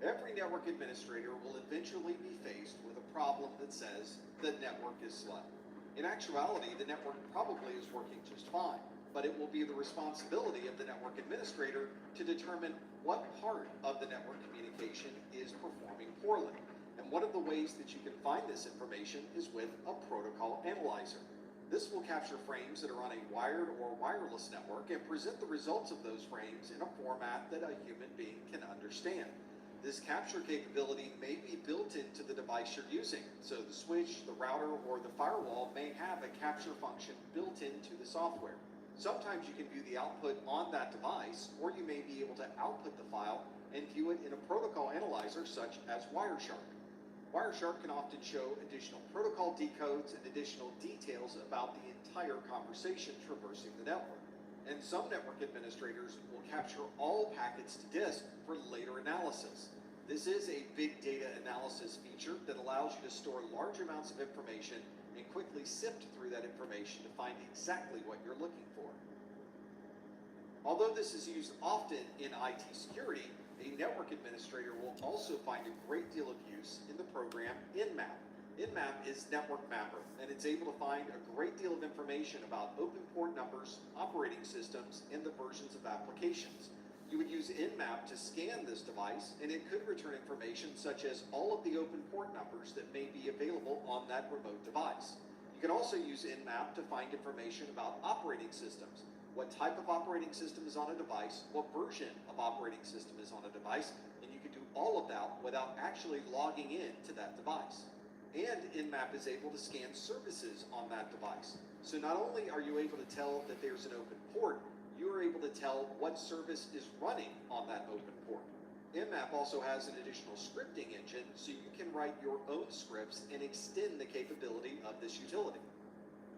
Every network administrator will eventually be faced with a problem that says the network is slow. In actuality, the network probably is working just fine, but it will be the responsibility of the network administrator to determine what part of the network communication is performing poorly. And one of the ways that you can find this information is with a protocol analyzer. This will capture frames that are on a wired or wireless network and present the results of those frames in a format that a human being can understand. This capture capability may be built into the device you're using, so the switch, the router, or the firewall may have a capture function built into the software. Sometimes you can view the output on that device, or you may be able to output the file and view it in a protocol analyzer such as Wireshark. Wireshark can often show additional protocol decodes and additional details about the entire conversation traversing the network. And some network administrators will capture all packets to disk for later analysis. This is a big data analysis feature that allows you to store large amounts of information and quickly sift through that information to find exactly what you're looking for. Although this is used often in IT security, a network administrator will also find a great deal of use in the program Nmap. Nmap is Network Mapper, and it's able to find a great deal of information about open port numbers, operating systems, and the versions of applications. You would use Nmap to scan this device, and it could return information such as all of the open port numbers that may be available on that remote device. You can also use Nmap to find information about operating systems. What type of operating system is on a device, what version of operating system is on a device, and you can do all of that without actually logging in to that device. And Nmap is able to scan services on that device. So not only are you able to tell that there's an open port, you are able to tell what service is running on that open port. Nmap also has an additional scripting engine, so you can write your own scripts and extend the capability of this utility.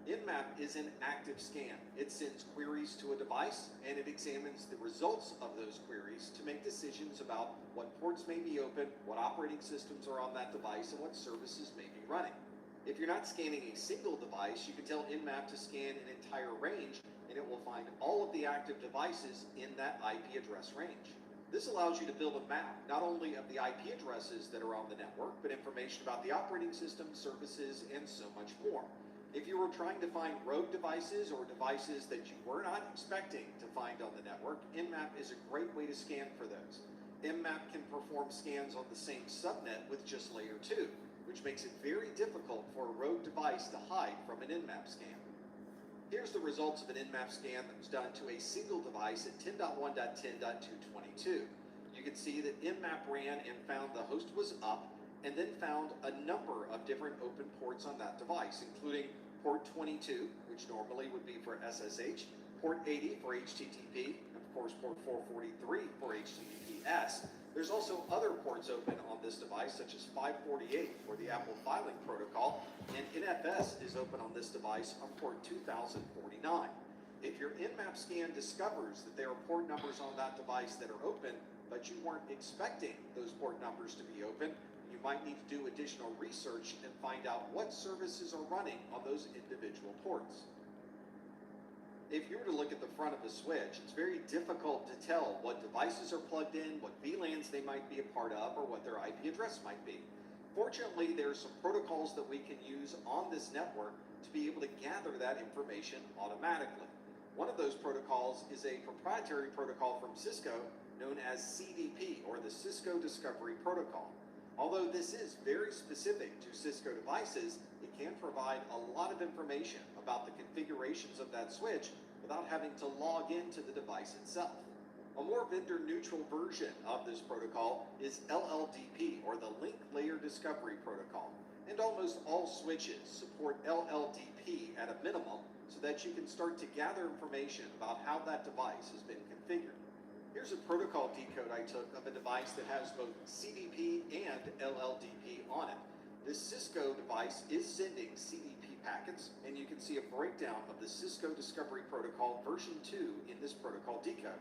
Nmap is an active scan. It sends queries to a device, and it examines the results of those queries to make decisions about what ports may be open, what operating systems are on that device, and what services may be running. If you're not scanning a single device, you can tell Nmap to scan an entire range, and it will find all of the active devices in that IP address range. This allows you to build a map, not only of the IP addresses that are on the network, but information about the operating system, services, and so much more. If you were trying to find rogue devices or devices that you were not expecting to find on the network, Nmap is a great way to scan for those. Nmap can perform scans on the same subnet with just layer 2, which makes it very difficult for a rogue device to hide from an Nmap scan. Here's the results of an Nmap scan that was done to a single device at 10.1.10.222. You can see that Nmap ran and found the host was up, and then found a number of different open ports on that device, including port 22, which normally would be for SSH, port 80 for HTTP, and of course port 443 for HTTPS. There's also other ports open on this device, such as 548 for the Apple Filing Protocol, and NFS is open on this device on port 2049. If your Nmap scan discovers that there are port numbers on that device that are open, but you weren't expecting those port numbers to be open, you might need to do additional research and find out what services are running on those individual ports. If you were to look at the front of a switch, it's very difficult to tell what devices are plugged in, what VLANs they might be a part of, or what their IP address might be. Fortunately, there are some protocols that we can use on this network to be able to gather that information automatically. One of those protocols is a proprietary protocol from Cisco known as CDP, or the Cisco Discovery Protocol. Although this is very specific to Cisco devices, it can provide a lot of information about the configurations of that switch without having to log into the device itself. A more vendor-neutral version of this protocol is LLDP, or the Link Layer Discovery Protocol, and almost all switches support LLDP at a minimum so that you can start to gather information about how that device has been configured. Here's a protocol decode I took of a device that has both CDP and LLDP on it. This Cisco device is sending CDP packets, and you can see a breakdown of the Cisco Discovery Protocol version 2 in this protocol decode.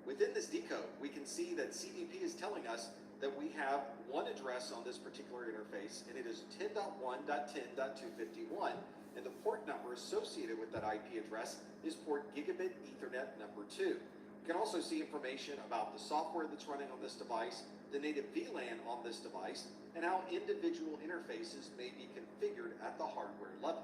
Within this decode, we can see that CDP is telling us that we have one address on this particular interface, and it is 10.1.10.251, and the port number associated with that IP address is port Gigabit Ethernet number 2. You can also see information about the software that's running on this device, the native VLAN on this device, and how individual interfaces may be configured at the hardware level.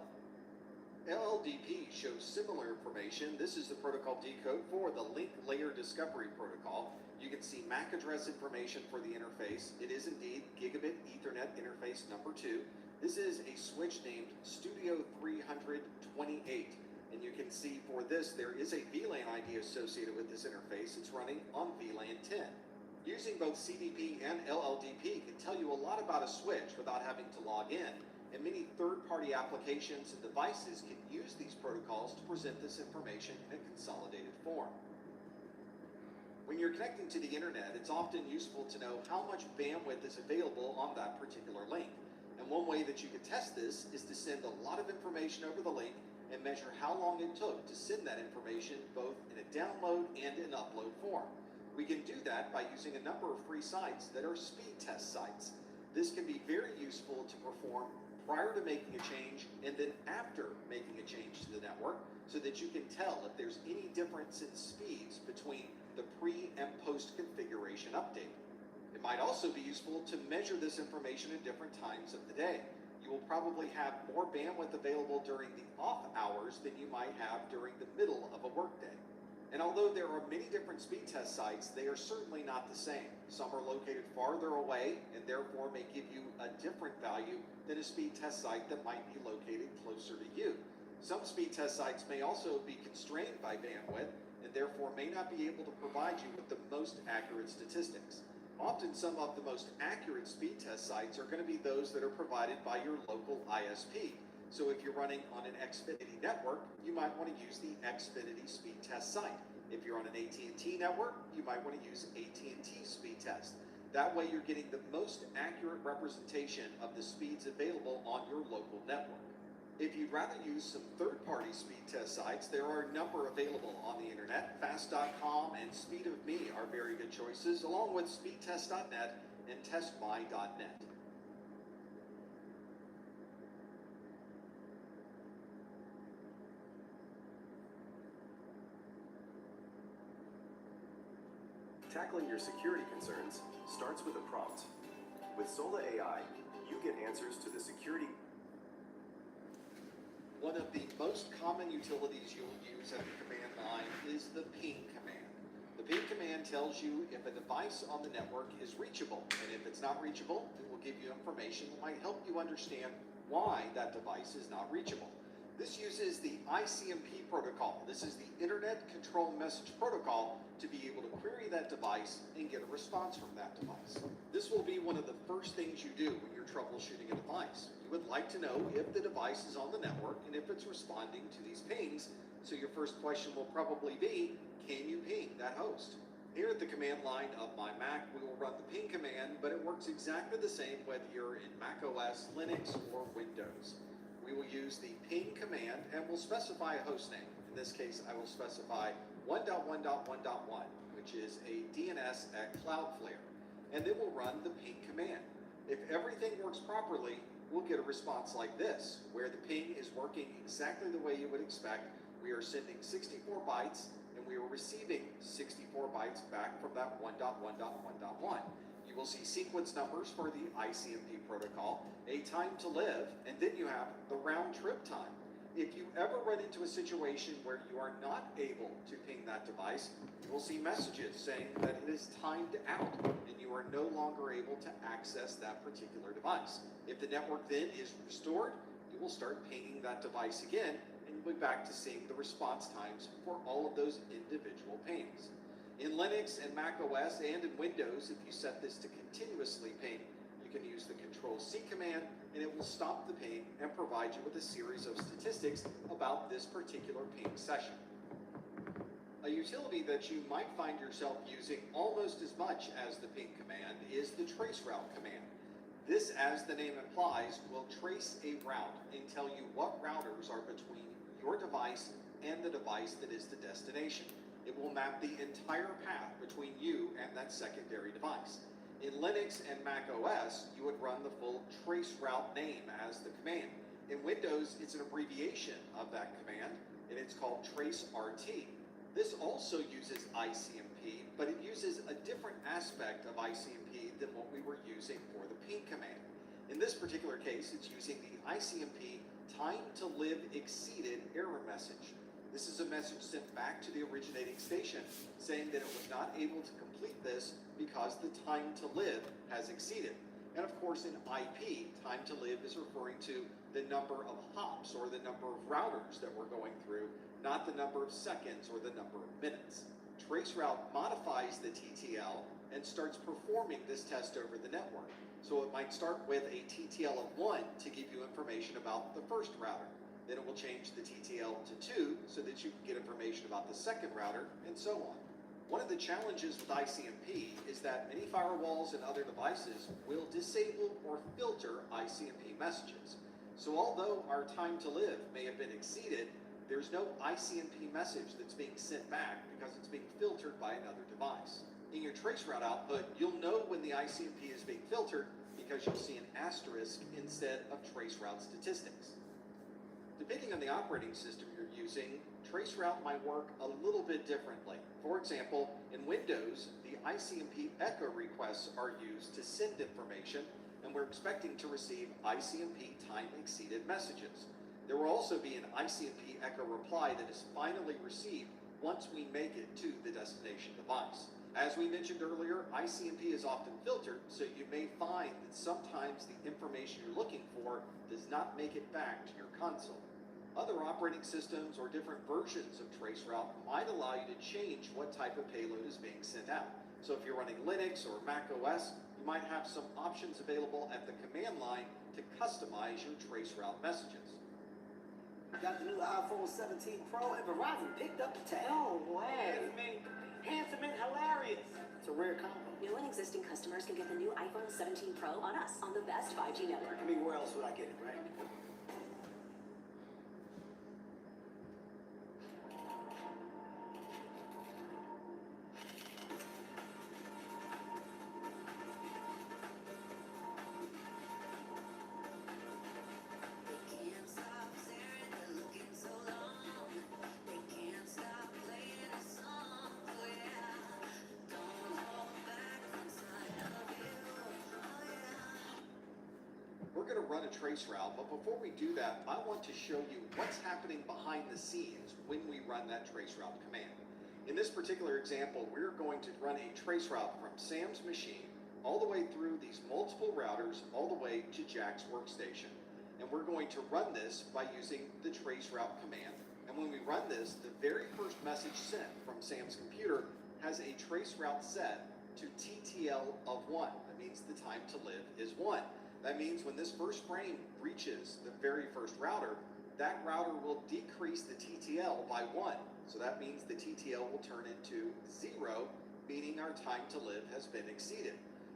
LLDP shows similar information. This is the protocol decode for the Link Layer Discovery Protocol. You can see MAC address information for the interface. It is indeed Gigabit Ethernet interface number 2. This is a switch named Studio 328. And you can see for this, there is a VLAN ID associated with this interface. It's running on VLAN 10. Using both CDP and LLDP can tell you a lot about a switch without having to log in. And many third-party applications and devices can use these protocols to present this information in a consolidated form. When you're connecting to the internet, it's often useful to know how much bandwidth is available on that particular link. And one way that you can test this is to send a lot of information over the link and measure how long it took to send that information both in a download and an upload form. We can do that by using a number of free sites that are speed test sites. This can be very useful to perform prior to making a change and then after making a change to the network so that you can tell if there's any difference in speeds between the pre and post configuration update. It might also be useful to measure this information at different times of the day. You will probably have more bandwidth available during the off hours than you might have during the middle of a workday. And although there are many different speed test sites, they are certainly not the same. Some are located farther away and therefore may give you a different value than a speed test site that might be located closer to you. Some speed test sites may also be constrained by bandwidth and therefore may not be able to provide you with the most accurate statistics. Often some of the most accurate speed test sites are going to be those that are provided by your local ISP. So if you're running on an Xfinity network, you might want to use the Xfinity speed test site. If you're on an AT&T network, you might want to use AT&T speed test. That way you're getting the most accurate representation of the speeds available on your local network. If you'd rather use some third-party speed test sites, there are a number available on the internet. Fast.com and SpeedOfMe are very good choices, along with speedtest.net and testmy.net. Tackling your security concerns starts with a prompt. With Sola AI, you get answers to the security. One of the most common utilities you'll use at the command line is the ping command. The ping command tells you if a device on the network is reachable, and if it's not reachable, it will give you information that might help you understand why that device is not reachable. This uses the ICMP protocol. This is the Internet Control Message Protocol to be able to query that device and get a response from that device. This will be one of the first things you do when you're troubleshooting a device. You would like to know if the device is on the network and if it's responding to these pings. So your first question will probably be, can you ping that host? Here at the command line of my Mac, we will run the ping command, but it works exactly the same whether you're in Mac OS, Linux, or Windows. We will use the ping command and we'll specify a host name. In this case, I will specify 1.1.1.1, which is a DNS at Cloudflare. And then we'll run the ping command. If everything works properly, we'll get a response like this, where the ping is working exactly the way you would expect. We are sending 64 bytes and we are receiving 64 bytes back from that 1.1.1.1. You will see sequence numbers for the ICMP protocol, a time to live, and then you have the round trip time. If you ever run into a situation where you are not able to ping that device, you will see messages saying that it is timed out and you are no longer able to access that particular device. If the network then is restored, you will start pinging that device again and you'll be back to seeing the response times for all of those individual pings. In Linux and Mac OS and in Windows, if you set this to continuously ping, you can use the Control-C command and it will stop the ping and provide you with a series of statistics about this particular ping session. A utility that you might find yourself using almost as much as the ping command is the traceroute command. This, as the name implies, will trace a route and tell you what routers are between your device and the device that is the destination. It will map the entire path between you and that secondary device. In Linux and Mac OS, you would run the full traceroute name as the command. In Windows, it's an abbreviation of that command, and it's called traceRT. This also uses ICMP, but it uses a different aspect of ICMP than what we were using for the ping command. In this particular case, it's using the ICMP time to live exceeded error message. This is a message sent back to the originating station saying that it was not able to complete this because the time to live has exceeded. And of course in IP, time to live is referring to the number of hops or the number of routers that we're going through, not the number of seconds or the number of minutes. Traceroute modifies the TTL and starts performing this test over the network. So it might start with a TTL of 1 to give you information about the first router. Then it will change the TTL to 2 so that you can get information about the second router, and so on. One of the challenges with ICMP is that many firewalls and other devices will disable or filter ICMP messages. So although our time to live may have been exceeded, there's no ICMP message that's being sent back because it's being filtered by another device. In your traceroute output, you'll know when the ICMP is being filtered because you'll see an asterisk instead of traceroute statistics. Depending on the operating system you're using, traceroute might work a little bit differently. For example, in Windows, the ICMP echo requests are used to send information, and we're expecting to receive ICMP time exceeded messages. There will also be an ICMP echo reply that is finally received once we make it to the destination device. As we mentioned earlier, ICMP is often filtered, so you may find that sometimes the information you're looking for does not make it back to your console. Other operating systems or different versions of traceroute might allow you to change what type of payload is being sent out. So if you're running Linux or Mac OS, you might have some options available at the command line to customize your traceroute messages. Got the new iPhone 17 Pro and Verizon picked up the tab. No way. Handsome and hilarious. It's a rare combo. New and existing customers can get the new iPhone 17 Pro on us on the best 5G network. I mean, where else would I get it, right? We're going to run a traceroute, but before we do that, I want to show you what's happening behind the scenes when we run that traceroute command. In this particular example, we're going to run a traceroute from Sam's machine all the way through these multiple routers all the way to Jack's workstation. And we're going to run this by using the traceroute command. And when we run this, the very first message sent from Sam's computer has a traceroute set to TTL of 1. That means the time to live is 1. That means when this first frame reaches the very first router, that router will decrease the TTL by 1. So that means the TTL will turn into 0, meaning our time to live has been exceeded.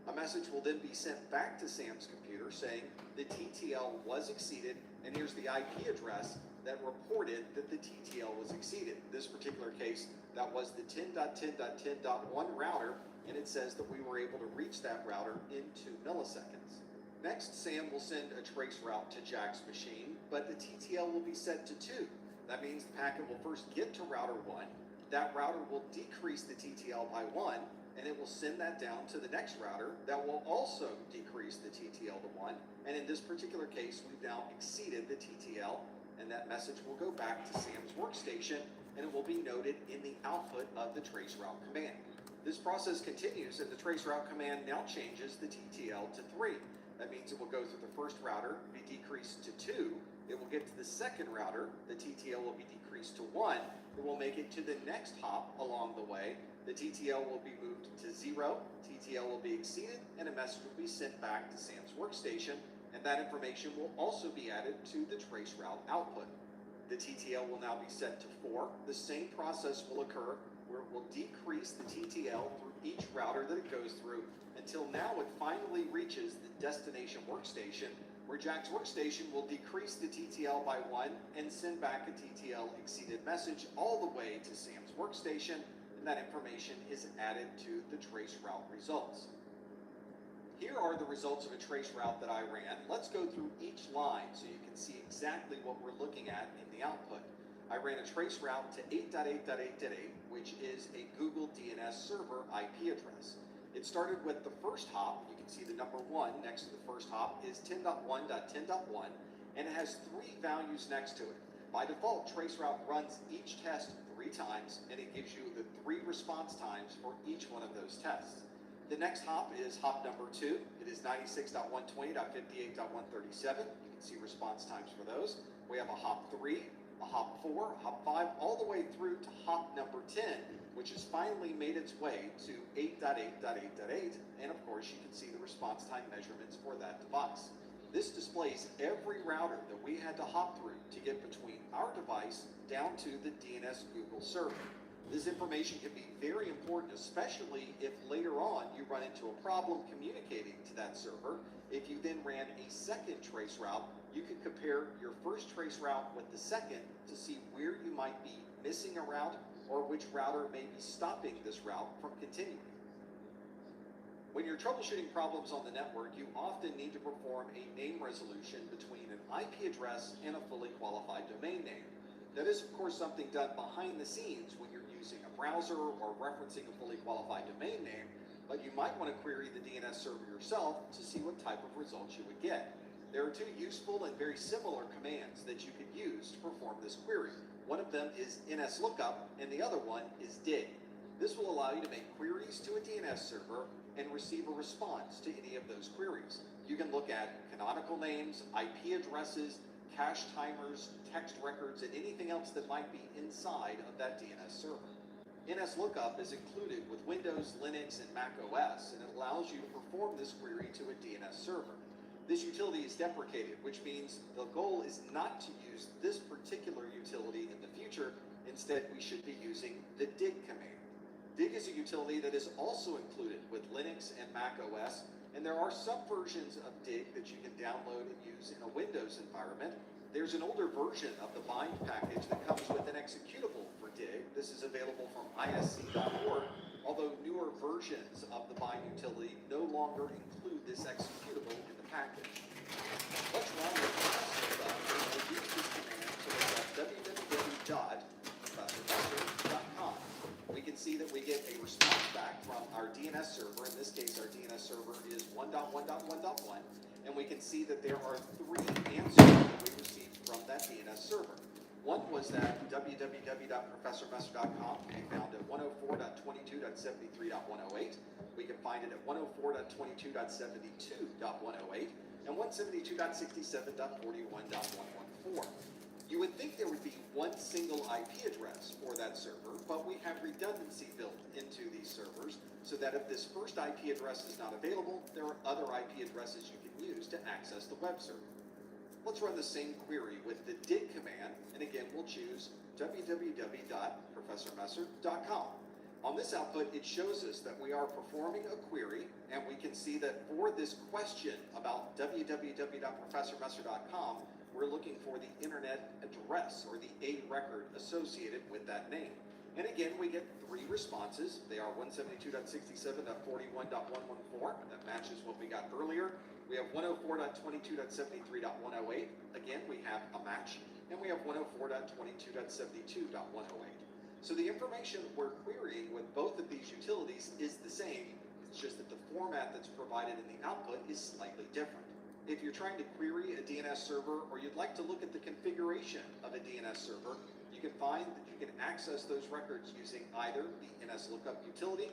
A message will then be sent back to Sam's computer saying the TTL was exceeded, and here's the IP address that reported that the TTL was exceeded. In this particular case, that was the 10.10.10.1 router, and it says that we were able to reach that router in 2 milliseconds. Next, Sam will send a trace route to Jack's machine, but the TTL will be set to 2. That means the packet will first get to router 1. That router will decrease the TTL by 1, and it will send that down to the next router that will also decrease the TTL to 1. And in this particular case, we've now exceeded the TTL, and that message will go back to Sam's workstation, and it will be noted in the output of the traceroute command. This process continues, and the traceroute command now changes the TTL to 3. That means it will go through the first router, be decreased to 2. It will get to the second router, the TTL will be decreased to 1. It will make it to the next hop along the way. The TTL will be moved to 0, TTL will be exceeded, and a message will be sent back to Sam's workstation, and that information will also be added to the traceroute output. The TTL will now be set to 4. The same process will occur where it will decrease the TTL through each router that it goes through until now it finally reaches the destination workstation, where Jack's workstation will decrease the TTL by 1 and send back a TTL exceeded message all the way to Sam's workstation, and that information is added to the traceroute results. Here are the results of a traceroute that I ran. Let's go through each line so you can see exactly what we're looking at in the output. I ran a traceroute to 8.8.8.8, which is a Google DNS server IP address. It started with the first hop. You can see the number 1 next to the first hop is 10.1.10.1, and it has 3 values next to it. By default, traceroute runs each test 3 times, and it gives you the 3 response times for each one of those tests. The next hop is hop number 2. It is 96.120.58.137. You can see response times for those. We have a hop 3, a hop 4, a hop 5, all the way through to hop number 10, which has finally made its way to 8.8.8.8, and of course you can see the response time measurements for that device. This displays every router that we had to hop through to get between our device down to the DNS Google server. This information can be very important, especially if later on you run into a problem communicating to that server. If you then ran a second trace route, you could compare your first trace route with the second to see where you might be missing a route or which router may be stopping this route from continuing. When you're troubleshooting problems on the network, you often need to perform a name resolution between an IP address and a fully qualified domain name. That is, of course, something done behind the scenes when you're using a browser or referencing a fully qualified domain name, but you might want to query the DNS server yourself to see what type of results you would get. There are two useful and very similar commands that you could use to perform this query. One of them is nslookup, and the other one is dig. This will allow you to make queries to a DNS server and receive a response to any of those queries. You can look at canonical names, IP addresses, cache timers, text records, and anything else that might be inside of that DNS server. nslookup is included with Windows, Linux, and Mac OS, and it allows you to perform this query to a DNS server. This utility is deprecated, which means the goal is not to use this particular utility in the future. Instead, we should be using the dig command. Dig is a utility that is also included with Linux and Mac OS, and there are some versions of dig that you can download and use in a Windows environment. There's an older version of the bind package that comes with an executable for dig. This is available from isc.org, although newer versions of the bind utility no longer include this executable in the package. Let's run the nslookup, and we'll use this command to look at www.professormesser.com. We can see that we get a response back from our DNS server. In this case, our DNS server is 1.1.1.1, and we can see that there are 3 answers that we received from that DNS server. One was that www.professormesser.com can be found at 104.22.73.108. We can find it at 104.22.72.108 and 172.67.41.114. You would think there would be one single IP address for that server, but we have redundancy built into these servers so that if this first IP address is not available, there are other IP addresses you can use to access the web server. Let's run the same query with the dig command, and again we'll choose www.professormesser.com. On this output, it shows us that we are performing a query, and we can see that for this question about www.professormesser.com, we're looking for the internet address or the A record associated with that name. And again, we get 3 responses. They are 172.67.41.114. That matches what we got earlier. We have 104.22.73.108. Again, we have a match. And we have 104.22.72.108. So the information we're querying with both of these utilities is the same. It's just that the format that's provided in the output is slightly different. If you're trying to query a DNS server, or you'd like to look at the configuration of a DNS server, you can find that you can access those records using either the nslookup utility.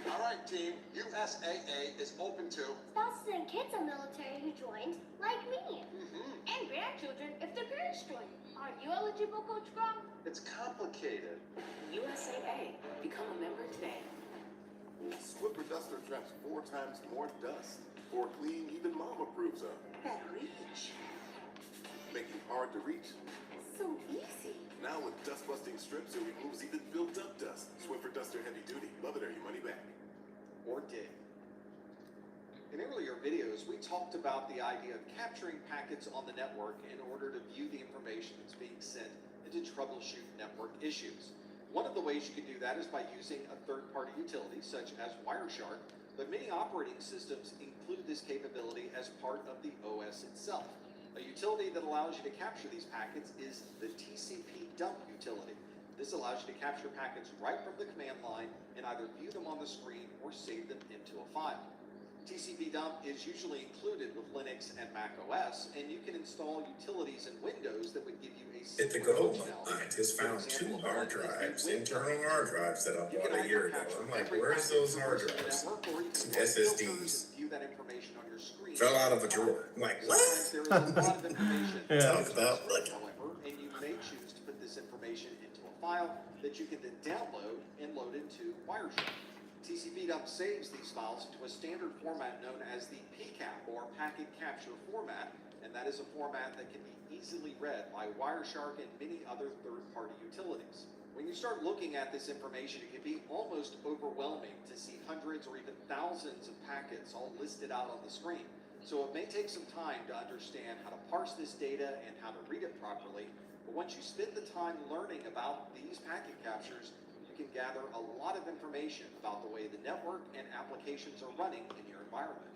All right, team, USAA is open to spouses and kids of military who joined, like me. And grandchildren if their parents joined. Are you eligible, Coach Grom? It's complicated. USAA. Become a member today. Swiffer Duster traps 4 times more dust. 4 clean, even mom approves of. That reach. Making hard to reach. So easy. Now with dust-busting strips, it removes even built-up dust. Swiffer Duster Heavy Duty. Love it or your money back. Or dig. In earlier videos, we talked about the idea of capturing packets on the network in order to view the information that's being sent and to troubleshoot network issues. One of the ways you can do that is by using a third-party utility such as Wireshark, but many operating systems include this capability as part of the OS itself. A utility that allows you to capture these packets is the TCP dump utility. This allows you to capture packets right from the command line and either view them on the screen or save them into a file. TCP dump is usually included with Linux and Mac OS, and you can install utilities in Windows that would give you a At the gold scientists found 2 hard drives, internal hard drives that I bought a year ago. I'm like, where's those hard drives? Some SSDs. View that information on your screen. Fell out of a drawer. I'm like, what? There is a lot of information. Talk about lucky. However, and you may choose to put this information into a file that you can then download and load into Wireshark. TCP dump saves these files into a standard format known as the PCAP, or Packet Capture Format, and that is a format that can be easily read by Wireshark and many other third-party utilities. When you start looking at this information, it can be almost overwhelming to see hundreds or even thousands of packets all listed out on the screen. So it may take some time to understand how to parse this data and how to read it properly, but once you spend the time learning about these packet captures, you can gather a lot of information about the way the network and applications are running in your environment.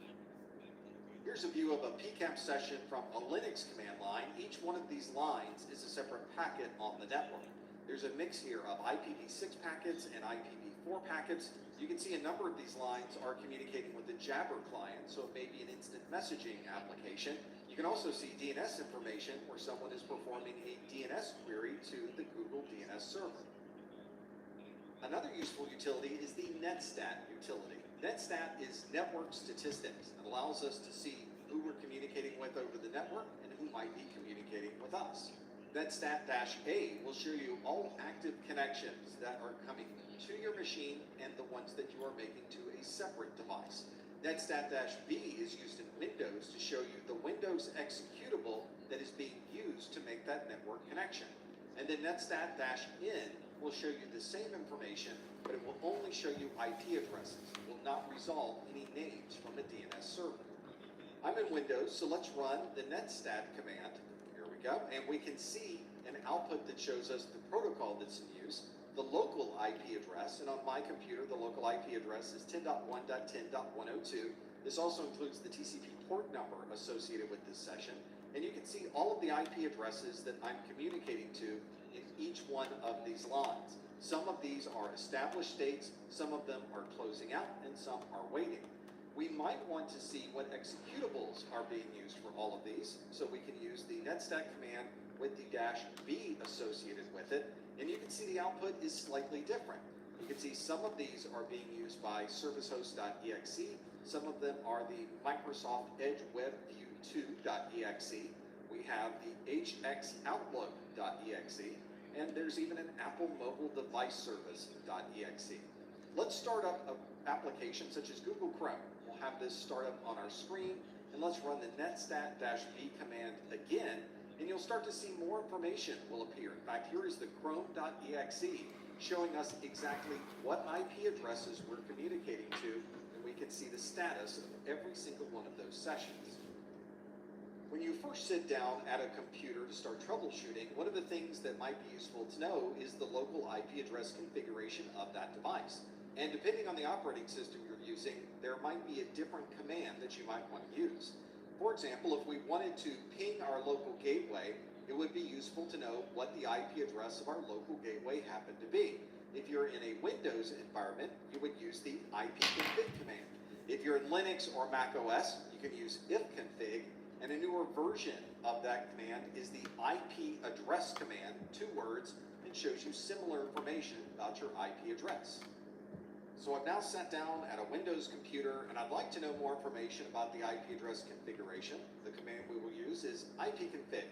Here's a view of a PCAP session from a Linux command line. Each one of these lines is a separate packet on the network. There's a mix here of IPv6 packets and IPv4 packets. You can see a number of these lines are communicating with the Jabber client, so it may be an instant messaging application. You can also see DNS information where someone is performing a DNS query to the Google DNS server. Another useful utility is the NetStat utility. NetStat is network statistics. It allows us to see who we're communicating with over the network and who might be communicating with us. NetStat-A will show you all active connections that are coming to your machine and the ones that you are making to a separate device. NetStat-B is used in Windows to show you the Windows executable that is being used to make that network connection. And then NetStat-N will show you the same information, but it will only show you IP addresses. It will not resolve any names from a DNS server. I'm in Windows, so let's run the netstat command. Here we go. And we can see an output that shows us the protocol that's in use, the local IP address, and on my computer, the local IP address is 10.1.10.102. This also includes the TCP port number associated with this session, and you can see all of the IP addresses that I'm communicating to in each one of these lines. Some of these are established states, some of them are closing out, and some are waiting. We might want to see what executables are being used for all of these, so we can use the netstat command with the -b associated with it, and you can see the output is slightly different. You can see some of these are being used by servicehost.exe, some of them are the Microsoft Edge Web View 2.exe, we have the hxoutlook.exe, and there's even an Apple Mobile Device Service.exe. Let's start up an application such as Google Chrome. We'll have this start up on our screen, and let's run the netstat-b command again, and you'll start to see more information will appear. In fact, here is the chrome.exe showing us exactly what IP addresses we're communicating to, and we can see the status of every single one of those sessions. When you first sit down at a computer to start troubleshooting, one of the things that might be useful to know is the local IP address configuration of that device. And depending on the operating system you're using, there might be a different command that you might want to use. For example, if we wanted to ping our local gateway, it would be useful to know what the IP address of our local gateway happened to be. If you're in a Windows environment, you would use the ipconfig command. If you're in Linux or Mac OS, you can use ifconfig, and a newer version of that command is the IP address command, 2 words, and shows you similar information about your IP address. So I've now sat down at a Windows computer, and I'd like to know more information about the IP address configuration. The command we will use is ipconfig.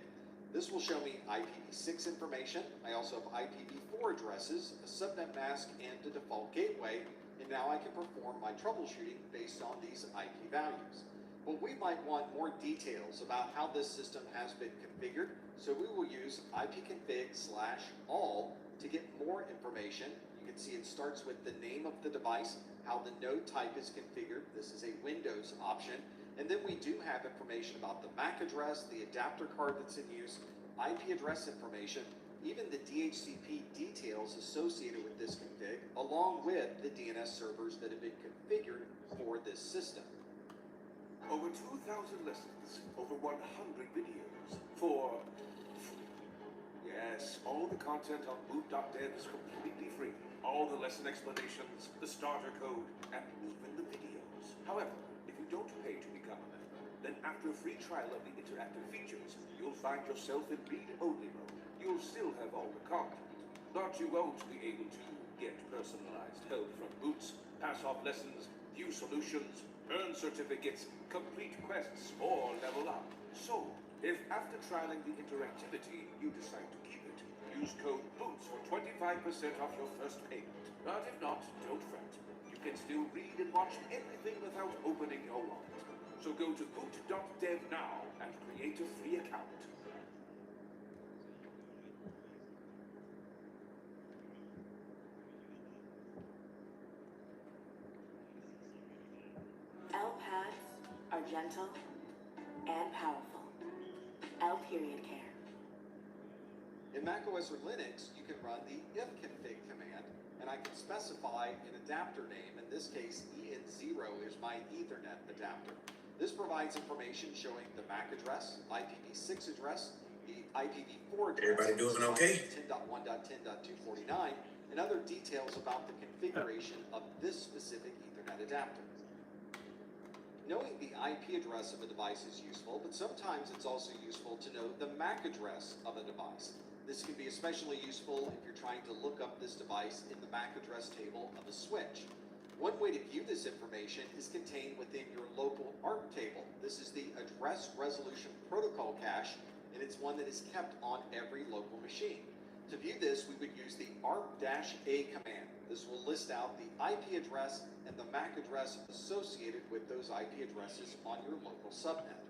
This will show me IPv6 information. I also have IPv4 addresses, a subnet mask, and a default gateway, and now I can perform my troubleshooting based on these IP values. But we might want more details about how this system has been configured, so we will use ipconfig/all to get more information. You can see it starts with the name of the device, how the node type is configured. This is a Windows option. And then we do have information about the MAC address, the adapter card that's in use, IP address information, even the DHCP details associated with this config, along with the DNS servers that have been configured for this system. Over 2,000 lessons, over 100 videos for free. Yes, all the content on boot.dev is completely free. All the lesson explanations, the starter code, and even the videos. However, if you don't pay to become a member, then after a free trial of the interactive features, you'll find yourself in read-only mode. You'll still have all the content, but you won't be able to get personalized help from boots, pass off lessons, view solutions, earn certificates, complete quests, or level up. So, if after trialing the interactivity, you decide to keep it, use code BOOTS for 25% off your first payment. But if not, don't fret. You can still read and watch everything without opening your wallet. So go to boot.dev now and create a free account. L pads are gentle and powerful. L period care. In macOS or Linux, you can run the ifconfig command, and I can specify an adapter name. In this case, EN0 is my Ethernet adapter. This provides information showing the MAC address, IPv6 address, the IPv4 address, Everybody doing okay? 10.1.10.249, and other details about the configuration of this specific Ethernet adapter. Knowing the IP address of a device is useful, but sometimes it's also useful to know the MAC address of a device. This can be especially useful if you're trying to look up this device in the MAC address table of a switch. One way to view this information is contained within your local ARP table. This is the Address Resolution Protocol cache, and it's one that is kept on every local machine. To view this, we would use the ARP-A command. This will list out the IP address and the MAC address associated with those IP addresses on your local subnet.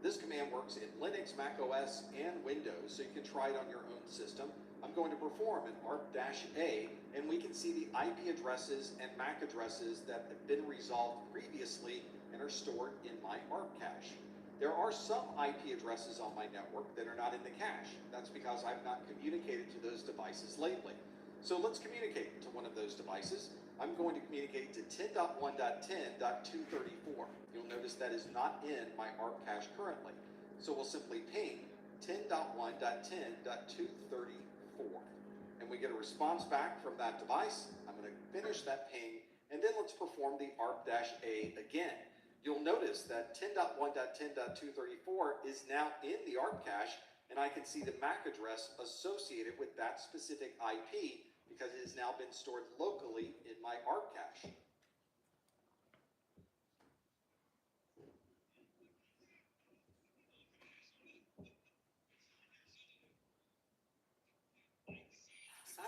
This command works in Linux, Mac OS, and Windows, so you can try it on your own system. I'm going to perform an ARP-A, and we can see the IP addresses and MAC addresses that have been resolved previously and are stored in my ARP cache. There are some IP addresses on my network that are not in the cache. That's because I've not communicated to those devices lately. So let's communicate to one of those devices. I'm going to communicate to 10.1.10.234. You'll notice that is not in my ARP cache currently. So we'll simply ping 10.1.10.234. And we get a response back from that device. I'm going to finish that ping, and then let's perform the ARP-A again. You'll notice that 10.1.10.234 is now in the ARP cache, and I can see the MAC address associated with that specific IP because it has now been stored locally in my ARP cache.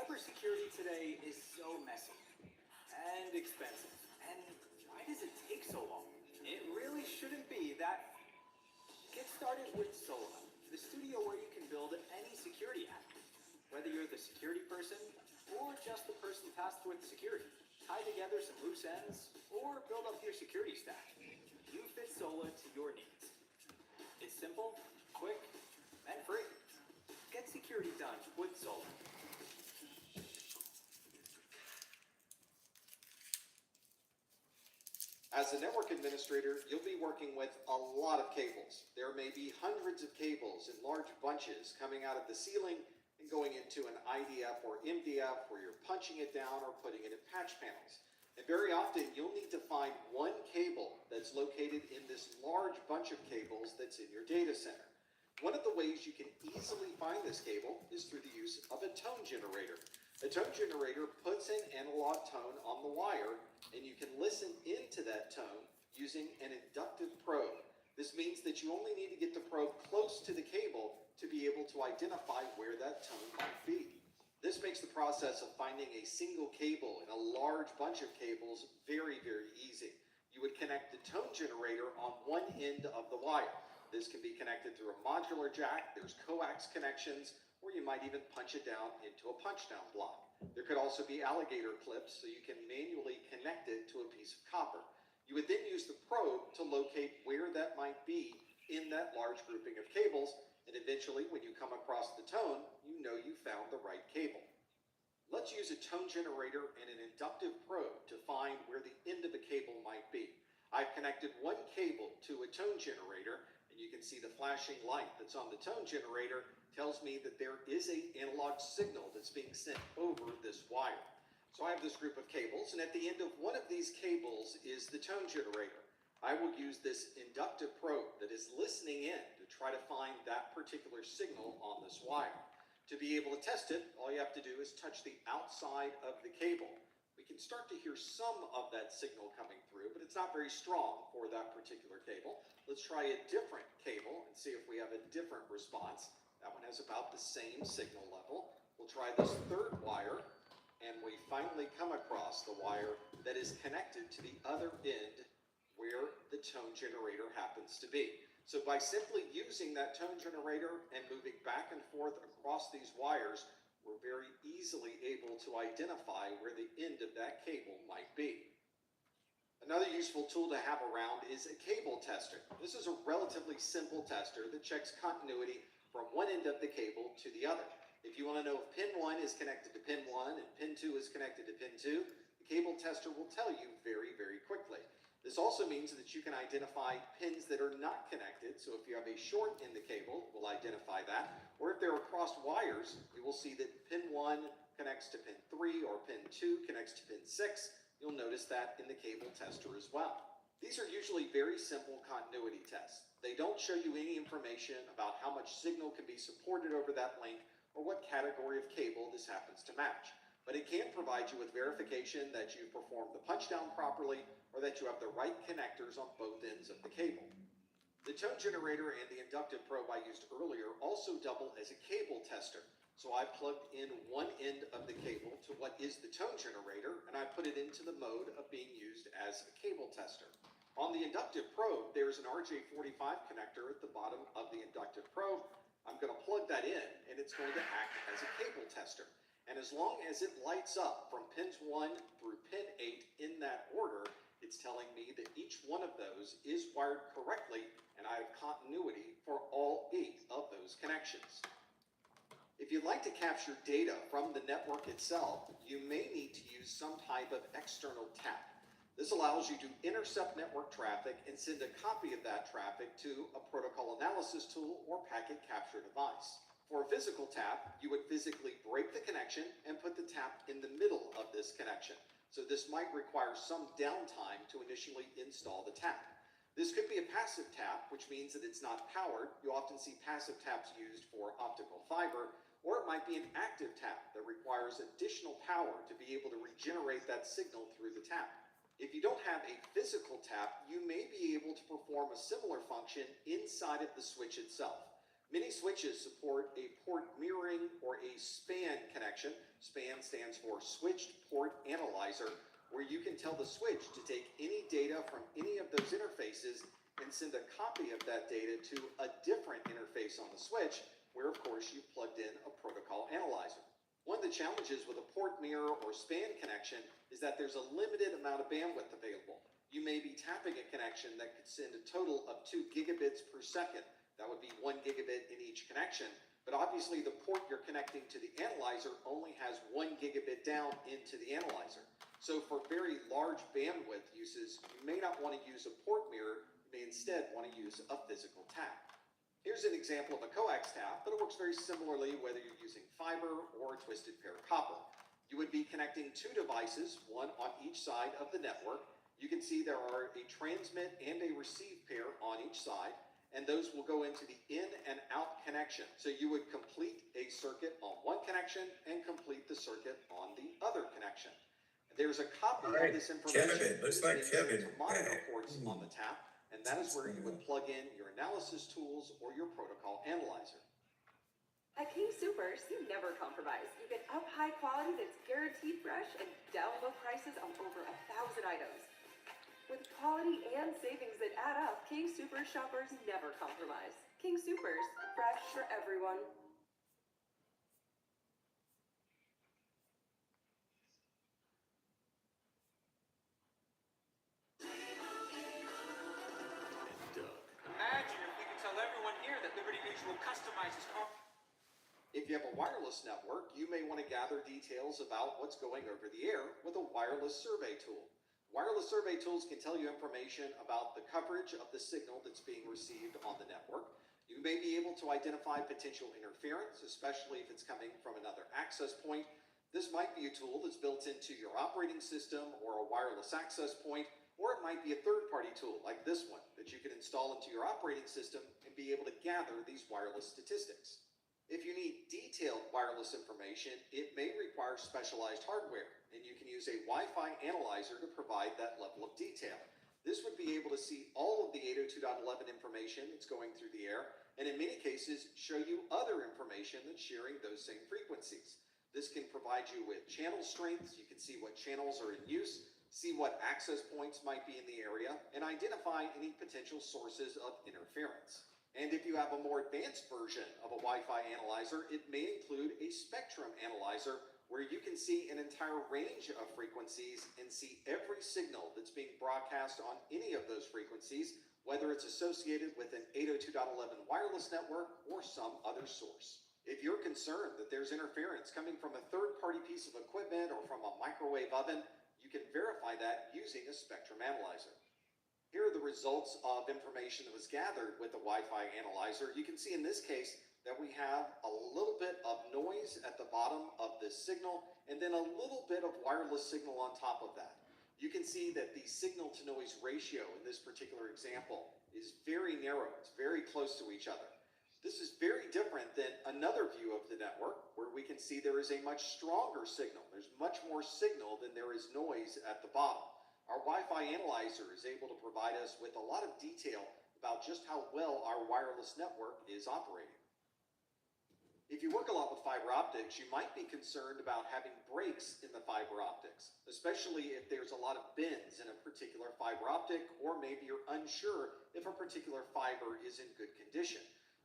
Cybersecurity today is so messy and expensive. And why does it take so long? It really shouldn't be that. Get started with Sola, the studio where you can build any security app. Whether you're the security person or just the person tasked with security, tie together some loose ends or build up your security stack. You fit Sola to your needs. It's simple, quick, and free. Get security done with Sola. As a network administrator, you'll be working with a lot of cables. There may be hundreds of cables in large bunches coming out of the ceiling and going into an IDF or MDF where you're punching it down or putting it in patch panels. And very often you'll need to find one cable that's located in this large bunch of cables that's in your data center. One of the ways you can easily find this cable is through the use of a tone generator. A tone generator puts an analog tone on the wire, and you can listen into that tone using an inductive probe. This means that you only need to get the probe close to the cable to be able to identify where that tone might be. This makes the process of finding a single cable in a large bunch of cables very, very easy. You would connect the tone generator on one end of the wire. This can be connected through a modular jack. There's coax connections, or you might even punch it down into a punch-down block. There could also be alligator clips, so you can manually connect it to a piece of copper. You would then use the probe to locate where that might be in that large grouping of cables, and eventually, when you come across the tone, you know you found the right cable. Let's use a tone generator and an inductive probe to find where the end of a cable might be. I've connected one cable to a tone generator, and you can see the flashing light that's on the tone generator tells me that there is an analog signal that's being sent over this wire. So I have this group of cables, and at the end of one of these cables is the tone generator. I will use this inductive probe that is listening in to try to find that particular signal on this wire. To be able to test it, all you have to do is touch the outside of the cable. We can start to hear some of that signal coming through, but it's not very strong for that particular cable. Let's try a different cable and see if we have a different response. That one has about the same signal level. We'll try this third wire, and we finally come across the wire that is connected to the other end where the tone generator happens to be. So by simply using that tone generator and moving back and forth across these wires, we're very easily able to identify where the end of that cable might be. Another useful tool to have around is a cable tester. This is a relatively simple tester that checks continuity from one end of the cable to the other. If you want to know if pin 1 is connected to pin 1 and pin 2 is connected to pin 2, the cable tester will tell you very, very quickly. This also means that you can identify pins that are not connected. So if you have a short in the cable, it will identify that. Or if there are crossed wires, you will see that pin 1 connects to pin 3 or pin 2 connects to pin 6. You'll notice that in the cable tester as well. These are usually very simple continuity tests. They don't show you any information about how much signal can be supported over that link or what category of cable this happens to match. But it can provide you with verification that you've performed the punch down properly or that you have the right connectors on both ends of the cable. The tone generator and the inductive probe I used earlier also double as a cable tester. So I plugged in one end of the cable to what is the tone generator, and I put it into the mode of being used as a cable tester. On the inductive probe, there's an RJ45 connector at the bottom of the inductive probe. I'm going to plug that in, and it's going to act as a cable tester. And as long as it lights up from pins 1 through pin 8 in that order, it's telling me that each one of those is wired correctly, and I have continuity for all 8 of those connections. If you'd like to capture data from the network itself, you may need to use some type of external tap. This allows you to intercept network traffic and send a copy of that traffic to a protocol analysis tool or packet capture device. For a physical tap, you would physically break the connection and put the tap in the middle of this connection. So this might require some downtime to initially install the tap. This could be a passive tap, which means that it's not powered. You often see passive taps used for optical fiber. Or it might be an active tap that requires additional power to be able to regenerate that signal through the tap. If you don't have a physical tap, you may be able to perform a similar function inside of the switch itself. Many switches support a port mirroring or a SPAN connection. SPAN stands for Switched Port Analyzer, where you can tell the switch to take any data from any of those interfaces and send a copy of that data to a different interface on the switch, where of course you've plugged in a protocol analyzer. One of the challenges with a port mirror or SPAN connection is that there's a limited amount of bandwidth available. You may be tapping a connection that could send a total of 2 gigabits per second. That would be 1 gigabit in each connection. But obviously the port you're connecting to the analyzer only has 1 gigabit down into the analyzer. So for very large bandwidth uses, you may not want to use a port mirror. You may instead want to use a physical tap. Here's an example of a coax tap, but it works very similarly whether you're using fiber or a twisted pair of copper. You would be connecting 2 devices, one on each side of the network. You can see there are a transmit and a receive pair on each side, and those will go into the in and out connection. So you would complete a circuit on one connection and complete the circuit on the other connection. There's a copy of this information. Kevin, looks like Kevin. To monitor ports on the tap. And that is where you would plug in your analysis tools or your protocol analyzer. At King Soopers, you never compromise. You get up high quality that's guaranteed fresh and down low prices on over 1,000 items. With quality and savings that add up, King Soopers shoppers never compromise. King Soopers, fresh for everyone. Imagine if we could tell everyone here that Liberty Mutual customizes car. If you have a wireless network, you may want to gather details about what's going over the air with a wireless survey tool. Wireless survey tools can tell you information about the coverage of the signal that's being received on the network. You may be able to identify potential interference, especially if it's coming from another access point. This might be a tool that's built into your operating system or a wireless access point, or it might be a third-party tool like this one that you can install into your operating system and be able to gather these wireless statistics. If you need detailed wireless information, it may require specialized hardware, and you can use a Wi-Fi analyzer to provide that level of detail. This would be able to see all of the 802.11 information that's going through the air, and in many cases, show you other information that's sharing those same frequencies. This can provide you with channel strengths. You can see what channels are in use. see what access points might be in the area, and identify any potential sources of interference. And if you have a more advanced version of a Wi-Fi analyzer, it may include a spectrum analyzer where you can see an entire range of frequencies and see every signal that's being broadcast on any of those frequencies, whether it's associated with an 802.11 wireless network or some other source. If you're concerned that there's interference coming from a third-party piece of equipment or from a microwave oven, you can verify that using a spectrum analyzer. Here are the results of information that was gathered with the Wi-Fi analyzer. You can see in this case that we have a little bit of noise at the bottom of this signal and then a little bit of wireless signal on top of that. You can see that the signal to noise ratio in this particular example is very narrow. It's very close to each other. This is very different than another view of the network where we can see there is a much stronger signal. There's much more signal than there is noise at the bottom. Our Wi-Fi analyzer is able to provide us with a lot of detail about just how well our wireless network is operating. If you work a lot with fiber optics, you might be concerned about having breaks in the fiber optics, especially if there's a lot of bends in a particular fiber optic, or maybe you're unsure if a particular fiber is in good condition.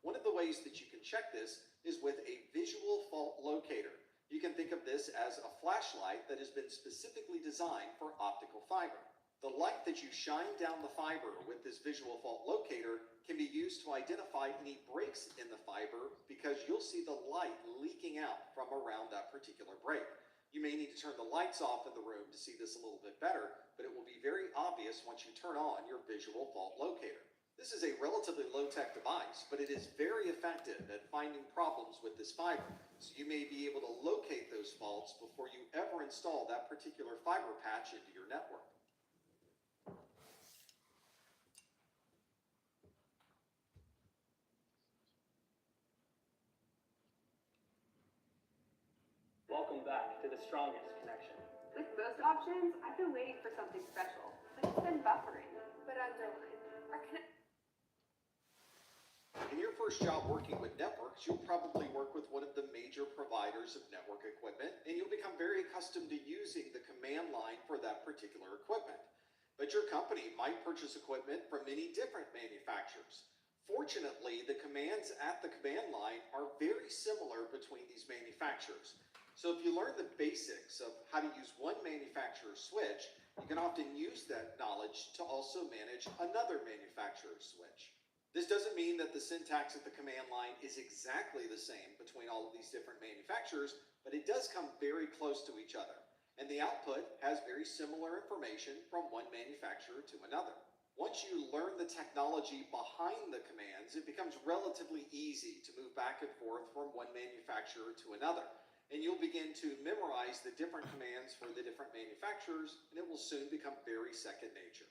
One of the ways that you can check this is with a visual fault locator. You can think of this as a flashlight that has been specifically designed for optical fiber. The light that you shine down the fiber with this visual fault locator can be used to identify any breaks in the fiber because you'll see the light leaking out from around that particular break. You may need to turn the lights off in the room to see this a little bit better, but it will be very obvious once you turn on your visual fault locator. This is a relatively low-tech device, but it is very effective at finding problems with this fiber. So you may be able to locate those faults before you ever install that particular fiber patch into your network. Welcome back to the strongest connection. With most options, I've been waiting for something special, but it's been buffering. But underline, our In your first job working with networks, you'll probably work with one of the major providers of network equipment, and you'll become very accustomed to using the command line for that particular equipment. But your company might purchase equipment from many different manufacturers. Fortunately, the commands at the command line are very similar between these manufacturers. So if you learn the basics of how to use one manufacturer's switch, you can often use that knowledge to also manage another manufacturer's switch. This doesn't mean that the syntax at the command line is exactly the same between all of these different manufacturers, but it does come very close to each other. And the output has very similar information from one manufacturer to another. Once you learn the technology behind the commands, it becomes relatively easy to move back and forth from one manufacturer to another. And you'll begin to memorize the different commands for the different manufacturers, and it will soon become very second nature.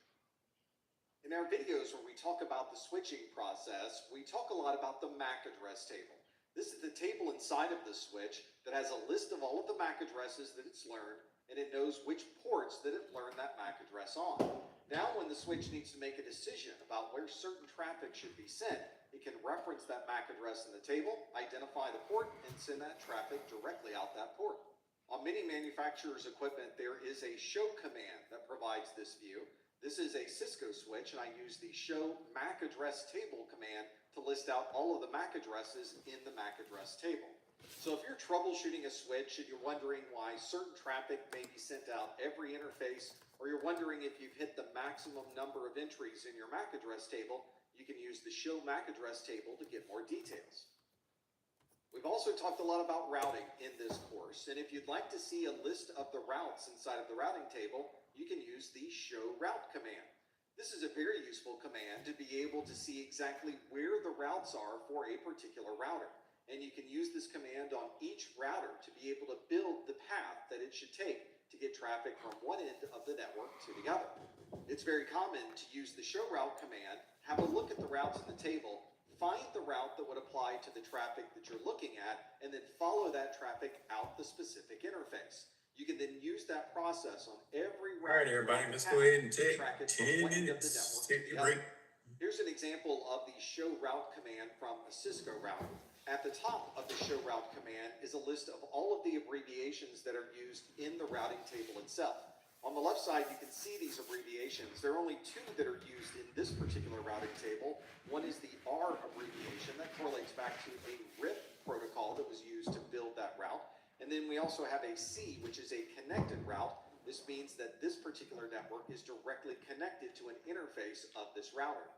In our videos where we talk about the switching process, we talk a lot about the MAC address table. This is the table inside of the switch that has a list of all of the MAC addresses that it's learned, and it knows which ports that it learned that MAC address on. Now when the switch needs to make a decision about where certain traffic should be sent, it can reference that MAC address in the table, identify the port, and send that traffic directly out that port. On many manufacturers' equipment, there is a show command that provides this view. This is a Cisco switch, and I use the show MAC address table command to list out all of the MAC addresses in the MAC address table. So if you're troubleshooting a switch and you're wondering why certain traffic may be sent out every interface, or you're wondering if you've hit the maximum number of entries in your MAC address table, you can use the show MAC address table to get more details. We've also talked a lot about routing in this course, and if you'd like to see a list of the routes inside of the routing table, you can use the show route command. This is a very useful command to be able to see exactly where the routes are for a particular router. And you can use this command on each router to be able to build the path that it should take to get traffic from one end of the network to the other. It's very common to use the show route command, have a look at the routes in the table, find the route that would apply to the traffic that you're looking at, and then follow that traffic out the specific interface. You can then use that process on every route. All right, everybody, let's go ahead and take 10 minutes. Take your break. Here's an example of the show route command from a Cisco router. At the top of the show route command is a list of all of the abbreviations that are used in the routing table itself. On the left side, you can see these abbreviations. There are only two that are used in this particular routing table. One is the R abbreviation that correlates back to a RIP protocol that was used to build that route. And then we also have a C, which is a connected route. This means that this particular network is directly connected to an interface of this router.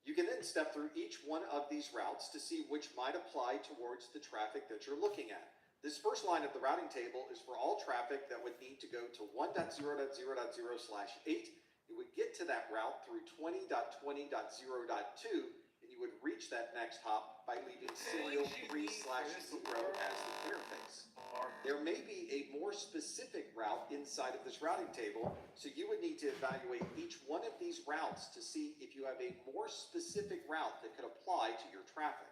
You can then step through each one of these routes to see which might apply towards the traffic that you're looking at. This first line of the routing table is for all traffic that would need to go to 1.0.0.0/8. You would get to that route through 20.20.0.2, and you would reach that next hop by leaving serial 3/0 as the interface. There may be a more specific route inside of this routing table, so you would need to evaluate each one of these routes to see if you have a more specific route that could apply to your traffic.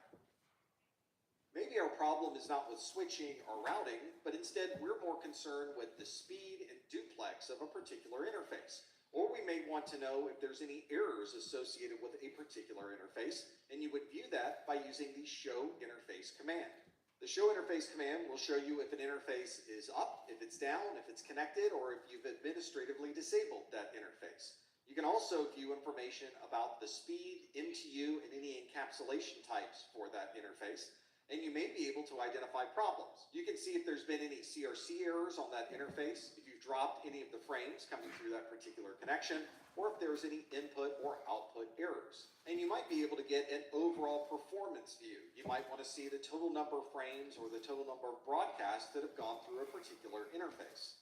Maybe our problem is not with switching or routing, but instead we're more concerned with the speed and duplex of a particular interface. Or we may want to know if there's any errors associated with a particular interface, and you would view that by using the show interface command. The show interface command will show you if an interface is up, if it's down, if it's connected, or if you've administratively disabled that interface. You can also view information about the speed, MTU, and any encapsulation types for that interface. And you may be able to identify problems. You can see if there's been any CRC errors on that interface, if you've dropped any of the frames coming through that particular connection, or if there's any input or output errors. And you might be able to get an overall performance view. You might want to see the total number of frames or the total number of broadcasts that have gone through a particular interface.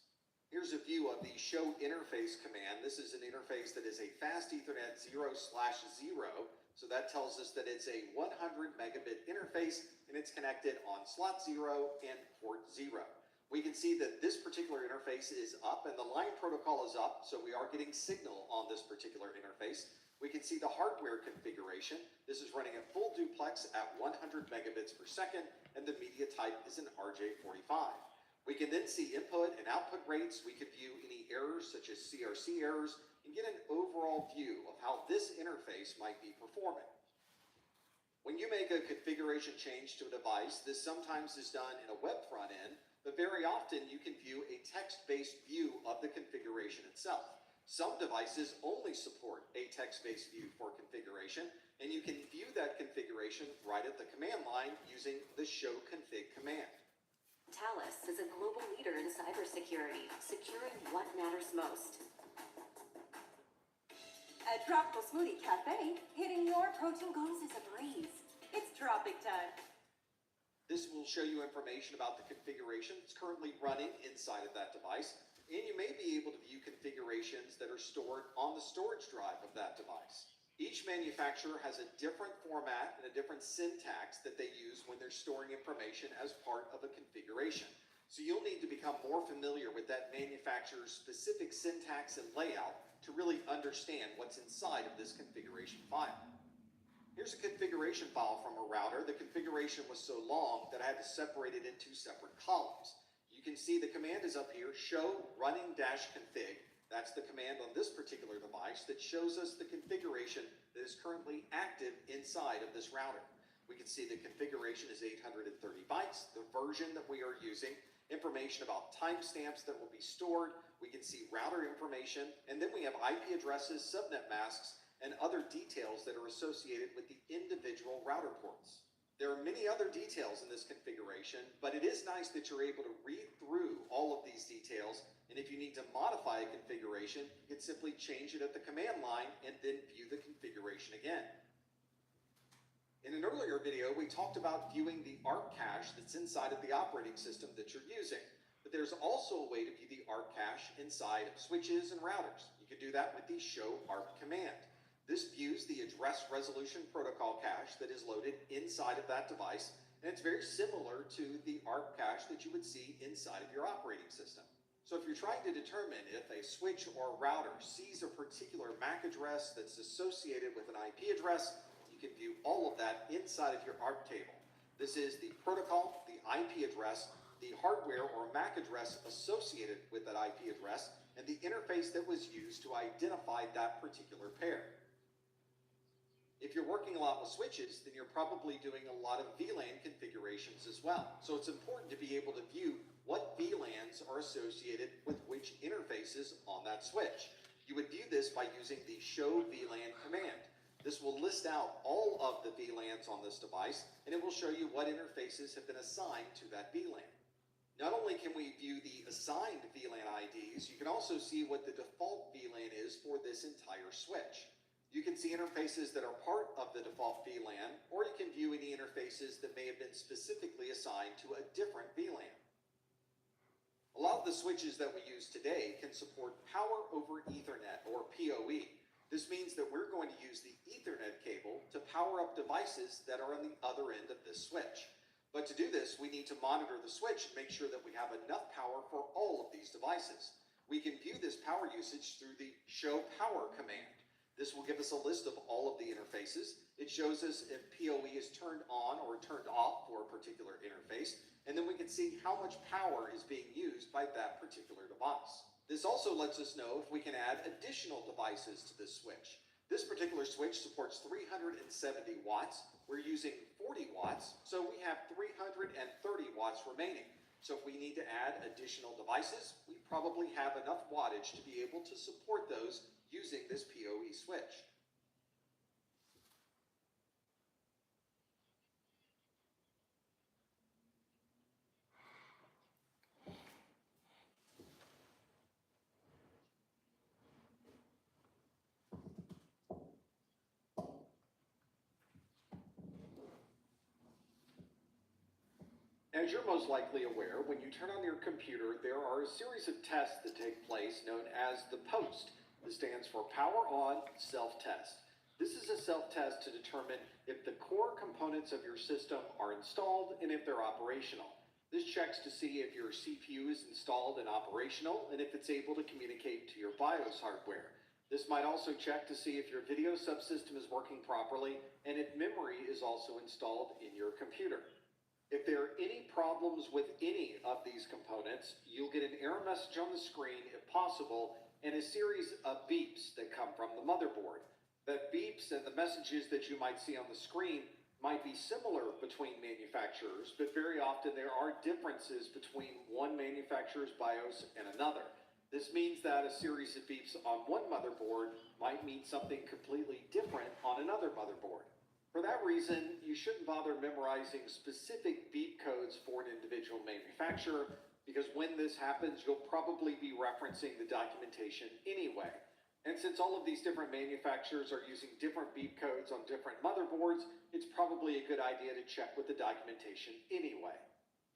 Here's a view of the show interface command. This is an interface that is a fast Ethernet 0/0. So that tells us that it's a 100 megabit interface and it's connected on slot 0 and port 0. We can see that this particular interface is up and the line protocol is up, so we are getting signal on this particular interface. We can see the hardware configuration. This is running at full duplex at 100 megabits per second, and the media type is an RJ45. We can then see input and output rates. We could view any errors such as CRC errors and get an overall view of how this interface might be performing. When you make a configuration change to a device, this sometimes is done in a web front end, but very often you can view a text-based view of the configuration itself. Some devices only support a text-based view for configuration, and you can view that configuration right at the command line using the show config command. Thales is a global leader in cybersecurity, securing what matters most. At Tropical Smoothie Cafe, hitting your protein goals is a breeze. It's tropic time. This will show you information about the configuration that's currently running inside of that device, and you may be able to view configurations that are stored on the storage drive of that device. Each manufacturer has a different format and a different syntax that they use when they're storing information as part of a configuration. So you'll need to become more familiar with that manufacturer's specific syntax and layout to really understand what's inside of this configuration file. Here's a configuration file from a router. The configuration was so long that I had to separate it into separate columns. You can see the command is up here, show running-config. That's the command on this particular device that shows us the configuration that is currently active inside of this router. We can see the configuration is 830 bytes, the version that we are using, information about timestamps that will be stored. We can see router information, and then we have IP addresses, subnet masks, and other details that are associated with the individual router ports. There are many other details in this configuration, but it is nice that you're able to read through all of these details, and if you need to modify a configuration, you can simply change it at the command line and then view the configuration again. In an earlier video, we talked about viewing the ARP cache that's inside of the operating system that you're using, but there's also a way to view the ARP cache inside of switches and routers. You can do that with the show ARP command. This views the address resolution protocol cache that is loaded inside of that device, and it's very similar to the ARP cache that you would see inside of your operating system. So if you're trying to determine if a switch or router sees a particular MAC address that's associated with an IP address, you can view all of that inside of your ARP table. This is the protocol, the IP address, the hardware or MAC address associated with that IP address, and the interface that was used to identify that particular pair. If you're working a lot with switches, then you're probably doing a lot of VLAN configurations as well. So it's important to be able to view what VLANs are associated with which interfaces on that switch. You would view this by using the show VLAN command. This will list out all of the VLANs on this device, and it will show you what interfaces have been assigned to that VLAN. Not only can we view the assigned VLAN IDs, you can also see what the default VLAN is for this entire switch. You can see interfaces that are part of the default VLAN, or you can view any interfaces that may have been specifically assigned to a different VLAN. A lot of the switches that we use today can support Power over Ethernet, or PoE. This means that we're going to use the Ethernet cable to power up devices that are on the other end of this switch. But to do this, we need to monitor the switch and make sure that we have enough power for all of these devices. We can view this power usage through the show power command. This will give us a list of all of the interfaces. It shows us if PoE is turned on or turned off for a particular interface, and then we can see how much power is being used by that particular device. This also lets us know if we can add additional devices to this switch. This particular switch supports 370 watts. We're using 40 watts, so we have 330 watts remaining. So if we need to add additional devices, we probably have enough wattage to be able to support those using this PoE switch. As you're most likely aware, when you turn on your computer, there are a series of tests that take place known as the POST. This stands for Power On Self-Test. This is a self-test to determine if the core components of your system are installed and if they're operational. This checks to see if your CPU is installed and operational and if it's able to communicate to your BIOS hardware. This might also check to see if your video subsystem is working properly and if memory is also installed in your computer. If there are any problems with any of these components, you'll get an error message on the screen, if possible, and a series of beeps that come from the motherboard. The beeps and the messages that you might see on the screen might be similar between manufacturers, but very often there are differences between one manufacturer's BIOS and another. This means that a series of beeps on one motherboard might mean something completely different on another motherboard. For that reason, you shouldn't bother memorizing specific beep codes for an individual manufacturer, because when this happens, you'll probably be referencing the documentation anyway. And since all of these different manufacturers are using different beep codes on different motherboards, it's probably a good idea to check with the documentation anyway.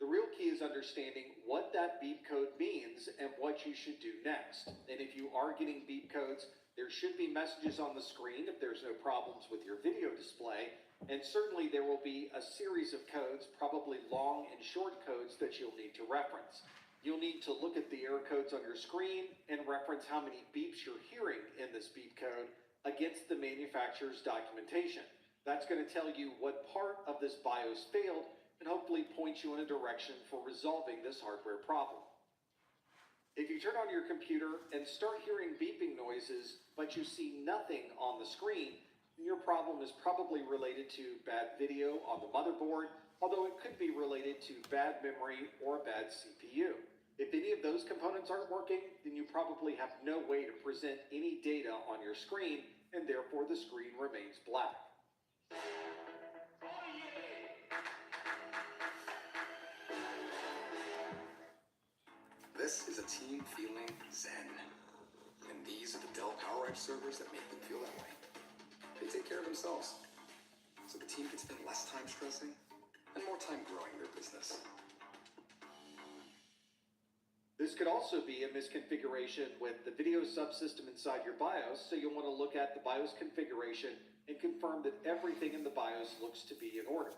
The real key is understanding what that beep code means and what you should do next. And if you are getting beep codes, there should be messages on the screen if there's no problems with your video display, and certainly there will be a series of codes, probably long and short codes, that you'll need to reference. You'll need to look at the error codes on your screen and reference how many beeps you're hearing in this beep code against the manufacturer's documentation. That's going to tell you what part of this BIOS failed and hopefully point you in a direction for resolving this hardware problem. If you turn on your computer and start hearing beeping noises, but you see nothing on the screen, then your problem is probably related to bad video on the motherboard, although it could be related to bad memory or a bad CPU. If any of those components aren't working, then you probably have no way to present any data on your screen, and therefore the screen remains black. This is a team feeling zen. And these are the Dell PowerEdge servers that make them feel that way. They take care of themselves. So the team can spend less time stressing and more time growing their business. This could also be a misconfiguration with the video subsystem inside your BIOS, so you'll want to look at the BIOS configuration and confirm that everything in the BIOS looks to be in order.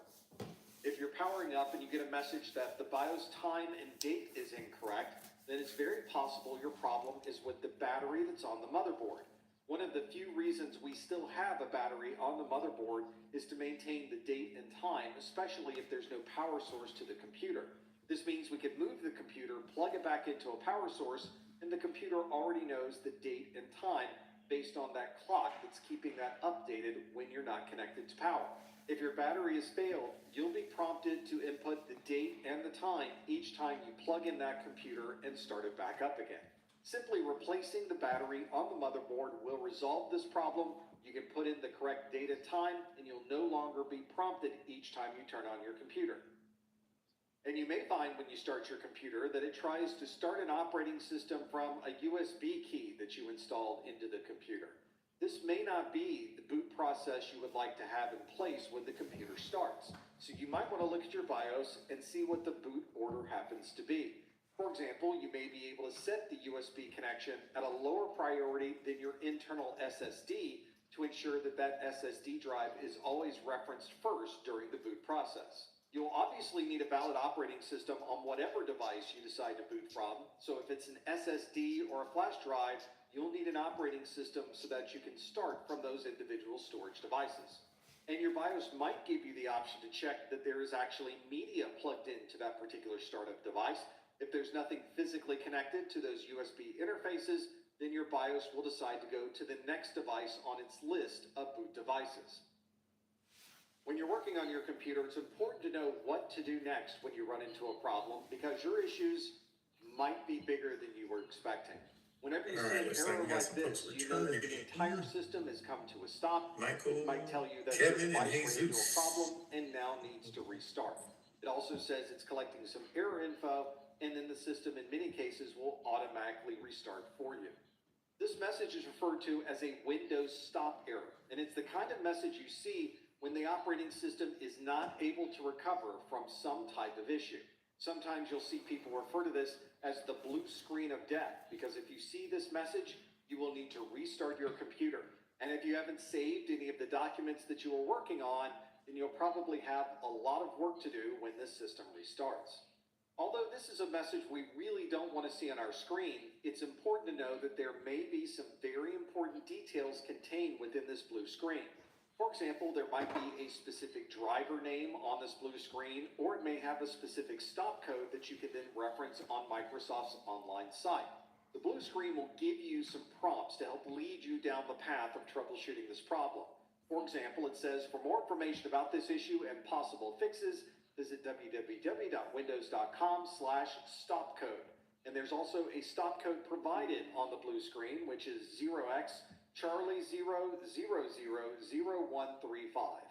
If you're powering up and you get a message that the BIOS time and date is incorrect, then it's very possible your problem is with the battery that's on the motherboard. One of the few reasons we still have a battery on the motherboard is to maintain the date and time, especially if there's no power source to the computer. This means we could move the computer, plug it back into a power source, and the computer already knows the date and time based on that clock that's keeping that updated when you're not connected to power. If your battery has failed, you'll be prompted to input the date and the time each time you plug in that computer and start it back up again. Simply replacing the battery on the motherboard will resolve this problem. You can put in the correct date and time, and you'll no longer be prompted each time you turn on your computer. And you may find when you start your computer that it tries to start an operating system from a USB key that you installed into the computer. This may not be the boot process you would like to have in place when the computer starts. So you might want to look at your BIOS and see what the boot order happens to be. For example, you may be able to set the USB connection at a lower priority than your internal SSD to ensure that that SSD drive is always referenced first during the boot process. You'll obviously need a valid operating system on whatever device you decide to boot from. So if it's an SSD or a flash drive, you'll need an operating system so that you can start from those individual storage devices. And your BIOS might give you the option to check that there is actually media plugged into that particular startup device. If there's nothing physically connected to those USB interfaces, then your BIOS will decide to go to the next device on its list of boot devices. When you're working on your computer, it's important to know what to do next when you run into a problem, because your issues might be bigger than you were expecting. Whenever you see an error like this, you know that the entire system has come to a stop. Michael, It might tell you that Kevin, your and device ran into a Jesus. problem and now needs to restart. It also says it's collecting some error info, and then the system in many cases will automatically restart for you. This message is referred to as a Windows stop error, and it's the kind of message you see when the operating system is not able to recover from some type of issue. Sometimes you'll see people refer to this as the blue screen of death, because if you see this message, you will need to restart your computer. And if you haven't saved any of the documents that you are working on, then you'll probably have a lot of work to do when this system restarts. Although this is a message we really don't want to see on our screen, it's important to know that there may be some very important details contained within this blue screen. For example, there might be a specific driver name on this blue screen, or it may have a specific stop code that you can then reference on Microsoft's online site. The blue screen will give you some prompts to help lead you down the path of troubleshooting this problem. For example, it says, for more information about this issue and possible fixes, visit www.windows.com/stopcode. And there's also a stop code provided on the blue screen, which is 0x Charlie 0000135.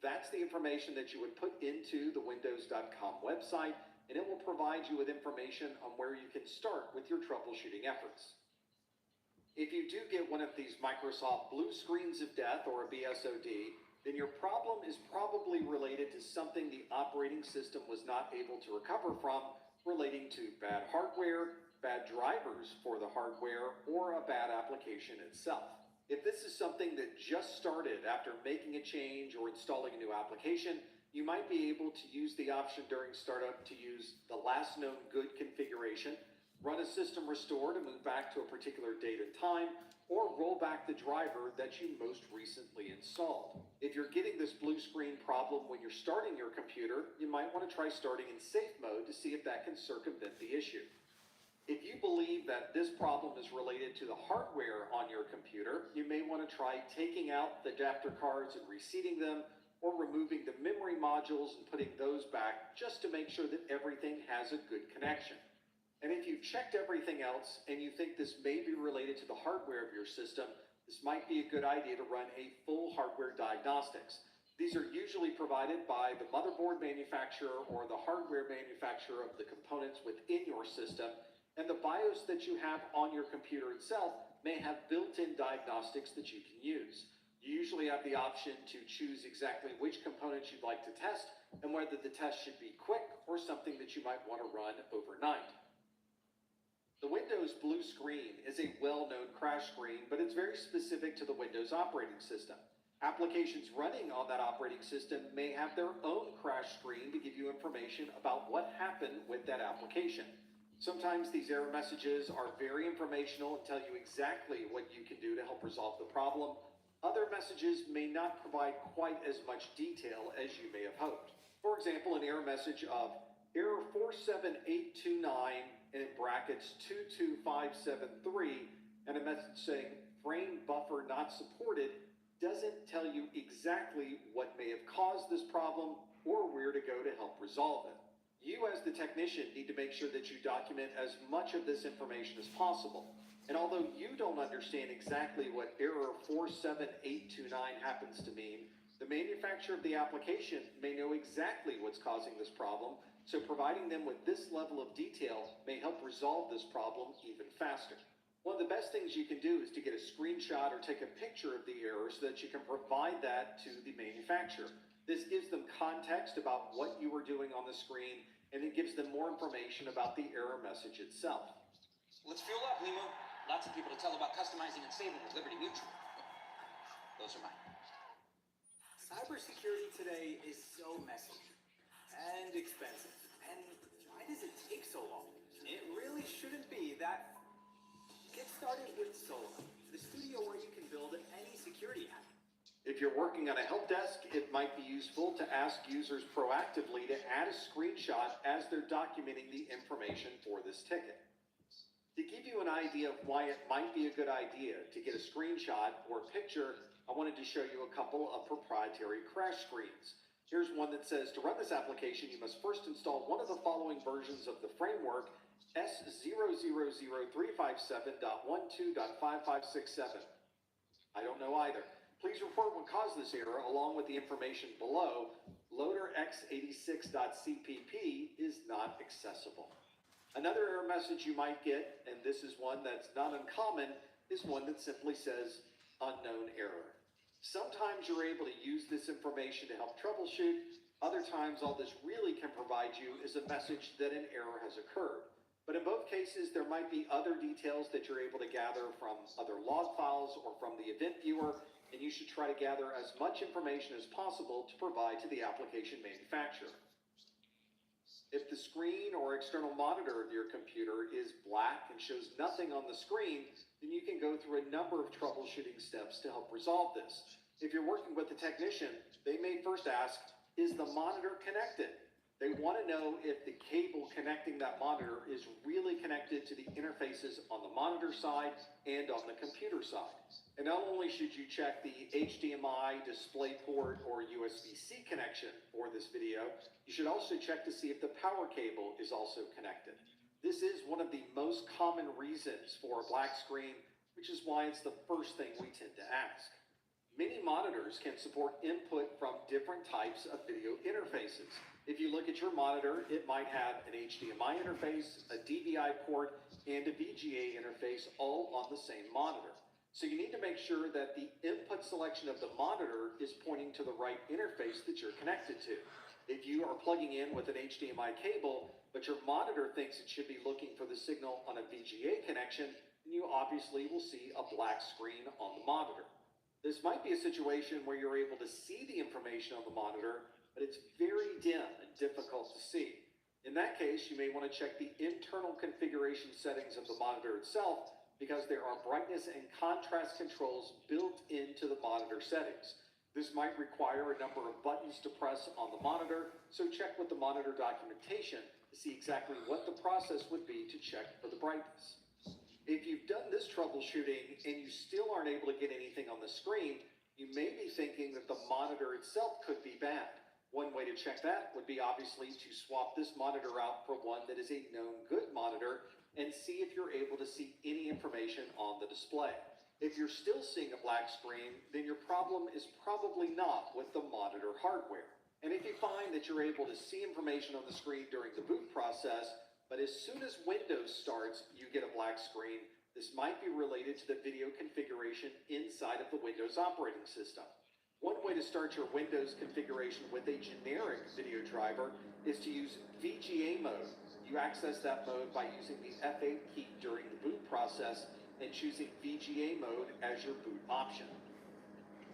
That's the information that you would put into the Windows.com website, and it will provide you with information on where you can start with your troubleshooting efforts. If you do get one of these Microsoft blue screens of death, or a BSOD, then your problem is probably related to something the operating system was not able to recover from, relating to bad hardware, bad drivers for the hardware, or a bad application itself. If this is something that just started after making a change or installing a new application, you might be able to use the option during startup to use the last known good configuration, run a system restore to move back to a particular date and time, or roll back the driver that you most recently installed. If you're getting this blue screen problem when you're starting your computer, you might want to try starting in safe mode to see if that can circumvent the issue. If you believe that this problem is related to the hardware on your computer, you may want to try taking out the adapter cards and reseating them, or removing the memory modules and putting those back, just to make sure that everything has a good connection. And if you've checked everything else and you think this may be related to the hardware of your system, this might be a good idea to run a full hardware diagnostics. These are usually provided by the motherboard manufacturer or the hardware manufacturer of the components within your system, and the BIOS that you have on your computer itself may have built-in diagnostics that you can use. You usually have the option to choose exactly which components you'd like to test, and whether the test should be quick or something that you might want to run overnight. The Windows blue screen is a well-known crash screen, but it's very specific to the Windows operating system. Applications running on that operating system may have their own crash screen to give you information about what happened with that application. Sometimes these error messages are very informational and tell you exactly what you can do to help resolve the problem. Other messages may not provide quite as much detail as you may have hoped. For example, an error message of error 47829 in brackets 22573, and a message saying frame buffer not supported doesn't tell you exactly what may have caused this problem or where to go to help resolve it. You, as the technician, need to make sure that you document as much of this information as possible. And although you don't understand exactly what error 47829 happens to mean, the manufacturer of the application may know exactly what's causing this problem, so providing them with this level of detail may help resolve this problem even faster. One of the best things you can do is to get a screenshot or take a picture of the error so that you can provide that to the manufacturer. This gives them context about what you were doing on the screen, and it gives them more information about the error message itself. Let's fuel up, Limo. Lots of people to tell about customizing and saving with Liberty Mutual. Those are mine. Cybersecurity today is so messy and expensive. And why does it take so long? It really shouldn't be that. Get started with Sola, the studio where you can build any security app. If you're working on a help desk, it might be useful to ask users proactively to add a screenshot as they're documenting the information for this ticket. To give you an idea of why it might be a good idea to get a screenshot or picture, I wanted to show you a couple of proprietary crash screens. Here's one that says, to run this application, you must first install one of the following versions of the framework, S000357.12.5567. I don't know either. Please report what caused this error along with the information below. Loader x86.cpp is not accessible. Another error message you might get, and this is one that's not uncommon, is one that simply says unknown error. Sometimes you're able to use this information to help troubleshoot. Other times all this really can provide you is a message that an error has occurred. But in both cases, there might be other details that you're able to gather from other log files or from the event viewer, and you should try to gather as much information as possible to provide to the application manufacturer. If the screen or external monitor of your computer is black and shows nothing on the screen, then you can go through a number of troubleshooting steps to help resolve this. If you're working with a technician, they may first ask, is the monitor connected? They want to know if the cable connecting that monitor is really connected to the interfaces on the monitor side and on the computer side. And not only should you check the HDMI, DisplayPort, or USB-C connection for this video, you should also check to see if the power cable is also connected. This is one of the most common reasons for a black screen, which is why it's the first thing we tend to ask. Many monitors can support input from different types of video interfaces. If you look at your monitor, it might have an HDMI interface, a DVI port, and a VGA interface all on the same monitor. So you need to make sure that the input selection of the monitor is pointing to the right interface that you're connected to. If you are plugging in with an HDMI cable, but your monitor thinks it should be looking for the signal on a VGA connection, then you obviously will see a black screen on the monitor. This might be a situation where you're able to see the information on the monitor, but it's very dim and difficult to see. In that case, you may want to check the internal configuration settings of the monitor itself, because there are brightness and contrast controls built into the monitor settings. This might require a number of buttons to press on the monitor, so check with the monitor documentation to see exactly what the process would be to check for the brightness. If you've done this troubleshooting and you still aren't able to get anything on the screen, you may be thinking that the monitor itself could be bad. One way to check that would be obviously to swap this monitor out for one that is a known good monitor and see if you're able to see any information on the display. If you're still seeing a black screen, then your problem is probably not with the monitor hardware. And if you find that you're able to see information on the screen during the boot process, but as soon as Windows starts, you get a black screen, this might be related to the video configuration inside of the Windows operating system. One way to start your Windows configuration with a generic video driver is to use VGA mode. You access that mode by using the F8 key during the boot process and choosing VGA mode as your boot option.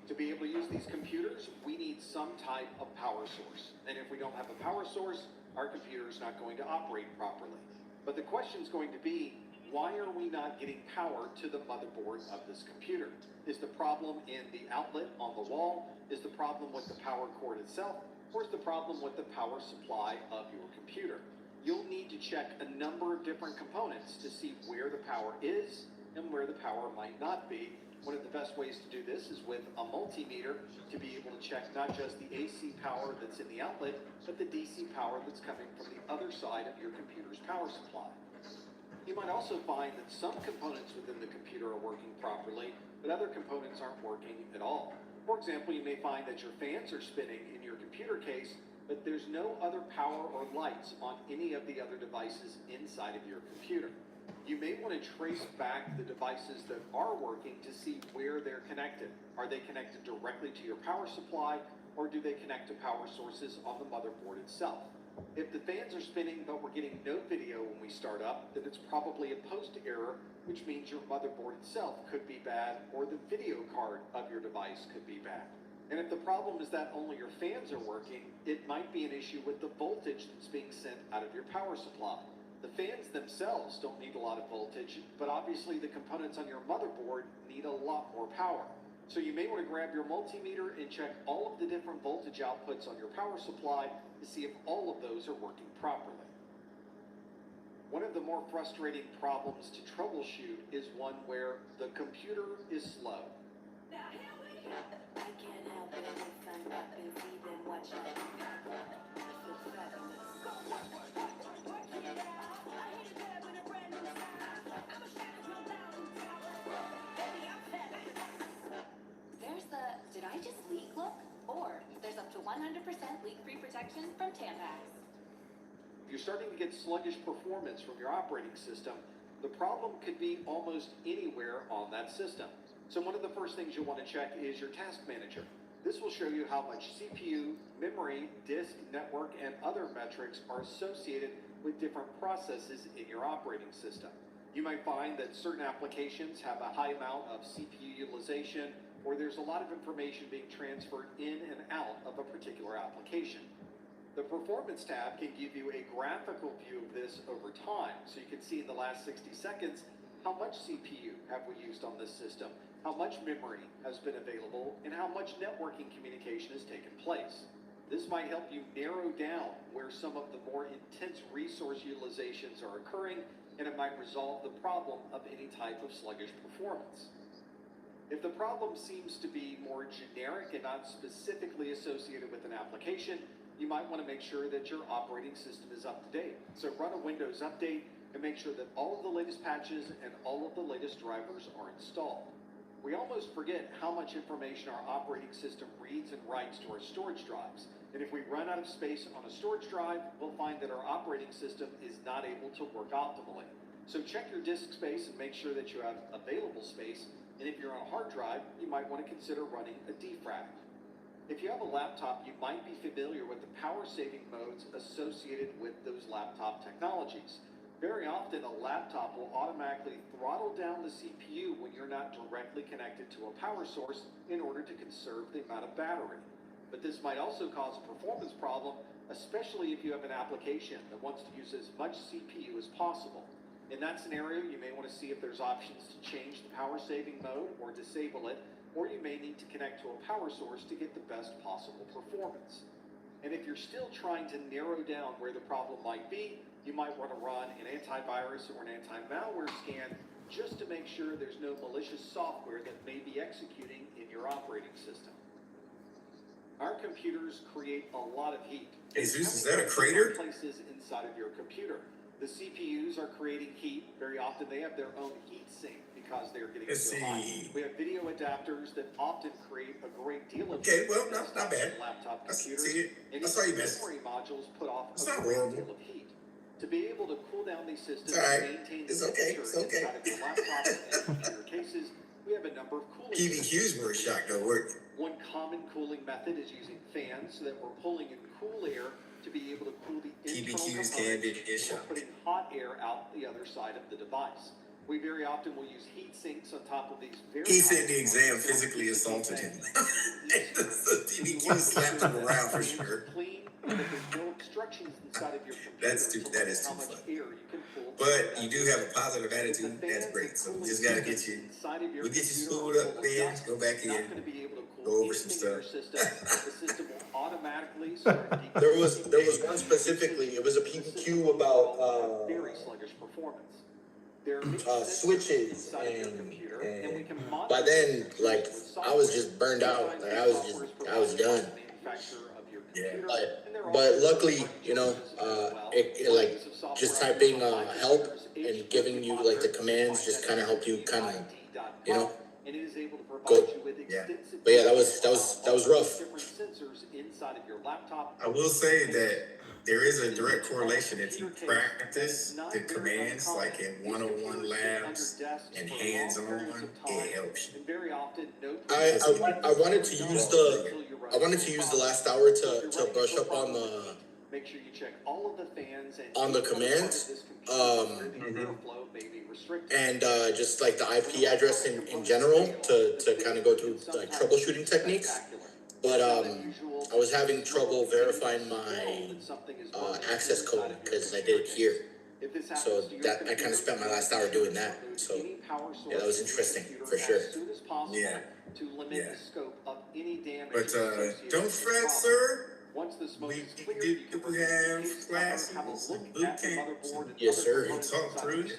To be able to use these computers, we need some type of power source. And if we don't have a power source, our computer is not going to operate properly. But the question is going to be, why are we not getting power to the motherboard of this computer? Is the problem in the outlet on the wall? Is the problem with the power cord itself? Or is the problem with the power supply of your computer? You'll need to check a number of different components to see where the power is and where the power might not be One of the best ways to do this is with a multimeter to be able to check not just the AC power that's in the outlet, but the DC power that's coming from the other side of your computer's power supply. You might also find that some components within the computer are working properly, but other components aren't working at all. For example, you may find that your fans are spinning in your computer case, but there's no other power or lights on any of the other devices inside of your computer. You may want to trace back the devices that are working to see where they're connected. Are they connected directly to your power supply, or do they connect to power sources on the motherboard itself? If the fans are spinning but we're getting no video when we start up, then it's probably a post error, which means your motherboard itself could be bad, or the video card of your device could be bad. And if the problem is that only your fans are working, it might be an issue with the voltage that's being sent out of your power supply. The fans themselves don't need a lot of voltage, but obviously the components on your motherboard need a lot more power. So you may want to grab your multimeter and check all of the different voltage outputs on your power supply to see if all of those are working properly. One of the more frustrating problems to troubleshoot is one where the computer is slow. I can't help it if I'm up and feeding, watching it. There's the "did I just leak" look, or there's up to 100% leak-free protection from Tampax. If you're starting to get sluggish performance from your operating system, the problem could be almost anywhere on that system. So one of the first things you'll want to check is your task manager. This will show you how much CPU, memory, disk, network, and other metrics are associated with different processes in your operating system. You might find that certain applications have a high amount of CPU utilization, or there's a lot of information being transferred in and out of a particular application. The Performance tab can give you a graphical view of this over time, so you can see in the last 60 seconds how much CPU have we used on this system, how much memory has been available, and how much networking communication has taken place. This might help you narrow down where some of the more intense resource utilizations are occurring, and it might resolve the problem of any type of sluggish performance. If the problem seems to be more generic and not specifically associated with an application, you might want to make sure that your operating system is up to date. So run a Windows update and make sure that all of the latest patches and all of the latest drivers are installed. We almost forget how much information our operating system reads and writes to our storage drives. And if we run out of space on a storage drive, we'll find that our operating system is not able to work optimally. So check your disk space and make sure that you have available space. And if you're on a hard drive, you might want to consider running a defrag. If you have a laptop, you might be familiar with the power-saving modes associated with those laptop technologies. Very often, a laptop will automatically throttle down the CPU when you're not directly connected to a power source in order to conserve the amount of battery. But this might also cause a performance problem, especially if you have an application that wants to use as much CPU as possible. In that scenario, you may want to see if there's options to change the power-saving mode or disable it, or you may need to connect to a power source to get the best possible performance. And if you're still trying to narrow down where the problem might be, you might want to run an antivirus or an anti-malware scan just to make sure there's no malicious software that may be executing in your operating system. Our computers create a lot of heat. Hey Zeus, is that a crater? Places inside of your computer. The CPUs are creating heat. Very often they have their own heat sink because they're getting so hot. We have video adapters that often create a great deal of Okay, heat. well, not bad. Laptop I computers. see it. And I saw you message. memory modules put off It's a not great horrible. deal of heat. To be able to cool down these systems It's all right. and maintain the It's okay. temperature It's okay. inside of your laptop and computer cases, we have a number of cooling PVQs were a shock, though, weren't they? One common cooling method is using fans so that we're pulling in cool air to be able to cool the internal PVQs components, can be a and shock. we're putting hot air out the other side of the device. We very often will use heat sinks on top of these very He hot said the exam components. physically assaulted him. The PVQ slapped him around for sure. Clean, but there's no obstructions inside of your computer. That is how too much funny. air you can pull. But you do have a positive attitude. That's great. So we just gotta get you. We'll get you spooled up, man. Go back in. Go over some stuff. The system will automatically start There was one specifically. It was a PQ about very sluggish performance. switches, and by then, like, I was just burned out. Like, I was done. Yeah, but luckily, you know, it like just typing help and giving you like the commands just kind of help you kind of, you know, go. Yeah, but yeah, that was rough. I will say that there is a direct correlation if you practice the commands like in 101 labs and hands-on, it helps you. I wanted to use the last hour to brush up on the commands, and just like the IP address in general to kind of go through like troubleshooting techniques. But I was having trouble verifying my access code because I did it here. So that I kind of spent my last hour doing that. So yeah, that was interesting for sure. Yeah. Yeah. But don't fret, sir. We have classes and boot camps. Yes, sir. We'll talk through it.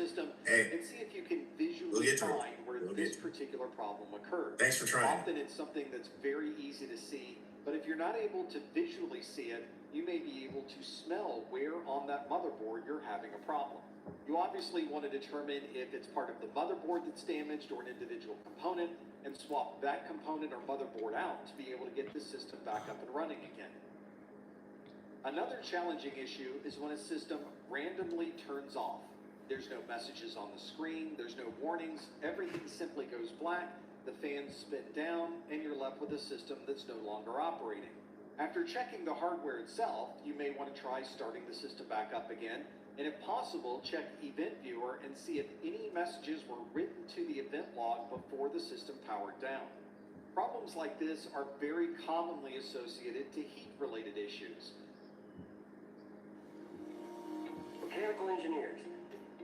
Hey, and see if you can visually find where this particular problem occurred. Thanks for trying. Often it's something that's very easy to see, but if you're not able to visually see it, you may be able to smell where on that motherboard you're having a problem. You obviously want to determine if it's part of the motherboard that's damaged or an individual component, and swap that component or motherboard out to be able to get the system back up and running again. Another challenging issue is when a system randomly turns off. There's no messages on the screen, there's no warnings, everything simply goes black, the fans spin down, and you're left with a system that's no longer operating. After checking the hardware itself, you may want to try starting the system back up again, and if possible, check Event Viewer and see if any messages were written to the event log before the system powered down. Problems like this are very commonly associated to heat-related issues. Mechanical engineers,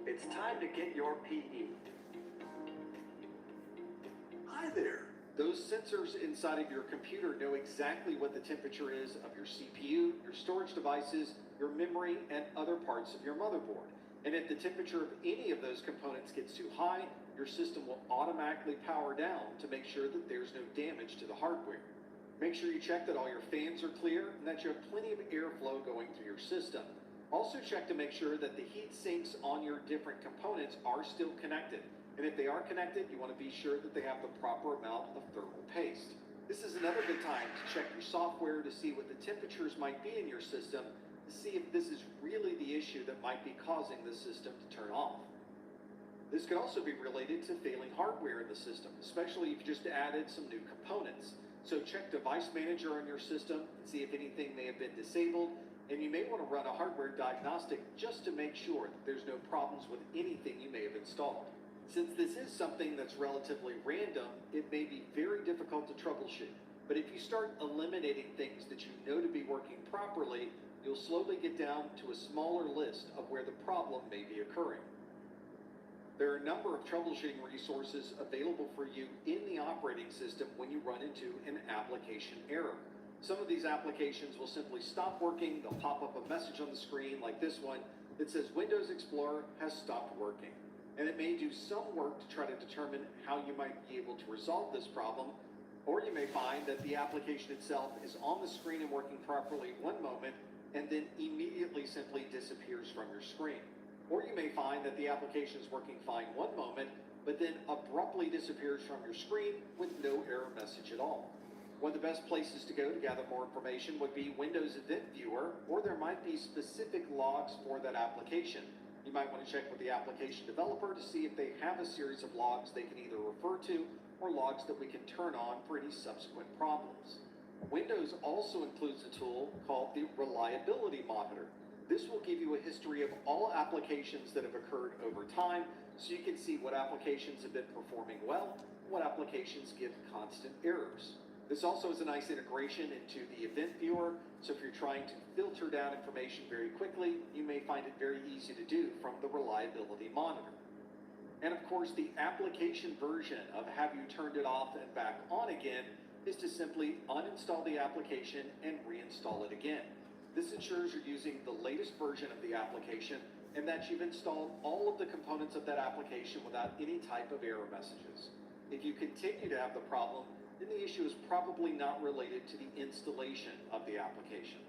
it's time to get your PE. Hi there. Those sensors inside of your computer know exactly what the temperature is of your CPU, your storage devices, your memory, and other parts of your motherboard. And if the temperature of any of those components gets too high, your system will automatically power down to make sure that there's no damage to the hardware. Make sure you check that all your fans are clear and that you have plenty of airflow going through your system. Also check to make sure that the heat sinks on your different components are still connected. And if they are connected, you want to be sure that they have the proper amount of thermal paste. This is another good time to check your software to see what the temperatures might be in your system, to see if this is really the issue that might be causing the system to turn off. This could also be related to failing hardware in the system, especially if you just added some new components. So check Device Manager on your system and see if anything may have been disabled, and you may want to run a hardware diagnostic just to make sure that there's no problems with anything you may have installed. Since this is something that's relatively random, it may be very difficult to troubleshoot. But if you start eliminating things that you know to be working properly, you'll slowly get down to a smaller list of where the problem may be occurring. There are a number of troubleshooting resources available for you in the operating system when you run into an application error. Some of these applications will simply stop working. They'll pop up a message on the screen like this one that says Windows Explorer has stopped working. And it may do some work to try to determine how you might be able to resolve this problem, or you may find that the application itself is on the screen and working properly one moment, and then immediately simply disappears from your screen. Or you may find that the application is working fine one moment, but then abruptly disappears from your screen with no error message at all. One of the best places to go to gather more information would be Windows Event Viewer, or there might be specific logs for that application. You might want to check with the application developer to see if they have a series of logs they can either refer to or logs that we can turn on for any subsequent problems. Windows also includes a tool called the Reliability Monitor. This will give you a history of all applications that have occurred over time, so you can see what applications have been performing well, and what applications give constant errors. This also is a nice integration into the Event Viewer, so if you're trying to filter down information very quickly, you may find it very easy to do from the Reliability Monitor. And of course, the application version of Have You Turned It Off and Back On Again is to simply uninstall the application and reinstall it again. This ensures you're using the latest version of the application and that you've installed all of the components of that application without any type of error messages. If you continue to have the problem, then the issue is probably not related to the installation of the application.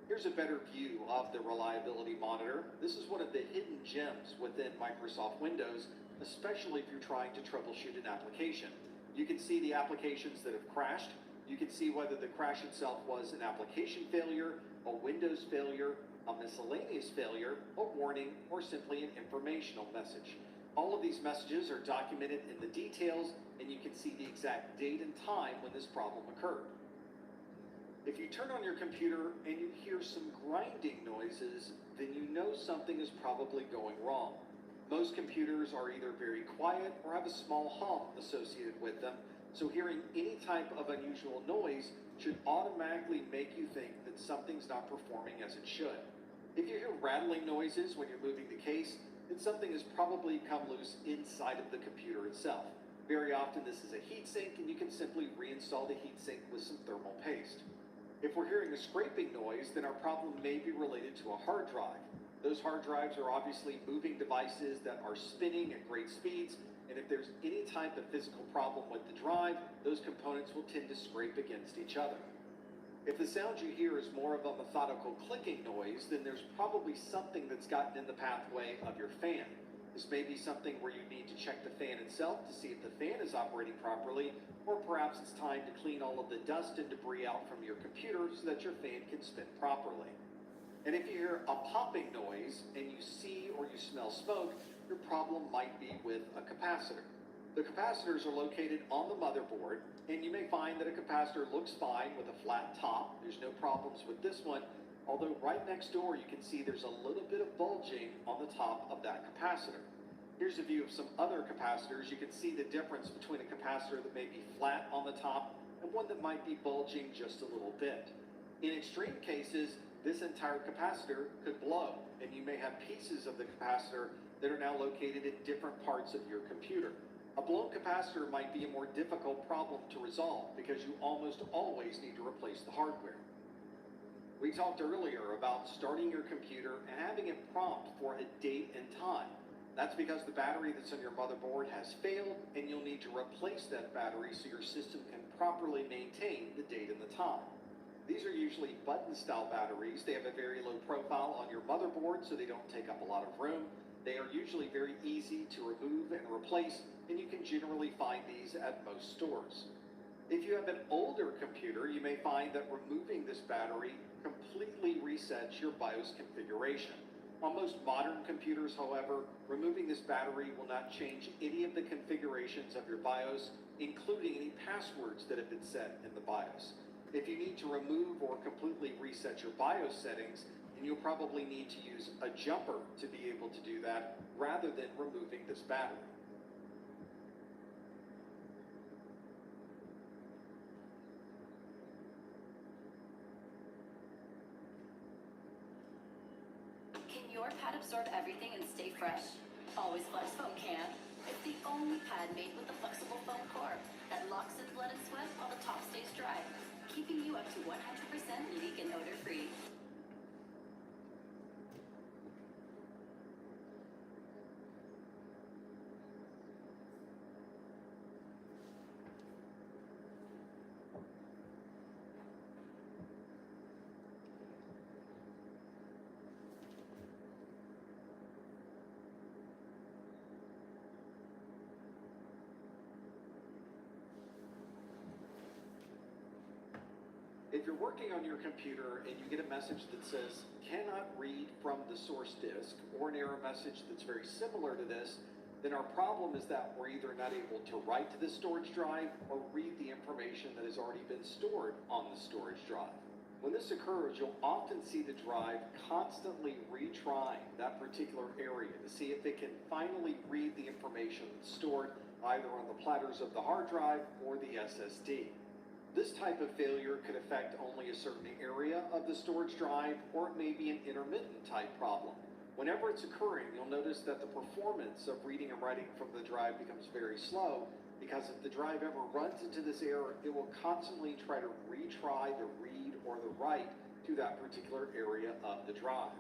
Here's a better view of the reliability monitor. This is one of the hidden gems within Microsoft Windows, especially if you're trying to troubleshoot an application. You can see the applications that have crashed. You can see whether the crash itself was an application failure, a Windows failure, a miscellaneous failure, a warning, or simply an informational message. All of these messages are documented in the details, and you can see the exact date and time when this problem occurred. If you turn on your computer and you hear some grinding noises, then you know something is probably going wrong. Most computers are either very quiet or have a small hum associated with them, so hearing any type of unusual noise should automatically make you think that something's not performing as it should. If you hear rattling noises when you're moving the case, then something has probably come loose inside of the computer itself. Very often this is a heatsink, and you can simply reinstall the heatsink with some thermal paste. If we're hearing a scraping noise, then our problem may be related to a hard drive. Those hard drives are obviously moving devices that are spinning at great speeds, and if there's any type of physical problem with the drive, those components will tend to scrape against each other. If the sound you hear is more of a methodical clicking noise, then there's probably something that's gotten in the pathway of your fan. This may be something where you need to check the fan itself to see if the fan is operating properly, or perhaps it's time to clean all of the dust and debris out from your computer so that your fan can spin properly. And if you hear a popping noise and you see or you smell smoke, your problem might be with a capacitor. The capacitors are located on the motherboard, and you may find that a capacitor looks fine with a flat top. There's no problems with this one, although right next door you can see there's a little bit of bulging on the top of that capacitor. Here's a view of some other capacitors. You can see the difference between a capacitor that may be flat on the top and one that might be bulging just a little bit. In extreme cases, this entire capacitor could blow, and you may have pieces of the capacitor that are now located in different parts of your computer. A blown capacitor might be a more difficult problem to resolve because you almost always need to replace the hardware. We talked earlier about starting your computer and having it prompt for a date and time. That's because the battery that's on your motherboard has failed, and you'll need to replace that battery so your system can properly maintain the date and the time. These are usually button-style batteries. They have a very low profile on your motherboard, so they don't take up a lot of room. They are usually very easy to remove and replace, and you can generally find these at most stores. If you have an older computer, you may find that removing this battery completely resets your BIOS configuration. On most modern computers, however, removing this battery will not change any of the configurations of your BIOS, including any passwords that have been set in the BIOS. If you need to remove or completely reset your BIOS settings, then you'll probably need to use a jumper to be able to do that rather than removing this battery. Can your pad absorb everything and stay fresh? Always Flex Foam can. It's the only pad made with the flexible foam core that locks in blood and sweat while the top stays dry, keeping you up to 100% leak and odor free. If you're working on your computer and you get a message that says, cannot read from the source disk, or an error message that's very similar to this, then our problem is that we're either not able to write to the storage drive or read the information that has already been stored on the storage drive. When this occurs, you'll often see the drive constantly retrying that particular area to see if it can finally read the information that's stored either on the platters of the hard drive or the SSD. This type of failure could affect only a certain area of the storage drive, or it may be an intermittent type problem. Whenever it's occurring, you'll notice that the performance of reading and writing from the drive becomes very slow, because if the drive ever runs into this error, it will constantly try to retry the read or the write to that particular area of the drive.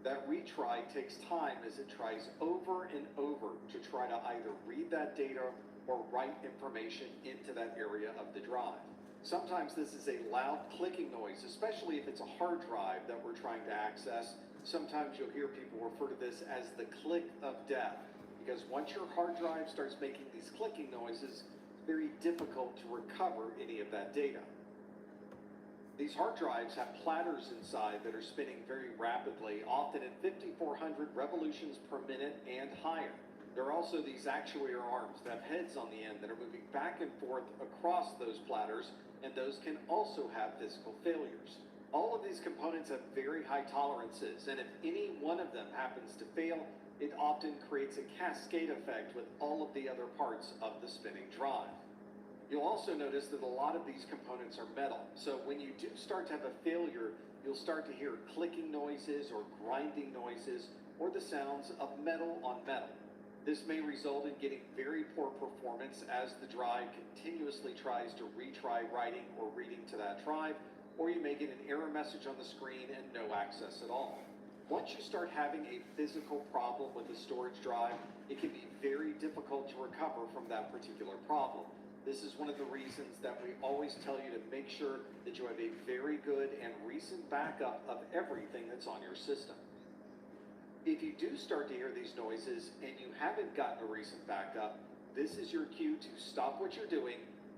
That retry takes time as it tries over and over to try to either read that data or write information into that area of the drive. Sometimes this is a loud clicking noise, especially if it's a hard drive that we're trying to access. Sometimes you'll hear people refer to this as the click of death, because once your hard drive starts making these clicking noises, it's very difficult to recover any of that data. These hard drives have platters inside that are spinning very rapidly, often at 5,400 revolutions per minute and higher. There are also these actuator arms that have heads on the end that are moving back and forth across those platters, and those can also have physical failures. All of these components have very high tolerances, and if any one of them happens to fail, it often creates a cascade effect with all of the other parts of the spinning drive. You'll also notice that a lot of these components are metal, so when you do start to have a failure, you'll start to hear clicking noises or grinding noises or the sounds of metal on metal. This may result in getting very poor performance as the drive continuously tries to retry writing or reading to that drive, or you may get an error message on the screen and no access at all. Once you start having a physical problem with the storage drive, it can be very difficult to recover from that particular problem. This is one of the reasons that we always tell you to make sure that you have a very good and recent backup of everything that's on your system. If you do start to hear these noises and you haven't gotten a recent backup, this is your cue to stop what you're doing,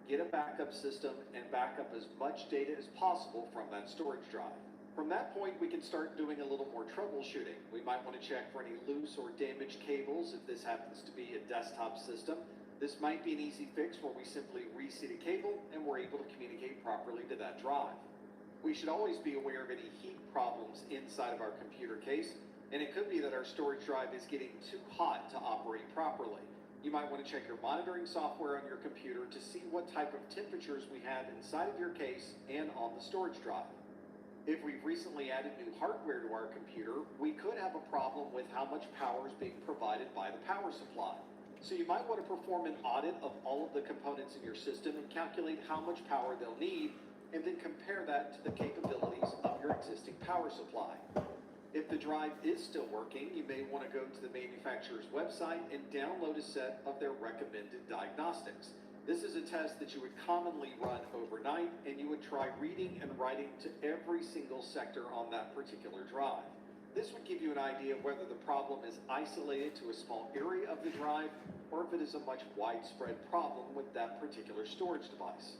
get a backup system, and back up as much data as possible from that storage drive. From that point, we can start doing a little more troubleshooting. We might want to check for any loose or damaged cables if this happens to be a desktop system. This might be an easy fix where we simply reseat a cable and we're able to communicate properly to that drive. We should always be aware of any heat problems inside of our computer case, and it could be that our storage drive is getting too hot to operate properly. You might want to check your monitoring software on your computer to see what type of temperatures we have inside of your case and on the storage drive. If we've recently added new hardware to our computer, we could have a problem with how much power is being provided by the power supply. So you might want to perform an audit of all of the components in your system and calculate how much power they'll need, and then compare that to the capabilities of your existing power supply. If the drive is still working, you may want to go to the manufacturer's website and download a set of their recommended diagnostics. This is a test that you would commonly run overnight, and you would try reading and writing to every single sector on that particular drive. This would give you an idea of whether the problem is isolated to a small area of the drive, or if it is a much widespread problem with that particular storage device.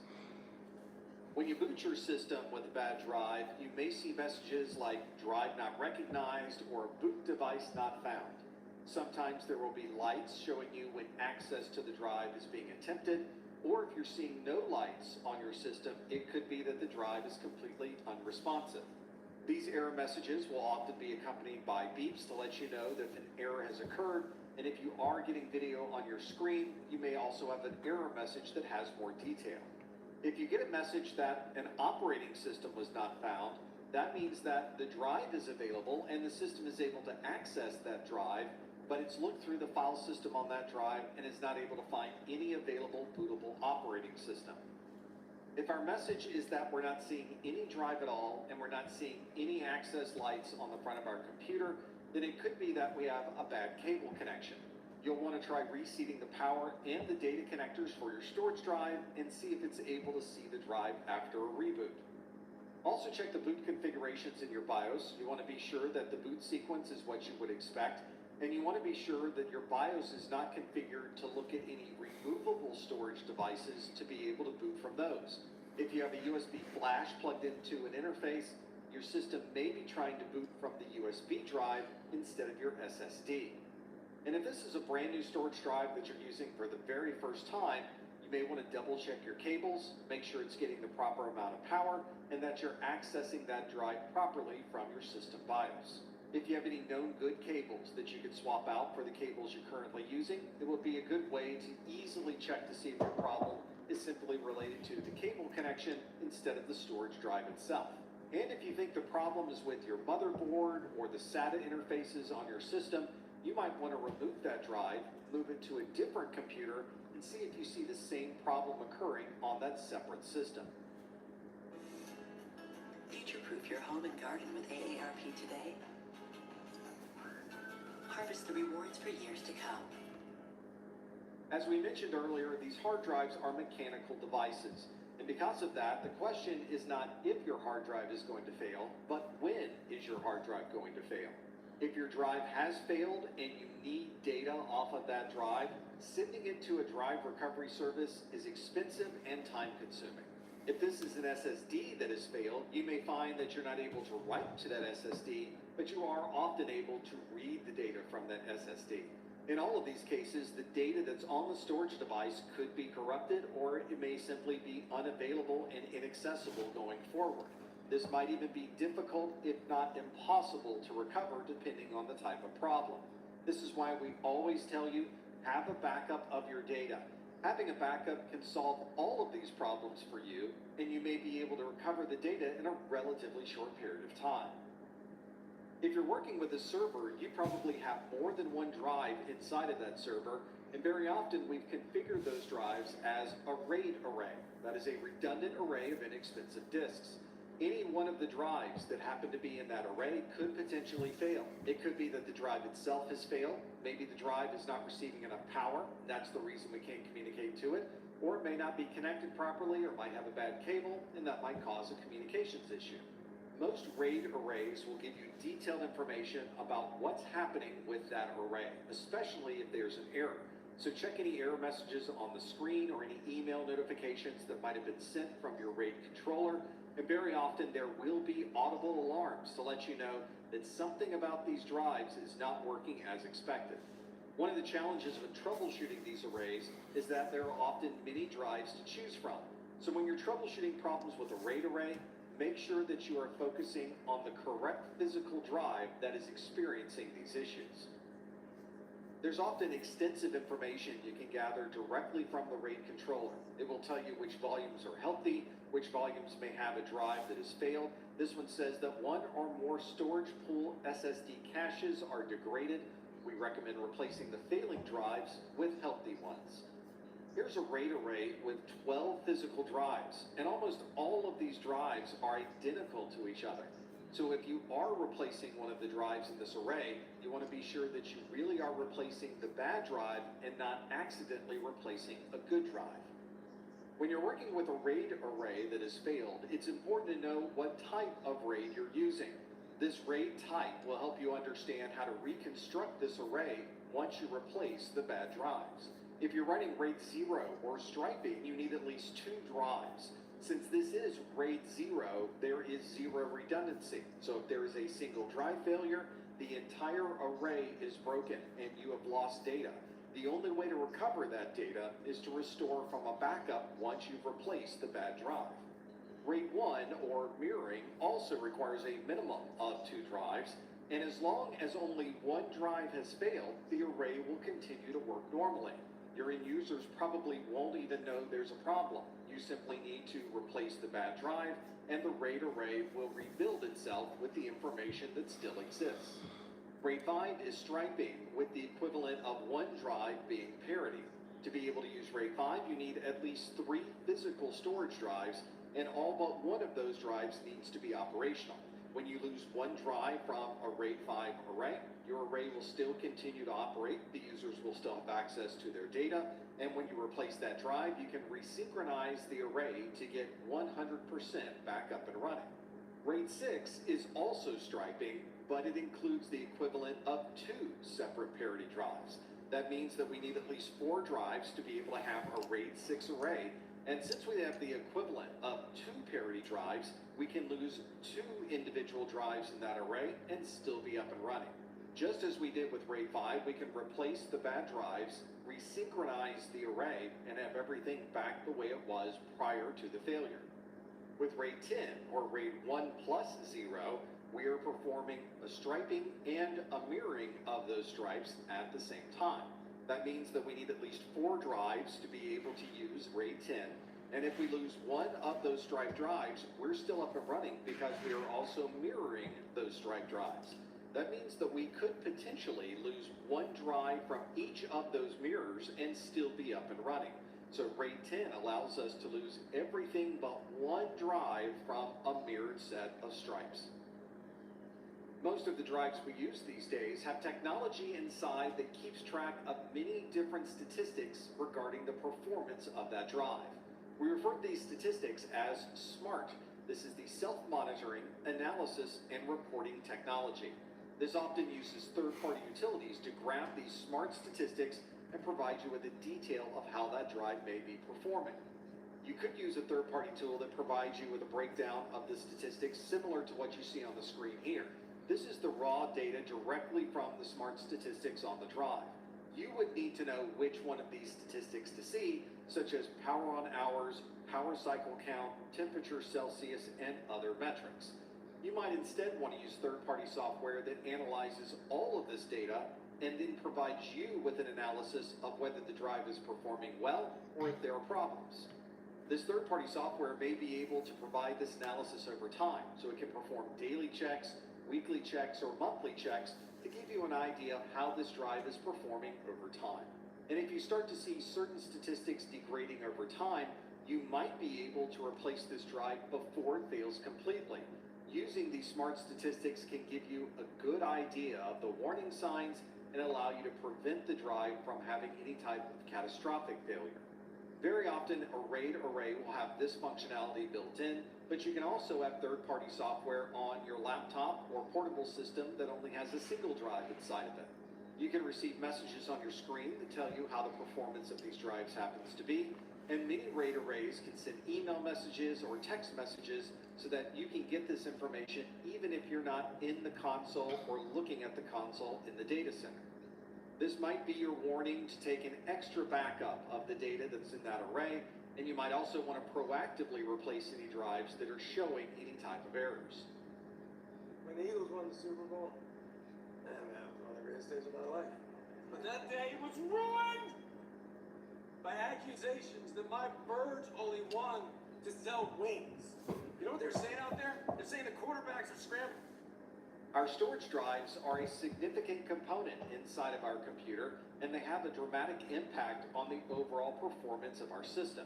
When you boot your system with a bad drive, you may see messages like drive not recognized or boot device not found. Sometimes there will be lights showing you when access to the drive is being attempted, or if you're seeing no lights on your system, it could be that the drive is completely unresponsive. These error messages will often be accompanied by beeps to let you know that an error has occurred, and if you are getting video on your screen, you may also have an error message that has more detail. If you get a message that an operating system was not found, that means that the drive is available and the system is able to access that drive, but it's looked through the file system on that drive and is not able to find any available bootable operating system. If our message is that we're not seeing any drive at all and we're not seeing any access lights on the front of our computer, then it could be that we have a bad cable connection. You'll want to try reseating the power and the data connectors for your storage drive and see if it's able to see the drive after a reboot. Also check the boot configurations in your BIOS. You want to be sure that the boot sequence is what you would expect, and you want to be sure that your BIOS is not configured to look at any removable storage devices to be able to boot from those. If you have a USB flash plugged into an interface, your system may be trying to boot from the USB drive instead of your SSD. And if this is a brand new storage drive that you're using for the very first time, you may want to double check your cables, make sure it's getting the proper amount of power, and that you're accessing that drive properly from your system BIOS. If you have any known good cables that you could swap out for the cables you're currently using, it would be a good way to easily check to see if your problem is simply related to the cable connection instead of the storage drive itself. And if you think the problem is with your motherboard or the SATA interfaces on your system, you might want to remove that drive, move it to a different computer, and see if you see the same problem occurring on that separate system. Future-proof your home and garden with AARP today. harvest the rewards for years to come. As we mentioned earlier, these hard drives are mechanical devices. And because of that, the question is not if your hard drive is going to fail, but when is your hard drive going to fail? If your drive has failed and you need data off of that drive, sending it to a drive recovery service is expensive and time-consuming. If this is an SSD that has failed, you may find that you're not able to write to that SSD, but you are often able to read the data from that SSD. In all of these cases, the data that's on the storage device could be corrupted, or it may simply be unavailable and inaccessible going forward. This might even be difficult, if not impossible, to recover depending on the type of problem. This is why we always tell you, have a backup of your data. Having a backup can solve all of these problems for you, and you may be able to recover the data in a relatively short period of time. If you're working with a server, you probably have more than one drive inside of that server, and very often we've configured those drives as a RAID array. That is a redundant array of inexpensive disks. Any one of the drives that happen to be in that array could potentially fail. It could be that the drive itself has failed. Maybe the drive is not receiving enough power. That's the reason we can't communicate to it. Or it may not be connected properly, or might have a bad cable, and that might cause a communications issue. Most RAID arrays will give you detailed information about what's happening with that array, especially if there's an error. So check any error messages on the screen or any email notifications that might have been sent from your RAID controller. And very often there will be audible alarms to let you know that something about these drives is not working as expected. One of the challenges of troubleshooting these arrays is that there are often many drives to choose from. So when you're troubleshooting problems with a RAID array, make sure that you are focusing on the correct physical drive that is experiencing these issues. There's often extensive information you can gather directly from the RAID controller. It will tell you which volumes are healthy, which volumes may have a drive that has failed. This one says that one or more storage pool SSD caches are degraded. We recommend replacing the failing drives with healthy ones. Here's a RAID array with 12 physical drives, and almost all of these drives are identical to each other. So if you are replacing one of the drives in this array, you want to be sure that you really are replacing the bad drive and not accidentally replacing a good drive. When you're working with a RAID array that has failed, it's important to know what type of RAID you're using. This RAID type will help you understand how to reconstruct this array once you replace the bad drives. If you're running RAID 0 or striping, you need at least 2 drives. Since this is RAID 0, there is 0 redundancy. So if there is a single drive failure, the entire array is broken and you have lost data. The only way to recover that data is to restore from a backup once you've replaced the bad drive. RAID 1, or mirroring, also requires a minimum of 2 drives, and as long as only one drive has failed, the array will continue to work normally. Your end users probably won't even know there's a problem. You simply need to replace the bad drive, and the RAID array will rebuild itself with the information that still exists. RAID 5 is striping, with the equivalent of one drive being parity. To be able to use RAID 5, you need at least 3 physical storage drives, and all but one of those drives needs to be operational. When you lose one drive from a RAID 5 array, your array will still continue to operate. The users will still have access to their data, and when you replace that drive, you can resynchronize the array to get 100% back up and running. RAID 6 is also striping, but it includes the equivalent of 2 separate parity drives. That means that we need at least 4 drives to be able to have a RAID 6 array, and since we have the equivalent of 2 parity drives, we can lose 2 individual drives in that array and still be up and running. Just as we did with RAID 5, we can replace the bad drives, resynchronize the array, and have everything back the way it was prior to the failure. With RAID 10, or RAID 1 plus 0, we are performing a striping and a mirroring of those stripes at the same time. That means that we need at least 4 drives to be able to use RAID 10, and if we lose one of those stripe drives, we're still up and running because we are also mirroring those stripe drives. That means that we could potentially lose 1 drive from each of those mirrors and still be up and running. So RAID 10 allows us to lose everything but 1 drive from a mirrored set of stripes. Most of the drives we use these days have technology inside that keeps track of many different statistics regarding the performance of that drive. We refer to these statistics as SMART. This is the self-monitoring, analysis, and reporting technology. This often uses third-party utilities to grab these SMART statistics and provide you with a detail of how that drive may be performing. You could use a third-party tool that provides you with a breakdown of the statistics similar to what you see on the screen here. This is the raw data directly from the SMART statistics on the drive. You would need to know which one of these statistics to see, such as power on hours, power cycle count, temperature Celsius, and other metrics. You might instead want to use third-party software that analyzes all of this data and then provides you with an analysis of whether the drive is performing well or if there are problems. This third-party software may be able to provide this analysis over time, so it can perform daily checks, weekly checks, or monthly checks to give you an idea of how this drive is performing over time. And if you start to see certain statistics degrading over time, you might be able to replace this drive before it fails completely. Using these SMART statistics can give you a good idea of the warning signs and allow you to prevent the drive from having any type of catastrophic failure. Very often, a RAID array will have this functionality built in, but you can also have third-party software on your laptop or portable system that only has a single drive inside of it. You can receive messages on your screen that tell you how the performance of these drives happens to be, and many RAID arrays can send email messages or text messages so that you can get this information even if you're not in the console or looking at the console in the data center. This might be your warning to take an extra backup of the data that's in that array, and you might also want to proactively replace any drives that are showing any type of errors. When the Eagles won the Super Bowl, man, that was one of the greatest days of my life. But that day was ruined by accusations that my birds only won to sell wings. You know what they're saying out there? They're saying the quarterbacks are scrambling. Our storage drives are a significant component inside of our computer, and they have a dramatic impact on the overall performance of our system.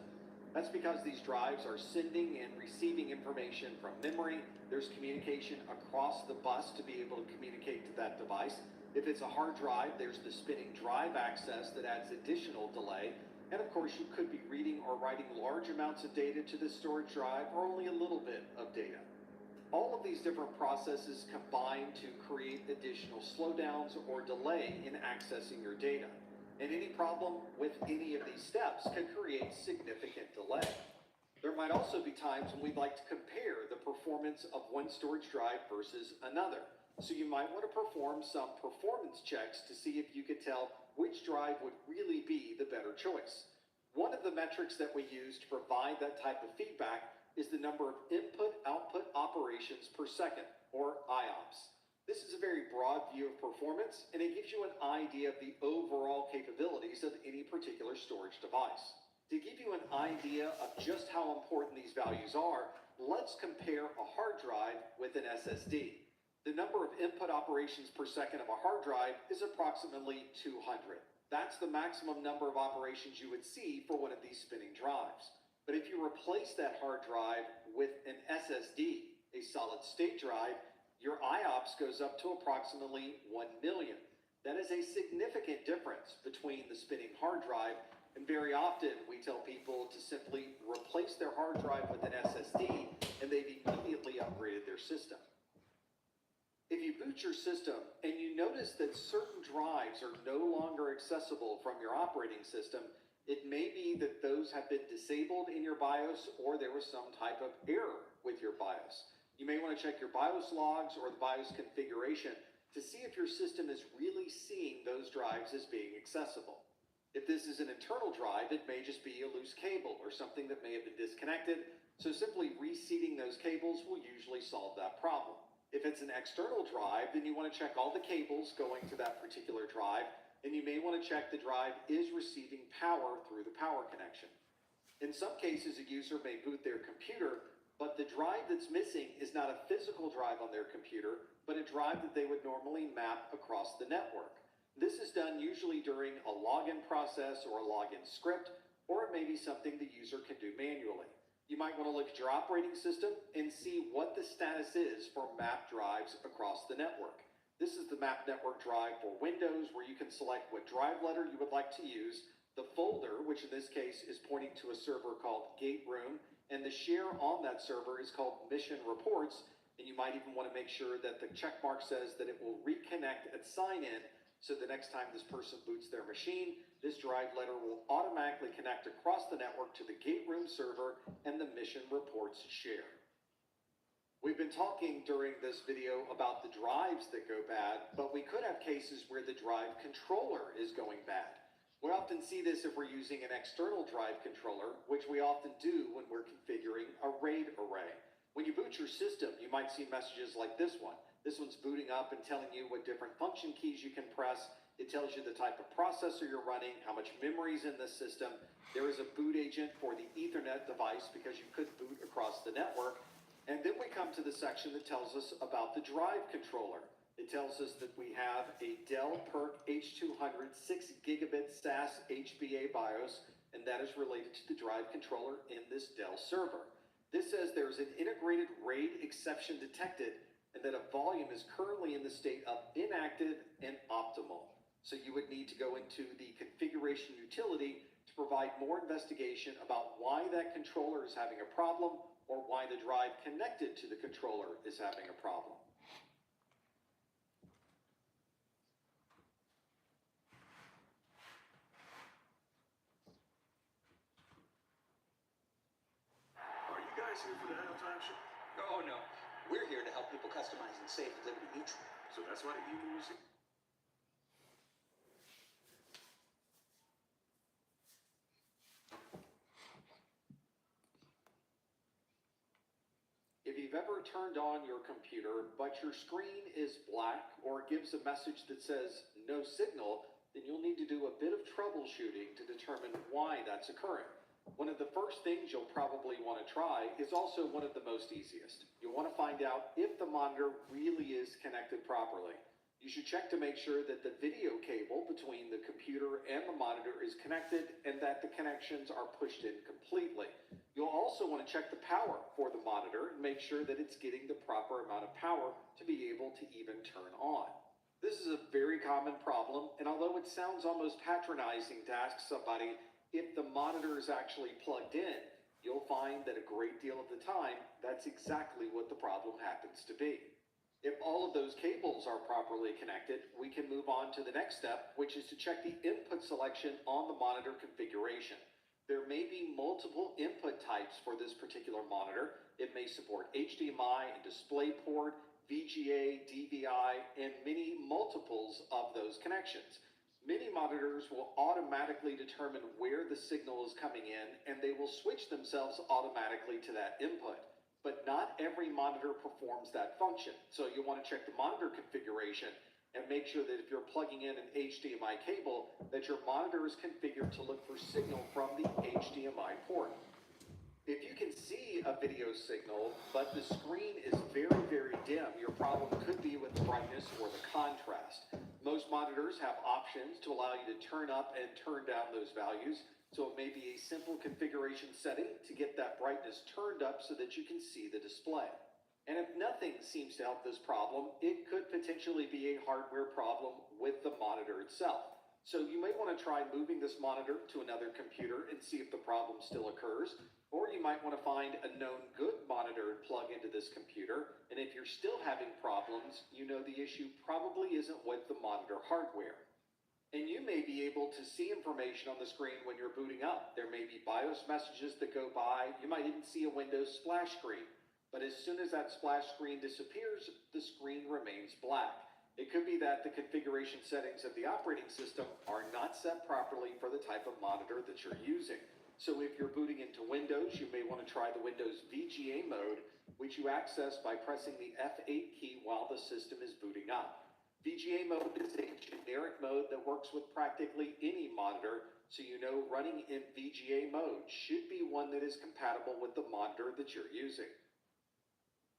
That's because these drives are sending and receiving information from memory. There's communication across the bus to be able to communicate to that device. If it's a hard drive, there's the spinning drive access that adds additional delay. And of course, you could be reading or writing large amounts of data to the storage drive or only a little bit of data. All of these different processes combine to create additional slowdowns or delay in accessing your data. And any problem with any of these steps can create significant delay. There might also be times when we'd like to compare the performance of one storage drive versus another. So you might want to perform some performance checks to see if you could tell which drive would really be the better choice. One of the metrics that we use to provide that type of feedback is the number of input-output operations per second, or IOPS. This is a very broad view of performance, and it gives you an idea of the overall capabilities of any particular storage device. To give you an idea of just how important these values are, let's compare a hard drive with an SSD. The number of input operations per second of a hard drive is approximately 200. That's the maximum number of operations you would see for one of these spinning drives. But if you replace that hard drive with an SSD, a solid-state drive, your IOPS goes up to approximately 1 million. That is a significant difference between the spinning hard drive, and very often we tell people to simply replace their hard drive with an SSD, and they've immediately upgraded their system. If you boot your system and you notice that certain drives are no longer accessible from your operating system, it may be that those have been disabled in your BIOS or there was some type of error with your BIOS. You may want to check your BIOS logs or the BIOS configuration to see if your system is really seeing those drives as being accessible. If this is an internal drive, it may just be a loose cable or something that may have been disconnected, so simply reseating those cables will usually solve that problem. If it's an external drive, then you want to check all the cables going to that particular drive, and you may want to check the drive is receiving power through the power connection. In some cases, a user may boot their computer, but the drive that's missing is not a physical drive on their computer, but a drive that they would normally map across the network. This is done usually during a login process or a login script, or it may be something the user can do manually. You might want to look at your operating system and see what the status is for map drives across the network. This is the map network drive for Windows, where you can select what drive letter you would like to use, the folder, which in this case is pointing to a server called Gate Room, and the share on that server is called Mission Reports, and you might even want to make sure that the check mark says that it will reconnect at sign-in, so the next time this person boots their machine, this drive letter will automatically connect across the network to the Gate Room server and the Mission Reports share. We've been talking during this video about the drives that go bad, but we could have cases where the drive controller is going bad. We often see this if we're using an external drive controller, which we often do when we're configuring a RAID array. When you boot your system, you might see messages like this one. This one's booting up and telling you what different function keys you can press. It tells you the type of processor you're running, how much memory is in the system. There is a boot agent for the Ethernet device because you could boot across the network. And then we come to the section that tells us about the drive controller. It tells us that we have a Dell PERC H200 6 gigabit SAS HBA BIOS, and that is related to the drive controller in this Dell server. This says there is an integrated RAID exception detected, and that a volume is currently in the state of inactive and optimal. So you would need to go into the configuration utility to provide more investigation about why that controller is having a problem, or why the drive connected to the controller is having a problem. Are you guys here for the halftime show? Oh, no. We're here to help people customize and save with Liberty Mutual. So that's why the evening music. If you've ever turned on your computer, but your screen is black or gives a message that says no signal, then you'll need to do a bit of troubleshooting to determine why that's occurring. One of the first things you'll probably want to try is also one of the most easiest. You'll want to find out if the monitor really is connected properly. You should check to make sure that the video cable between the computer and the monitor is connected and that the connections are pushed in completely. You'll also want to check the power for the monitor and make sure that it's getting the proper amount of power to be able to even turn on. This is a very common problem, and although it sounds almost patronizing to ask somebody if the monitor is actually plugged in, you'll find that a great deal of the time, that's exactly what the problem happens to be. If all of those cables are properly connected, we can move on to the next step, which is to check the input selection on the monitor configuration. There may be multiple input types for this particular monitor. It may support HDMI and DisplayPort, VGA, DVI, and many multiples of those connections. Many monitors will automatically determine where the signal is coming in, and they will switch themselves automatically to that input. But not every monitor performs that function. So you want to check the monitor configuration and make sure that if you're plugging in an HDMI cable, that your monitor is configured to look for signal from the HDMI port. If you can see a video signal, but the screen is very, very dim, your problem could be with the brightness or the contrast. Most monitors have options to allow you to turn up and turn down those values. So it may be a simple configuration setting to get that brightness turned up so that you can see the display. And if nothing seems to help this problem, it could potentially be a hardware problem with the monitor itself. So you may want to try moving this monitor to another computer and see if the problem still occurs. Or you might want to find a known good monitor and plug into this computer. And if you're still having problems, you know the issue probably isn't with the monitor hardware. And you may be able to see information on the screen when you're booting up. There may be BIOS messages that go by. You might even see a Windows splash screen. But as soon as that splash screen disappears, the screen remains black. It could be that the configuration settings of the operating system are not set properly for the type of monitor that you're using. So if you're booting into Windows, you may want to try the Windows VGA mode, which you access by pressing the F8 key while the system is booting up. VGA mode is a generic mode that works with practically any monitor, so you know running in VGA mode should be one that is compatible with the monitor that you're using.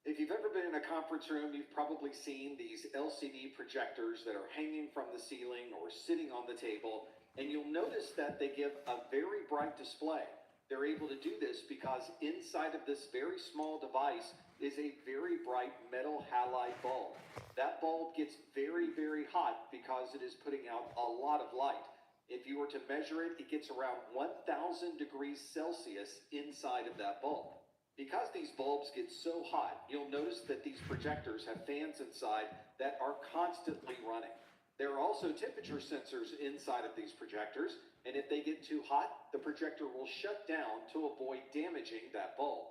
If you've ever been in a conference room, you've probably seen these LCD projectors that are hanging from the ceiling or sitting on the table, and you'll notice that they give a very bright display. They're able to do this because inside of this very small device is a very bright metal halide bulb. That bulb gets very, very hot because it is putting out a lot of light. If you were to measure it, it gets around 1,000 degrees Celsius inside of that bulb. Because these bulbs get so hot, you'll notice that these projectors have fans inside that are constantly running. There are also temperature sensors inside of these projectors, and if they get too hot, the projector will shut down to avoid damaging that bulb.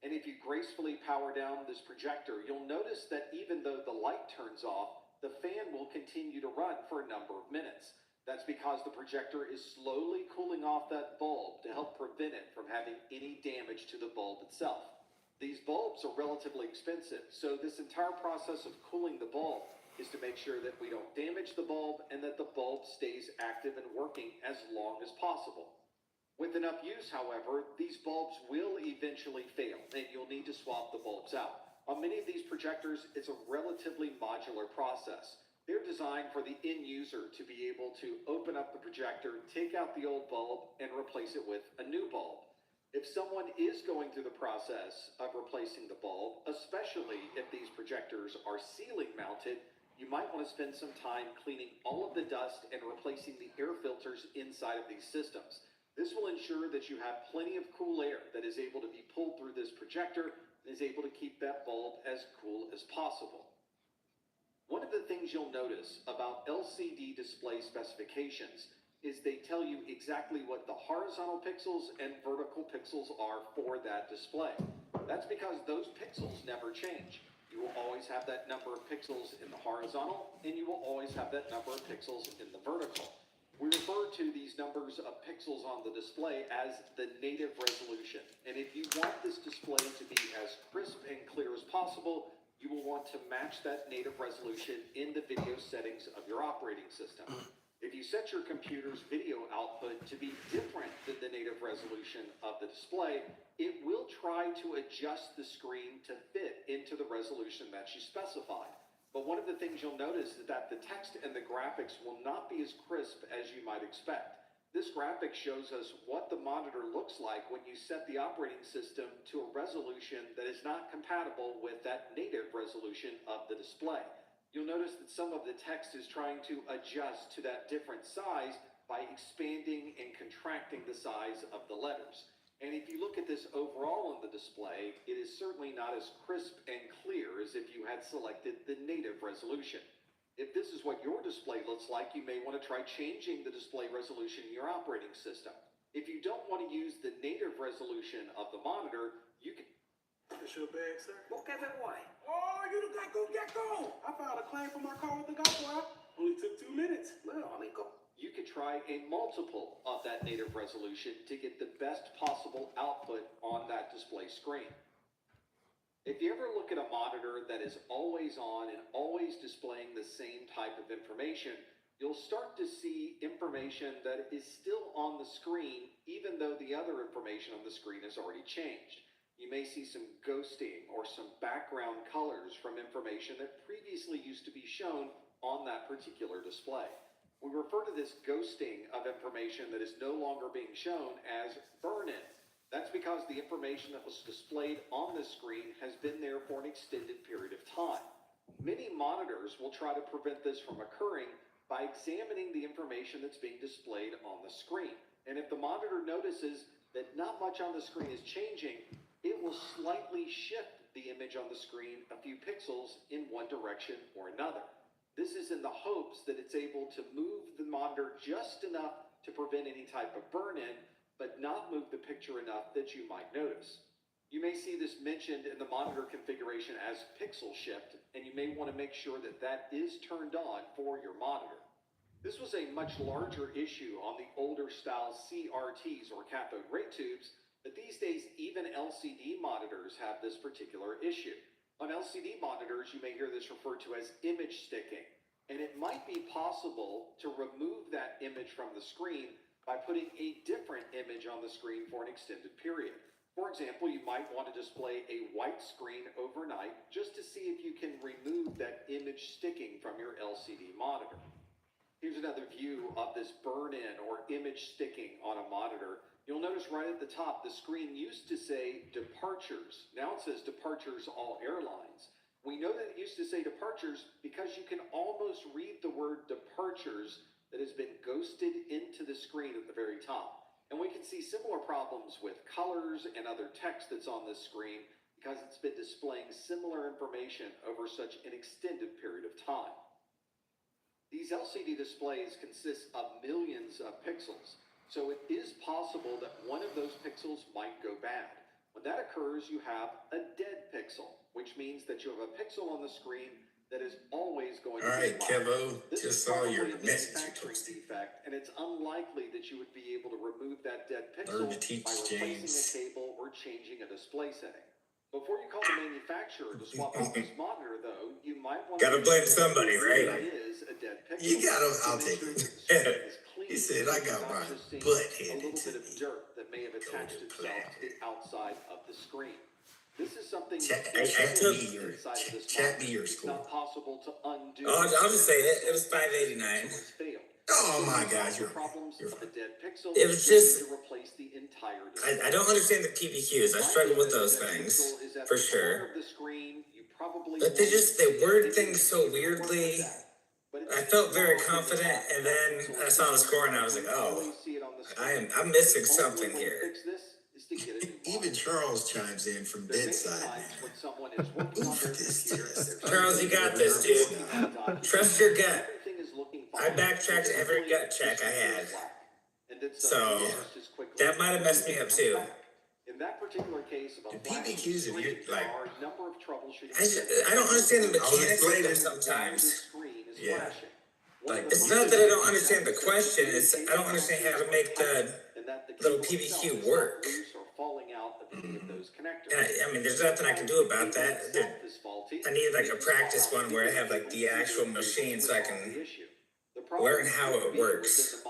And if you gracefully power down this projector, you'll notice that even though the light turns off, the fan will continue to run for a number of minutes. That's because the projector is slowly cooling off that bulb to help prevent it from having any damage to the bulb itself. These bulbs are relatively expensive, so this entire process of cooling the bulb is to make sure that we don't damage the bulb and that the bulb stays active and working as long as possible. With enough use, however, these bulbs will eventually fail, and you'll need to swap the bulbs out. On many of these projectors, it's a relatively modular process. They're designed for the end user to be able to open up the projector, take out the old bulb, and replace it with a new bulb. If someone is going through the process of replacing the bulb, especially if these projectors are ceiling mounted, you might want to spend some time cleaning all of the dust and replacing the air filters inside of these systems. This will ensure that you have plenty of cool air that is able to be pulled through this projector and is able to keep that bulb as cool as possible. One of the things you'll notice about LCD display specifications is they tell you exactly what the horizontal pixels and vertical pixels are for that display. That's because those pixels never change. You will always have that number of pixels in the horizontal, and you will always have that number of pixels in the vertical. We refer to these numbers of pixels on the display as the native resolution. And if you want this display to be as crisp and clear as possible, you will want to match that native resolution in the video settings of your operating system. If you set your computer's video output to be different than the native resolution of the display, it will try to adjust the screen to fit into the resolution that you specified. But one of the things you'll notice is that the text and the graphics will not be as crisp as you might expect. This graphic shows us what the monitor looks like when you set the operating system to a resolution that is not compatible with that native resolution of the display. You'll notice that some of the text is trying to adjust to that different size by expanding and contracting the size of the letters. And if you look at this overall on the display, it is certainly not as crisp and clear as if you had selected the native resolution. If this is what your display looks like, you may want to try changing the display resolution in your operating system. If you don't want to use the native resolution of the monitor, you can... It's your bag, sir? Okay, then why? Oh, you the gecko! I filed a claim for my car with the Geico app. Only took 2 minutes. Well, I mean, go. You could try a multiple of that native resolution to get the best possible output on that display screen. If you ever look at a monitor that is always on and always displaying the same type of information, you'll start to see information that is still on the screen, even though the other information on the screen has already changed. You may see some ghosting or some background colors from information that previously used to be shown on that particular display. We refer to this ghosting of information that is no longer being shown as burn-in. That's because the information that was displayed on the screen has been there for an extended period of time. Many monitors will try to prevent this from occurring by examining the information that's being displayed on the screen. And if the monitor notices that not much on the screen is changing, it will slightly shift the image on the screen a few pixels in one direction or another. This is in the hopes that it's able to move the monitor just enough to prevent any type of burn-in, but not move the picture enough that you might notice. You may see this mentioned in the monitor configuration as pixel shift, and you may want to make sure that that is turned on for your monitor. This was a much larger issue on the older style CRTs or cathode ray tubes, but these days even LCD monitors have this particular issue. On LCD monitors, you may hear this referred to as image sticking, and it might be possible to remove that image from the screen by putting a different image on the screen for an extended period. For example, you might want to display a white screen overnight just to see if you can remove that image sticking from your LCD monitor. Here's another view of this burn-in or image sticking on a monitor. You'll notice right at the top, the screen used to say departures. Now it says departures all airlines. We know that it used to say departures because you can almost read the word departures that has been ghosted into the screen at the very top. And we can see similar problems with colors and other text that's on this screen because it's been displaying similar information over such an extended period of time. These LCD displays consist of millions of pixels, so it is possible that one of those pixels might go bad. When that occurs, you have a dead pixel, which means that you have a pixel on the screen that is always going to be All right, black. Kevo, This just is saw probably your a message you manufacturing posted. defect, and it's unlikely that you would be able to remove that dead pixel Learn to teach, by replacing James. a cable or changing a display setting. Before you call the manufacturer to swap out this monitor, though, you might want to Gotta blame somebody, right? It is a dead pixel. You gotta, So I'll make take sure it. that the screen is clean, He said, I so got you're my not just seeing butt a handed little to bit of me. dirt that may have attached itself to the outside of the screen. This is something Chat that me your score. not possible to undo. Oh, I'll just say it. It was $5.89. It's failed. Oh my God, You're you're problems of a dead pixel. It was just- to replace the entire I don't understand the PBQs. I struggle with those things for sure. But they word things so weirdly. I felt very confident, and then I saw the score, and I was like, "Oh, I'm missing something here." Even Charles chimes in from bedside. Oof, this test. Charles, you got this, dude. Trust your gut. I backtracked every gut check I had, so that might have messed me up too. In that particular case of a PBQs, if you're there like, are a number of troubleshooting. I don't understand the mechanics of them sometimes. Yeah. Like, it's not that I don't understand the question, it's I don't understand how to make the little PBQ work. And I mean, there's nothing I can do about that. I need like a practice one where I have like the actual machine so I can learn how it works.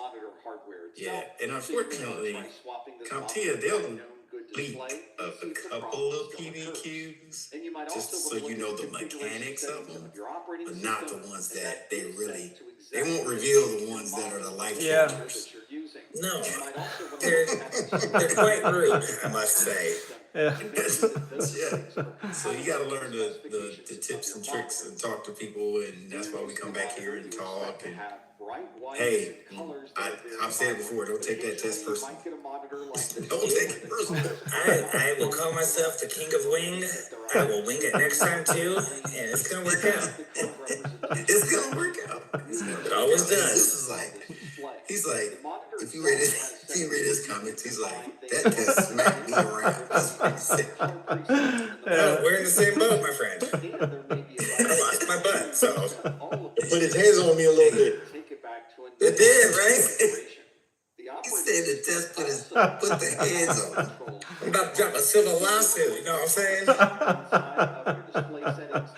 Yeah, and unfortunately, CompTIA, they'll leak a couple of PBQs just so you know the mechanics of them, but not the ones that they won't reveal the ones that are the life changers. No, they're quite rude, I must say. Yeah. Yeah. So you got to learn the tips and tricks and talk to people, and that's why we come back here and talk. And hey, I've said before, don't take that test personally. Don't take it personally. I will call myself the king of wing. I will wing it next time too, and it's gonna work out. It's gonna work out. It always does. This is like, he's like, if you read his comments, he's like, that test smacked me around. That's what he said. We're in the same boat, my friend. I lost my butt, so it put his hands on me a little bit. It did, right? He said the test put the hands on him. I'm about to drop a civil lawsuit, you know what I'm saying?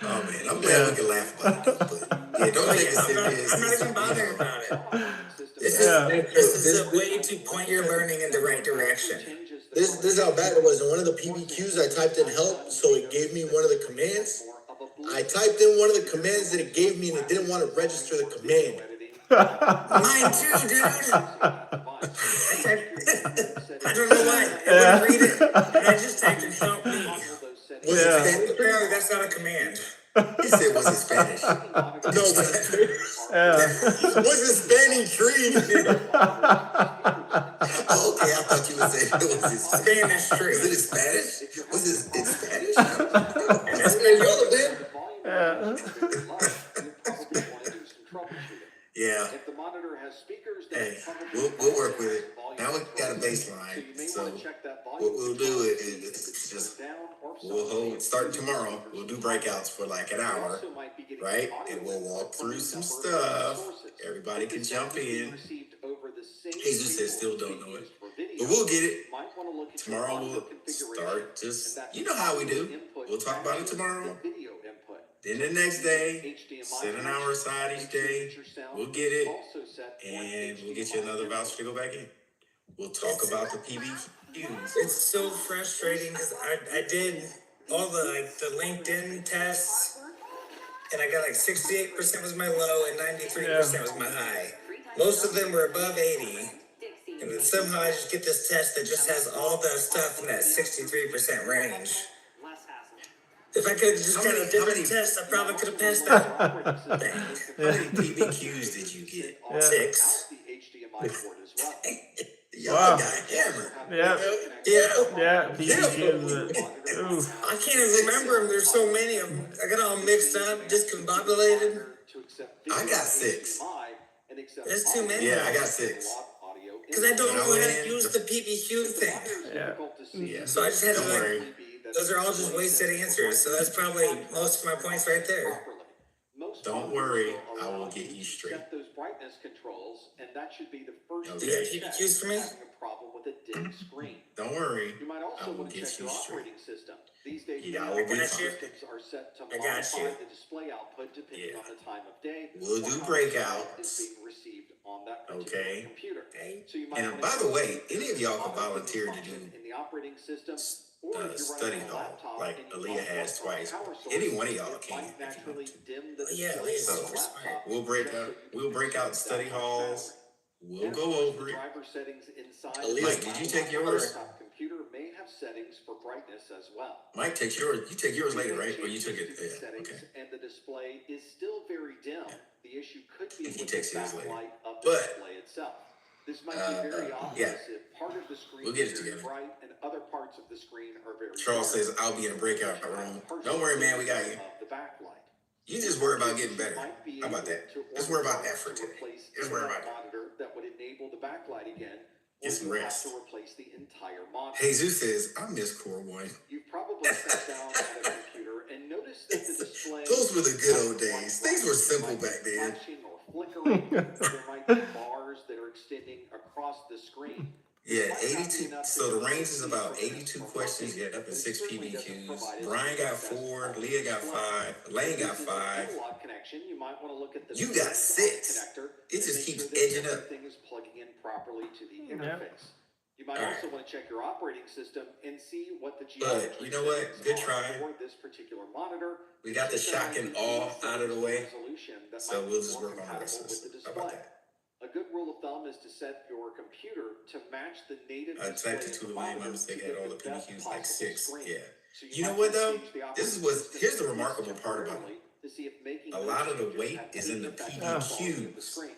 Oh man, I'm glad we can laugh about it, but yeah, don't take it serious. I'm not even bothering about it. This is a way to point your learning in the right direction. This is how bad it was. In one of the PBQs, I typed in help, so it gave me one of the commands. I typed in one of the commands that it gave me, and it didn't want to register the command. Mine too, dude. I don't know why. I wouldn't read it, and I just typed in help me. Apparently that's not a command. He said, was it Spanish? No, was it Spanish tree? Okay, I thought you would say it was Spanish tree. Was it Spanish? Was it in Spanish? And that's been yeah. If the monitor has speakers, hey, we'll work with it. Now we got a baseline, so what we'll do is just we'll hold starting tomorrow. We'll do breakouts for like an hour, right? And we'll walk through some stuff. Everybody can jump in. Jesus said still don't know it, but we'll get it. Tomorrow we'll start just how we do. We'll talk about it tomorrow. Then the next day, set an hour aside each day. We'll get it, and we'll get you another voucher to go back in. We'll talk about the PBQs. It's so frustrating because I did all the LinkedIn tests, and I got like 68% was my low and 93% was my high. Most of them were above 80, and the somehow I just get this test that just has all the stuff in that 63% range. Less hassle. If I could have just got a different test, I probably could have passed that. Dang. How many PBQs did you get? Yeah. 6. The HDMI port as well. Y'all Wow. got hammered. Yeah. Yeah. Yeah. PBQs. Oof. I can't even remember them. There's so many of them. I got all mixed up, discombobulated. I got 6. That's too many. Yeah, I got 6. Because I don't know how to use the PBQ thing. Yeah. Yeah. So I just had to Don't worry. those are all just wasted answers. So that's probably most of my points right there. Don't worry, I will get you straight. Set those brightness controls, and that should be the first Do you have PBQs for me? having a problem with a dim screen. Don't worry, You might I also will want to get check you your straight. operating system. These days, Yeah, I many will be operating fine. systems are set to I got modify you. the display output depending Yeah. on the time of day. We'll or do how breakouts. is being received on that particular Okay. computer. Okay. So you might And want by to the way, any of y'all can auto volunteer to function do in the operating system. Or if you're study running on a hall, laptop like and you Aaliyah don't has plug in a twice. power source, Any one of y'all it can might if you naturally want to. dim the Oh, yeah, display Aaliyah's on so the smart. laptop We'll break just so out. you can We'll break out consume study that much halls. battery. We'll And go the over it. driver settings inside Aaliyah, Mike, did you take yours? laptop computer may have settings for brightness as well. Mike, take yours. You take yours later, right? Or you Changes took it? to these Yeah. settings Okay. and the display is still very dim. The issue could be He with takes the his later. backlight of the But, display itself. This might be very obvious if part of the screen We'll get it is very together. bright and other parts of the screen are very Charles dark. says I'll be in a breakout room. Don't worry, man. We got you. Of the backlight. You just worry about getting better. Might be How about able that? to Just worry about order that for to today. replace Just worry about internet that. monitor that would enable the backlight again. Or Get some you rest. have to replace the entire monitor. Jesus says I miss Core 1. You've probably sat down at a computer and noticed that the display. Those were the good old days. Things were simple back then. Flashing or flickering. There might be bars that are extending across the screen. Yeah, 82. So the range is about 82 questions. You get up to 6 PBQs. Brian got 4. Leah got 5. Lane got 5. Analog connection. You might want to look at the You got 6. connector. It just and make keeps sure that edging up. Everything is plugging in properly to the Yeah. interface. You might All also right. want to check your operating system and see what the But geometry you know what? settings Good are try. for this particular monitor. We got the shock and awe out of the way. Resolution that So might we'll be just more work on the rest of compatible this. with the How about display. that? A good rule of thumb is to set your computer to match the native I display typed it of to the the way my monitor mistake to had get all the the best PBQs like possible 6. screen. Yeah. So You know might what though? change the This is operating what system here's the at least remarkable part about it. temporarily to see if making A those lot of the changes weight have is in any the effect on the quality of the PBQs. screen.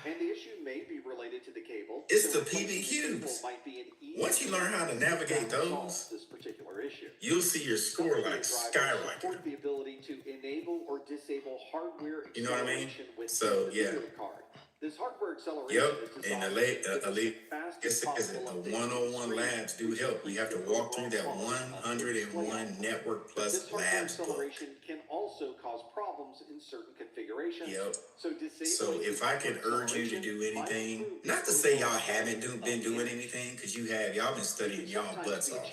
And the issue may be related to the cable. It's so the replacing PBQs. cable might be an easy Once you learn how to navigate that resolves those, this particular issue. you'll see your score Some like drivers skyrocket. support the ability to enable or disable hardware You know what I mean? acceleration within So, the yeah. video card. This hardware acceleration Yep, is and designed the to late, give us the it fastest says possible it. The update to the 101 screen, labs do which help. You have to increases walk through that overall quality of the display 101 output. Network This Plus hardware labs book. acceleration can also cause problems in certain configurations. Yep. So disabling So if I can urge you to do anything, not to say y'all haven't been doing anything, because y'all been studying y'all butts off.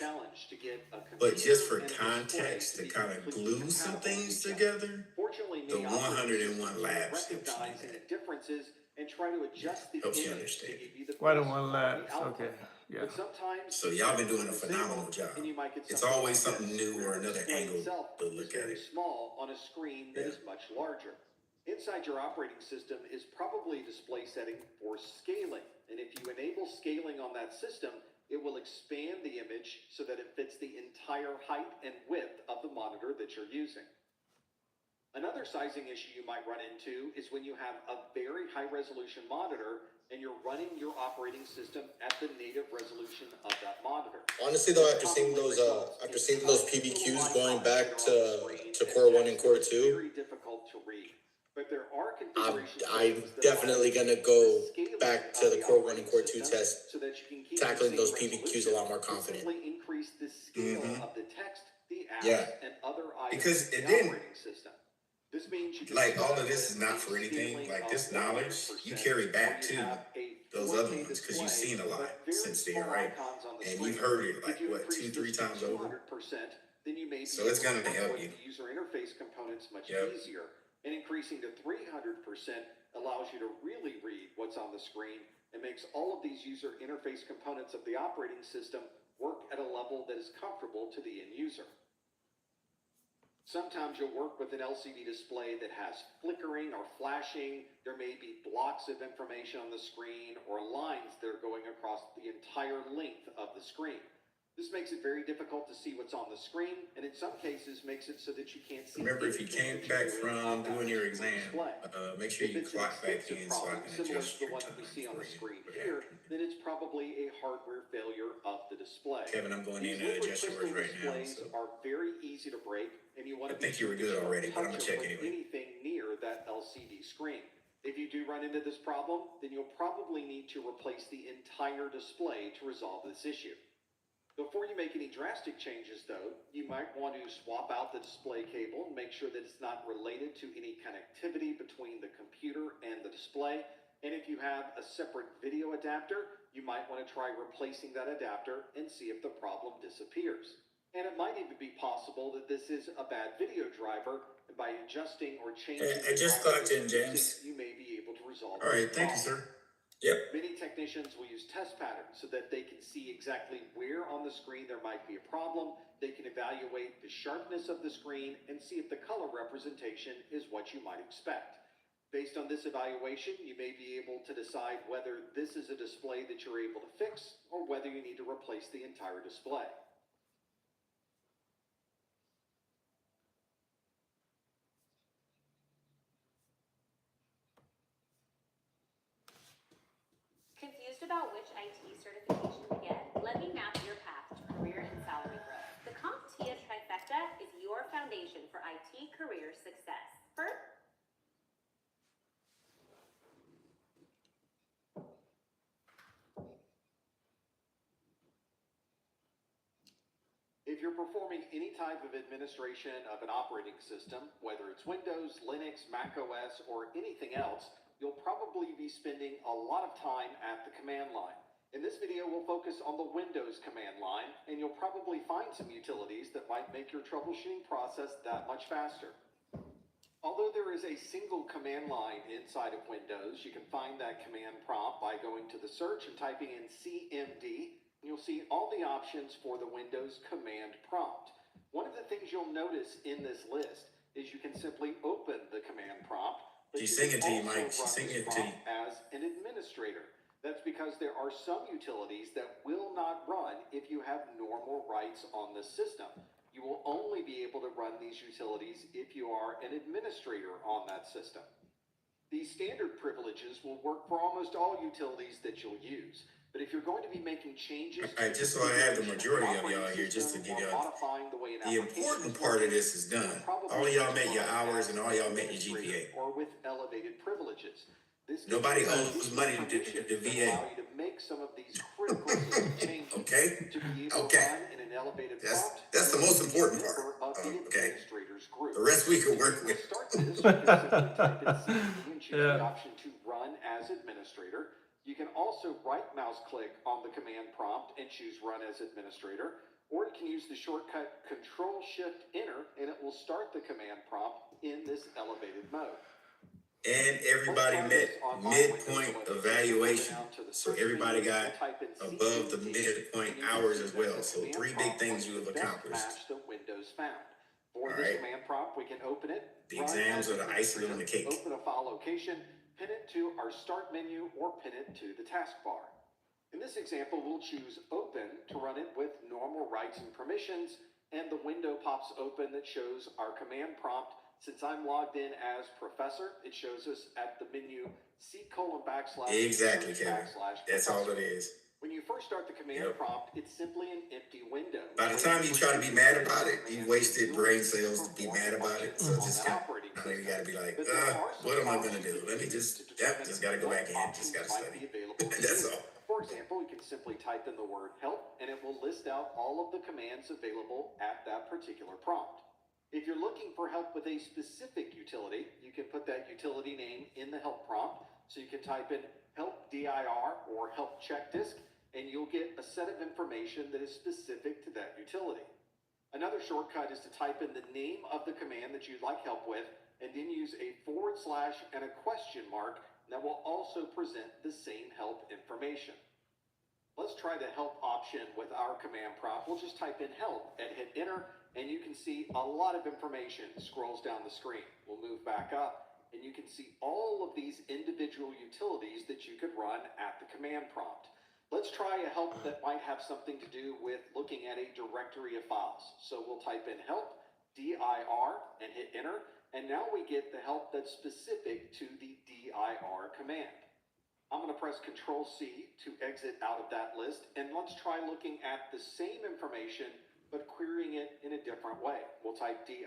But just for context, to kind of glue some things together, the 101 labs helps you do that. differences and try to adjust the Helps you image understand. to give you the Why best don't one quality labs? output. Okay. Yeah. But sometimes So y'all been doing a phenomenal job. and you might get It's something always like something this, new where or the another display angle itself to is look at very it. small on a screen that Yeah. is much larger. Inside your operating system is probably a display setting for scaling. And if you enable scaling on that system, it will expand the image so that it fits the entire height and width of the monitor that you're using. Another sizing issue you might run into is when you have a very high resolution monitor and you're running your operating system at the native resolution of that monitor. Honestly, though, after seeing those PBQs going back to Core 1 and Core 2, Very difficult to read. But there are configurations I'm definitely gonna go back to the Core 1 and Core 2 test, so that you can keep tackling the those same PBQs a lot more resolution, confident. simply increase the scale of the text, the apps, Yeah. and other items Because in it the didn't- operating system. This means you can Like all start of this is with not a for anything. scaling Like of this knowledge, 100%, you carry back where you to have a those 4K other ones because you've display, seen a lot but very since then, small right? icons on the And screen. you've heard it like If you what, increase 2-3 this to times over. 200%, then you may be So it's able gonna to help work you. the user interface components much Yep. easier. And increasing to 300% allows you to really read what's on the screen and makes all of these user interface components of the operating system work at a level that is comfortable to the end user. Sometimes you'll work with an LCD display that has flickering or flashing. There may be blocks of information on the screen or lines that are going across the entire length of the screen. This makes it very difficult to see what's on the screen, and in some cases makes it so that you can't see. Remember, if you came back from doing your exam, make sure you clock back in so I can similar adjust to the your one that we time see on for the you. screen here, then it's probably a hardware failure of the display. Kevin, I'm going in These and liquid adjust yours crystal right now. displays So are very easy to break, and you want to I think you were good already, but I'm gonna check anyway. anything near that LCD screen. If you do run into this problem, then you'll probably need to replace the entire display to resolve this issue. Before you make any drastic changes, though, you might want to swap out the display cable and make sure that it's not related to any connectivity between the computer and the display. And if you have a separate video adapter, you might want to try replacing that adapter and see if the problem disappears. And it might even be possible that this is a bad video driver, and by adjusting or changing I just clocked in, James. you may be able to resolve All right, this thank you, problem. sir. Yep. Many technicians will use test patterns so that they can see exactly where on the screen there might be a problem. They can evaluate the sharpness of the screen and see if the color representation is what you might expect. Based on this evaluation, you may be able to decide whether this is a display that you're able to fix or whether you need to replace the entire display. Confused about which IT certification to get? Let me map your path to career and salary growth. The CompTIA trifecta is your foundation for IT career success. First, if you're performing any type of administration of an operating system, whether it's Windows, Linux, Mac OS, or anything else, you'll probably be spending a lot of time at the command line. In this video, we'll focus on the Windows command line, and you'll probably find some utilities that might make your troubleshooting process that much faster. Although there is a single command line inside of Windows, you can find that command prompt by going to the search and typing in CMD. You'll see all the options for the Windows command prompt. One of the things you'll notice in this list is you can simply open the command prompt. She's singing to you, Mike. She's singing to you. As an administrator. That's because there are some utilities that will not run if you have normal rights on the system. You will only be able to run these utilities if you are an administrator on that system. These standard privileges will work for almost all utilities that you'll use. But if you're going to be making changes... All right, just so I have the majority of y'all here, just to give y'all... The important part of this is done. All y'all met your hours and all y'all met your GPA. Or with elevated privileges. Nobody owes money to the VA. Allow you to make some of these critical changes. Okay? To be able to run in an elevated prompt. That's the most important part. Okay? The rest we can work with. Start this, you can simply type in CD and choose the option to run as administrator. You can also right mouse click on the command prompt and choose run as administrator, or you can use the shortcut Control Shift Enter and it will start the command prompt in this elevated mode. And everybody met midpoint evaluation. So everybody got above the midpoint hours as well. So 3 big things you have accomplished. For this command prompt, we can open it. The exams are the icing on the cake. Open a file location, pin it to our start menu, or pin it to the taskbar. In this example, we'll choose open to run it with normal rights and permissions, and the window pops open that shows our command prompt. Since I'm logged in as professor, it shows us at the menu C:\\/ Exactly, Kevin. That's all it is. When you first start the command prompt, it's simply an empty window. By the time you try to be mad about it, you wasted brain cells to be mad about it. So just kind of, you gotta be like, what am I gonna do? Let me just gotta go back in, just gotta study. That's all. For example, you can simply type in the word help, and it will list out all of the commands available at that particular prompt. If you're looking for help with a specific utility, you can put that utility name in the help prompt. So you can type in help dir or help check disk, and you'll get a set of information that is specific to that utility. Another shortcut is to type in the name of the command that you'd like help with, and then use a / and a question mark that will also present the same help information. Let's try the help option with our command prompt. We'll just type in help and hit enter, and you can see a lot of information scrolls down the screen. We'll move back up, and you can see all of these individual utilities that you could run at the command prompt. Let's try a help that might have something to do with looking at a directory of files. So we'll type in help, dir, and hit enter, and now we get the help that's specific to the dir command. I'm going to press Control-C to exit out of that list, and let's try looking at the same information, but querying it in a different way. We'll type dir /?,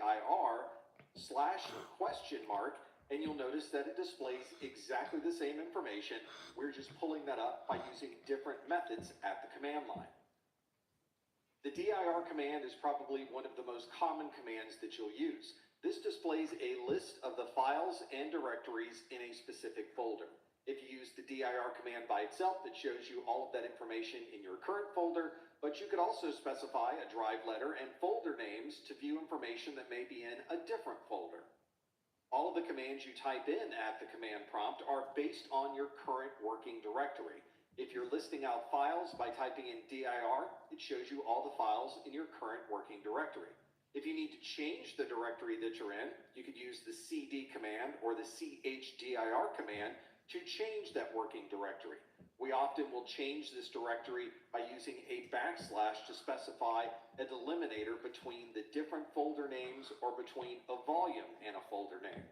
and you'll notice that it displays exactly the same information. We're just pulling that up by using different methods at the command line. The dir command is probably one of the most common commands that you'll use. This displays a list of the files and directories in a specific folder. If you use the dir command by itself, it shows you all of that information in your current folder, but you could also specify a drive letter and folder names to view information that may be in a different folder. All of the commands you type in at the command prompt are based on your current working directory. If you're listing out files by typing in dir, it shows you all the files in your current working directory. If you need to change the directory that you're in, you could use the cd command or the chdir command to change that working directory. We often will change this directory by using a backslash to specify a delimiter between the different folder names or between a volume and a folder name.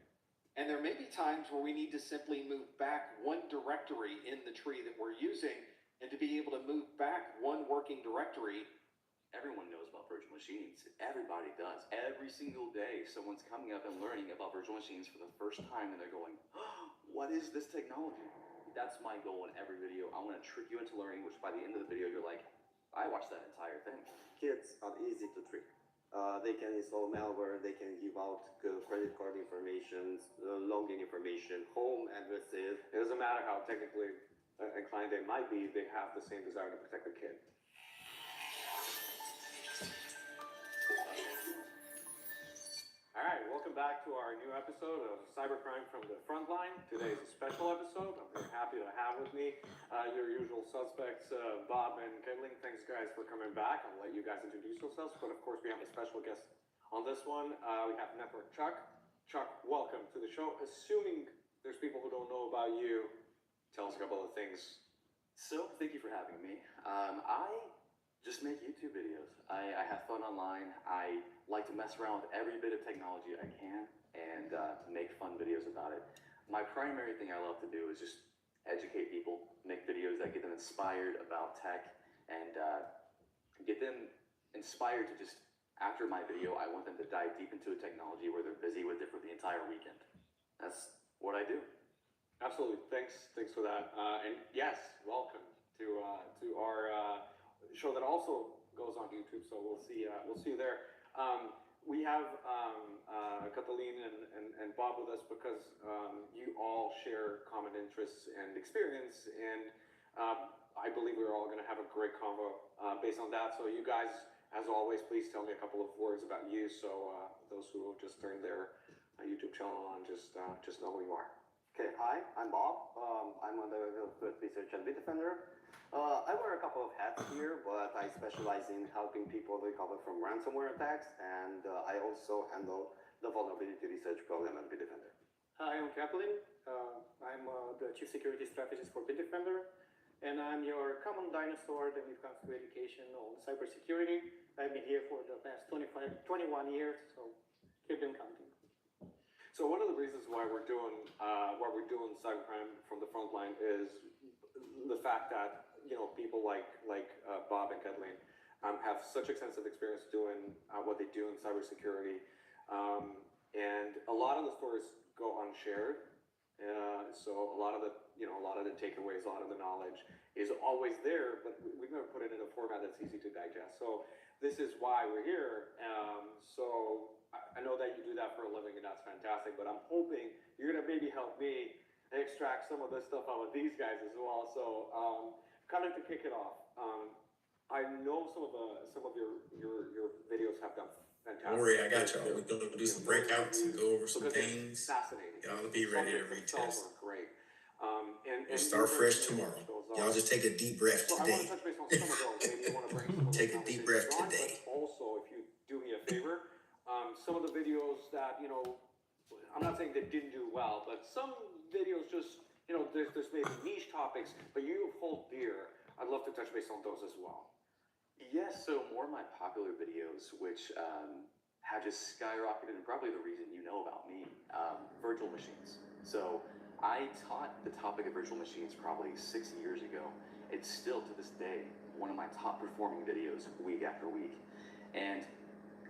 And there may be times where we need to simply move back one directory in the tree that we're using, and to be able to move back one working directory. Everyone knows about virtual machines. Everybody does. Every single day, someone's coming up and learning about virtual machines for the first time, and they're going, oh, what is this technology? That's my goal in every video. I want to trick you into learning, which by the end of the video, you're like, I watched that entire thing. Kids are easy to trick. They can install malware, they can give out credit card information, login information, home addresses. It doesn't matter how technically inclined they might be, they have the same desire to protect their kid. All right, welcome back to our new episode of Cybercrime from the Frontline. Today is a special episode. I'm very happy to have with me your usual suspects, Bob and Kathleen. Thanks, guys, for coming back. I'll let you guys introduce yourselves, but of course, we have a special guest on this one. We have Network Chuck. Chuck, welcome to the show. Assuming there's people who don't know about you, tell us a couple of things. So, thank you for having me. I just make YouTube videos. I have fun online. I like to mess around with every bit of technology I can and make fun videos about it. My primary thing I love to do is just educate people, make videos that get them inspired about tech, and get them inspired to just, after my video, I want them to dive deep into a technology where they're busy with it for the entire weekend. That's what I do. Absolutely. Thanks for that. And yes, welcome to our show that also goes on YouTube. So we'll see you there. We have Kathleen and Bob with us because you all share common interests and experience, and I believe we're all going to have a great convo based on that. So you guys, as always, please tell me a couple of words about you, so those who just turned their YouTube channel on just know who you are. Okay, hi, I'm Bob. I'm on the research and Bitdefender. I wear a couple of hats here, but I specialize in helping people recover from ransomware attacks, and I also handle the vulnerability research program at Bitdefender. Hi, I'm Kathleen. I'm the Chief Security Strategist for Bitdefender, and I'm your common dinosaur when it comes to education on cybersecurity. I've been here for the past 21 years, so keep them counting. So one of the reasons why we're doing cybercrime from the frontline is the fact that people like Bob and Kathleen have such extensive experience doing what they do in cybersecurity, and a lot of the stories go unshared. So a lot of the takeaways, a lot of the knowledge is always there, but we've never put it in a format that's easy to digest. So this is why we're here. So I know that you do that for a living, and that's fantastic. But I'm hoping you're gonna maybe help me extract some of this stuff out of these guys as well. So kind of to kick it off, I know some of your videos have done fantastic. Don't worry, I got y'all. We're gonna do some breakouts and go over some things. Fascinating. Y'all be ready to retest. Great. We'll start fresh tomorrow. Y'all just take a deep breath today. I want to touch base on some of those. Maybe you want to bring some of Take a deep breath today. Also, if you do me a favor, that, you know, I'm not saying they didn't do well, but some videos just, you know, there's maybe niche topics, but you hold dear. I'd love to touch base on those as well. Yes, so more of my popular videos, which have just skyrocketed, and probably the reason you know about me, virtual machines. So I taught the topic of virtual machines probably 6 years ago. It's still, to this day, one of my top performing videos week after week. And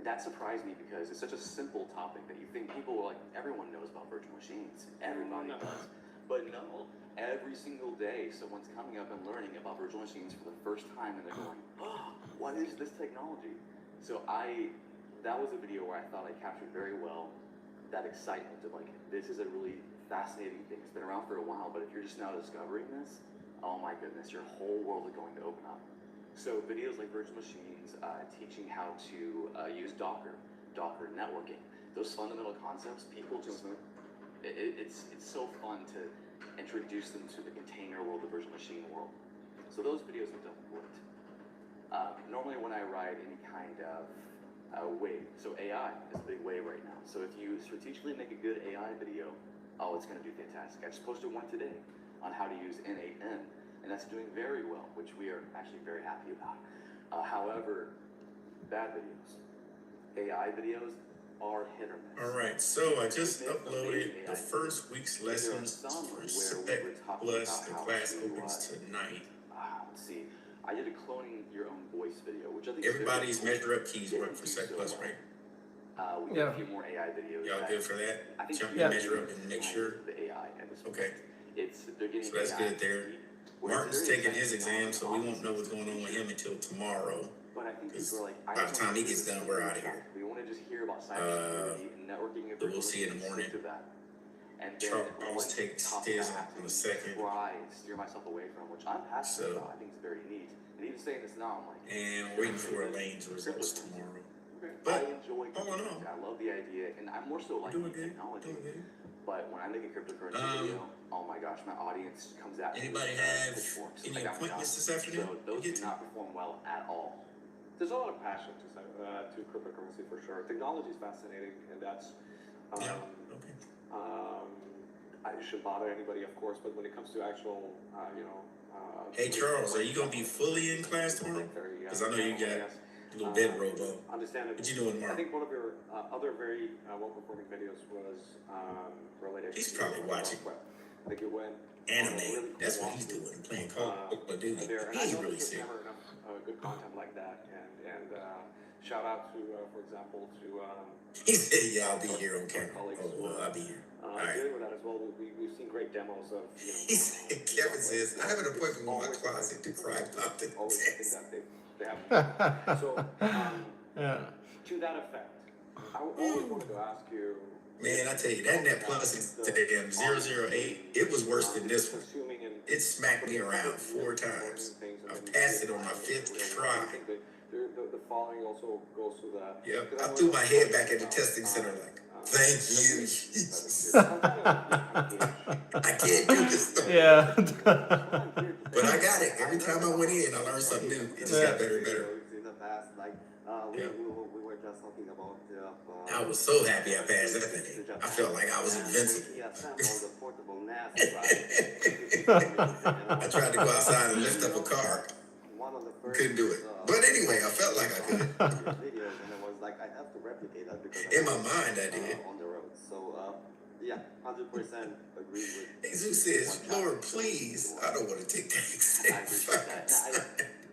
that surprised me because it's such a simple topic that you think people are like, everyone knows about virtual machines. Everybody does. But no, every single day someone's coming up and learning about virtual machines for the first time, and they're going, oh, what is this technology? So that was a video where I thought I captured very well that excitement of like, this is a really fascinating thing. It's been around for a while, but if you're just now discovering this, oh my goodness, your whole world is going to open up. So videos like virtual machines, teaching how to use Docker networking, those fundamental concepts, people just, it's so fun to introduce them to the container world, the virtual machine world. So those videos have done great. Normally when I ride any kind of wave, so AI is a big wave right now. So if you strategically make a good AI video, oh, it's going to do fantastic. I just posted one today on how to use N8N, and that's doing very well, which we are actually very happy about. However, bad videos, AI videos are hit or miss. All right, so I just uploaded the first week's lessons for Spec Plus. The class opens tonight. Let's see. I did a cloning your own voice video, which I think everybody's measure up keys work for Spec Plus, right? We have a few more AI videos. Y'all good for that? I think Jump in, measure up, and make sure. The AI at this point. Okay. They're getting so that's AI good there. Martin's taking his exam, so we won't know what's going on with him until tomorrow. But I think people are like, by the time he gets done, we're out of here. We want to just hear about cybersecurity and networking. But we'll see in the morning. And Charles takes his in a second. Steer myself away from, which I'm passionate about. I think it's very neat. And even saying this now, I'm like, and waiting for Elaine's results tomorrow. But I enjoy cryptocurrency. I love the idea, and I'm more so like technology. But when I make a cryptocurrency video, oh my gosh, my audience comes at me. Anybody have any appointments this afternoon? So those do not perform well at all. There's a lot of passion to cryptocurrency for sure. Technology is fascinating, and that's I shouldn't bother anybody, of course, but when it comes to actual, hey Charles, are you gonna be fully in class tomorrow? Because I know you got a little bed robo. Understandable. What you doing tomorrow? I think one of your other very well-performing videos was related. He's probably watching. I think it went anime. Really cool that's what he's doing. Playing Call of Duty. He's really sick. Never enough good content like that, and shout out to, for example, to. He said, "Yeah, I'll be here on camera. I'll be here." All right. With that as well, we've seen great demos of. He said, Kevin says, "I have an appointment in my closet to cry about the test." They have. So, to that effect, I always wanted to ask you. Man, I tell you, that Net Plus exam 008, it was worse than this one. It smacked me around 4 times. I've passed it on my 5th try. The following also goes to that. Yep, I threw my head back at the testing center like, thank you, Jesus. I can't do this stuff. Yeah. But I got it. Every time I went in, I learned something new. It just got better and better. In the past, like we were just talking about. I was so happy I passed that thing. I felt like I was invincible. I tried to go outside and lift up a car. Couldn't do it. But anyway, I felt like I could. In my mind, I did. On the road. So, yeah, 100% agree with. Jesus says, Lord, please, I don't want to take that exam.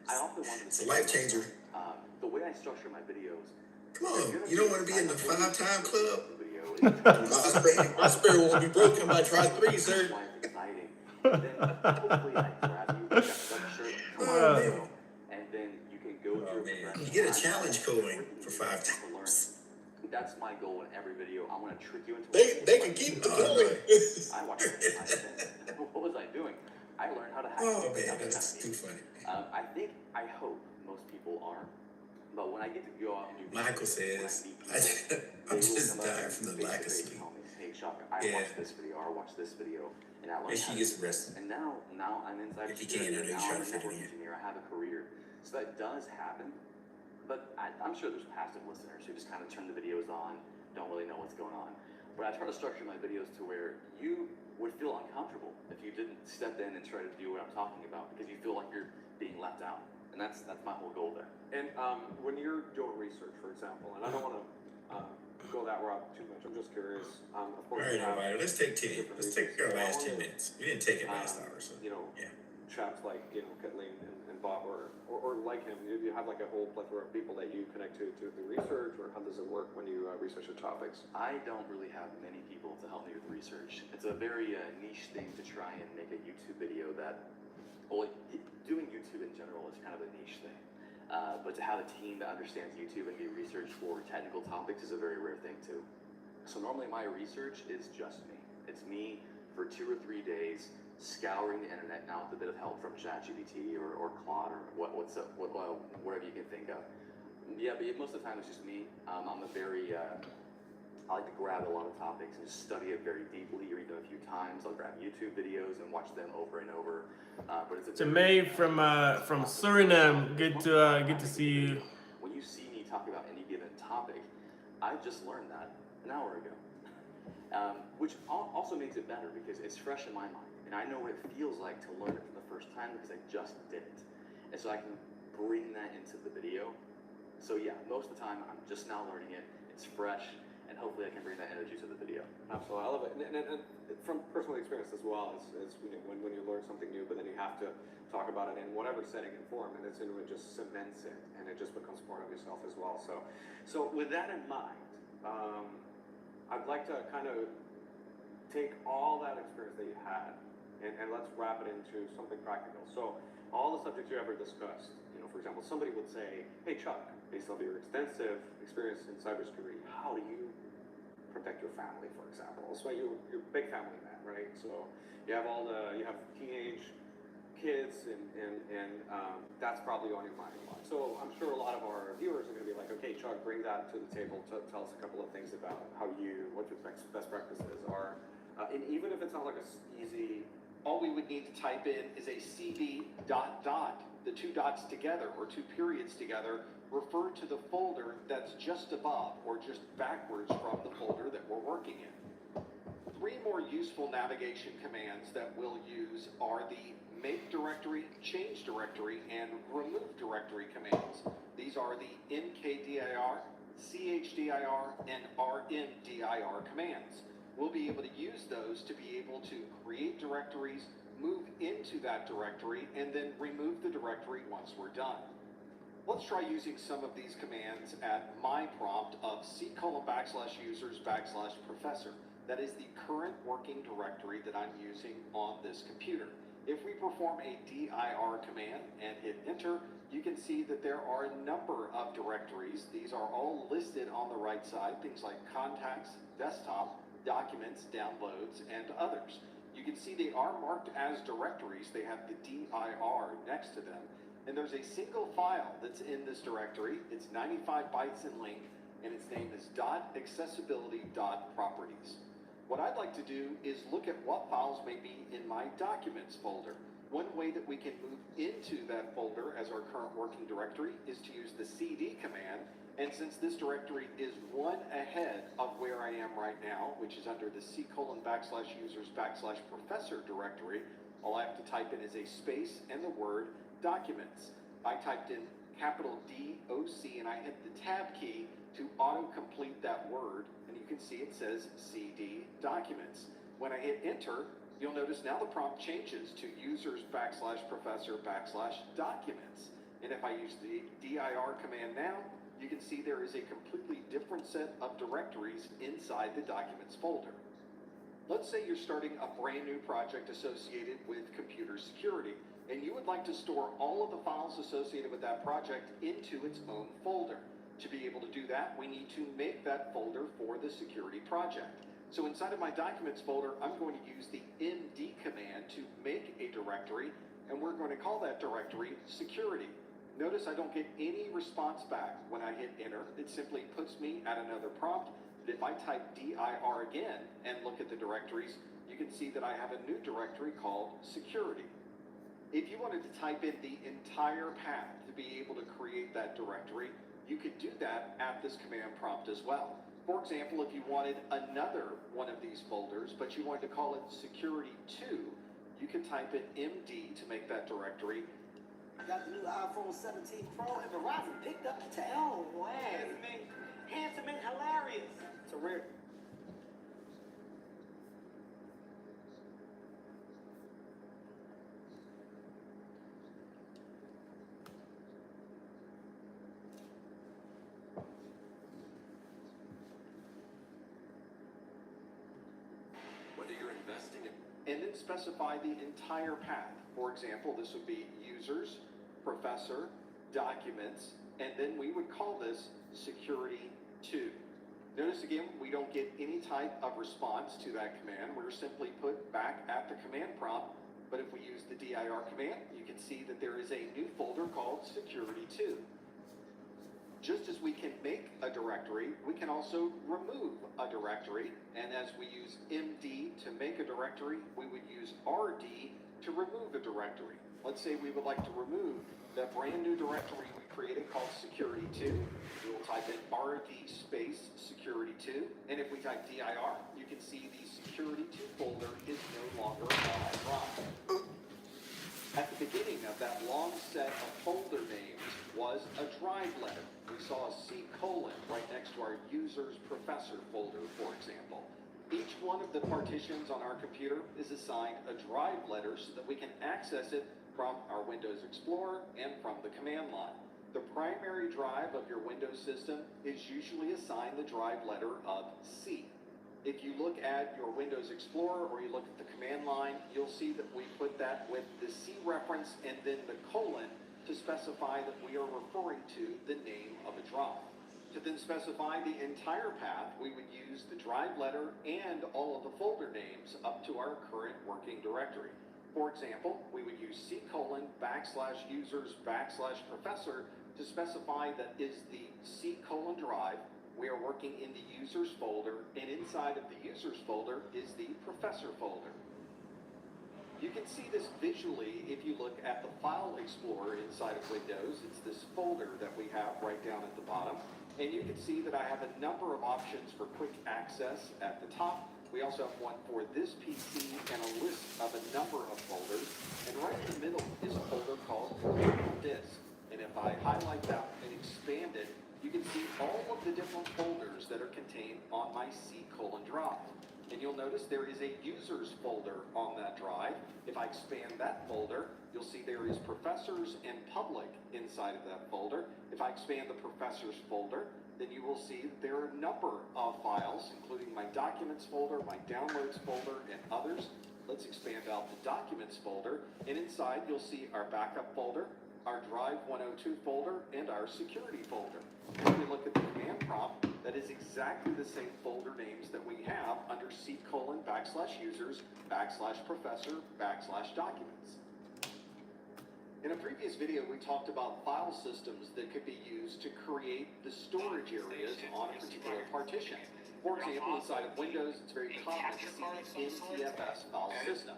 I often want it's a life changer. The way I structure my videos. Come on, you don't want to be in the 5-time club? My spirit won't be broken by try 3, sir. And then you can go through. You get a challenge going for 5 times. That's my goal in every video. I want to trick you into. They can keep the going. I watched it. What was I doing? I learned how to hack. Oh man, that's too funny. I hope most people are. But when I get to go out and do Michael says, I'm just dying from the lack of sleep. Hey, Shaka, I watched this video, or I watched this video, and I learned. Make sure you get some rest. And now I'm inside. If you can, I know you're trying to fit it in. I have a career, so that does happen. But I'm sure there's passive listeners who just kind of turn the videos on, don't really know what's going on. But I try to structure my videos to where you would feel uncomfortable if you didn't step in and try to do what I'm talking about, because you feel like you're being left out. And that's my whole goal there. And when you're doing research, for example, and I don't want to go that route too much. I'm just curious. Of All course, right, everybody, let's take our last 10 minutes. We didn't take it last hour, so. You know, yeah. chaps like, you know, Kathleen and Bob, or like him, you have like a whole plethora of people that you connect to the research, or how does it work when you research the topics? I don't really have many people to help me with research. It's a very niche thing to try and make a YouTube video that, well, doing YouTube in general is kind of a niche thing. But to have a team that understands YouTube and do research for technical topics is a very rare thing too. So normally my research is just me. It's me for 2 or 3 days scouring the internet, now with a bit of help from ChatGPT or Claude or whatever you can think of. Yeah, but most of the time it's just me. I'm a very, I like to grab a lot of topics and just study it very deeply, or even a few times. I'll grab YouTube videos and watch them over and over. But it's Jermaine from Suriname. Good to see you. When you see me talk about any given topic, I just learned that an hour ago, which also makes it better because it's fresh in my mind, and I know what it feels like to learn it for the first time because I just did it, and so I can bring that into the video. So yeah, most of the time I'm just now learning it. It's fresh. And hopefully I can bring that energy to the video. Absolutely, I love it. And from personal experience as well, is you know, when you learn something new, but then you have to talk about it in whatever setting and form, and it just cements it, and it just becomes part of yourself as well. So with that in mind, I'd like to kind of take all that experience that you had, and let's wrap it into something practical. So all the subjects you ever discussed, you know, for example, somebody would say, hey Chuck, based off your extensive experience in cybersecurity, how do you protect your family, for example? So you're a big family man, right? So you have you have teenage kids, and that's probably on your mind a lot. So I'm sure a lot of our viewers are going to be like, okay, Chuck, bring that to the table. Tell us a couple of things about what your best practices are, and even if it's not like a easy. All we would need to type in is a CD ... The 2 dots together, or 2 periods together, refer to the folder that's just above or just backwards from the folder that we're working in. 3 more useful navigation commands that we'll use are the make directory, change directory, and remove directory commands. These are the mkdir, chdir, and rmdir commands. We'll be able to use those to be able to create directories, move into that directory, and then remove the directory once we're done. Let's try using some of these commands at my prompt of c:\users\professor. That is the current working directory that I'm using on this computer. If we perform a dir command and hit enter, you can see that there are a number of directories. These are all listed on the right side, things like contacts, desktop, documents, downloads, and others. You can see they are marked as directories. They have the dir next to them. And there's a single file that's in this directory. It's 95 bytes in length, and its name is .accessibility.properties. What I'd like to do is look at what files may be in my documents folder. One way that we can move into that folder as our current working directory is to use the cd command. And since this directory is one ahead of where I am right now, which is under the c:\users\professor directory, all I have to type in is a space and the word documents. I typed in capital DOC and I hit the tab key to auto-complete that word, and you can see it says CD documents. When I hit enter, you'll notice now the prompt changes to users\professor\documents. And if I use the dir command now, you can see there is a completely different set of directories inside the documents folder. Let's say you're starting a brand new project associated with computer security, and you would like to store all of the files associated with that project into its own folder. To be able to do that, we need to make that folder for the security project. So inside of my documents folder, I'm going to use the md command to make a directory, and we're going to call that directory security. Notice I don't get any response back when I hit enter. It simply puts me at another prompt. But if I type dir again and look at the directories, you can see that I have a new directory called security. If you wanted to type in the entire path to be able to create that directory, you could do that at this command prompt as well. For example, if you wanted another one of these folders, but you wanted to call it Security 2, you can type in MD to make that directory. I got the new iPhone 17 Pro and Verizon picked up the tab. No way. Handsome and hilarious. It's a rare. Whether you're investing in And then specify the entire path. For example, this would be users, professor, documents, and then we would call this Security 2. Notice again, we don't get any type of response to that command. We're simply put back at the command prompt. But if we use the dir command, you can see that there is a new folder called Security 2. Just as we can make a directory, we can also remove a directory. And as we use MD to make a directory, we would use RD to remove a directory. Let's say we would like to remove that brand new directory we created called Security 2. We will type in RD space Security 2. And if we type dir, you can see the Security 2 folder is no longer on our drive. At the beginning of that long set of folder names was a drive letter. We saw a C colon right next to our users professor folder, for example. Each one of the partitions on our computer is assigned a drive letter so that we can access it from our Windows Explorer and from the command line. The primary drive of your Windows system is usually assigned the drive letter of C. If you look at your Windows Explorer or you look at the command line, you'll see that we put that with the C reference and then the colon to specify that we are referring to the name of a drive. To then specify the entire path, we would use the drive letter and all of the folder names up to our current working directory. For example, we would use C colon /users /professor to specify that is the C colon drive. We are working in the users folder, and inside of the users folder is the professor folder. You can see this visually if you look at the file explorer inside of Windows. It's this folder that we have right down at the bottom. And you can see that I have a number of options for quick access at the top. We also have one for this PC and a list of a number of folders. And right in the middle is a folder called disk. And if I highlight that and expand it, you can see all of the different folders that are contained on my C colon drive. And you'll notice there is a users folder on that drive. If I expand that folder, you'll see there is professors and public inside of that folder. If I expand the professors folder, then you will see that there are a number of files, including my documents folder, my downloads folder, and others. Let's expand out the documents folder, and inside you'll see our backup folder, our Drive 102 folder, and our security folder. If we look at the command prompt, that is exactly the same folder names that we have under C colon /users /professor /documents. In a previous video, we talked about file systems that could be used to create the storage areas on a particular partition. For example, inside of Windows, it's very common to see the NTFS file system.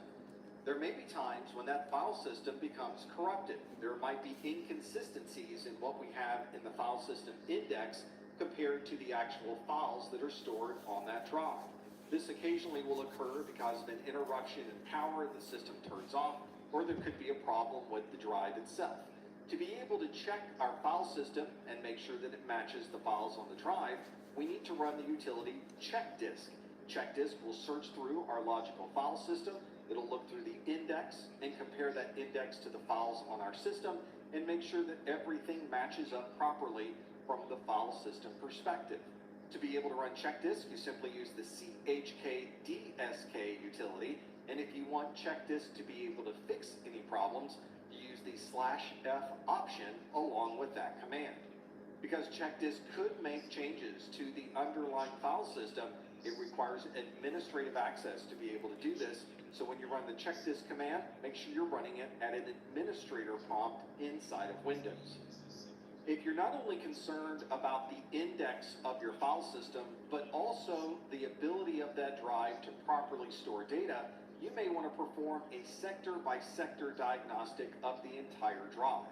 There may be times when that file system becomes corrupted. There might be inconsistencies in what we have in the file system index compared to the actual files that are stored on that drive. This occasionally will occur because of an interruption in power, the system turns off, or there could be a problem with the drive itself. To be able to check our file system and make sure that it matches the files on the drive, we need to run the utility checkdisk. Checkdisk will search through our logical file system. It'll look through the index and compare that index to the files on our system and make sure that everything matches up properly from the file system perspective. To be able to run checkdisk, you simply use the chkdsk utility, and if you want checkdisk to be able to fix any problems, you use the /f option along with that command. Because checkdisk could make changes to the underlying file system, it requires administrative access to be able to do this. So when you run the checkdisk command, make sure you're running it at an administrator prompt inside of Windows. If you're not only concerned about the index of your file system, but also the ability of that drive to properly store data, you may want to perform a sector-by-sector diagnostic of the entire drive.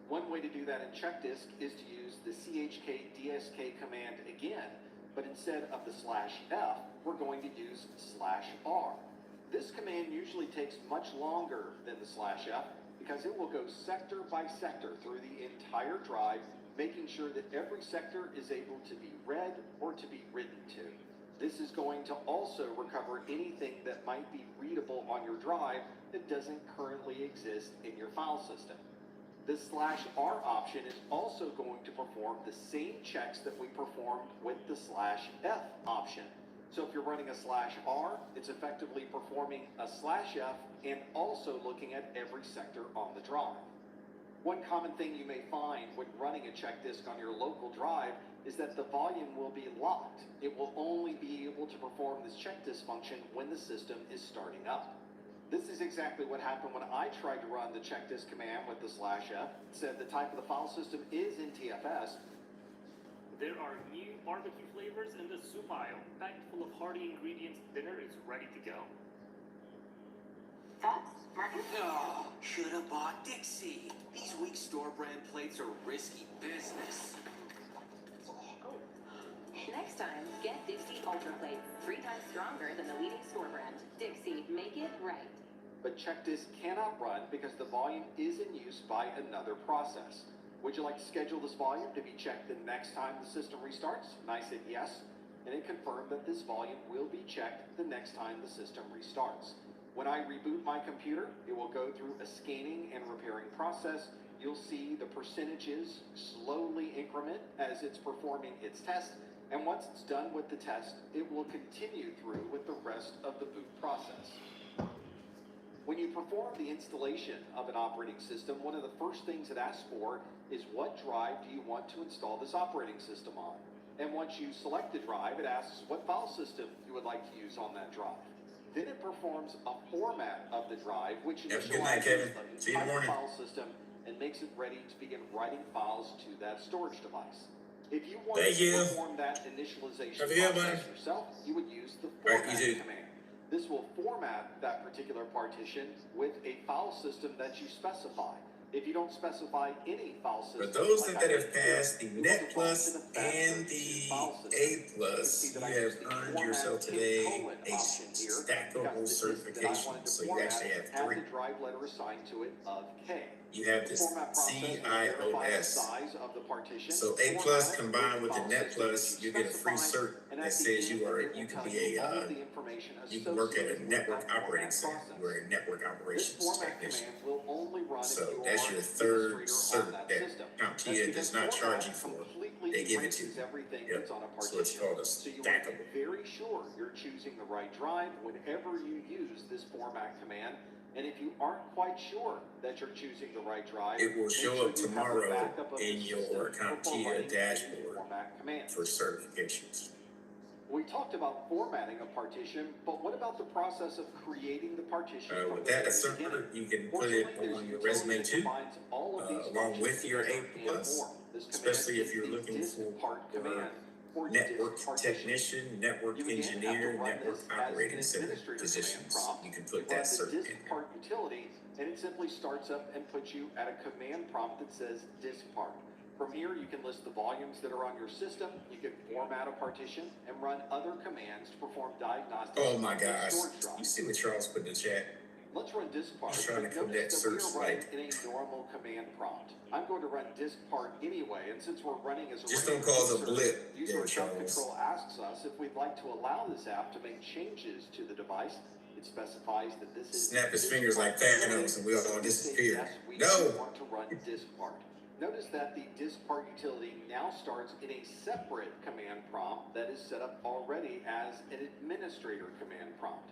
One way to do that in checkdisk is to use the chkdsk command again But instead of the /F, we're going to use /R. This command usually takes much longer than the /F because it will go sector by sector through the entire drive, making sure that every sector is able to be read or to be written to. This is going to also recover anything that might be readable on your drive that doesn't currently exist in your file system. The /R option is also going to perform the same checks that we performed with the /F option. So if you're running a /R, it's effectively performing a /F and also looking at every sector on the drive. One common thing you may find when running a check disk on your local drive is that the volume will be locked. It will only be able to perform this check disk function when the system is starting up. This is exactly what happened when I tried to run the check disk command with the /F. It said the type of the file system is NTFS. There are new barbecue flavors in the soup aisle. Packed full of hearty ingredients, dinner is ready to go. Oh, should have bought Dixie. These weak store brand plates are risky business. Next time, get Dixie Ultra Plates. 3 times stronger than the leading store brand. Dixie, make it right. But check disk cannot run because the volume is in use by another process. Would you like to schedule this volume to be checked the next time the system restarts? And I said yes, and it confirmed that this volume will be checked the next time the system restarts. When I reboot my computer, it will go through a scanning and repairing process. You'll see the percentages slowly increment as it's performing its test, and once it's done with the test, it will continue through with the rest of the boot process. When you perform the installation of an operating system, one of the first things it asks for is what drive do you want to install this operating system on? And once you select the drive, it asks what file system you would like to use on that drive. Then it performs a format of the drive, which initializes the entire file system and makes it ready to begin writing files to that storage device. If you want to perform that initialization process yourself, you would use the format command. This will format that particular partition with a file system that you specify. If you don't specify any file system, for those that have passed the Net Plus and the A Plus, you have earned yourself today a stackable certification. So you actually have 3. The drive letter assigned to it of K. You have this CIOS. So A Plus combined with the Net Plus, you get a free cert that says you can be you can work at a network operating center. You are a network operations technician. So that's your 3rd cert that CompTIA does not charge you for. They give it to you. Yep. So it's called a stackable. Very sure you're choosing the right drive whenever you use this format command. And if you aren't quite sure that you're choosing the right drive, it will show up tomorrow in your CompTIA dashboard for certifications. We talked about formatting a partition, but what about the process of creating the partition? With that cert, you can put it on your resume too, along with your A+, especially if you're looking for network technician, network engineer, network operating center positions. You can put that cert in there. Utility, and it simply starts up and puts you at a command prompt that says disk part. From here, you can list the volumes that are on your system. You can format a partition and run other commands to perform diagnostics. Oh my gosh! You see what Charles put in the chat? Let's run disk part. He's trying to put that search right in a normal command prompt. I'm going to run disk part anyway, and since we're running as a just don't cause a blip. User Control asks us if we'd like to allow this app to make changes to the device. It specifies that this is snap his fingers like Thanos, and we all disappear. Yes, we want to run disk part. Notice that the disk part utility now starts in a separate command prompt that is set up already as an administrator command prompt.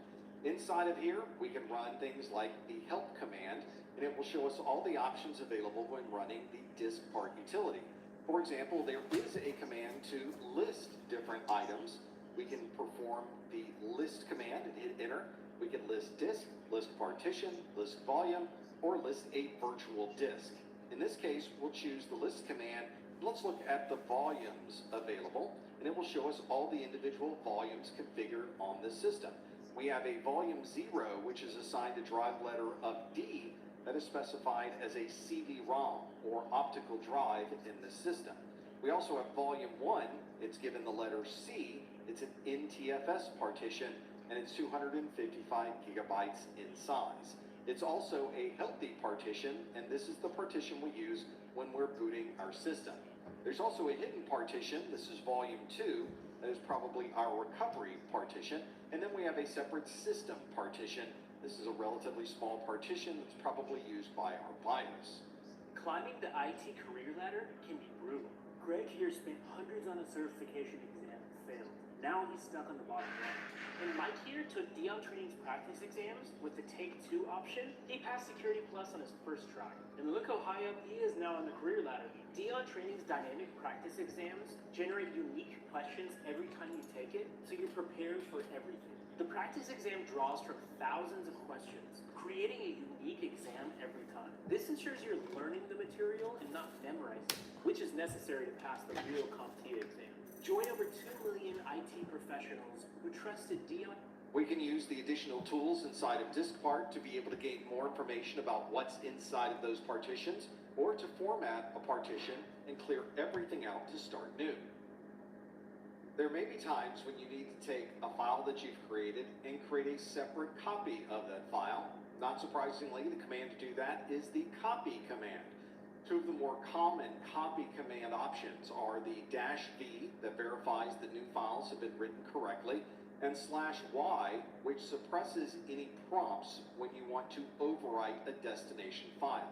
Inside of here, we can run things like the help command, and it will show us all the options available when running the disk part utility. For example, there is a command to list different items. We can perform the list command and hit enter. We can list disk, list partition, list volume, or list a virtual disk. In this case, we'll choose the list command. Let's look at the volumes available, and it will show us all the individual volumes configured on this system. We have a volume 0, which is assigned a drive letter of D that is specified as a CD-ROM or optical drive in the system. We also have volume 1, it's given the letter C, it's an NTFS partition, and it's 255 gigabytes in size. It's also a healthy partition, and this is the partition we use when we're booting our system. There's also a hidden partition, this is volume 2, that is probably our recovery partition, and then we have a separate system partition. This is a relatively small partition that's probably used by our BIOS. Climbing the IT career ladder can be brutal. Greg here spent hundreds on a certification exam and failed. Now he's stuck on the bottom rung. And Mike here took Dion Training's practice exams with the Take 2 option. He passed Security Plus on his first try. And look how high up he is now on the career ladder. Dion Training's dynamic practice exams generate unique questions every time you take it, so you're prepared for everything. The practice exam draws from thousands of questions, creating a unique exam every time. This ensures you're learning the material and not memorizing, which is necessary to pass the real CompTIA exam. Join over 2 million IT professionals who trusted Dion. We can use the additional tools inside of DiskPart to be able to gain more information about what's inside of those partitions, or to format a partition and clear everything out to start new. There may be times when you need to take a file that you've created and create a separate copy of that file. Not surprisingly, the command to do that is the copy command. Two of the more common copy command options are the -v that verifies the new files have been written correctly, and /y, which suppresses any prompts when you want to overwrite a destination file.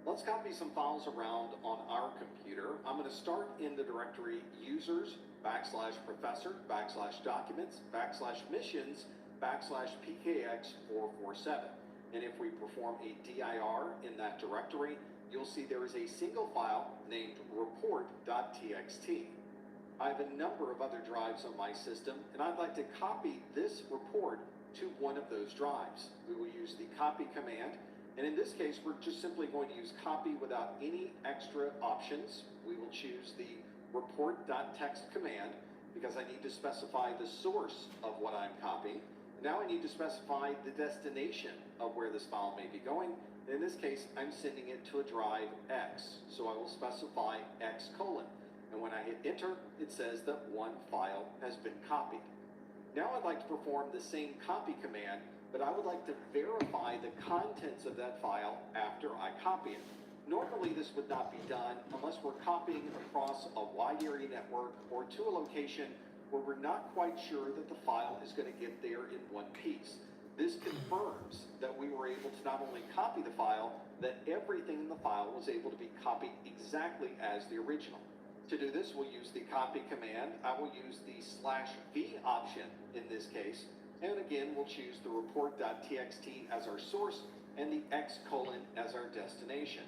Let's copy some files around on our computer. I'm going to start in the directory users, /professor, /documents, /missions, /pkx447. And if we perform a dir in that directory, you'll see there is a single file named report.txt. I have a number of other drives on my system, and I'd like to copy this report to one of those drives. We will use the copy command, and in this case, we're just simply going to use copy without any extra options. We will choose the report.text command because I need to specify the source of what I'm copying. Now I need to specify the destination of where this file may be going. In this case, I'm sending it to a drive X, so I will specify X:. And when I hit enter, it says that one file has been copied. Now I'd like to perform the same copy command, but I would like to verify the contents of that file after I copy it. Normally this would not be done unless we're copying across a wide area network or to a location where we're not quite sure that the file is going to get there in one piece. This confirms that we were able to not only copy the file, that everything in the file was able to be copied exactly as the original. To do this, we'll use the copy command. I will use the /v option in this case. And again, we'll choose the report.txt as our source and the X:, as our destination.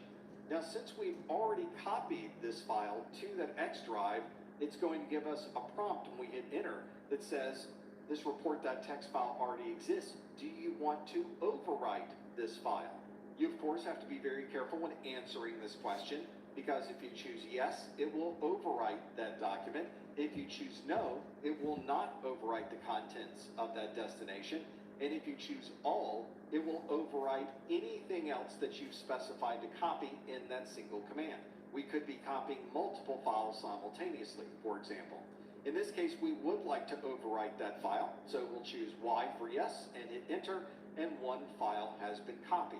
Now, since we've already copied this file to that X drive, it's going to give us a prompt when we hit enter that says, this report.txt file already exists. Do you want to overwrite this file? You, of course, have to be very careful when answering this question, because if you choose yes, it will overwrite that document. If you choose no, it will not overwrite the contents of that destination. And if you choose all, it will overwrite anything else that you've specified to copy in that single command. We could be copying multiple files simultaneously, for example. In this case, we would like to overwrite that file, so we'll choose Y for yes and hit enter, and one file has been copied.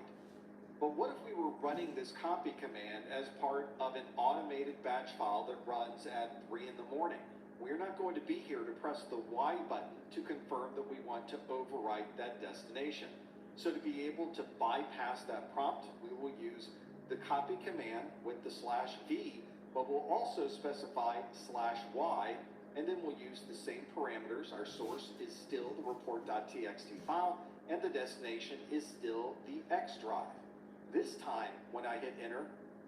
But what if we were running this copy command as part of an automated batch file that runs at 3 in the morning? We're not going to be here to press the Y button to confirm that we want to overwrite that destination. So to be able to bypass that prompt, we will use the copy command with the /v, but we'll also specify /y, and then we'll use the same parameters. Our source is still the report.txt file, and the destination is still the X drive. This time, when I hit enter,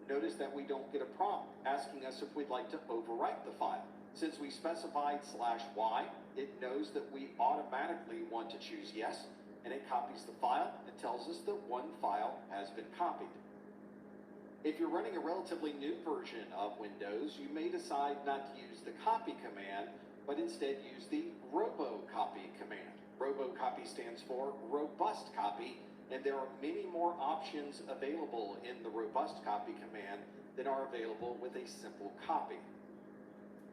notice that we don't get a prompt asking us if we'd like to overwrite the file. Since we specified /y, it knows that we automatically want to choose yes, and it copies the file and tells us that one file has been copied. If you're running a relatively new version of Windows, you may decide not to use the copy command, but instead use the robocopy command. Robocopy stands for robust copy, and there are many more options available in the robust copy command than are available with a simple copy.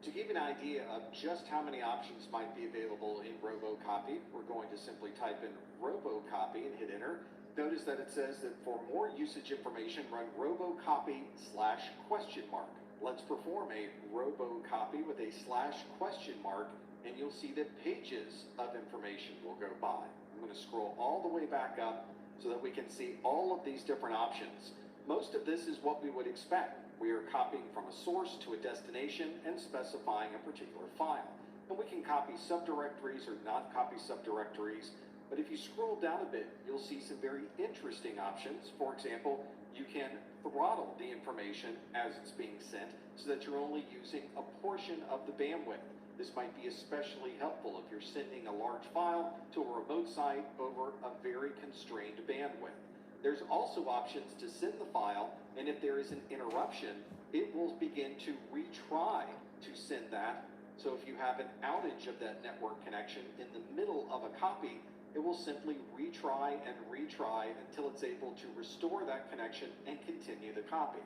To give an idea of just how many options might be available in RoboCopy, we're going to simply type in RoboCopy and hit enter. Notice that it says that for more usage information, run RoboCopy /? Let's perform a RoboCopy with a /? And you'll see that pages of information will go by. I'm going to scroll all the way back up so that we can see all of these different options. Most of this is what we would expect. We are copying from a source to a destination and specifying a particular file. And we can copy subdirectories or not copy subdirectories. But if you scroll down a bit, you'll see some very interesting options. For example, you can throttle the information as it's being sent so that you're only using a portion of the bandwidth. This might be especially helpful if you're sending a large file to a remote site over a very constrained bandwidth. There's also options to send the file, and if there is an interruption, it will begin to retry to send that. So if you have an outage of that network connection in the middle of a copy, it will simply retry and retry until it's able to restore that connection and continue the copy.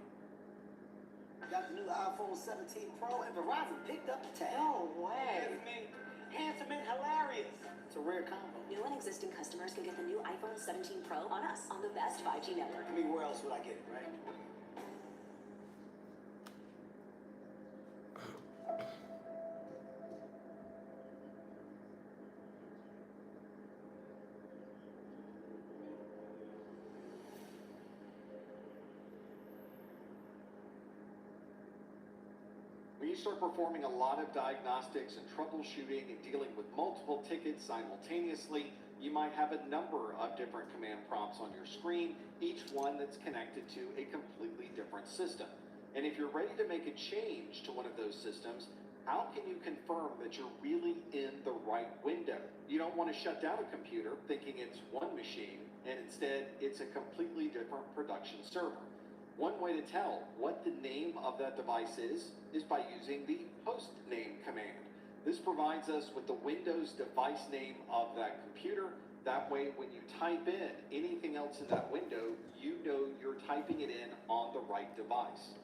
Got the new iPhone 17 Pro and Verizon picked up the tab. No way. Handsome and hilarious. It's a rare combo. New and existing customers can get the new iPhone 17 Pro on us on the best 5G network. I mean, where else would I get it, right? When you start performing a lot of diagnostics and troubleshooting and dealing with multiple tickets simultaneously, you might have a number of different command prompts on your screen, each one that's connected to a completely different system. And if you're ready to make a change to one of those systems, how can you confirm that you're really in the right window? You don't want to shut down a computer thinking it's one machine, and instead it's a completely different production server. One way to tell what the name of that device is by using the host name command. This provides us with the Windows device name of that computer. That way, when you type in anything else in that window, you know you're typing it in on the right device.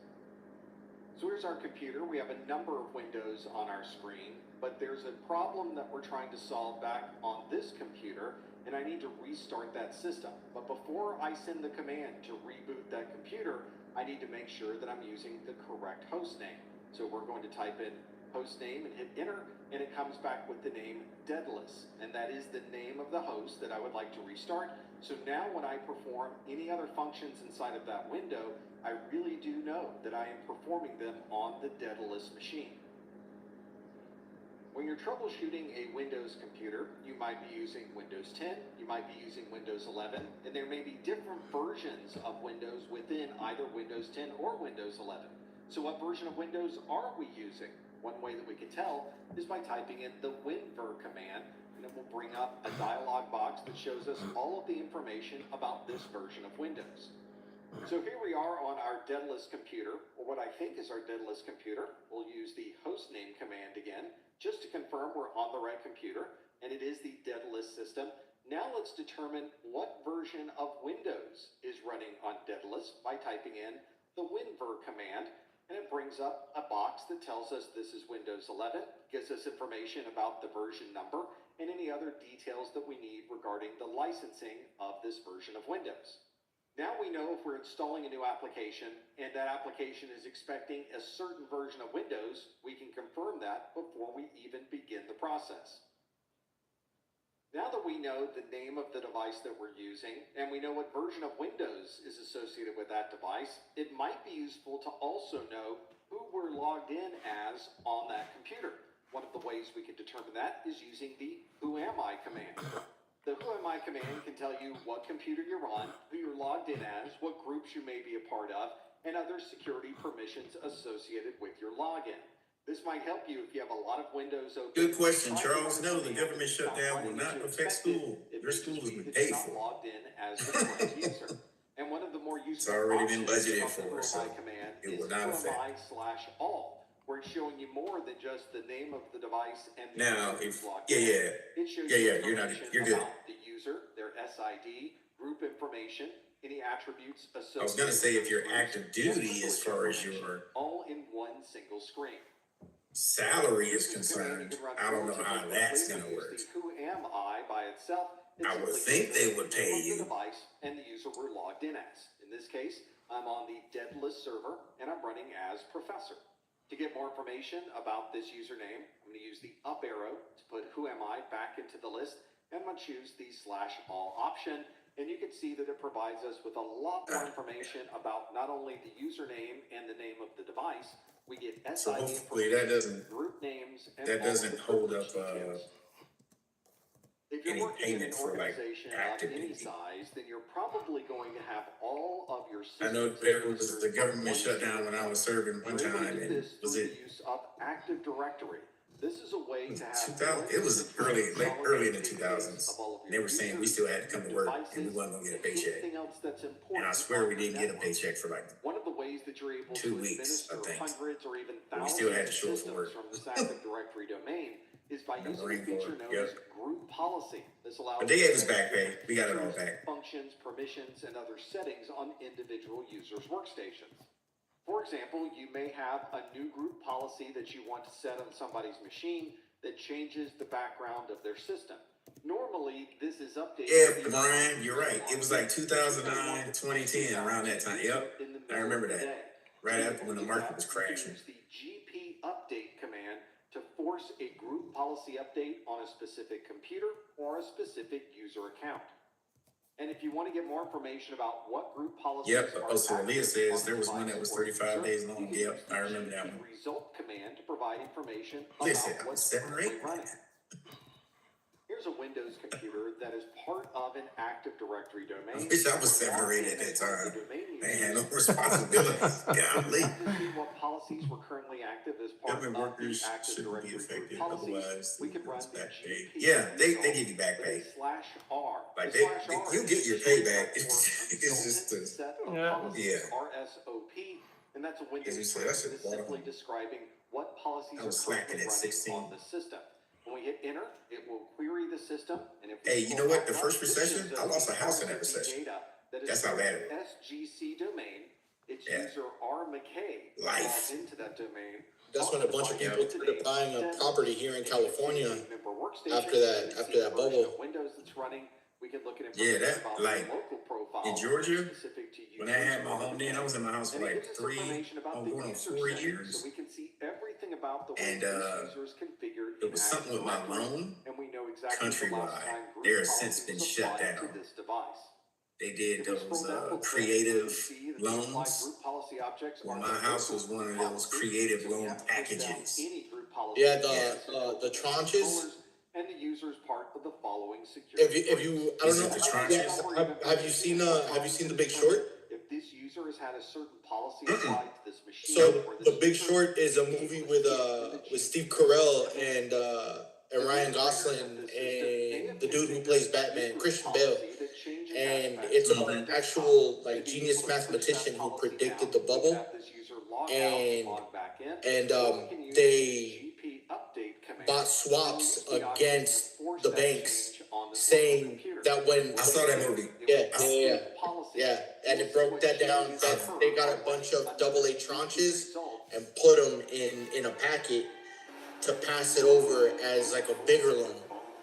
So here's our computer. We have a number of windows on our screen, but there's a problem that we're trying to solve back on this computer, and I need to restart that system. But before I send the command to reboot that computer, I need to make sure that I'm using the correct host name. So we're going to type in host name and hit enter, and it comes back with the name Daedalus, and that is the name of the host that I would like to restart. So now when I perform any other functions inside of that window, I really do know that I am performing them on the Daedalus machine. When you're troubleshooting a Windows computer, you might be using Windows 10, you might be using Windows 11, and there may be different versions of Windows within either Windows 10 or Windows 11. So what version of Windows are we using? One way that we can tell is by typing in the WinVer command, and it will bring up a dialog box that shows us all of the information about this version of Windows. So here we are on our Daedalus computer, or what I think is our Daedalus computer. We'll use the host name command again, just to confirm we're on the right computer, and it is the Daedalus system. Now let's determine what version of Windows is running on Daedalus by typing in the WinVer command, and it brings up a box that tells us this is Windows 11, gives us information about the version number, and any other details that we need regarding the licensing of this version of Windows. Now we know if we're installing a new application and that application is expecting a certain version of Windows, we can confirm that before we even begin the process. Now that we know the name of the device that we're using and we know what version of Windows is associated with that device, it might be useful to also know who we're logged in as on that computer. One of the ways we can determine that is using the whoami command. The whoami command can tell you what computer you're on, who you're logged in as, what groups you may be a part of, and other security permissions associated with your login. This might help you if you have a lot of windows open. Good question, Charles. No, the government shutdown will not affect school. Your school has been paid for. Logged in as the correct user. And one of the more useful It's already been options budgeted of the for, so whoami command it is will not affect. whoami/all, where it's showing you more than just the name of the device and the Now, user if who's logged yeah, in. yeah, It shows yeah, you yeah, you're not, information you're good. about the user, their SID, group information, any attributes associated. I was gonna say if you're with active duty as far as your all in one single screen. salary is concerned, I don't know how that's gonna work. Who am I by itself? I would think they would pay you. The device and the user we're logged in as. In this case, I'm on the dead list server and I'm running as professor. To get more information about this username, I'm going to use the up arrow to put who am I back into the list, and I'm going to choose the /all option, and you can see that it provides us with a lot more information about not only the username and the name of the device. We get So SID hopefully that doesn't group names, and hold up if you're any working in an payment for like organization of active any duty. size, then you're probably going to have all of your I know systems there was the government shutdown when I was serving one time, and was it use of Active Directory. This is a way to have 2000? It was early in the 2000s. They were saying we still had to come to work and we wasn't gonna get a paycheck. And I swear we didn't get a paycheck for like one of the ways that you're able 2 to weeks, I think. hundreds or even But we thousands still had to of show up for systems work. from this Active Directory domain is by The using a Marine feature Corps, known yep. as group policy. This allows But they gave us back pay. We got it all back. functions, permissions, and other settings on individual users' workstations. For example, you may have a new group policy that you want to set on somebody's machine that changes the background of their system. Normally, this is updated. Yeah, Brian, you're right. It was like 2009, 2010, around that time. Yep, I remember that. Right after when the market was crashing. Use the GP update command to force a group policy update on a specific computer or a specific user account. And if you want to get more information about what group policies Yep. are Oh, so active Leah says on there was the one that device was or 35 user, days you long. can Yep, use the I remember that GP one. result command to provide information Leah about said I was what's 7 or 8. currently running. Here's a Windows computer that is part of an Active Directory domain. I wish I was 7 or 8 at that time. I ain't had no responsibilities. Golly. To see what policies were currently active as part Government of the workers Active shouldn't be Directory affected. policies, Otherwise, we could run the back pay. GP Yeah, they result give you back pay. with a /R. Like The /R you is get your a payback. shortcut It's for just the set of Yeah. policies, Yeah. RSOP, and that's a As Windows you said, term I should that is have simply bought describing what policies I was are slacking currently at running 16. on the system. When we hit enter, it will query the system, and if we Hey, you scroll know what? back The up, first this recession, shows I us lost a the house in that RSOP recession. data that is That's how bad it was. SGC domain. Its Yeah. user R. McKay Life. logged into that domain. That's when a bunch of people started buying a property here in California after that bubble. Windows that's running. We can look at Yeah, information that about like the local profile in Georgia, specific to when I had my home then, I was in my house for and it like gives us 3, information about the going on user 4 settings, years. so we can see everything about the way And, this user is configured. It was in something with my Active Directory, loan, and we know exactly the last Countrywide. time group They have since policies been was shut applied down. to this device. They did If we scroll those down a little bit, creative we can see that the applied loans. group policy objects Well, are my the house local was one of group those policies, creative so we loan have to push down packages. any group policy Yeah, that the tranches. and the user is part of the following security. If you, I don't know. Have you seen The Big Short? If this user has had a certain policy applied to this machine, So or this The Big user- Short is a movie with Steve Carell and Ryan Gosling and the dude who plays Batman, Christian Bale. And it's about an actual like genius mathematician who predicted the bubble, and they bought swaps against the banks, saying that when I saw that movie. Yeah, and it broke that down. That they got a bunch of AA tranches and put them in a packet to pass it over as like a bigger loan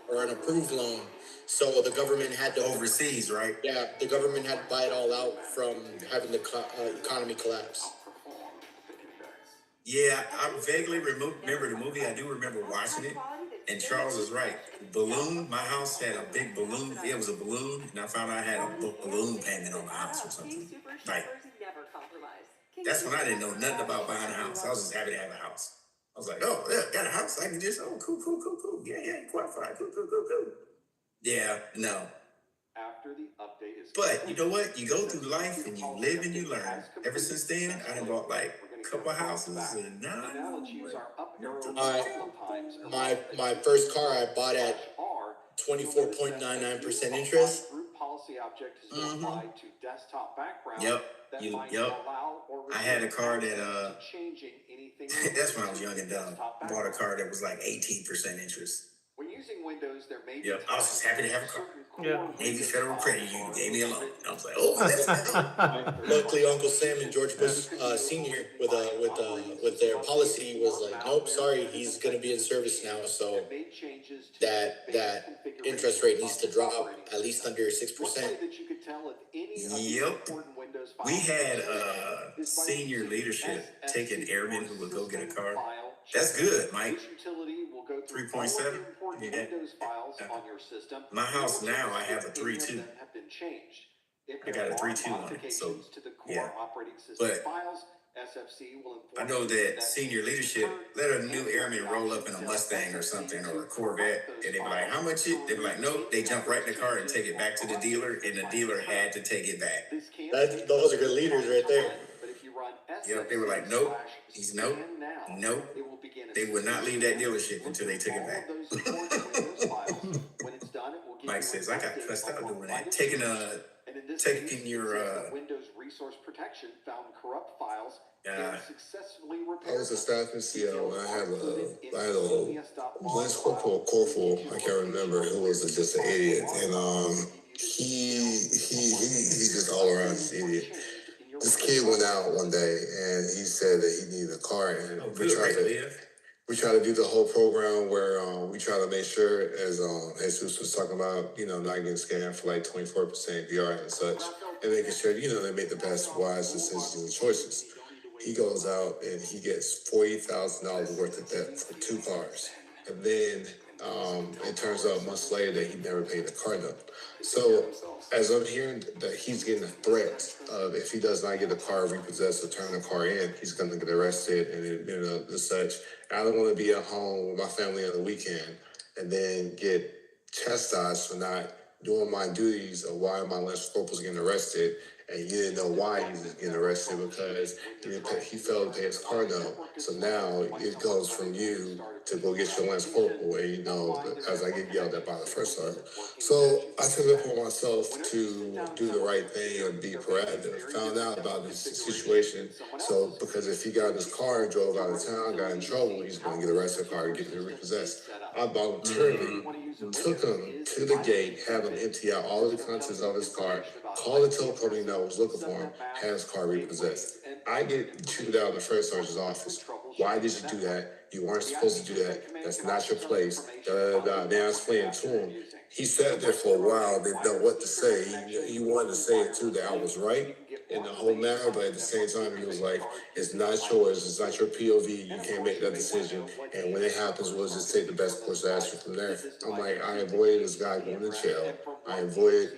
or an approved loan. So the government had to overseas, right? Yeah, the government had to buy it all out from having the economy collapse. Yeah, I vaguely remember the movie. I do remember watching it. And Charles is right. Balloon, my house had a big balloon. It was a balloon, and I found out I had a balloon payment on the house or something. Like, that's when I didn't know nothing about buying a house. I was just happy to have a house. I was like, oh, yeah, got a house. I can just, oh, cool. Yeah, qualify. Cool. Yeah, no. After the update is But you know what? You go through life and you live and you learn. Ever since then, I done bought like a couple houses and now let's use our up arrow times. My first car I bought at 24.99% interest. Group policy object has been applied to desktop background. Yep. I had a car that changing anything. that's when I was young and dumb. Bought a car that was like 18% interest. using Windows, there may be Yep, I was just happy to have a car. Yeah. Navy Federal Credit Union gave me a loan. I was like, oh, this is Luckily, Uncle Sam and George Bush Senior with their policy was like, nope, sorry, he's going to be in service now, so that interest rate needs to drop at least under 6%. Yep. We had senior leadership take an airman who would go get a car. That's good, Mike. 3.7. Yeah. My house now, I have a 3.2. I got a 3.2 on it, so yeah. But I know that senior leadership let a new airman roll up in a Mustang or something or a Corvette, and they be like, "How much it?" They be like, "Nope." They jump right in the car and take it back to the dealer, and the dealer had to take it back. Those are good leaders right there. Yep, they were like, "Nope." He's nope. They would not leave that dealership until they took it back. Mike says, "I got cussed out doing that. Taking your Windows resource protection found corrupt files successfully I was a staff in Seattle, and I had a Lance Corporal Corporal, I can't remember, who was just an idiot, and he's just all around just an idiot. This kid went out one day, and he said that he needed a car, and we tried to do the whole program where we try to make sure, as Jesus was talking about, not getting scammed for like 24% VR and such, and making sure, they make the best wise decisions and choices. He goes out and he gets $40,000 worth of debt for 2 cars. And then it turns out months later that he never paid the car note. So as I'm hearing that he's getting a threat of if he does not get the car repossessed or turn the car in, he's going to get arrested and such. I don't want to be at home with my family on the weekend and then get chastised for not doing my duties of why my Lance Corporal's getting arrested, and you didn't know why he was getting arrested because he failed to pay his car note. So now it goes from you to go get your Lance Corporal, and as I get yelled at by the first sergeant. So I took it upon myself to do the right thing and be proactive. Found out about this situation, so because if he got in his car and drove out of town, got in trouble, he's going to get arrested, car and get repossessed. I voluntarily took him to the gate, had him empty out all of the contents of his car, called the tow company that was looking for him, had his car repossessed. I get chewed out of the first sergeant's office. Why did you do that? You weren't supposed to do that. That's not your place. Then I explained to him. He sat there for a while, didn't know what to say. He wanted to say it too, that I was right in the whole matter, but at the same time, he was like, it's not yours, it's not your POV, you can't make that decision, and when it happens, we'll just take the best course of action from there. I'm like, I avoided this guy going to jail. I avoided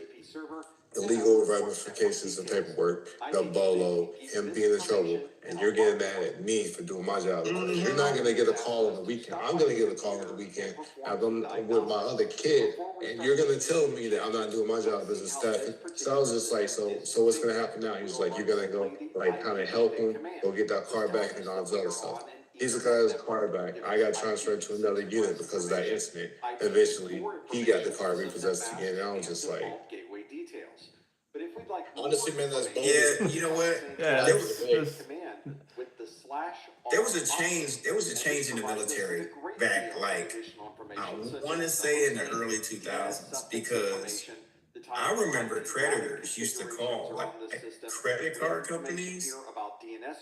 illegal ramifications of paperwork, the bolo, him being in trouble, and you're getting mad at me for doing my job. Because you're not going to get a call on the weekend. I'm going to get a call on the weekend. I'm with my other kid, and you're going to tell me that I'm not doing my job as a staff. So I was just like, so what's going to happen now? He's like, you're going to go, like, kind of help him, go get that car back and all this other stuff. He's the guy who's car back. I got transferred to another unit because of that incident. Eventually, he got the car repossessed again, and I was just like, honestly, man, that's bold. Yeah, you know what? Yeah, There was a change. There was a change in the military back, like, I want to say in the early 2000s, because I remember creditors used to call like credit card companies.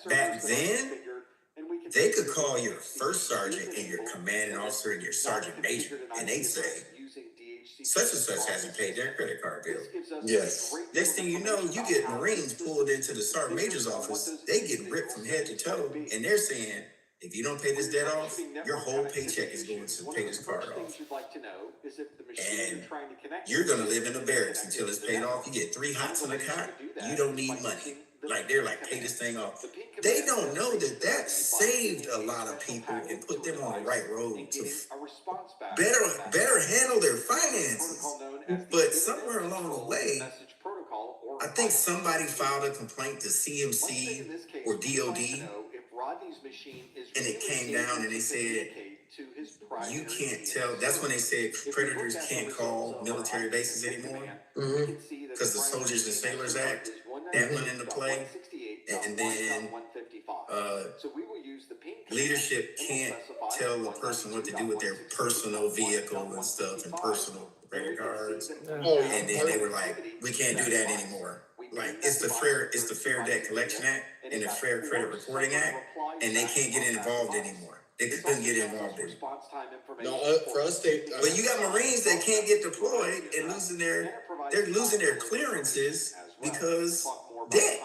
Back then, they could call your first sergeant and your commanding officer and your sergeant major, and they'd say, such and such hasn't paid their credit card bill. Yes. Next thing you know, you get Marines pulled into the sergeant major's office. They get ripped from head to toe, and they're saying, if you don't pay this debt off, your whole paycheck is going to pay this card off. And you're going to live in the barracks until it's paid off. You get 3 hots on a cot. You don't need money. Like, they're like, pay this thing off. They don't know that saved a lot of people and put them on the right road to better handle their finances. But somewhere along the way, I think somebody filed a complaint to CMC or DOD, and it came down and they said, you can't tell. That's when they said predators can't call military bases anymore, because the Soldiers and Sailors Act, that went into play. And then So we will use the ping leadership can't tell the person what to do with their personal vehicle and stuff and personal credit cards. And then they were like, we can't do that anymore. Like it's the Fair Debt Collection Act and the Fair Credit Reporting Act, and they can't get involved anymore. They couldn't get involved anymore. No, for us, But you got Marines that can't get deployed and they're losing their clearances because debt.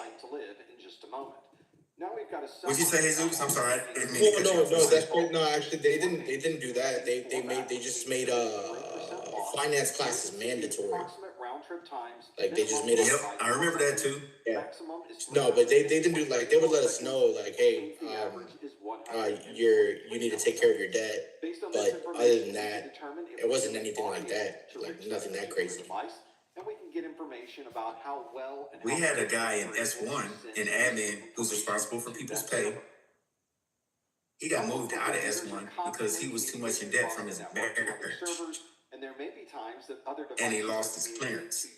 What'd you say, Jesus? I'm sorry. I didn't mean to cut you off. No, that's great. No, actually, they didn't do that. They just made finance classes mandatory. Like they just made it. Yep, I remember that too. Yeah. No, but they didn't do like they would let us know like, hey, you need to take care of your debt. But other than that, it wasn't anything like that. Like nothing that crazy. And we can get information about how well. And we had a guy in S1 in admin who's responsible for people's pay. He got moved out of S1 because he was too much in debt from his marriage. And there may be times that other and he lost his clearance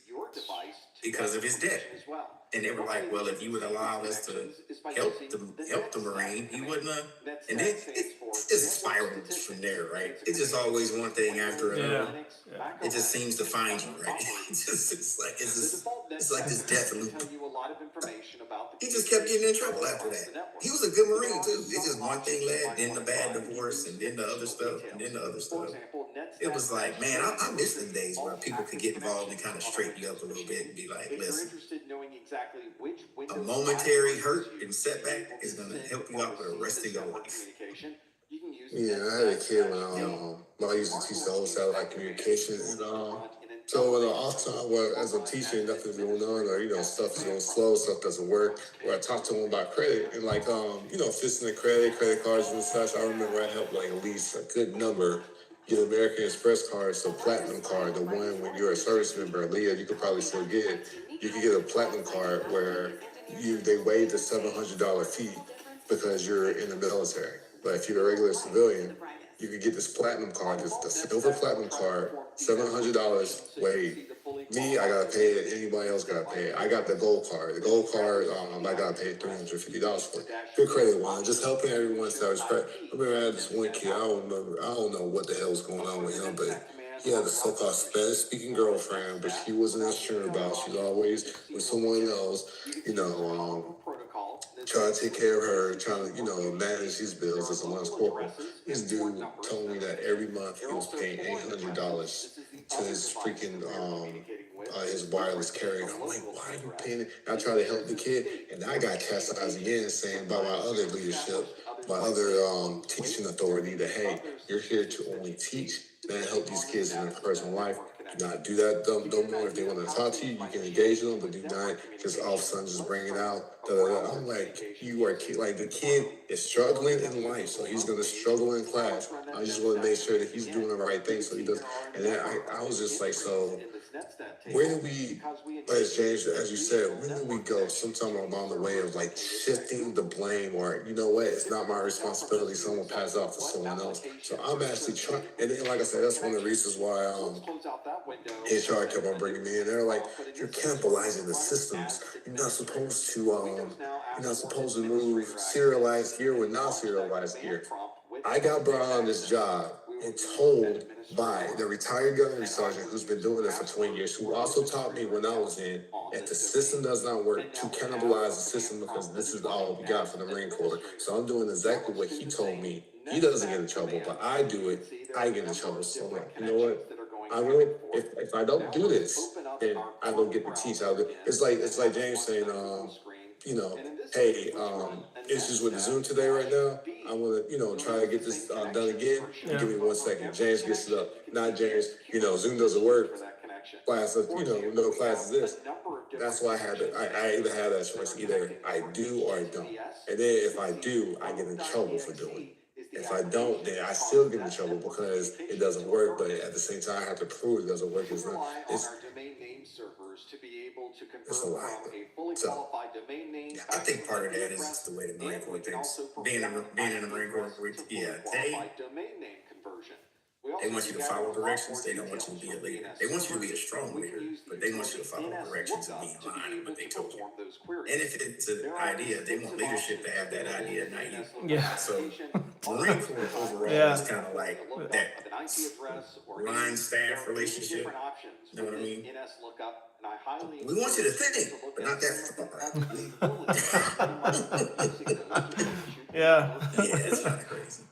because of his debt. And they were like, well, if you would allow us to help the Marine, he wouldn't have. And then it just spirals from there, right? It's just always one thing after another. It just seems to find you, right? It's like this death loop. He just kept getting in trouble after that. He was a good Marine too. It's just one thing led, then the bad divorce, and then the other stuff, and then the other stuff. It was like, man, I miss the days where people could get involved and kind of straighten you up a little bit and be like, listen, a momentary hurt and setback is going to help you out for the rest of your life. Yeah, I had a kid when I used to teach the whole satellite communication, and so in the off time, where as I'm teaching, nothing's going on, or stuff is going slow, stuff doesn't work. Where I talk to them about credit and fixing the credit cards and such. I remember I helped like at least a good number get American Express cards, so platinum card, the one when you're a service member, Leah, you could probably still get it. You could get a platinum card where they waive the $700 fee because you're in the military. But if you're a regular civilian, you could get this platinum card, the silver platinum card, $700 waived. Me, I gotta pay it. Anybody else gotta pay it. I got the gold card. The gold card, I gotta pay $350 for it. Good credit one, just helping everyone establish credit. I remember I had this one kid. I don't know what the hell's going on with him, but he had a so-called Spanish-speaking girlfriend, but she wasn't sure about. She's always with someone else, trying to take care of her, trying to, manage his bills as a lance corporal. This dude told me that every month he was paying $800 to his freaking his wireless carrier. I'm like, why are you paying it? I try to help the kid, and I got chastised again, saying by my other leadership, my other teaching authority, that hey, you're here to only teach and help these kids in their personal life. Do not do that no more. If they want to talk to you, you can engage them, but do not just all of a sudden just bring it out. I'm like, you are like the kid is struggling in life, so he's gonna struggle in class. I just want to make sure that he's doing the right thing, so he does. And then I was just like, so where do we, as James, as you said, where do we go sometime along the way of like shifting the blame, or you know what, it's not my responsibility, someone pass off to someone else. So I'm actually trying, and then like I said, that's one of the reasons why HR kept on bringing me in. They're like, you're cannibalizing the systems. You're not supposed to move serialized gear with non-serialized gear. I got brought on this job and told by the retired gunnery sergeant who's been doing it for 20 years, who also taught me when I was in, if the system does not work, to cannibalize the system, because this is all we got for the Marine Corps. So I'm doing exactly what he told me. He doesn't get in trouble, but I do it. I get in trouble. So I'm like, you know what? I really, if I don't do this, then I don't get to teach. It's like James saying, hey, issues with the Zoom today right now. I want to, try to get this done again. Yeah. Give me 1 second. James gets it up. Not James. Zoom doesn't work. Class, no class is this. That's why I had to. I either have that choice. Either I do or I don't. And then if I do, I get in trouble for doing it. If I don't, then I still get in trouble because it doesn't work. But at the same time, I have to prove it doesn't work. It's a lot. So, I think part of that is just the way the Marine Corps thinks. Being in the Marine Corps, also, They want you to gather follow a lot directions. more They don't want you to details be a from leader. DNS They want you to be a servers, strong and we leader, can use the but they want you to utility follow NS directions and lookup be in to be line with able what they to told you. perform those queries. And if it's an There are idea, they want extensive leadership to options have that available idea, in the not you. DNS lookup Yeah. So application. Marine Corps overall Yeah. is kind of like The lookup that of an IP address or line name. There staff are 80 relationship. different options You know what I within mean? NS lookup, and I highly We want you to encourage think, to look but at not that some of the far. other capabilities that you might find using those to troubleshoot Yeah. Yeah, it's kind of crazy.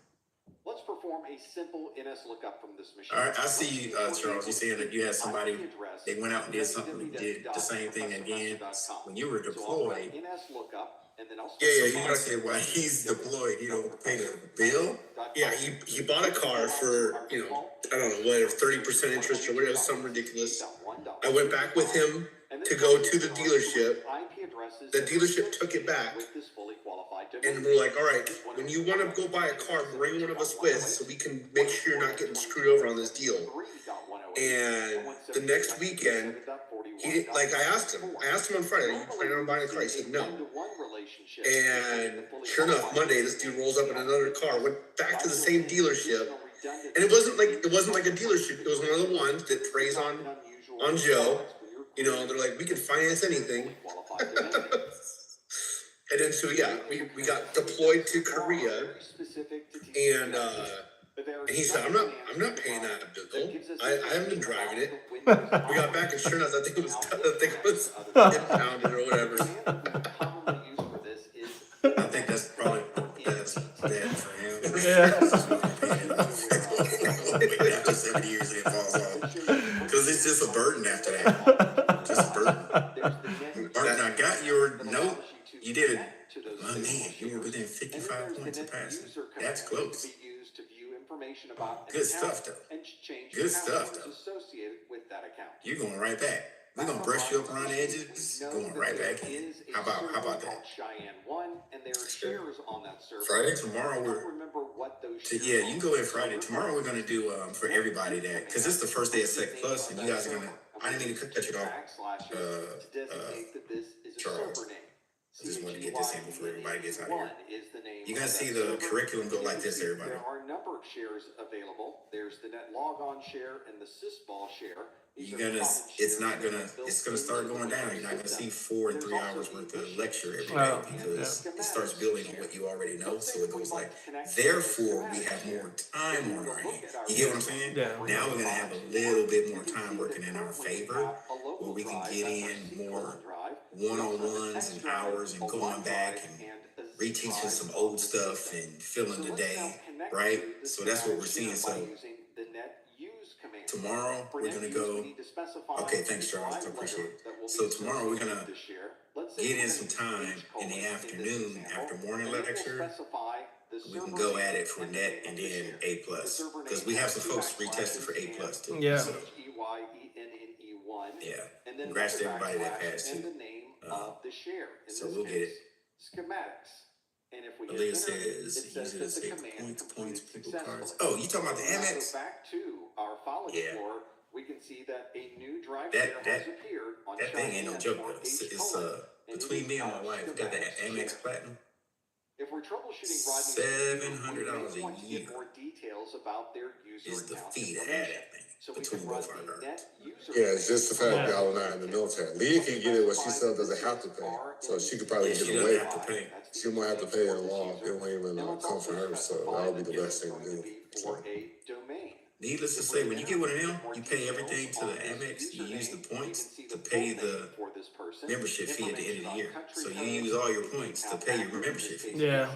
Let's perform a simple NS lookup from this machine. All right, I see you, Charles. You saying that you had somebody, they went out and did something, did the same thing again when you were So I'll run deployed. NS lookup, and then I'll start Yeah, the you gotta say process. why he's deployed. You don't pay the bill. Yeah, he bought a car for, you know, I don't know, whatever, 30% interest or whatever, something ridiculous. I went back with him to go to the dealership. The dealership took it back. And we're like, all right, when you want to go buy a car, bring one of us with so we can make sure you're not getting screwed over on this deal. And the next weekend, he did, like I asked him on Friday, are you planning on buying a car? He said no. And sure enough, Monday, this dude rolls up in another car, went back to the same dealership. And it wasn't like a dealership. It was one of the ones that preys on Joe. You know, they're like, we can finance anything. And then so yeah, we got deployed to Korea, and he said, I'm not paying that bill. I haven't been driving it. We got back, and sure enough, I think it was impounded or whatever. I think that's probably bad for him. Yeah. After 70 years, it falls off because it's just a burden after that. Just a burden. Martin, I got your note. You did it. Oh man, you were within 55 points of passing. That's close. Good stuff, though. Good stuff, though. You're going right back. We're gonna brush you up around the edges. Going right back in. How about that? Friday tomorrow yeah, you can go in Friday. Tomorrow we're gonna do for everybody that because this is the first day of Sec Plus, and you guys are gonna. I didn't mean to cut you off, Charles. I just wanted to get this in before everybody gets out of here. You're gonna see the curriculum go like this, everybody. There are a number of shares available. There's the net logon share and the sysball share. It's gonna start going down. You're not gonna see 4 and 3 hours worth of lecture every day because it starts building on what you already know. So it goes like, therefore we have more time on our hands. You get what I'm saying? Yeah. Now we're gonna have a little bit more time working in our favor where we can get in more one-on-ones and hours and going back and reteaching some old stuff and filling the day, right? So that's what we're seeing. So tomorrow we're gonna go. Okay, thanks, Charles. I appreciate it. So tomorrow we're gonna get in some time in the afternoon after morning lecture. We can go at it for net and then A plus because we have some folks retested for A plus too. Yeah. So, yeah. Congrats to everybody that passed too. So we'll get it. Schematics. And if we Aaliyah says, points, people cards. Oh, you talking about the Amex? Back to our follow score, we can see that a new drive that has appeared on that thing ain't no joke though. It's between me and my wife. We got the Amex Platinum. If we're troubleshooting $700 a year more details about their user is the fee to add that thing between both our cards. Yeah, it's just the fact that I'm not in the military. Leah can get it, what she still doesn't have to pay. So she could probably get it away. She might have to pay it along. It won't even come from her. So that would be the best thing to do. So. Needless to say, when you get one of them, you pay everything to the Amex. You use the points to pay the membership fee at the end of the year. So you use all your points to pay your membership fee. Yeah.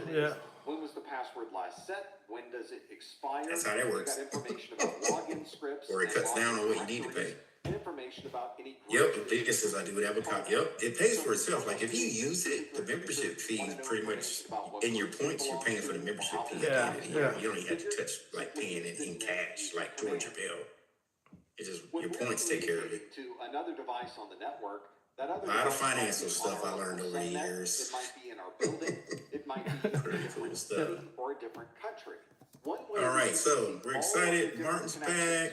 When was the password last set? When does it expire? That's how that works. Information about login scripts. Or it cuts down on what you need to pay. Information about any. Yep, it says I do have a copy. Yep, it pays for itself. Like if you use it, the membership fee is pretty much in your points. You're paying for the membership fee at the end of the year. You don't even have to touch like paying it in cash, like towards your bill. It's just your points take care of it. To another device on the network. A lot of financial stuff I learned over the years. It might be in our building. It might be in a different city or a different country. All right, so we're excited. Martin's back.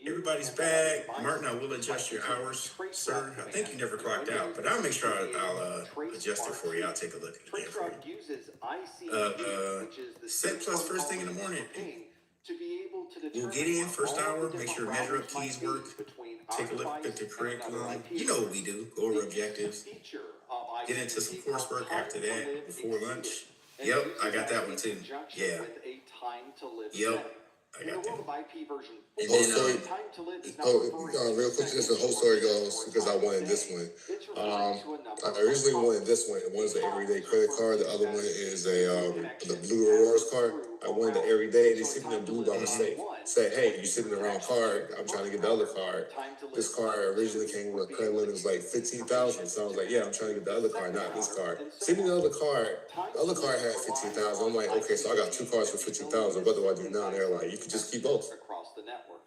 Everybody's back. Martin, I will adjust your hours, sir. I think you never clocked out, but I'll make sure I'll adjust it for you. I'll take a look again for you. Set plus first thing in the morning. To be able to We'll determine get in first all hour, the make sure different measure up routers might keys be work, between take a our look at device the and another curriculum. IP You know what we do, go over objectives. feature of Get into some ICT called coursework time after to that live before exceeded. lunch. And Yep, it I uses got that one in too. conjunction Yeah. with a time to live Yep, setting. I In the got that. world of IP version 4, And then time to live is not Oh, referring to real quick, just the whole story goes because I wanted this one. It's referring to a number I originally wanted this one. One's an everyday credit card. The other one is the blue rewards card. I wanted the everyday. They sent me the blue by mistake. Said, hey, you sitting in the wrong card. I'm trying to get the other card. This card originally came with a credit limit was like 15,000. So I was like, yeah, I'm trying to get the other card, not this card. Send me the other card. The other card had 15,000. I'm like, okay, so I got two cards for 15,000. What do I do now? And they're like, you can just keep both. across the network.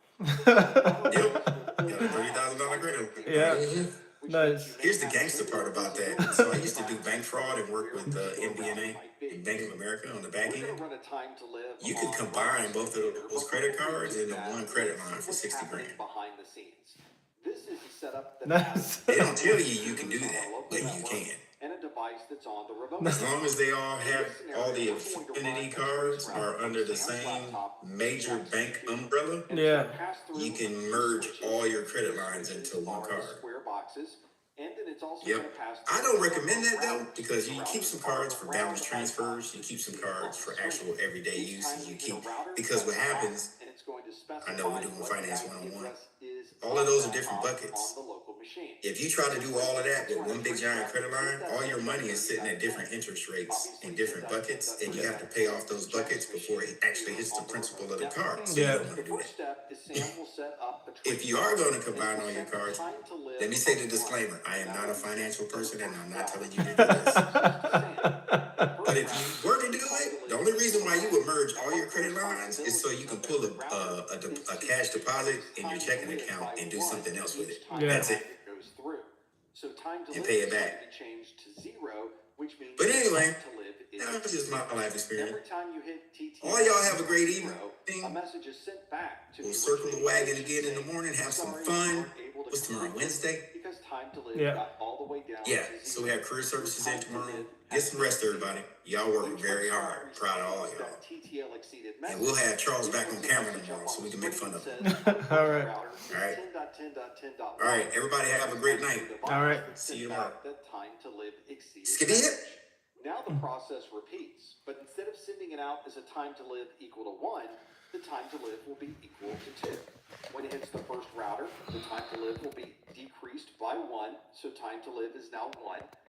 Yep, got a $30,000 credit. Yeah. Mhm. Nice. Here's the gangster part about that. So I used to do bank fraud and work with MBNA and Bank of America on the back We're end. gonna run a time to live. You can combine both of those credit cards into one credit line for 60 grand. Behind the scenes. This is a setup that Nice. They don't tell you can do that, but you can. and a device that's on the remote. As long as they all have all the affinity cards are under the same major bank umbrella, Yeah. you can merge all your credit lines into one card. Square boxes, and then it's also Yep. gonna pass I don't recommend that though, because you keep some cards for balance transfers, you keep some cards for actual everyday use, and you keep, because what happens, and it's going to specify I know we're doing what finance the 101. address is All of those are on different the buckets. local machine. If you try to do all of that with one big giant credit line, all your money is sitting at different interest rates in different buckets, and you have to pay off those buckets before it actually hits the principal of the card. So you Yeah. don't want to do that. Step is Sam will set up a If you are going to combine all your cards, let me say the disclaimer. I am not a financial person and I'm not telling you to do this. But if you were to do it, the only reason why you would merge all your credit lines is so you can pull a cash deposit in your checking account and do something else with it. Yeah. That's it. goes through. So time to And live pay it is going back. to be changed to 0, which means But anyway, time to live is that's just my life experience. every time you hit TT. All y'all have a great evening. A message is sent back to We'll the circle the original wagon location again in the saying, morning, have some "Sorry, fun." you weren't able to What's tomorrow, complete this Wednesday? Because time to live Yeah. got all the way down Yeah, to so we 0. have career services in tomorrow. Get some rest, everybody. Y'all working very hard. Proud of all of y'all. That TTL exceeded And we'll have Charles back on camera tomorrow so we can make fun of him. All right. All right. 10.10.10.1. All right, everybody have a great night. All right. See you tomorrow. That time to live exceeded. Skidit. Now the process repeats, but instead of sending it out as a time to live equal to 1, the time to live will be equal to 2. When it hits the first router, the time to live will be decreased by 1, so time to live is now 1.